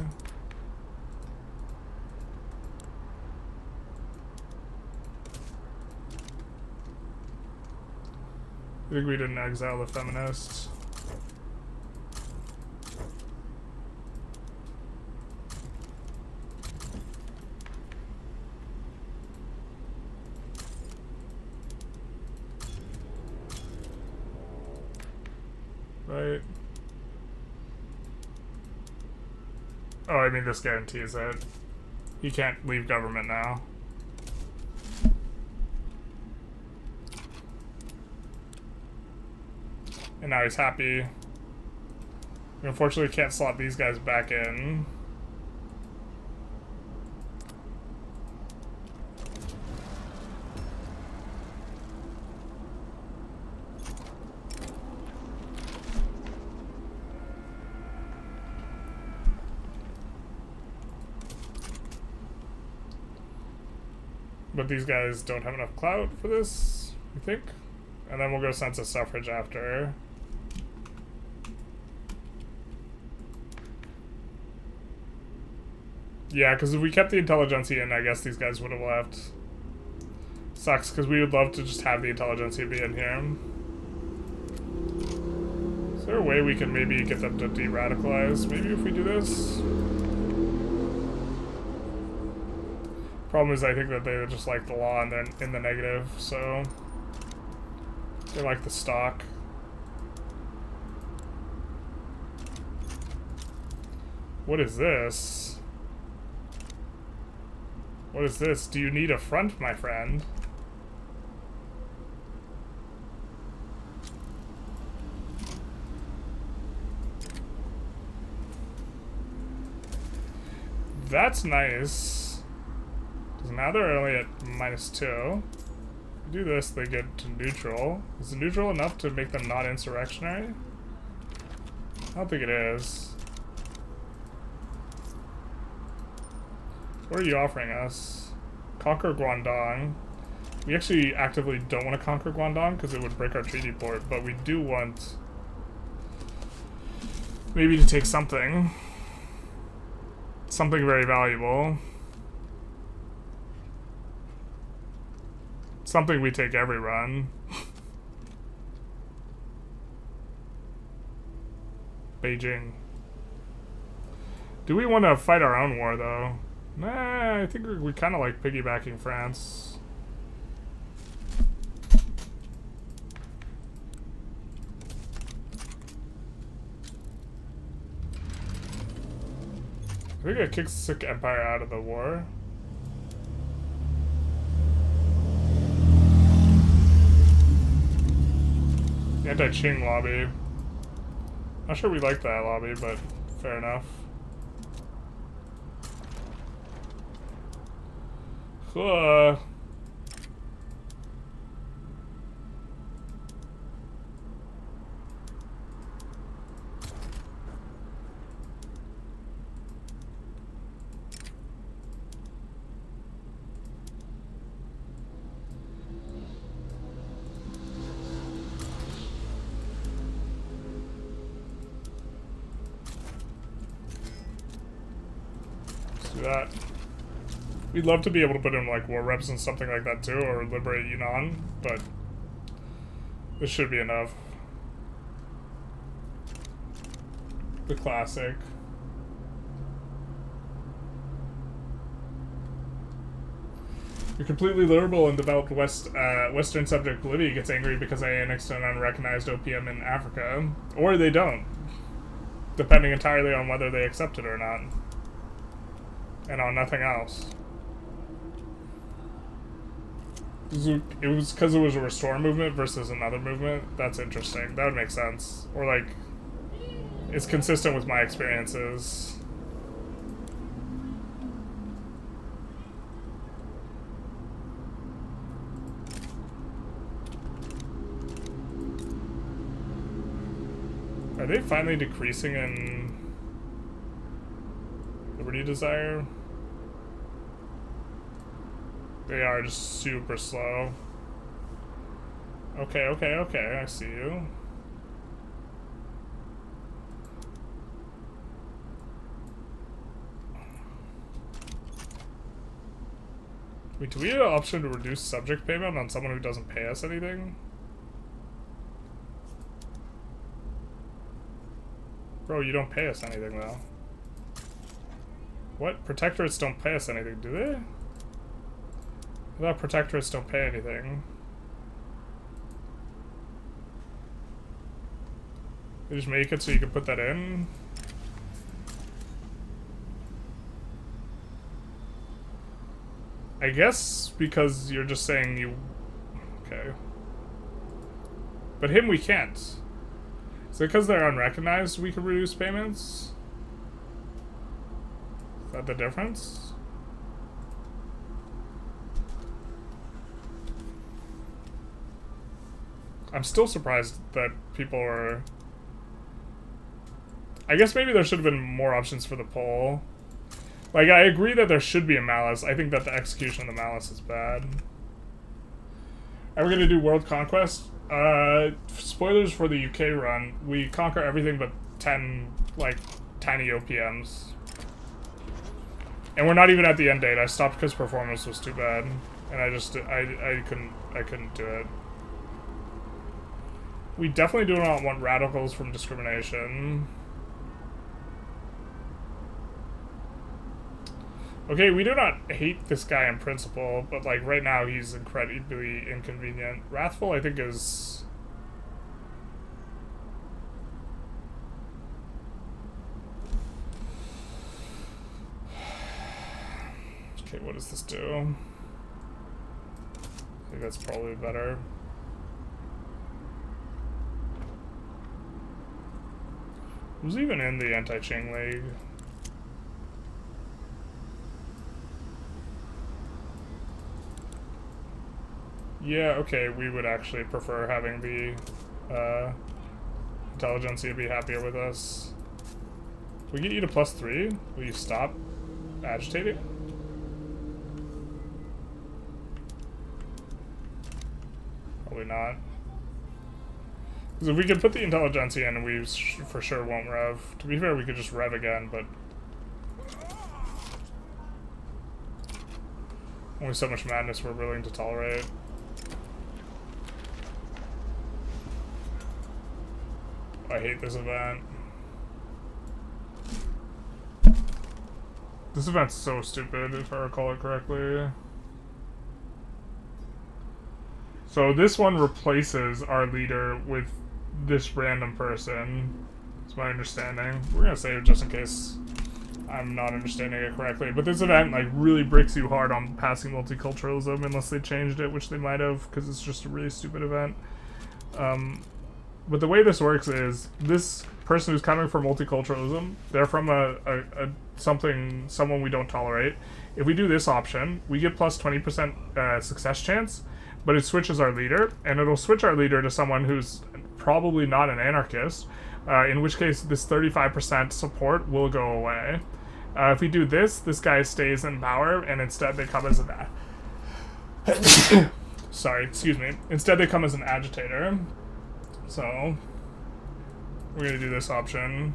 I think we didn't exile the feminists. Right. Oh, I mean, this guarantees it. He can't leave government now. And now he's happy. We unfortunately can't slot these guys back in. But these guys don't have enough clout for this, I think. And then we'll go census suffrage after. Yeah, because if we kept the Intelligentsia in, I guess these guys would have left. Sucks, because we would love to just have the Intelligentsia be in here. Is there a way we can maybe get them to de-radicalize? Maybe if we do this? Problem is, I think that they would just like the law and they're in the negative, so they're like the stock. What is this? What is this? Do you need a front, my friend? That's nice. Now they're only at -2. Do this, they get to neutral. Is it neutral enough to make them not insurrectionary? I don't think it is. What are you offering us? Conquer Guangdong. We actually actively don't want to conquer Guangdong because it would break our treaty port, but we do want maybe to take something. Something very valuable. Something we take every run. Beijing. Do we want to fight our own war, though? Nah, I think we kind of like piggybacking France. I think it kicks Sick Empire out of the war. Anti-Qing lobby. Not sure we like that lobby, but fair enough. That. We'd love to be able to put in like war reps and something like that too, or liberate Yunnan, but this should be enough. The classic. Your completely liberal and developed Western subject Bolivia gets angry because I annexed an unrecognized opium in Africa, or they don't, depending entirely on whether they accept it or not. And on nothing else. It was because it was a restore movement versus another movement. That's interesting. That would make sense. Or like, it's consistent with my experiences. Are they finally decreasing in Liberty Desire? They are just super slow. Okay, okay, okay, I see you. Wait, do we have an option to reduce subject payment on someone who doesn't pay us anything? Bro, you don't pay us anything though. What? Protectorates don't pay us anything, do they? I thought protectorates don't pay anything. They just make it so you can put that in? I guess because you're just saying you... Okay. But him we can't. Is it because they're unrecognized we can reduce payments? Is that the difference? I'm still surprised that people are... I guess maybe there should have been more options for the poll. Like, I agree that there should be a malice. I think that the execution of the malice is bad. Are we going to do World Conquest? Spoilers for the UK run. We conquer everything but 10, like, tiny OPMs. And we're not even at the end date. I stopped because performance was too bad. And I just, I couldn't do it. We definitely do not want radicals from discrimination. Okay, we do not hate this guy in principle, but like right now he's incredibly inconvenient. Wrathful, I think, is... Okay, what does this do? I think that's probably better. Who's even in the Anti-Qing League? Yeah, okay, we would actually prefer having the Intelligentsia be happier with us. Can we get you to +3? Will you stop agitating? Probably not. Because if we could put the Intelligentsia in, we for sure won't rev. To be fair, we could just rev again, but... only so much madness we're willing to tolerate. I hate this event. This event's so stupid, if I recall it correctly. So this one replaces our leader with this random person. That's my understanding. We're gonna save it just in case I'm not understanding it correctly. But this event like really bricks you hard on passing multiculturalism unless they changed it, which they might have, because it's just a really stupid event. But the way this works is this person who's coming for multiculturalism, they're from someone we don't tolerate. If we do this option, we get plus 20% success chance, but it switches our leader, and it'll switch our leader to someone who's probably not an anarchist, in which case this 35% support will go away. If we do this, this guy stays in power, and instead they come as an... Sorry, excuse me. Instead they come as an agitator. So, we're going to do this option.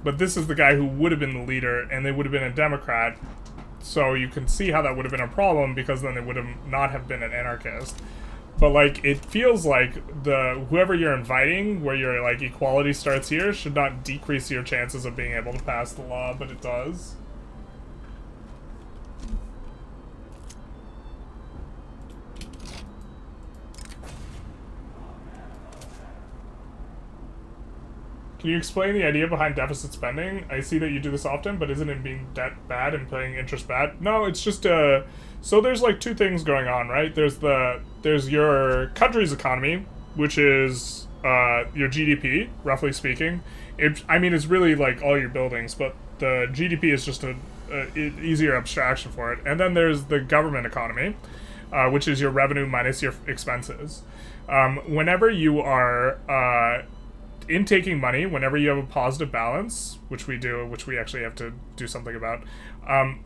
But this is the guy who would have been the leader, and they would have been a Democrat. So you can see how that would have been a problem, because then they would have not have been an anarchist. But, like, it feels like whoever you're inviting, where your, like, equality starts here, should not decrease your chances of being able to pass the law, but it does. Can you explain the idea behind deficit spending? I see that you do this often, but isn't it being debt bad and paying interest bad? No, it's just so there's like two things going on, right? There's your country's economy, which is your GDP, roughly speaking. I mean, it's really like all your buildings, but the GDP is just a easier abstraction for it. And then there's the government economy, which is your revenue minus your expenses. Whenever you are intaking money, whenever you have a positive balance, which we do, which we actually have to do something about. Here,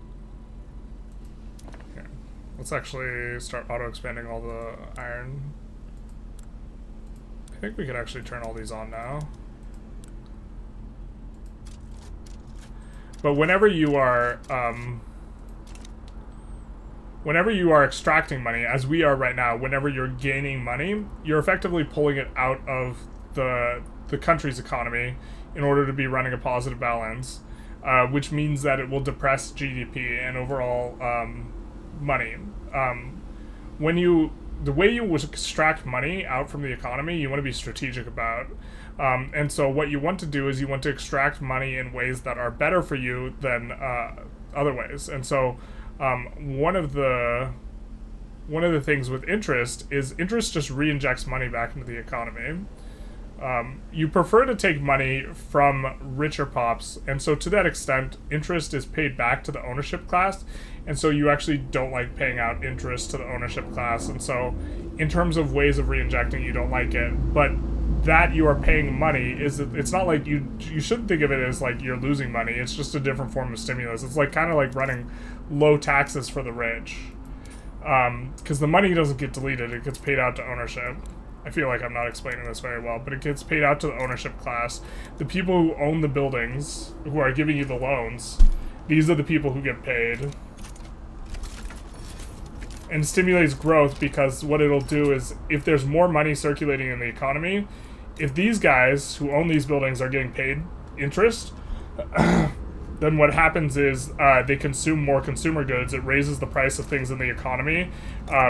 let's actually start auto-expanding all the iron. I think we could actually turn all these on now. But whenever you are extracting money, as we are right now, whenever you're gaining money, you're effectively pulling it out of the country's economy in order to be running a positive balance, which means that it will depress GDP and overall money. The way you extract money out from the economy, you want to be strategic about. And so what you want to do is you want to extract money in ways that are better for you than other ways. And so one of the things with interest is interest just re-injects money back into the economy. You prefer to take money from richer pops, and so to that extent, interest is paid back to the ownership class, and so you actually don't like paying out interest to the ownership class, and so in terms of ways of reinjecting, you don't like it, but that you are paying money is, it's not like you shouldn't think of it as like you're losing money. It's just a different form of stimulus. It's like kind of like running low taxes for the rich, because the money doesn't get deleted, it gets paid out to ownership. I feel like I'm not explaining this very well, but it gets paid out to the ownership class. The people who own the buildings, who are giving you the loans, these are the people who get paid. And stimulates growth, because what it'll do is, if there's more money circulating in the economy, if these guys who own these buildings are getting paid interest, then what happens is they consume more consumer goods. It raises the price of things in the economy,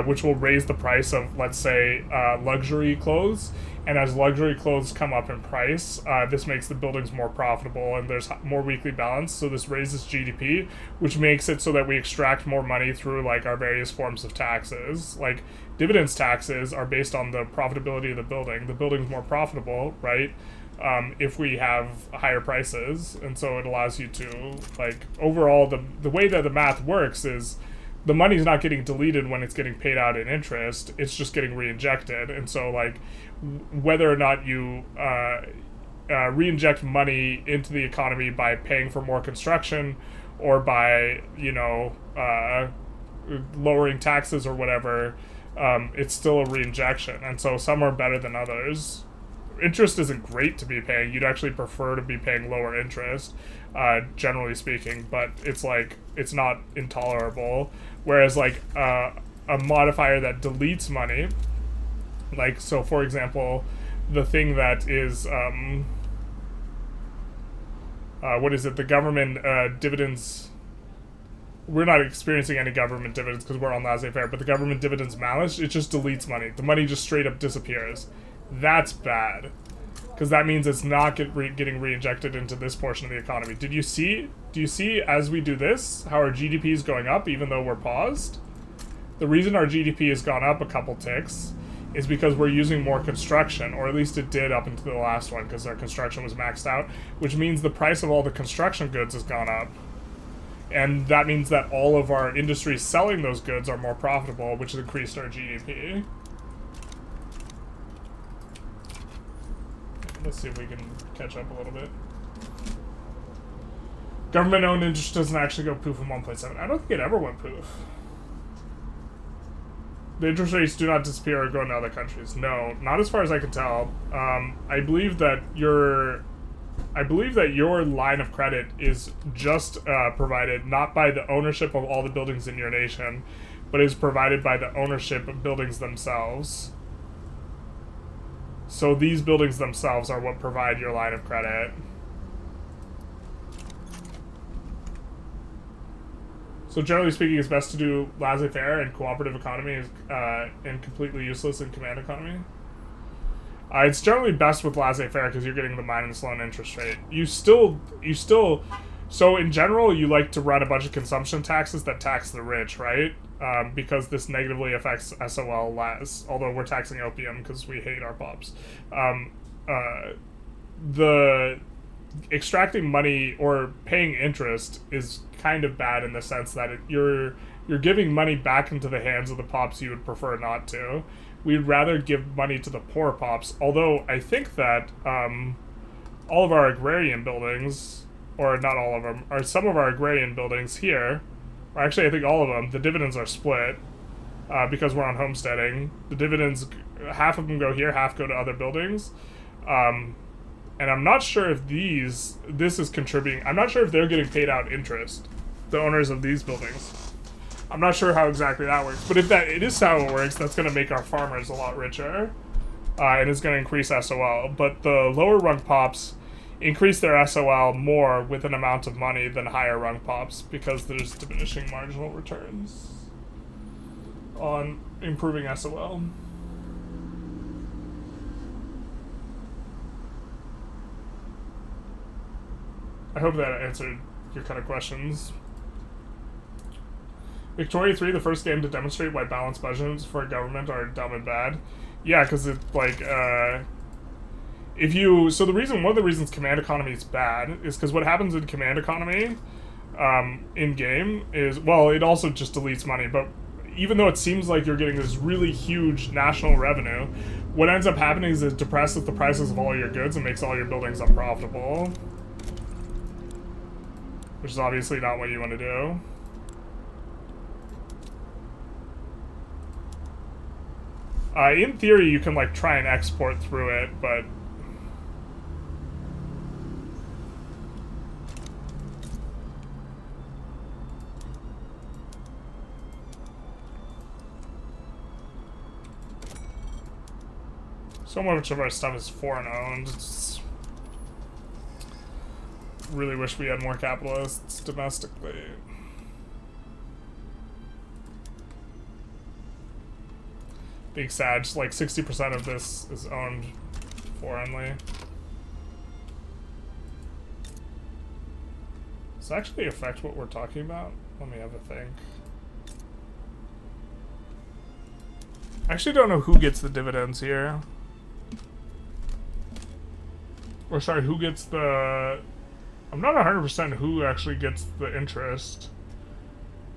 which will raise the price of, let's say, luxury clothes. And as luxury clothes come up in price, this makes the buildings more profitable, and there's more weekly balance, so this raises GDP, which makes it so that we extract more money through, like, our various forms of taxes. Like, dividends taxes are based on the profitability of the building. The building's more profitable, right? If we have higher prices, and so it allows you to, like, overall, the way that the math works is the money's not getting deleted when it's getting paid out in interest, it's just getting reinjected. And so, like, whether or not you reinject money into the economy by paying for more construction, or by, you know, lowering taxes or whatever, it's still a reinjection, and so some are better than others. Interest isn't great to be paying. You'd actually prefer to be paying lower interest, generally speaking, but it's like, it's not intolerable. Whereas, like, a modifier that deletes money, like, so for example, the thing that is, what is it, the government dividends, we're not experiencing any government dividends because we're on laissez-faire, but the government dividends malus, it just deletes money. The money just straight up disappears. That's bad, because that means it's not getting reinjected into this portion of the economy. Do you see as we do this, how our GDP is going up even though we're paused? The reason our GDP has gone up a couple ticks is because we're using more construction, or at least it did up until the last one, because our construction was maxed out, which means the price of all the construction goods has gone up. And that means that all of our industries selling those goods are more profitable, which has increased our GDP. Let's see if we can catch up a little bit. Government-owned interest doesn't actually go poof in 1.7. I don't think it ever went poof. The interest rates do not disappear or go into other countries. No, not as far as I can tell. I believe that your line of credit is just provided not by the ownership of all the buildings in your nation, but is provided by the ownership of buildings themselves. So these buildings themselves are what provide your line of credit. So generally speaking, it's best to do laissez-faire and cooperative economy and completely useless in command economy. It's generally best with laissez-faire because you're getting the minus loan interest rate. So in general, you like to run a bunch of consumption taxes that tax the rich, right? Because this negatively affects SOL less, although we're taxing opium because we hate our pops. The extracting money or paying interest is kind of bad in the sense that you're giving money back into the hands of the pops you would prefer not to. We'd rather give money to the poor pops, although I think that all of our agrarian buildings, or not all of them, or some of our agrarian buildings here, or actually I think all of them, the dividends are split because we're on homesteading. The dividends, half of them go here, half go to other buildings. And I'm not sure if this is contributing. I'm not sure if they're getting paid out interest, the owners of these buildings. I'm not sure how exactly that works, but if it is how it works, that's going to make our farmers a lot richer, and it's going to increase SOL. But the lower rung pops increase their SOL more with an amount of money than higher rung pops because there's diminishing marginal returns on improving SOL. I hope that answered your kind of questions. Victoria 3, the first game to demonstrate why balanced budgets for a government are dumb and bad. Yeah, because it's like, So one of the reasons command economy is bad is because what happens in command economy in game is, well, it also just deletes money, but even though it seems like you're getting this really huge national revenue, what ends up happening is it depresses the prices of all your goods and makes all your buildings unprofitable. Which is obviously not what you want to do. In theory, you can like try and export through it, but so much of our stuff is foreign owned. Really wish we had more capitalists domestically. Being sad, just like 60% of this is owned foreignly. Does it actually affect what we're talking about? Let me have a think. I actually don't know who gets the dividends here. Or sorry, who gets the... I'm not 100% who actually gets the interest.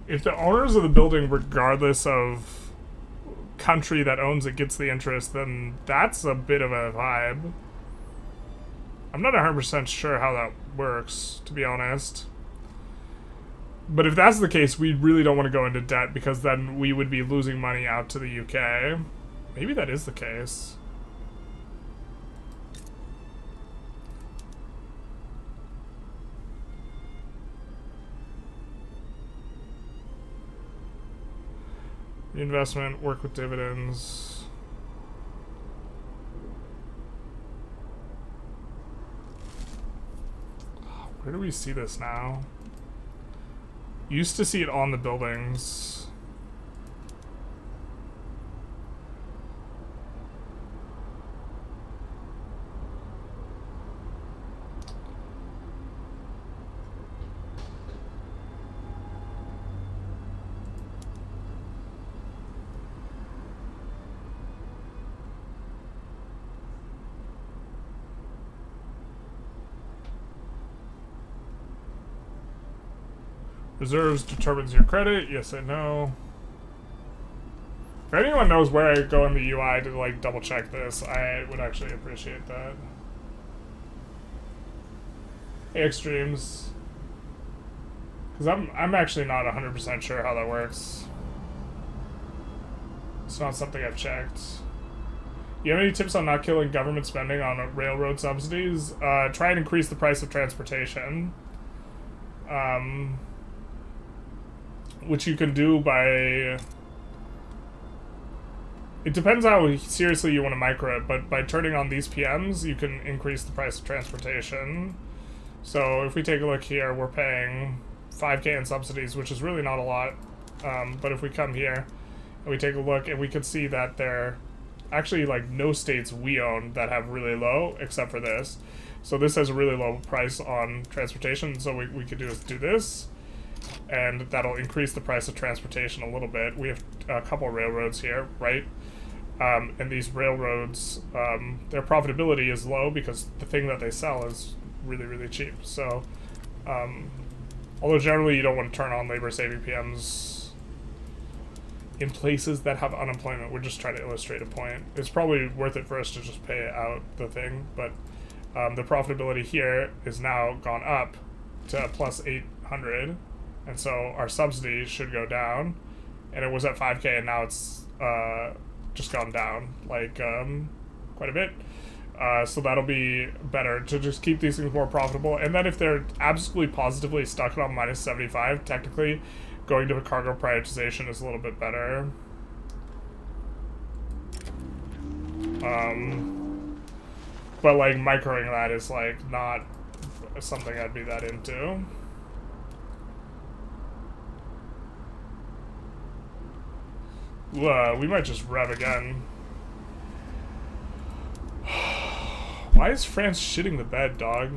If the owners of the building, regardless of country that owns it, gets the interest, then that's a bit of a vibe. I'm not 100% sure how that works, to be honest. But if that's the case, we really don't want to go into debt, because then we would be losing money out to the UK. Maybe that is the case. Reinvestment, work with dividends. Where do we see this now? Used to see it on the buildings. Reserves determines your credit. Yes, I know. If anyone knows where I go in the UI to like double check this, I would actually appreciate that. Hey, Extremes. Because I'm actually not 100% sure how that works. It's not something I've checked. You have any tips on not killing government spending on railroad subsidies? Try and increase the price of transportation. Which you can do by... It depends how seriously you want to micro it, but by turning on these PMs, you can increase the price of transportation. So if we take a look here, we're paying 5K in subsidies, which is really not a lot. But if we come here and we take a look, and we can see that there are actually like no states we own that have really low, except for this. So this has a really low price on transportation, so we could do is do this, and that'll increase the price of transportation a little bit. We have a couple railroads here, right? And these railroads, their profitability is low because the thing that they sell is really, really cheap. So, although generally you don't want to turn on labor-saving PMs in places that have unemployment, we're just trying to illustrate a point. It's probably worth it for us to just pay out the thing, but the profitability here is now gone up to plus 800. And so our subsidy should go down, and it was at 5K, and now it's just gone down, like, quite a bit. So that'll be better to just keep these things more profitable. And then if they're absolutely positively stuck on minus 75, technically, going to a cargo privatization is a little bit better. But, like, microing that is, like, not something I'd be that into. We might just rev again. Why is France shitting the bed, dog?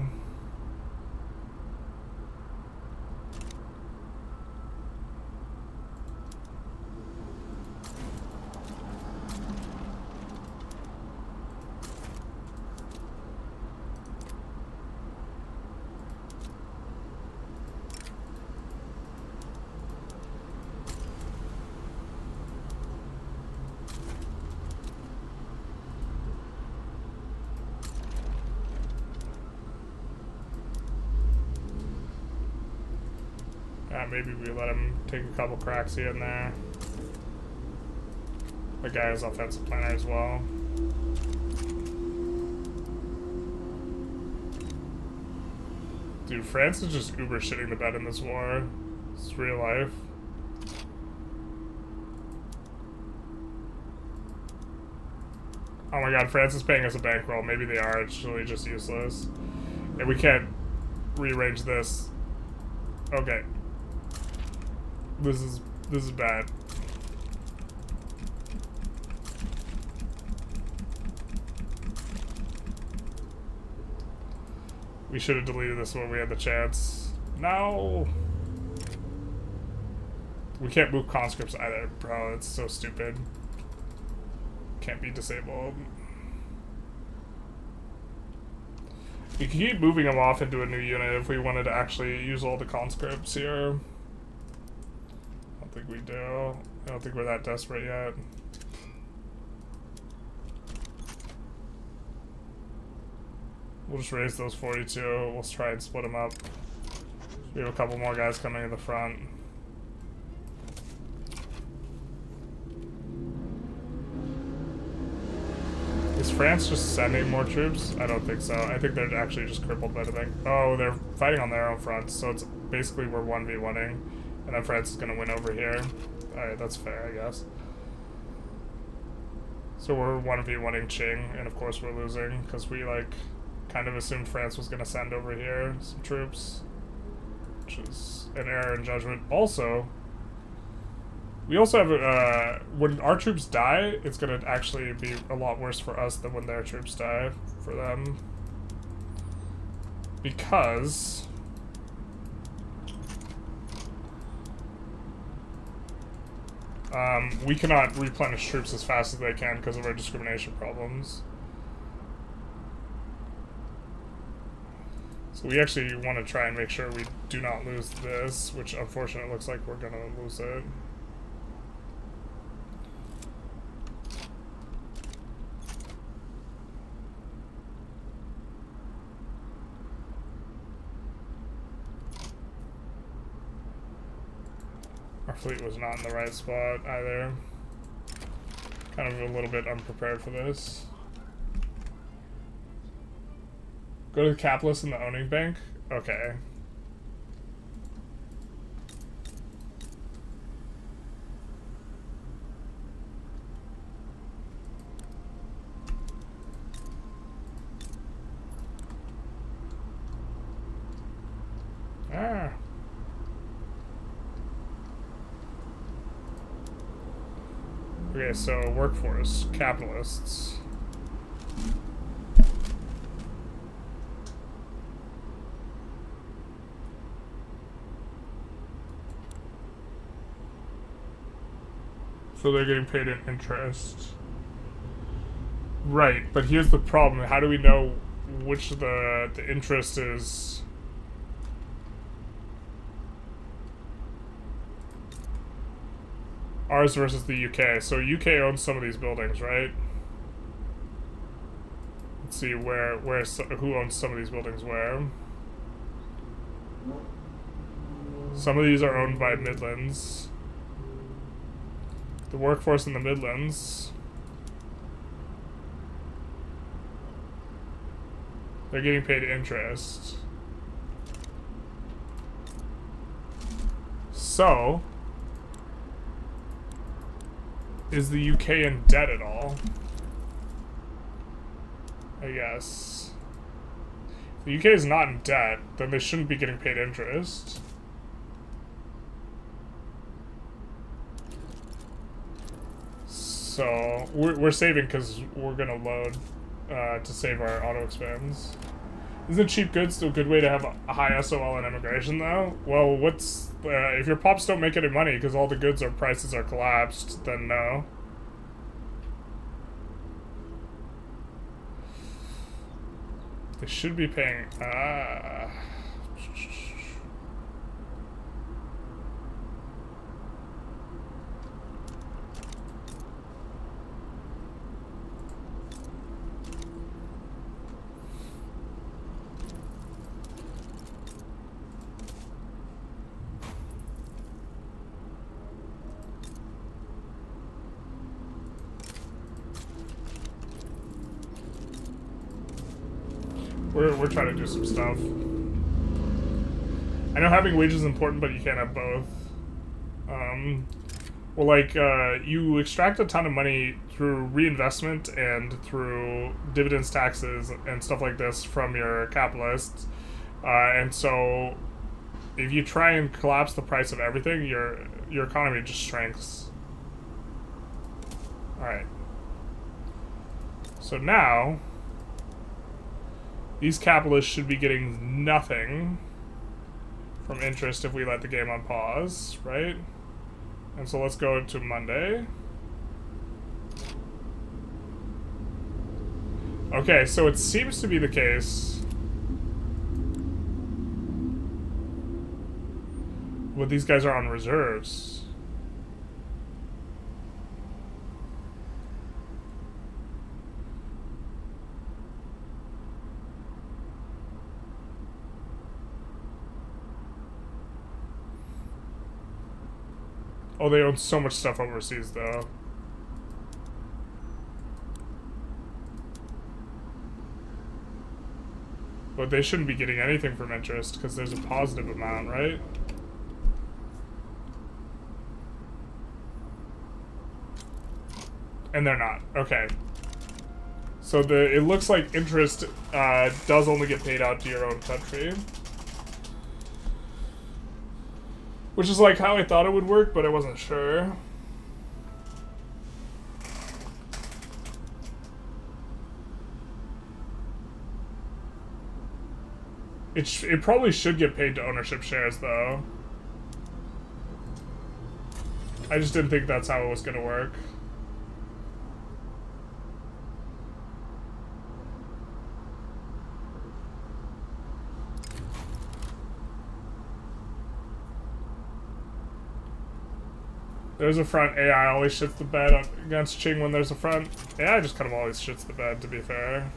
maybe we let him take a couple cracks here and there. The guy has offensive planner as well. Dude, France is just uber shitting the bed in this war. It's real life. Oh my god, France is paying us a bankroll. Maybe they are. It's really just useless. And we can't rearrange this. Okay. This is bad. We should have deleted this when we had the chance. No! We can't move conscripts either, bro. It's so stupid. Can't be disabled. We can keep moving them off into a new unit if we wanted to actually use all the conscripts here. I don't think we do. I don't think we're that desperate yet. We'll just raise those 42. We'll try and split them up. We have a couple more guys coming in the front. Is France just sending more troops? I don't think so. I think they're actually just crippled by the thing. Oh, they're fighting on their own front, so it's basically we're 1v1ing, and then France is gonna win over here. Alright, that's fair, I guess. So we're 1v1ing Qing, and of course we're losing, because we, like, kind of assumed France was gonna send over here some troops, which is an error in judgment. Also, we also have, when our troops die, it's gonna actually be a lot worse for us than when their troops die for them. Because we cannot replenish troops as fast as they can because of our discrimination problems. So we actually want to try and make sure we do not lose this, which unfortunately looks like we're gonna lose it. Our fleet was not in the right spot either. Kind of a little bit unprepared for this. Go to the capitalist and the owning bank? Okay. Ah. Okay, so workforce, capitalists. So they're getting paid in interest. Right, but here's the problem. How do we know which the interest is? Ours versus the UK. So UK owns some of these buildings, right? Let's see who owns some of these buildings where. Some of these are owned by Midlands. The workforce in the Midlands. They're getting paid interest. So, is the UK in debt at all? I guess. If the UK is not in debt, then they shouldn't be getting paid interest. So, we're saving because we're gonna load to save our auto expands. Isn't cheap goods still a good way to have a high SOL in immigration, though? Well, what's... if your pops don't make any money because all the goods or prices are collapsed, then no. They should be paying... We're trying to do some stuff. I know having wages is important, but you can't have both. Well, like, you extract a ton of money through reinvestment and through dividends, taxes, and stuff like this from your capitalists. And so, if you try and collapse the price of everything, your economy just shrinks. Alright. So now, these capitalists should be getting nothing from interest if we let the game on pause, right? And so let's go to Monday. Okay, so it seems to be the case. Well, these guys are on reserves. Oh, they own so much stuff overseas, though. But they shouldn't be getting anything from interest, because there's a positive amount, right? And they're not. Okay. So it looks like interest does only get paid out to your own country. Which is like how I thought it would work, but I wasn't sure. It probably should get paid to ownership shares, though. I just didn't think that's how it was gonna work. There's a front. AI always shits the bed against Ching when there's a front. AI just kind of always shits the bed, to be fair.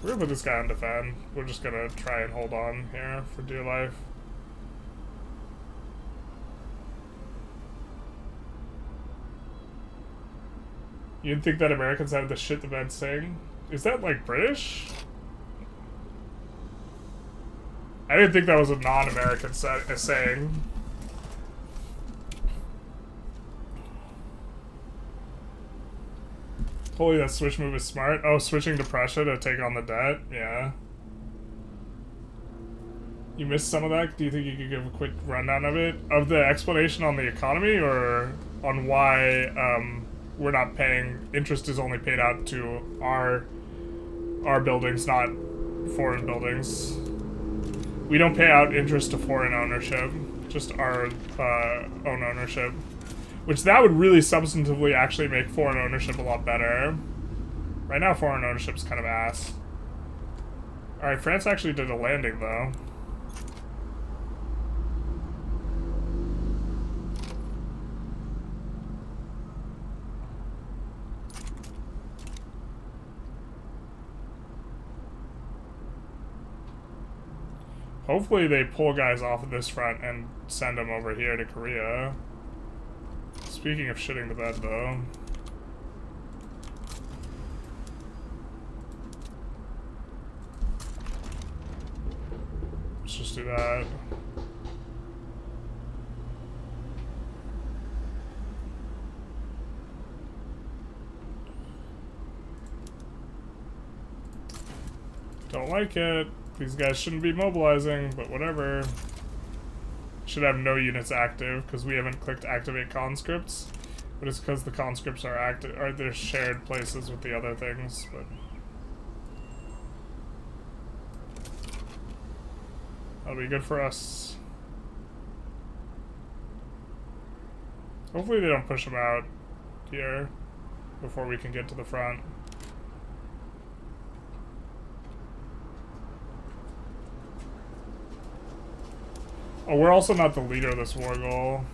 We're gonna put this guy on defend. We're just gonna try and hold on here for dear life. You'd think that Americans have the shit the bed saying? Is that like British? I didn't think that was a non-American saying. Holy, that switch move is smart. Oh, switching to Prussia to take on the debt? Yeah. You missed some of that? Do you think you could give a quick rundown of it? Of the explanation on the economy, or on why we're not paying... Interest is only paid out to our buildings, not foreign buildings. We don't pay out interest to foreign ownership, just our own ownership. Which that would really substantively actually make foreign ownership a lot better. Right now, foreign ownership's kind of ass. Alright, France actually did a landing, though. Hopefully they pull guys off of this front and send them over here to Korea. Speaking of shitting the bed, though. Let's just do that. Don't like it. These guys shouldn't be mobilizing, but whatever. Should have no units active because we haven't clicked activate conscripts, but it's because the conscripts are active, or they're shared places with the other things. But that'll be good for us. Hopefully they don't push them out here before we can get to the front. Oh, we're also not the leader of this war goal.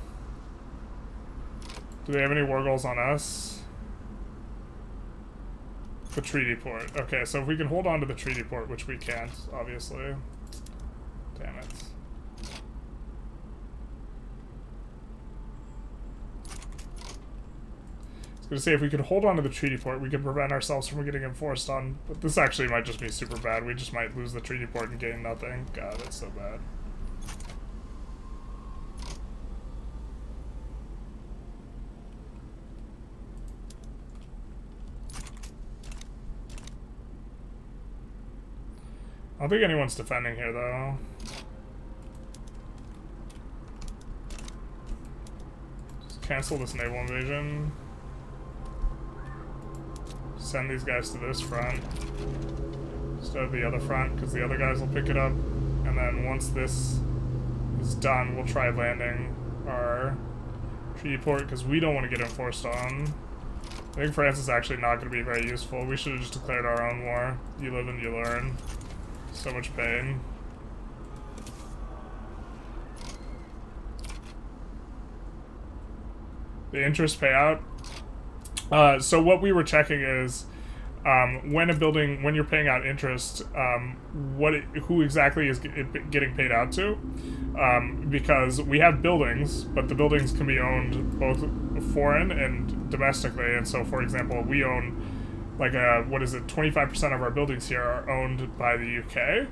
Do they have any war goals on us? The treaty port. Okay, so if we can hold on to the treaty port, which we can't, obviously. Damn it. These gonna say if we could hold on to the treaty port, we could prevent ourselves from getting enforced on. But this actually might just be super bad. We just might lose the treaty port and gain nothing. God, it's so bad. I don't think anyone's defending here, though. Just cancel this naval invasion. Send these guys to this front instead of the other front, because the other guys will pick it up. And then once this is done, we'll try landing our treaty port, because we don't want to get enforced on. I think France is actually not going to be very useful. We should have just declared our own war. You live and you learn. So much pain. The interest payout. So what we were checking is when you're paying out interest, who exactly is it getting paid out to? Because we have buildings, but the buildings can be owned both foreign and domestically. And so, for example, we own like 25% of our buildings here are owned by the UK.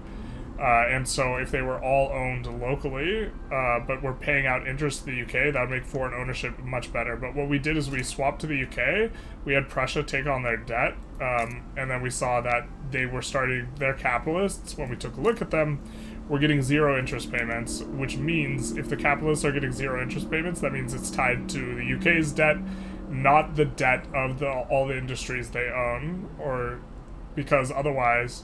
And so if they were all owned locally, but we're paying out interest to the UK, that would make foreign ownership much better. But what we did is we swapped to the UK, we had Prussia take on their debt, and then we saw that they're capitalists. When we took a look at them, we're getting zero interest payments, which means if the capitalists are getting zero interest payments, that means it's tied to the UK's debt, not the debt of all the industries they own, or because otherwise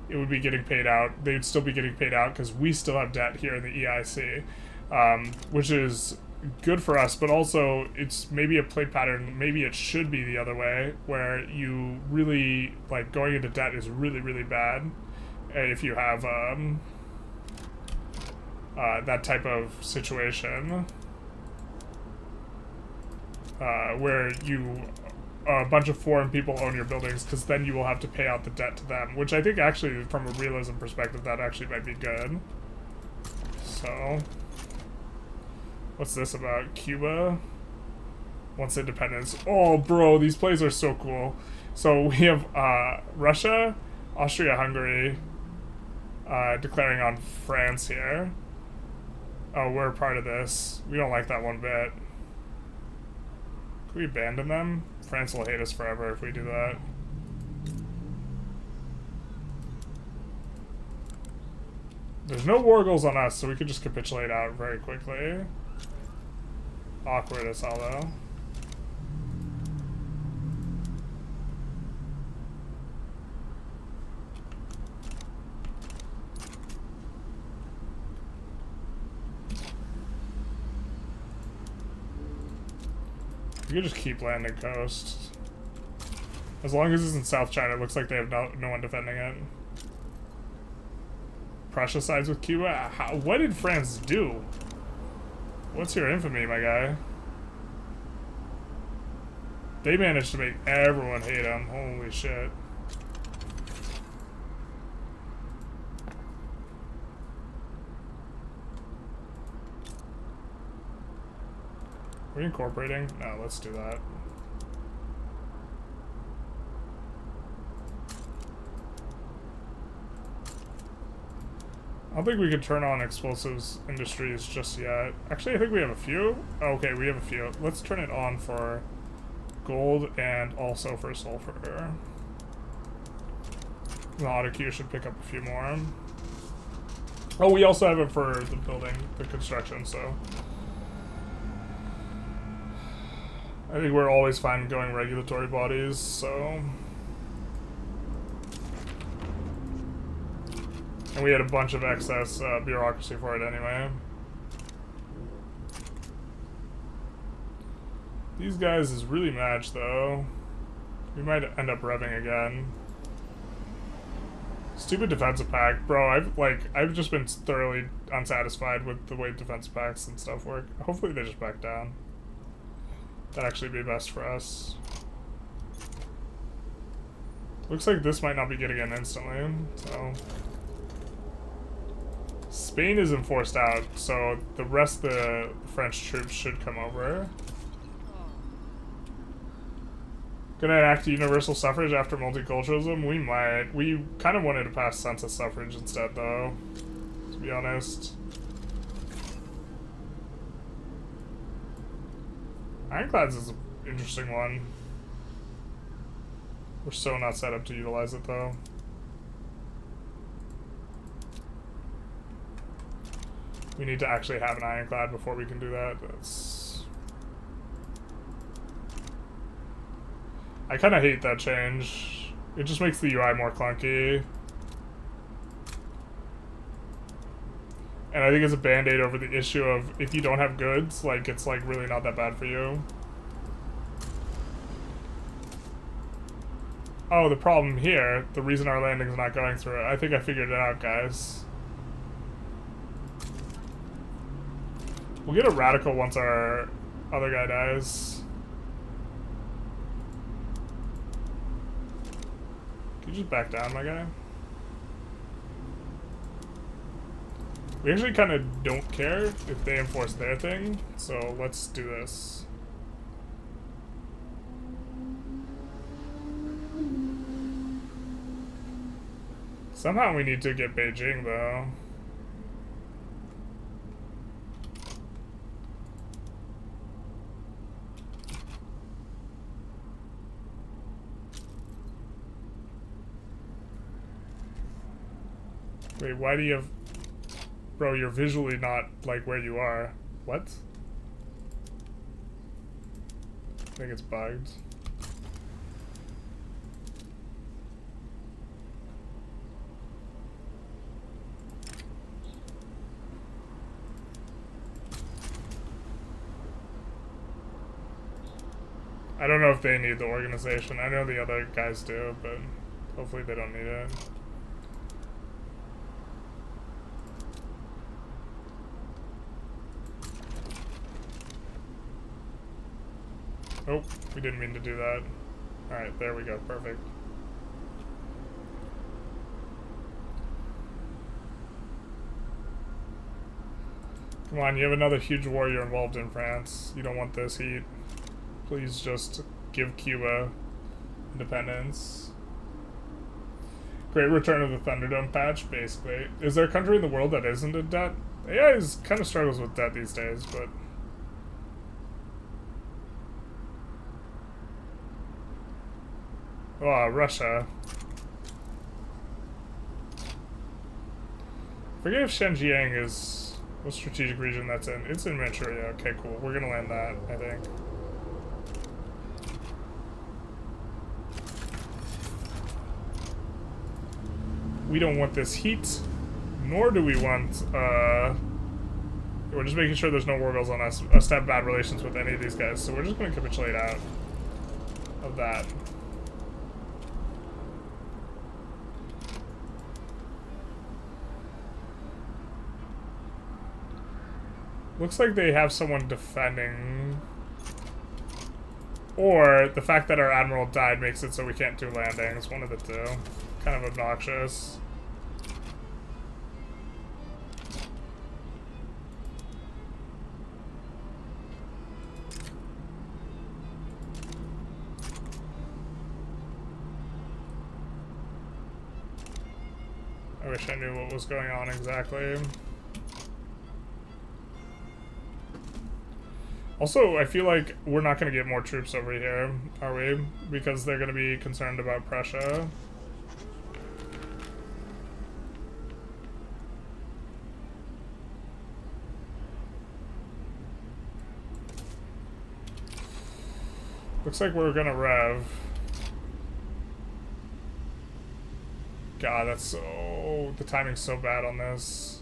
it would be getting paid out. They'd still be getting paid out because we still have debt here in the EIC, which is good for us, but also it's maybe a play pattern. Maybe it should be the other way, where you really, like, going into debt is really, really bad if you have that type of situation where a bunch of foreign people own your buildings, because then you will have to pay out the debt to them, which I think actually from a realism perspective that actually might be good. So what's this about? Cuba wants independence. Oh bro, these plays are so cool. So we have Russia, Austria-Hungary declaring on France here. Oh, we're a part of this. We don't like that one bit. Can we abandon them? France will hate us forever if we do that. There's no war goals on us, so we could just capitulate out very quickly. Awkward as hell, though. We could just keep landing coast. As long as it's in South China, it looks like they have no one defending it. Prussia sides with Cuba? What did France do? What's your infamy, my guy? They managed to make everyone hate them. Holy shit. Are we incorporating? No, let's do that. I don't think we could turn on explosives industries just yet. Actually, I think we have a few. Okay, we have a few. Let's turn it on for gold and also for sulfur. The auto queue should pick up a few more. Oh, we also have it for the building, the construction, so I think we're always fine going regulatory bodies, so. And we had a bunch of excess bureaucracy for it anyway. These guys is really matched, though. We might end up revving again. Stupid defensive pact. Bro, I've just been thoroughly unsatisfied with the way defensive pacts and stuff work. Hopefully they just back down. That'd actually be best for us. Looks like this might not be getting in instantly, so. Spain is enforced out, so the rest of the French troops should come over. Gonna enact universal suffrage after multiculturalism? We might. We kind of wanted to pass census suffrage instead, though, to be honest. Ironclads is an interesting one. We're so not set up to utilize it, though. We need to actually have an ironclad before we can do that. That's... I kind of hate that change. It just makes the UI more clunky. And I think it's a band-aid over the issue of if you don't have goods, like, it's like really not that bad for you. Oh, the problem here, the reason our landing's not going through it, I think I figured it out, guys. We'll get a radical once our other guy dies. Can you just back down, my guy? We actually kind of don't care if they enforce their thing, so let's do this. Somehow we need to get Beijing, though. Wait, why do you have... Bro, you're visually not, like, where you are. What? I think it's bugged. I don't know if they need the organization. I know the other guys do, but hopefully they don't need it. Oh, we didn't mean to do that. Alright, there we go. Perfect. Come on, you have another huge war you're involved in, France. You don't want this heat. Please just give Cuba independence. Great return of the Thunderdome patch, basically. Is there a country in the world that isn't in debt? AI kind of struggles with debt these days, but... Oh, Russia. I forget if Xinjiang is... what strategic region that's in. It's in Manchuria. Okay, cool. We're gonna land that, I think. We don't want this heat, nor do we want, we're just making sure there's no war bills on us to have bad relations with any of these guys, so we're just gonna capitulate out of that. Looks like they have someone defending. Or the fact that our admiral died makes it so we can't do landings. One of the two. Kind of obnoxious. I wish I knew what was going on exactly. Also, I feel like we're not going to get more troops over here, are we? Because they're going to be concerned about Prussia. Looks like we're going to rev. God, that's so... the timing's so bad on this.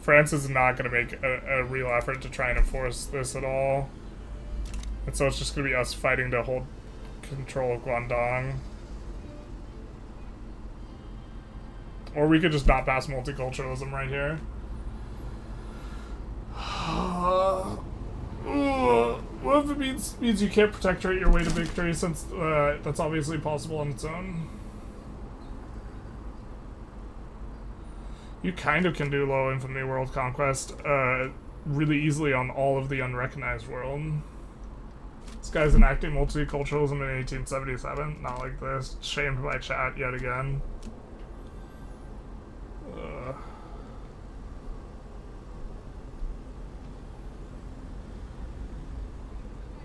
France is not going to make a real effort to try and enforce this at all. And so it's just going to be us fighting to hold control of Guangdong. Or we could just not pass multiculturalism right here. What if it means you can't protectorate your way to victory, since that's obviously possible on its own? You kind of can do low infamy world conquest. really easily on all of the unrecognized world. This guy's enacting multiculturalism in 1877. Not like this. Shamed by chat yet again.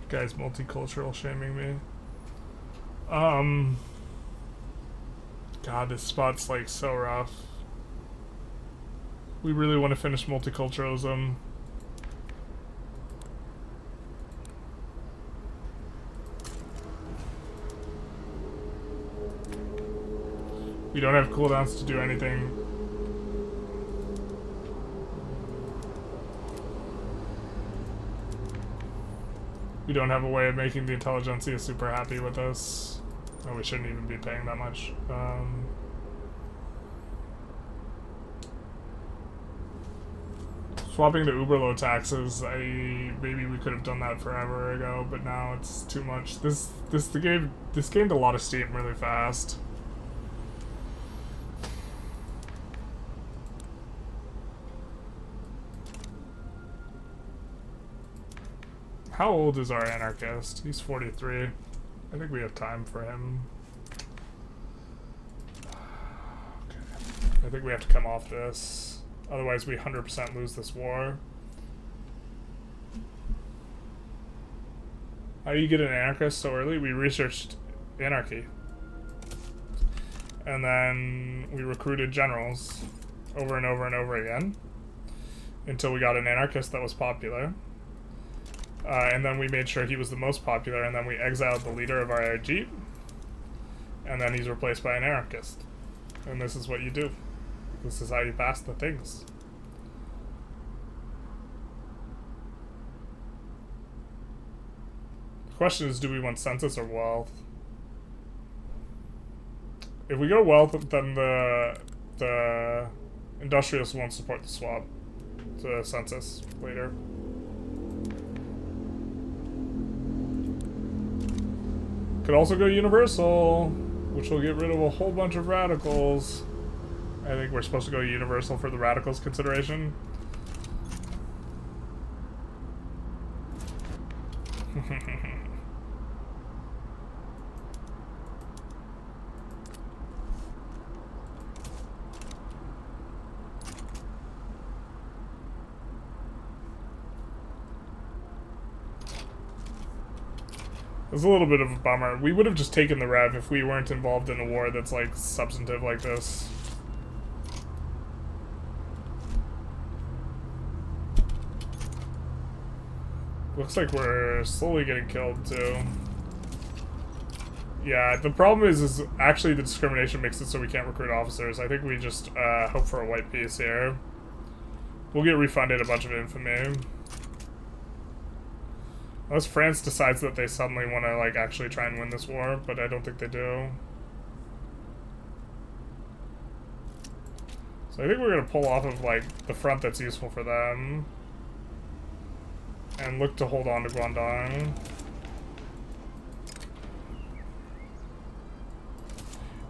Guy's multicultural shaming me. God, this spot's like so rough. We really want to finish multiculturalism. We don't have cooldowns to do anything. We don't have a way of making the Intelligentsia super happy with us. Oh, we shouldn't even be paying that much. Swapping to uber low taxes, maybe we could have done that forever ago, but now it's too much. This gained a lot of steam really fast. How old is our anarchist? He's 43. I think we have time for him. Okay. I think we have to come off this. Otherwise we 100% lose this war. How do you get an anarchist so early? We researched anarchy. And then we recruited generals over and over and over again until we got an anarchist that was popular. And then we made sure he was the most popular, and then we exiled the leader of our ARG, and then he's replaced by an anarchist. And this is what you do. This is how you pass the things. The question is, do we want census or wealth? If we go wealth, then the industrialists won't support the swap to census later. Could also go universal, which will get rid of a whole bunch of radicals. I think we're supposed to go universal for the radicals consideration. It was a little bit of a bummer. We would have just taken the rev if we weren't involved in a war that's like substantive like this. Looks like we're slowly getting killed too. Yeah, the problem is actually the discrimination makes it so we can't recruit officers. I think we just hope for a white peace here. We'll get refunded a bunch of infamy. Unless France decides that they suddenly want to, like, actually try and win this war, but I don't think they do. So I think we're going to pull off of, like, the front that's useful for them. And look to hold on to Guangdong.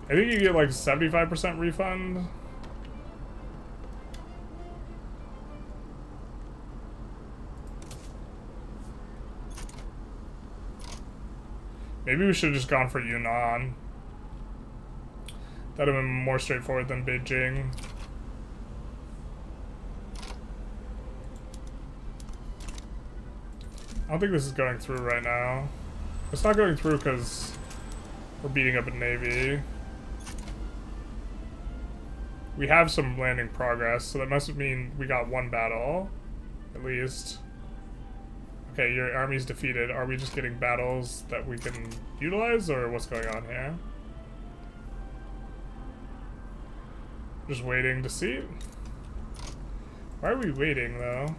I think you get, like, a 75% refund. Maybe we should have just gone for Yunnan. That would have been more straightforward than Beijing. I don't think this is going through right now. It's not going through because we're beating up a navy. We have some landing progress, so that must mean we got one battle, at least. Okay, your army's defeated. Are we just getting battles that we can utilize, or what's going on here? Just waiting to see. Why are we waiting, though?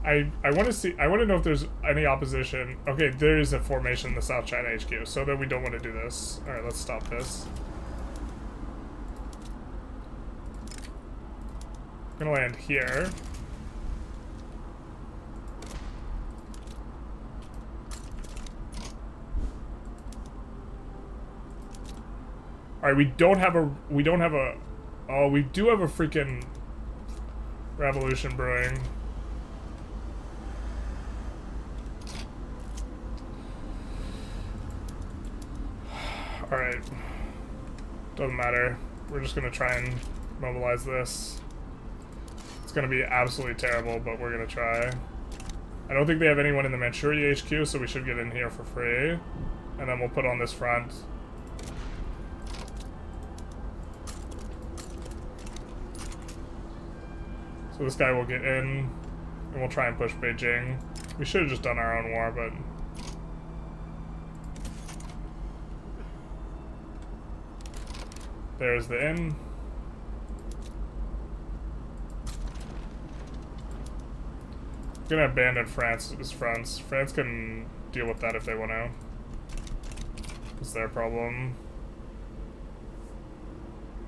I want to see. I want to know if there's any opposition. Okay, there is a formation in the South China HQ, so then we don't want to do this. All right, let's stop this. I'm gonna land here. All right, we don't have a Oh, we do have a freaking revolution brewing. Alright. Doesn't matter. We're just gonna try and mobilize this. It's gonna be absolutely terrible, but we're gonna try. I don't think they have anyone in the Manchuria HQ, so we should get in here for free. And then we'll put on this front. So this guy will get in, and we'll try and push Beijing. We should have just done our own war, but... There's the inn. I'm gonna abandon France's fronts. France can deal with that if they want to. It's their problem.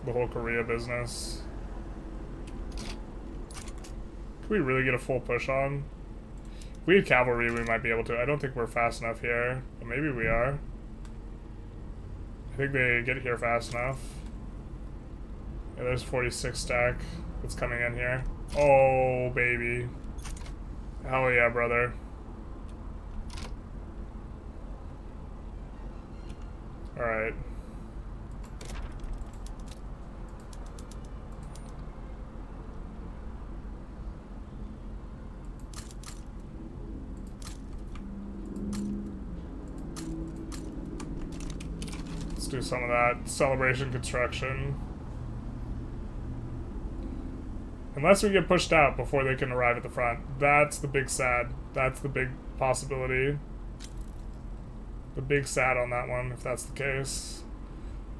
The whole Korea business. Can we really get a full push on? If we had cavalry, we might be able to. I don't think we're fast enough here, but maybe we are. I think they get here fast enough. Yeah, there's 46 stack that's coming in here. Oh, baby. Hell yeah, brother. Alright. Let's do some of that. Celebration construction. Unless we get pushed out before they can arrive at the front. That's the big sad. That's the big possibility. The big sad on that one, if that's the case.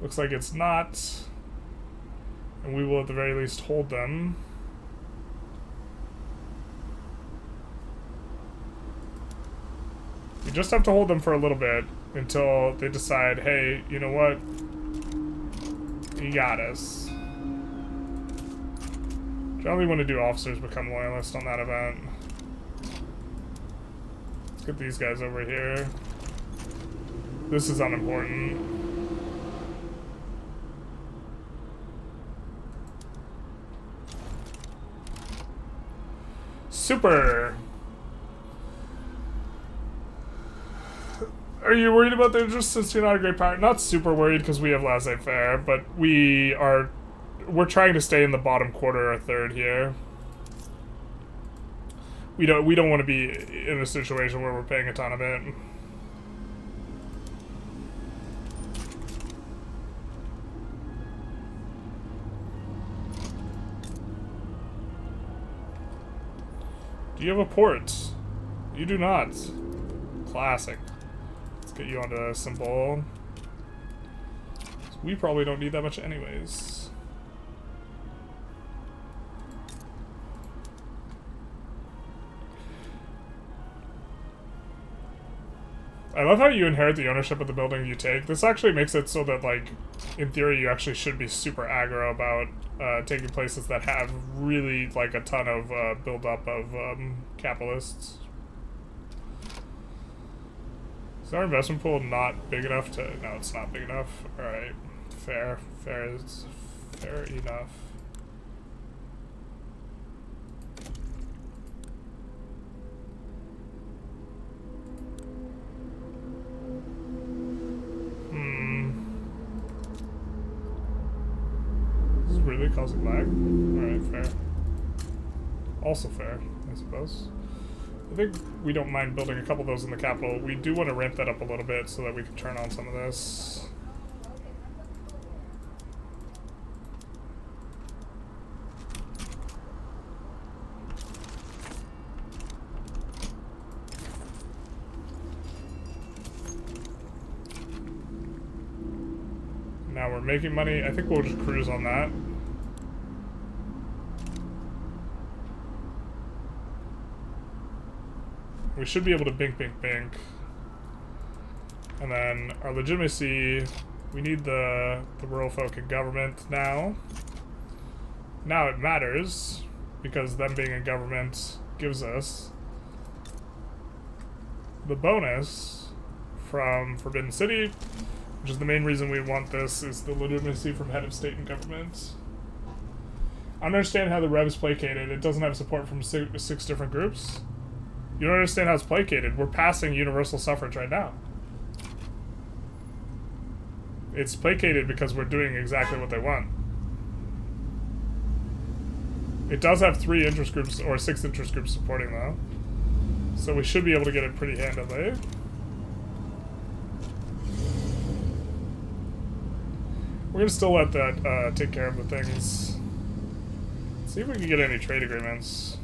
Looks like it's not. And we will at the very least hold them. We just have to hold them for a little bit until they decide, hey, you know what? You got us. Generally want to do officers become loyalists on that event. Let's get these guys over here. This is unimportant. Super! Are you worried about their interest since you're not a great power? Not super worried because we have laissez-faire, but we're trying to stay in the bottom quarter or third here. We don't want to be in a situation where we're paying a ton of it. Do you have a port? You do not. Classic. Let's get you onto a simple. We probably don't need that much anyways. I love how you inherit the ownership of the building you take. This actually makes it so that, like, in theory, you actually should be super aggro about taking places that have really, like, a ton of build-up of capitalists. Is our investment pool not big enough to... No, it's not big enough. Alright. Fair. Fair is fair enough. Really causing lag? Alright, fair. Also fair, I suppose. I think we don't mind building a couple of those in the capital. We do want to ramp that up a little bit so that we can turn on some of this. Now we're making money. I think we'll just cruise on that. We should be able to bink. And then our legitimacy, we need the rural folk in government now. Now it matters, because them being in government gives us the bonus from Forbidden City, which is the main reason we want this, is the legitimacy from head of state and government. I don't understand how the Rev is placated. It doesn't have support from six different groups. You don't understand how it's placated. We're passing universal suffrage right now. It's placated because we're doing exactly what they want. It does have 3 interest groups, or 6 interest groups supporting though. So we should be able to get it pretty handily. We're gonna still let that take care of the things. See if we can get any trade agreements.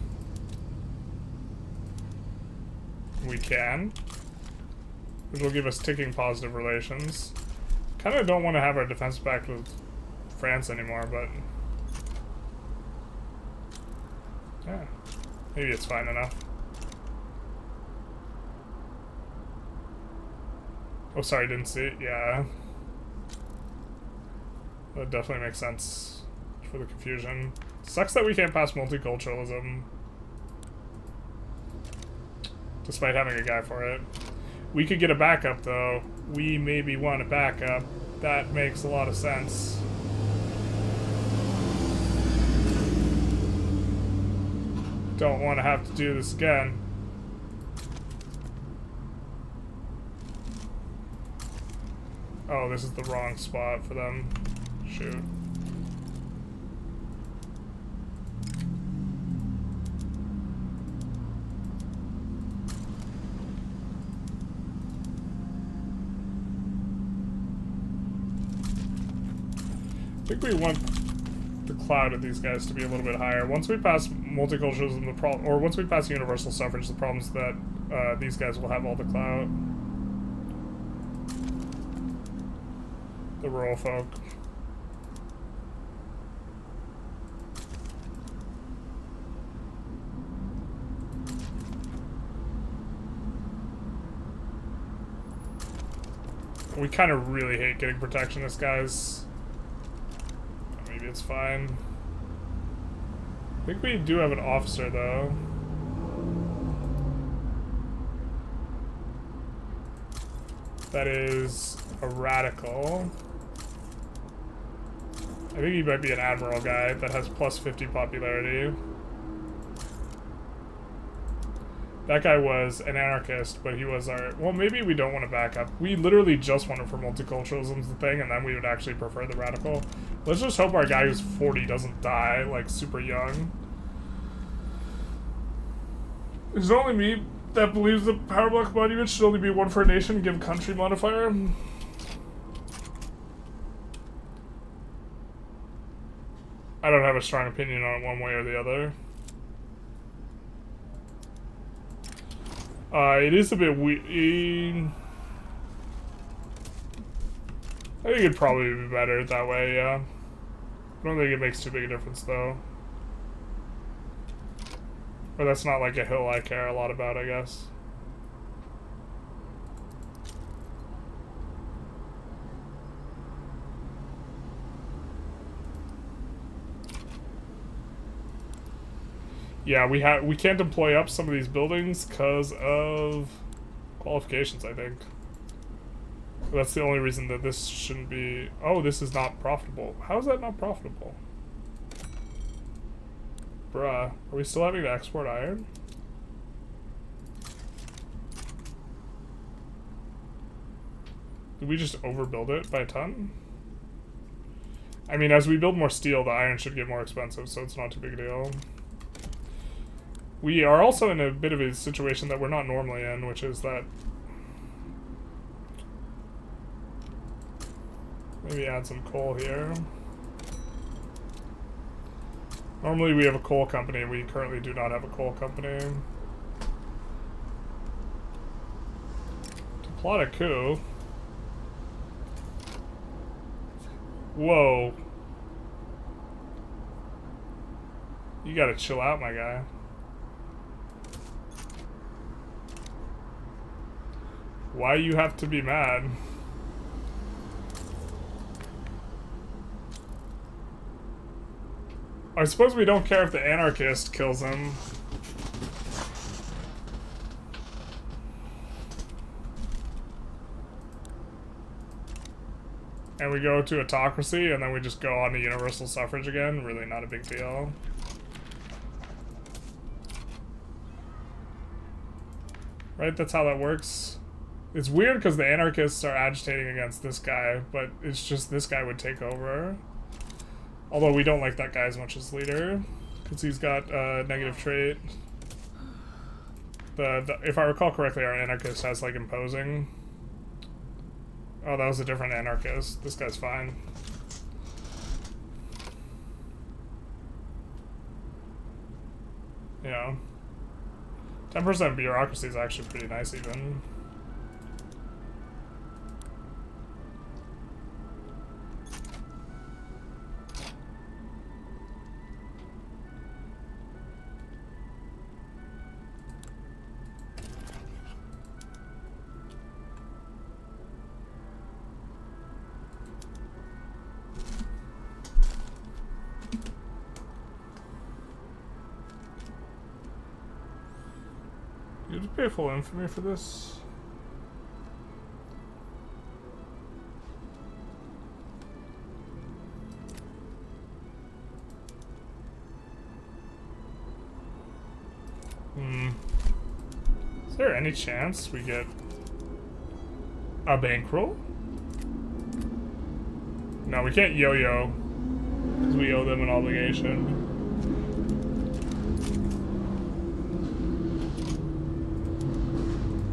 We can. Which will give us ticking positive relations. Kinda don't want to have our defense pact with France anymore, but... yeah. Maybe it's fine enough. Oh, sorry, didn't see it. Yeah. That definitely makes sense for the confusion. Sucks that we can't pass multiculturalism. Despite having a guy for it. We could get a backup, though. We maybe want a backup. That makes a lot of sense. Don't want to have to do this again. Oh, this is the wrong spot for them. Shoot. I think we want the cloud of these guys to be a little bit higher. Once we pass multiculturalism, or once we pass universal suffrage, the problem is that these guys will have all the clout. The rural folk. We kind of really hate getting protectionist guys. Maybe it's fine. I think we do have an officer, though. That is a radical. I think he might be an admiral guy that has plus 50 popularity. That guy was an anarchist, but he was our... well, maybe we don't want to back up. We literally just want it for multiculturalism's the thing, and then we would actually prefer the radical. Let's just hope our guy who's 40 doesn't die, like, super young. Is it only me that believes the power block monument should only be one for a nation and give country modifier? I don't have a strong opinion on it one way or the other. It is a bit weird. I think it'd probably be better that way, yeah. I don't think it makes too big a difference, though. Or that's not like a hill I care a lot about, I guess. Yeah, we can't deploy up some of these buildings because of qualifications, I think. That's the only reason that this shouldn't be... oh, this is not profitable. How is that not profitable? Bruh, are we still having to export iron? Did we just overbuild it by a ton? I mean, as we build more steel, the iron should get more expensive, so it's not too big a deal. We are also in a bit of a situation that we're not normally in, which is that... maybe add some coal here. Normally we have a coal company, we currently do not have a coal company. To plot a coup... whoa. You gotta chill out, my guy. Why you have to be mad? I suppose we don't care if the anarchist kills him. and we go to autocracy, and then we just go on to universal suffrage again. Really not a big deal. Right, that's how that works. It's weird because the anarchists are agitating against this guy, but it's just this guy would take over. Although we don't like that guy as much as leader, because he's got a negative trait. If I recall correctly, our anarchist has like imposing. Oh, that was a different anarchist. This guy's fine. Yeah. 10% bureaucracy is actually pretty nice even. You have to pay full infamy for this? Is there any chance we get a bankroll? No, we can't yo-yo, because we owe them an obligation.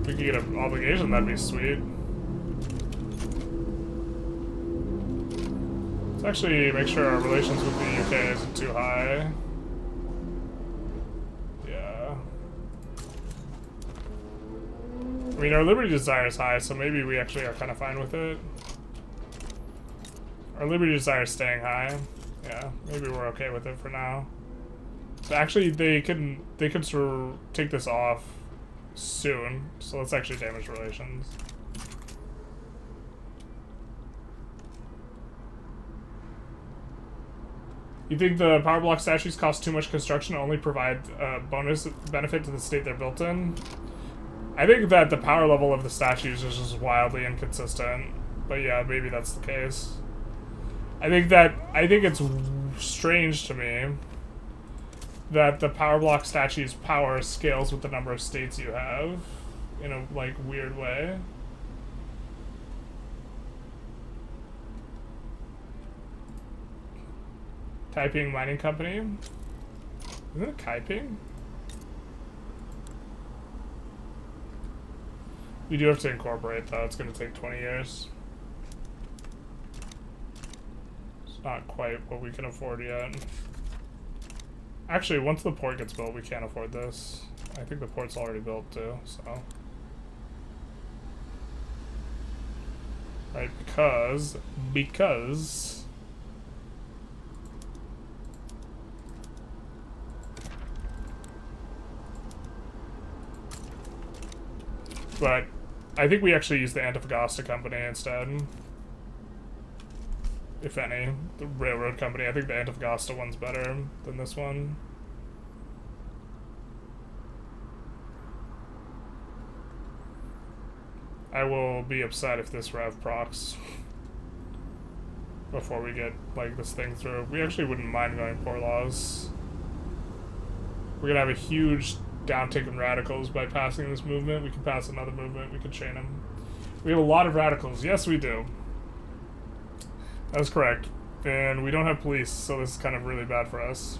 If we could get an obligation, that'd be sweet. Let's actually make sure our relations with the UK isn't too high. Yeah. I mean, our liberty desire is high, so maybe we actually are kind of fine with it. Our liberty desire is staying high. Yeah, maybe we're okay with it for now. So actually, they can sort of take this off soon, so let's actually damage relations. You think the power block statues cost too much construction and only provide a bonus benefit to the state they're built in? I think that the power level of the statues is just wildly inconsistent, but yeah, maybe that's the case. I think it's strange to me that the power block statue's power scales with the number of states you have in a like weird way. Taiping Mining Company. Isn't it Kaiping? We do have to incorporate though, it's gonna take 20 years. It's not quite what we can afford yet. Actually, once the port gets built, we can't afford this. I think the port's already built too, so. Right, because. But I think we actually use the Antofagasta company instead. If any, the railroad company. I think the Antofagasta one's better than this one. I will be upset if this rev procs before we get like this thing through. We actually wouldn't mind going poor laws. We're gonna have a huge downtick in radicals by passing this movement. We can pass another movement. We can chain them. We have a lot of radicals. Yes, we do. That's correct. And we don't have police, so this is kind of really bad for us.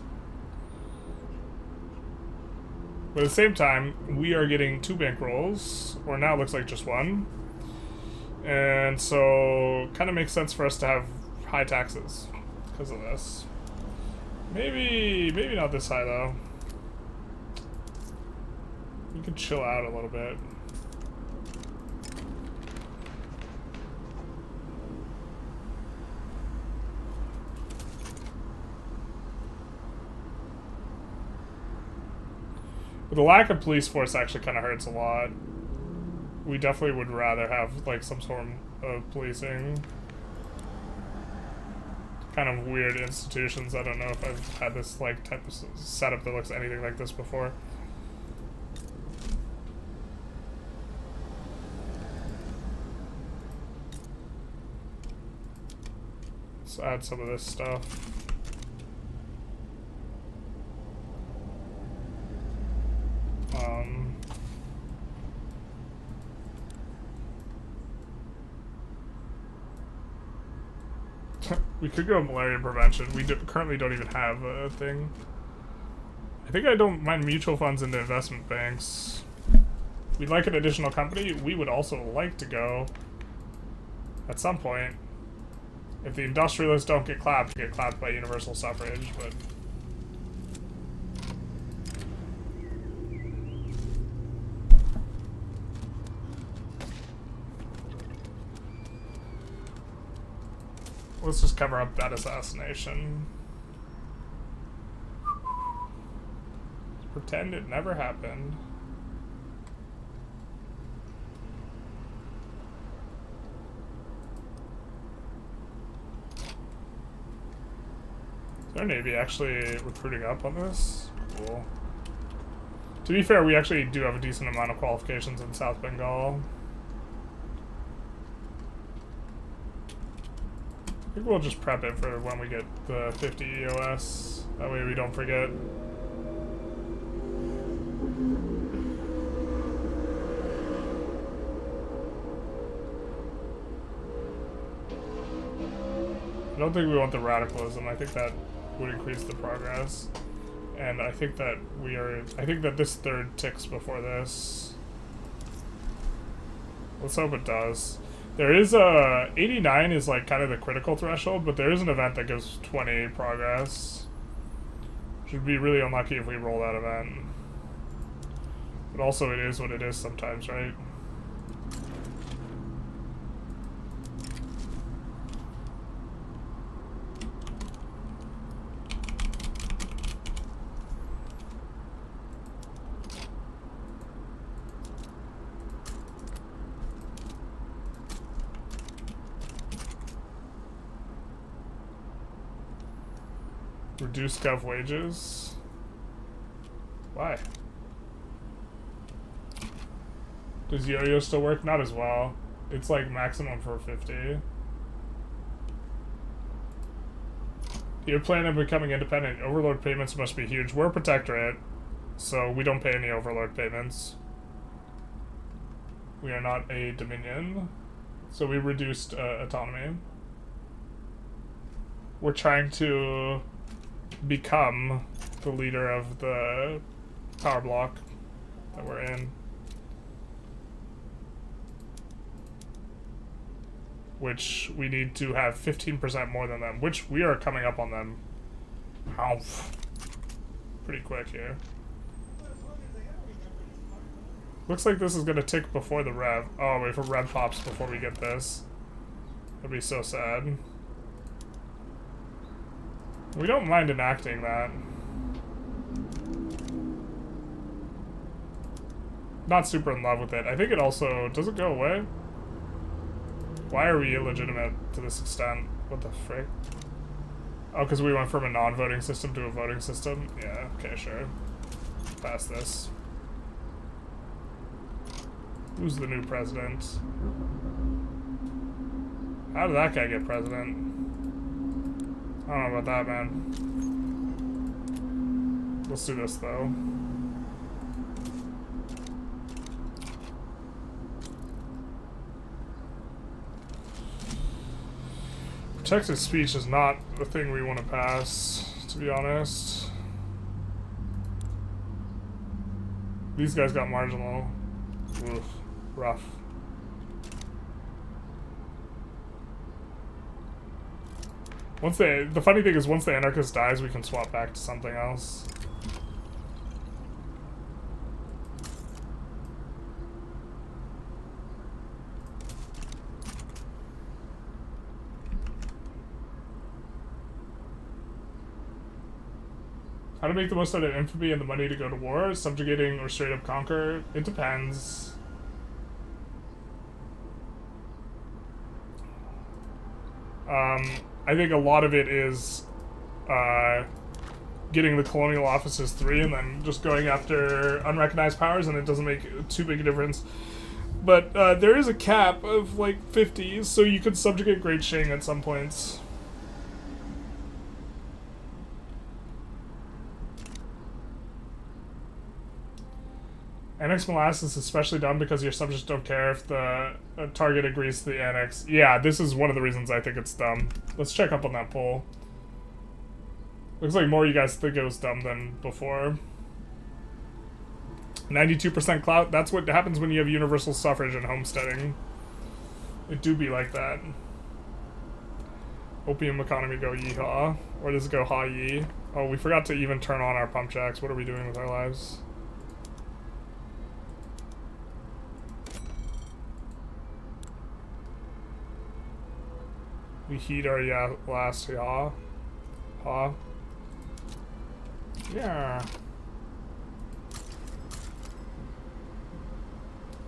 But at the same time, we are getting 2 bankrolls, or now it looks like just 1. And so, kind of makes sense for us to have high taxes because of this. Maybe not this high though. We could chill out a little bit. But the lack of police force actually kind of hurts a lot. We definitely would rather have like some sort of policing. Kind of weird institutions. I don't know if I've had this like type of setup that looks anything like this before. Let's add some of this stuff. We could go malaria prevention. We currently don't even have a thing. I think I don't mind mutual funds into investment banks. We'd like an additional company. We would also like to go at some point. If the industrialists don't get clapped by universal suffrage, but... Let's just cover up that assassination. Pretend it never happened. Is our Navy actually recruiting up on this? Cool. To be fair, we actually do have a decent amount of qualifications in South Bengal. I think we'll just prep it for when we get the 50 EOS. That way we don't forget. I don't think we want the radicalism. I think that would increase the progress. And I think that I think that this third ticks before this. Let's hope it does. There is 89 is like kind of the critical threshold, but there is an event that gives 20 progress. Should be really unlucky if we roll that event. But also it is what it is sometimes, right? Reduce gov wages? Why? Does Yo-Yo still work? Not as well. It's like maximum for 50. You're planning on becoming independent. Overlord payments must be huge. We're a protectorate, so we don't pay any overlord payments. We are not a dominion, so we reduced autonomy. We're trying to become the leader of the power block that we're in. Which we need to have 15% more than them, which we are coming up on them. Ow. Pretty quick here. Looks like this is gonna tick before the rev. Oh, wait for rev pops before we get this. That'd be so sad. We don't mind enacting that. Not super in love with it. I think it also... Does it go away? Why are we illegitimate to this extent? What the frick? Oh, because we went from a non-voting system to a voting system? Yeah, okay, sure. Pass this. Who's the new president? How did that guy get president? I don't know about that, man. Let's do this, though. Protected speech is not the thing we want to pass, to be honest. These guys got marginal. Oof, rough. The funny thing is, once the anarchist dies, we can swap back to something else. How to make the most out of infamy and the money to go to war? Subjugating or straight up conquer? It depends. I think a lot of it is getting the colonial offices 3 and then just going after unrecognized powers, and it doesn't make too big a difference. But there is a cap of like 50, so you could subjugate Great Qing at some points. Annex molasses is especially dumb because your subjects don't care if the target agrees to the annex. Yeah, this is one of the reasons I think it's dumb. Let's check up on that poll. Looks like more of you guys think it was dumb than before. 92% clout. That's what happens when you have universal suffrage and homesteading. It do be like that. Opium economy go yeehaw. Or does it go ha yee? Oh, we forgot to even turn on our pump jacks. What are we doing with our lives? We heat our last yaw. Ha. Yeah.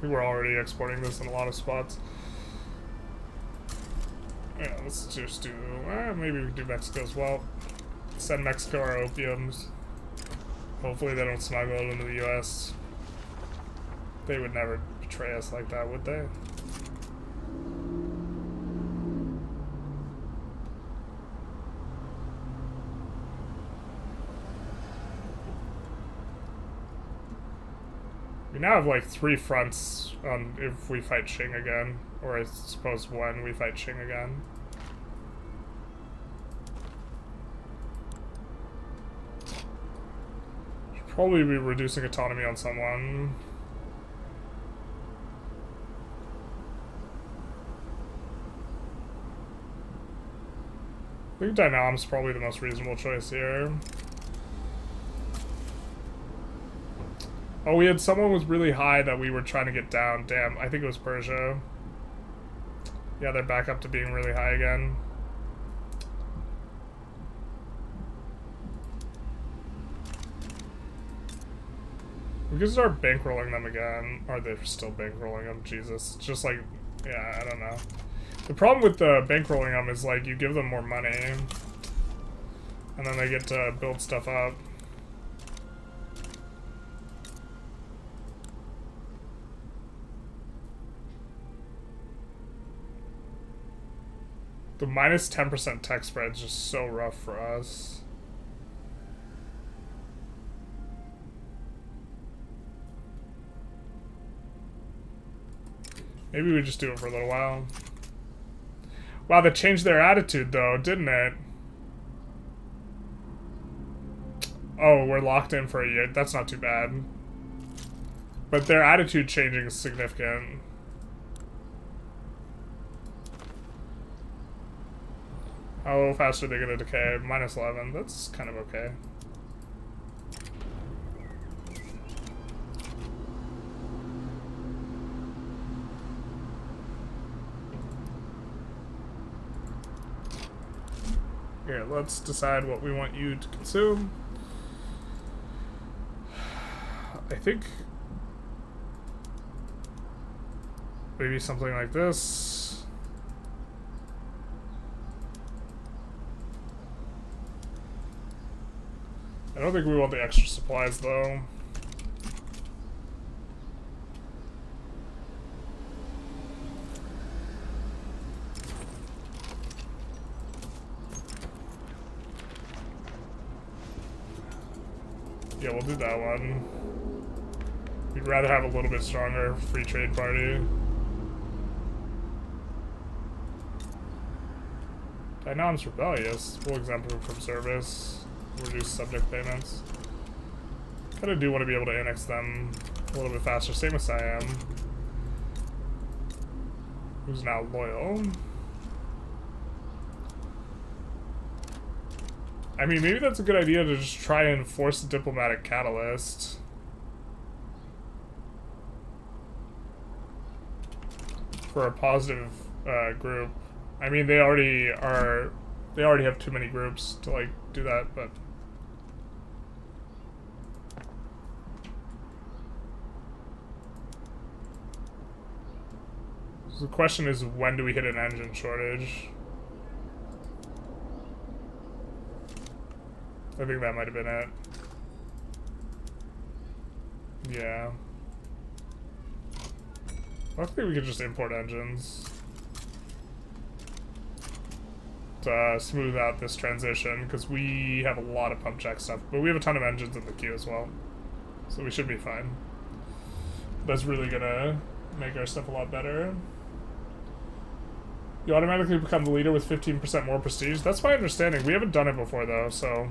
We were already exporting this in a lot of spots. Yeah, let's just do... maybe we can do Mexico as well. Send Mexico our opiums. Hopefully they don't smuggle it into the US. They would never betray us like that, would they? We now have like 3 fronts on if we fight Qing again, or I suppose when we fight Qing again. Should probably be reducing autonomy on someone. I think Dynam's probably the most reasonable choice here. Oh, we had someone was really high that we were trying to get down. Damn, I think it was Persia. Yeah, they're back up to being really high again. We could start bankrolling them again. Are they still bankrolling them? Jesus. It's just like, yeah, I don't know. The problem with the bankrolling them is like you give them more money. And then they get to build stuff up. The minus 10% tech spread is just so rough for us. Maybe we just do it for a little while. Wow, that changed their attitude though, didn't it? Oh, we're locked in for a year. That's not too bad. But their attitude changing is significant. How fast are they going to decay? Minus 11. That's kind of okay. Here, let's decide what we want you to consume. I think maybe something like this. I don't think we want the extra supplies, though. Yeah, we'll do that one. We'd rather have a little bit stronger free trade party. Dynam's rebellious. We'll exempt him from service. Reduce subject payments. Kind of do want to be able to annex them a little bit faster. Same with Siam, who's now loyal. I mean, maybe that's a good idea to just try and force a diplomatic catalyst. For a positive group. I mean, they already have too many groups to like do that, but so the question is, when do we hit an engine shortage? I think that might have been it. Yeah. I think we could just import engines to smooth out this transition, because we have a lot of pump jack stuff, but we have a ton of engines in the queue as well, so we should be fine. That's really gonna make our stuff a lot better. You automatically become the leader with 15% more prestige. That's my understanding. We haven't done it before, though, so...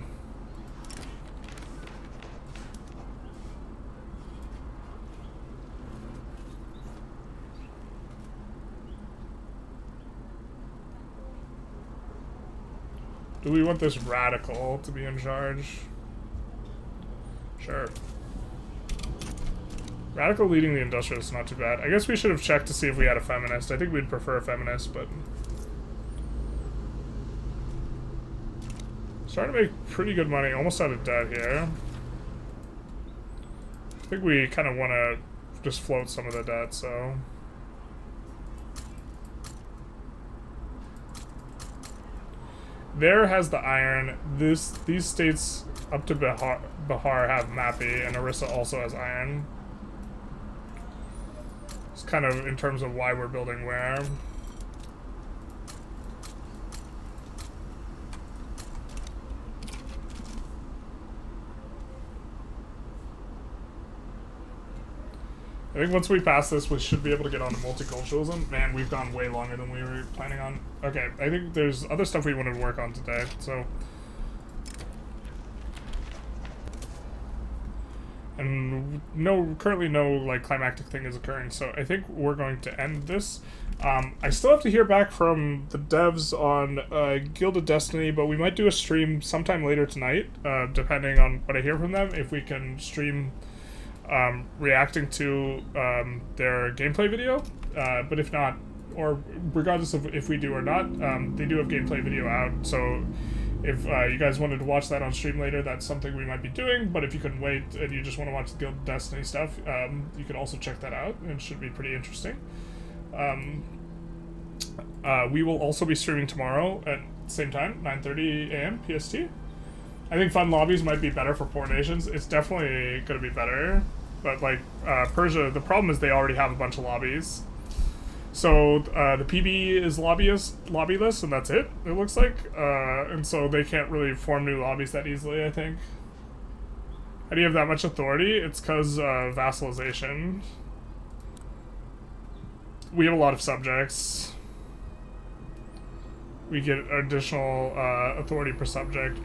Do we want this radical to be in charge? Sure. Radical leading the industrialists is not too bad. I guess we should have checked to see if we had a feminist. I think we'd prefer a feminist, but... Starting to make pretty good money. Almost out of debt here. I think we kind of want to just float some of the debt, so... There has the iron. These states up to Bahar have Mappy, and Orissa also has iron. It's kind of in terms of why we're building where. I think once we pass this, we should be able to get on to multiculturalism. Man, we've gone way longer than we were planning on. Okay, I think there's other stuff we wanted to work on today, so... And currently no, like, climactic thing is occurring, so I think we're going to end this. I still have to hear back from the devs on Guild of Destiny, but we might do a stream sometime later tonight, depending on what I hear from them, if we can stream... reacting to their gameplay video, but if not, or regardless of if we do or not, they do have gameplay video out, so if you guys wanted to watch that on stream later, that's something we might be doing, but if you couldn't wait and you just want to watch the Guild of Destiny stuff, you could also check that out, and it should be pretty interesting. We will also be streaming tomorrow at the same time, 9:30 a.m. PST. I think fun lobbies might be better for poor nations. It's definitely going to be better. But, like, Persia, the problem is they already have a bunch of lobbies. So, the PB is lobbyless, and that's it, it looks like. And so they can't really form new lobbies that easily, I think. How do you have that much authority? It's because vassalization. We have a lot of subjects. We get additional authority per subject.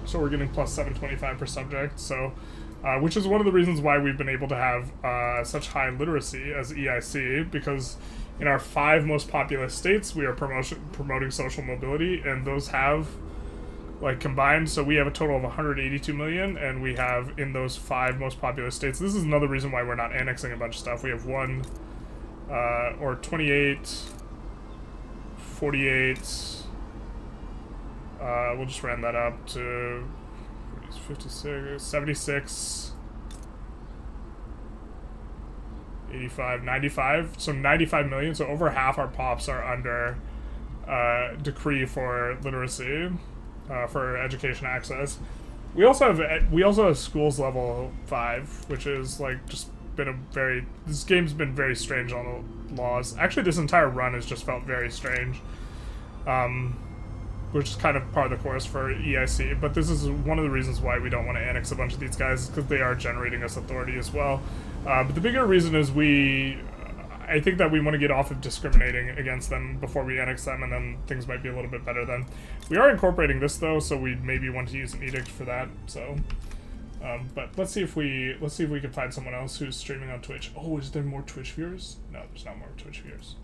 So we're getting plus 725 per subject, so which is one of the reasons why we've been able to have such high literacy as EIC, because in our 5 most populous states we are promoting social mobility, and those have, like, combined, so we have a total of 182 million, and we have in those 5 most populous states, this is another reason why we're not annexing a bunch of stuff. We have 28, 48, we'll just round that up to 56, 76, 85, 95. So 95 million. So over half our pops are under decree for literacy, for education access. We also have schools level 5, which is like just been this game's been very strange on the laws. Actually, this entire run has just felt very strange. Which is kind of par the course for EIC, but this is one of the reasons why we don't want to annex a bunch of these guys, because they are generating us authority as well. But the bigger reason is I think that we want to get off of discriminating against them before we annex them, and then things might be a little bit better then. We are incorporating this though, so we maybe want to use an edict for that, so... but let's see if we can find someone else who's streaming on Twitch. Oh, is there more Twitch viewers? No, there's not more Twitch viewers.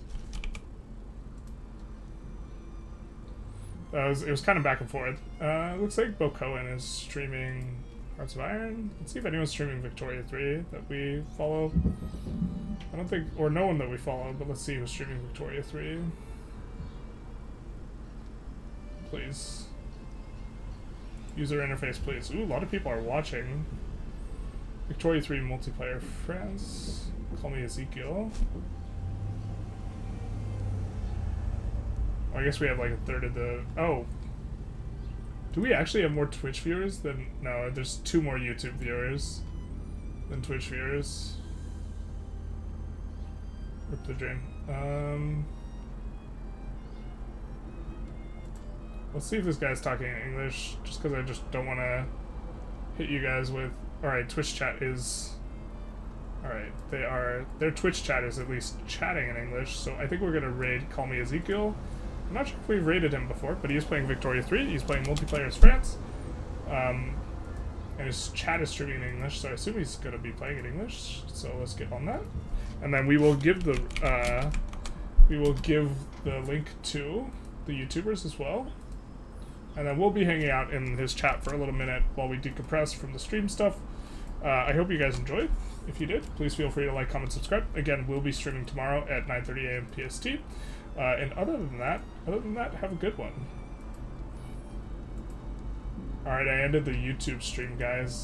It was kind of back and forth. Looks like Bo Cohen is streaming Hearts of Iron. Let's see if anyone's streaming Victoria 3 that we follow. I don't think, or no one that we follow, but let's see who's streaming Victoria 3. Please. User interface, please. Ooh, a lot of people are watching. Victoria 3 multiplayer friends. Call me Ezekiel. I guess we have like a third of the... Oh. Do we actually have more Twitch viewers than... No, there's 2 more YouTube viewers than Twitch viewers. Rip the drain. Let's see if this guy's talking in English, just because I just don't want to hit you guys with... Alright, Twitch chat is their Twitch chat is at least chatting in English, so I think we're gonna raid Call Me Ezekiel. I'm not sure if we've raided him before, but he is playing Victoria 3. He's playing multiplayer as France. And his chat is streaming in English, so I assume he's gonna be playing in English. So let's get on that, and then we will give the link to the YouTubers as well, and then we'll be hanging out in his chat for a little minute while we decompress from the stream stuff. I hope you guys enjoyed. If you did, please feel free to like, comment, subscribe. Again, we'll be streaming tomorrow at 9:30 a.m. PST. And other than that, have a good one. Alright, I ended the YouTube stream, guys.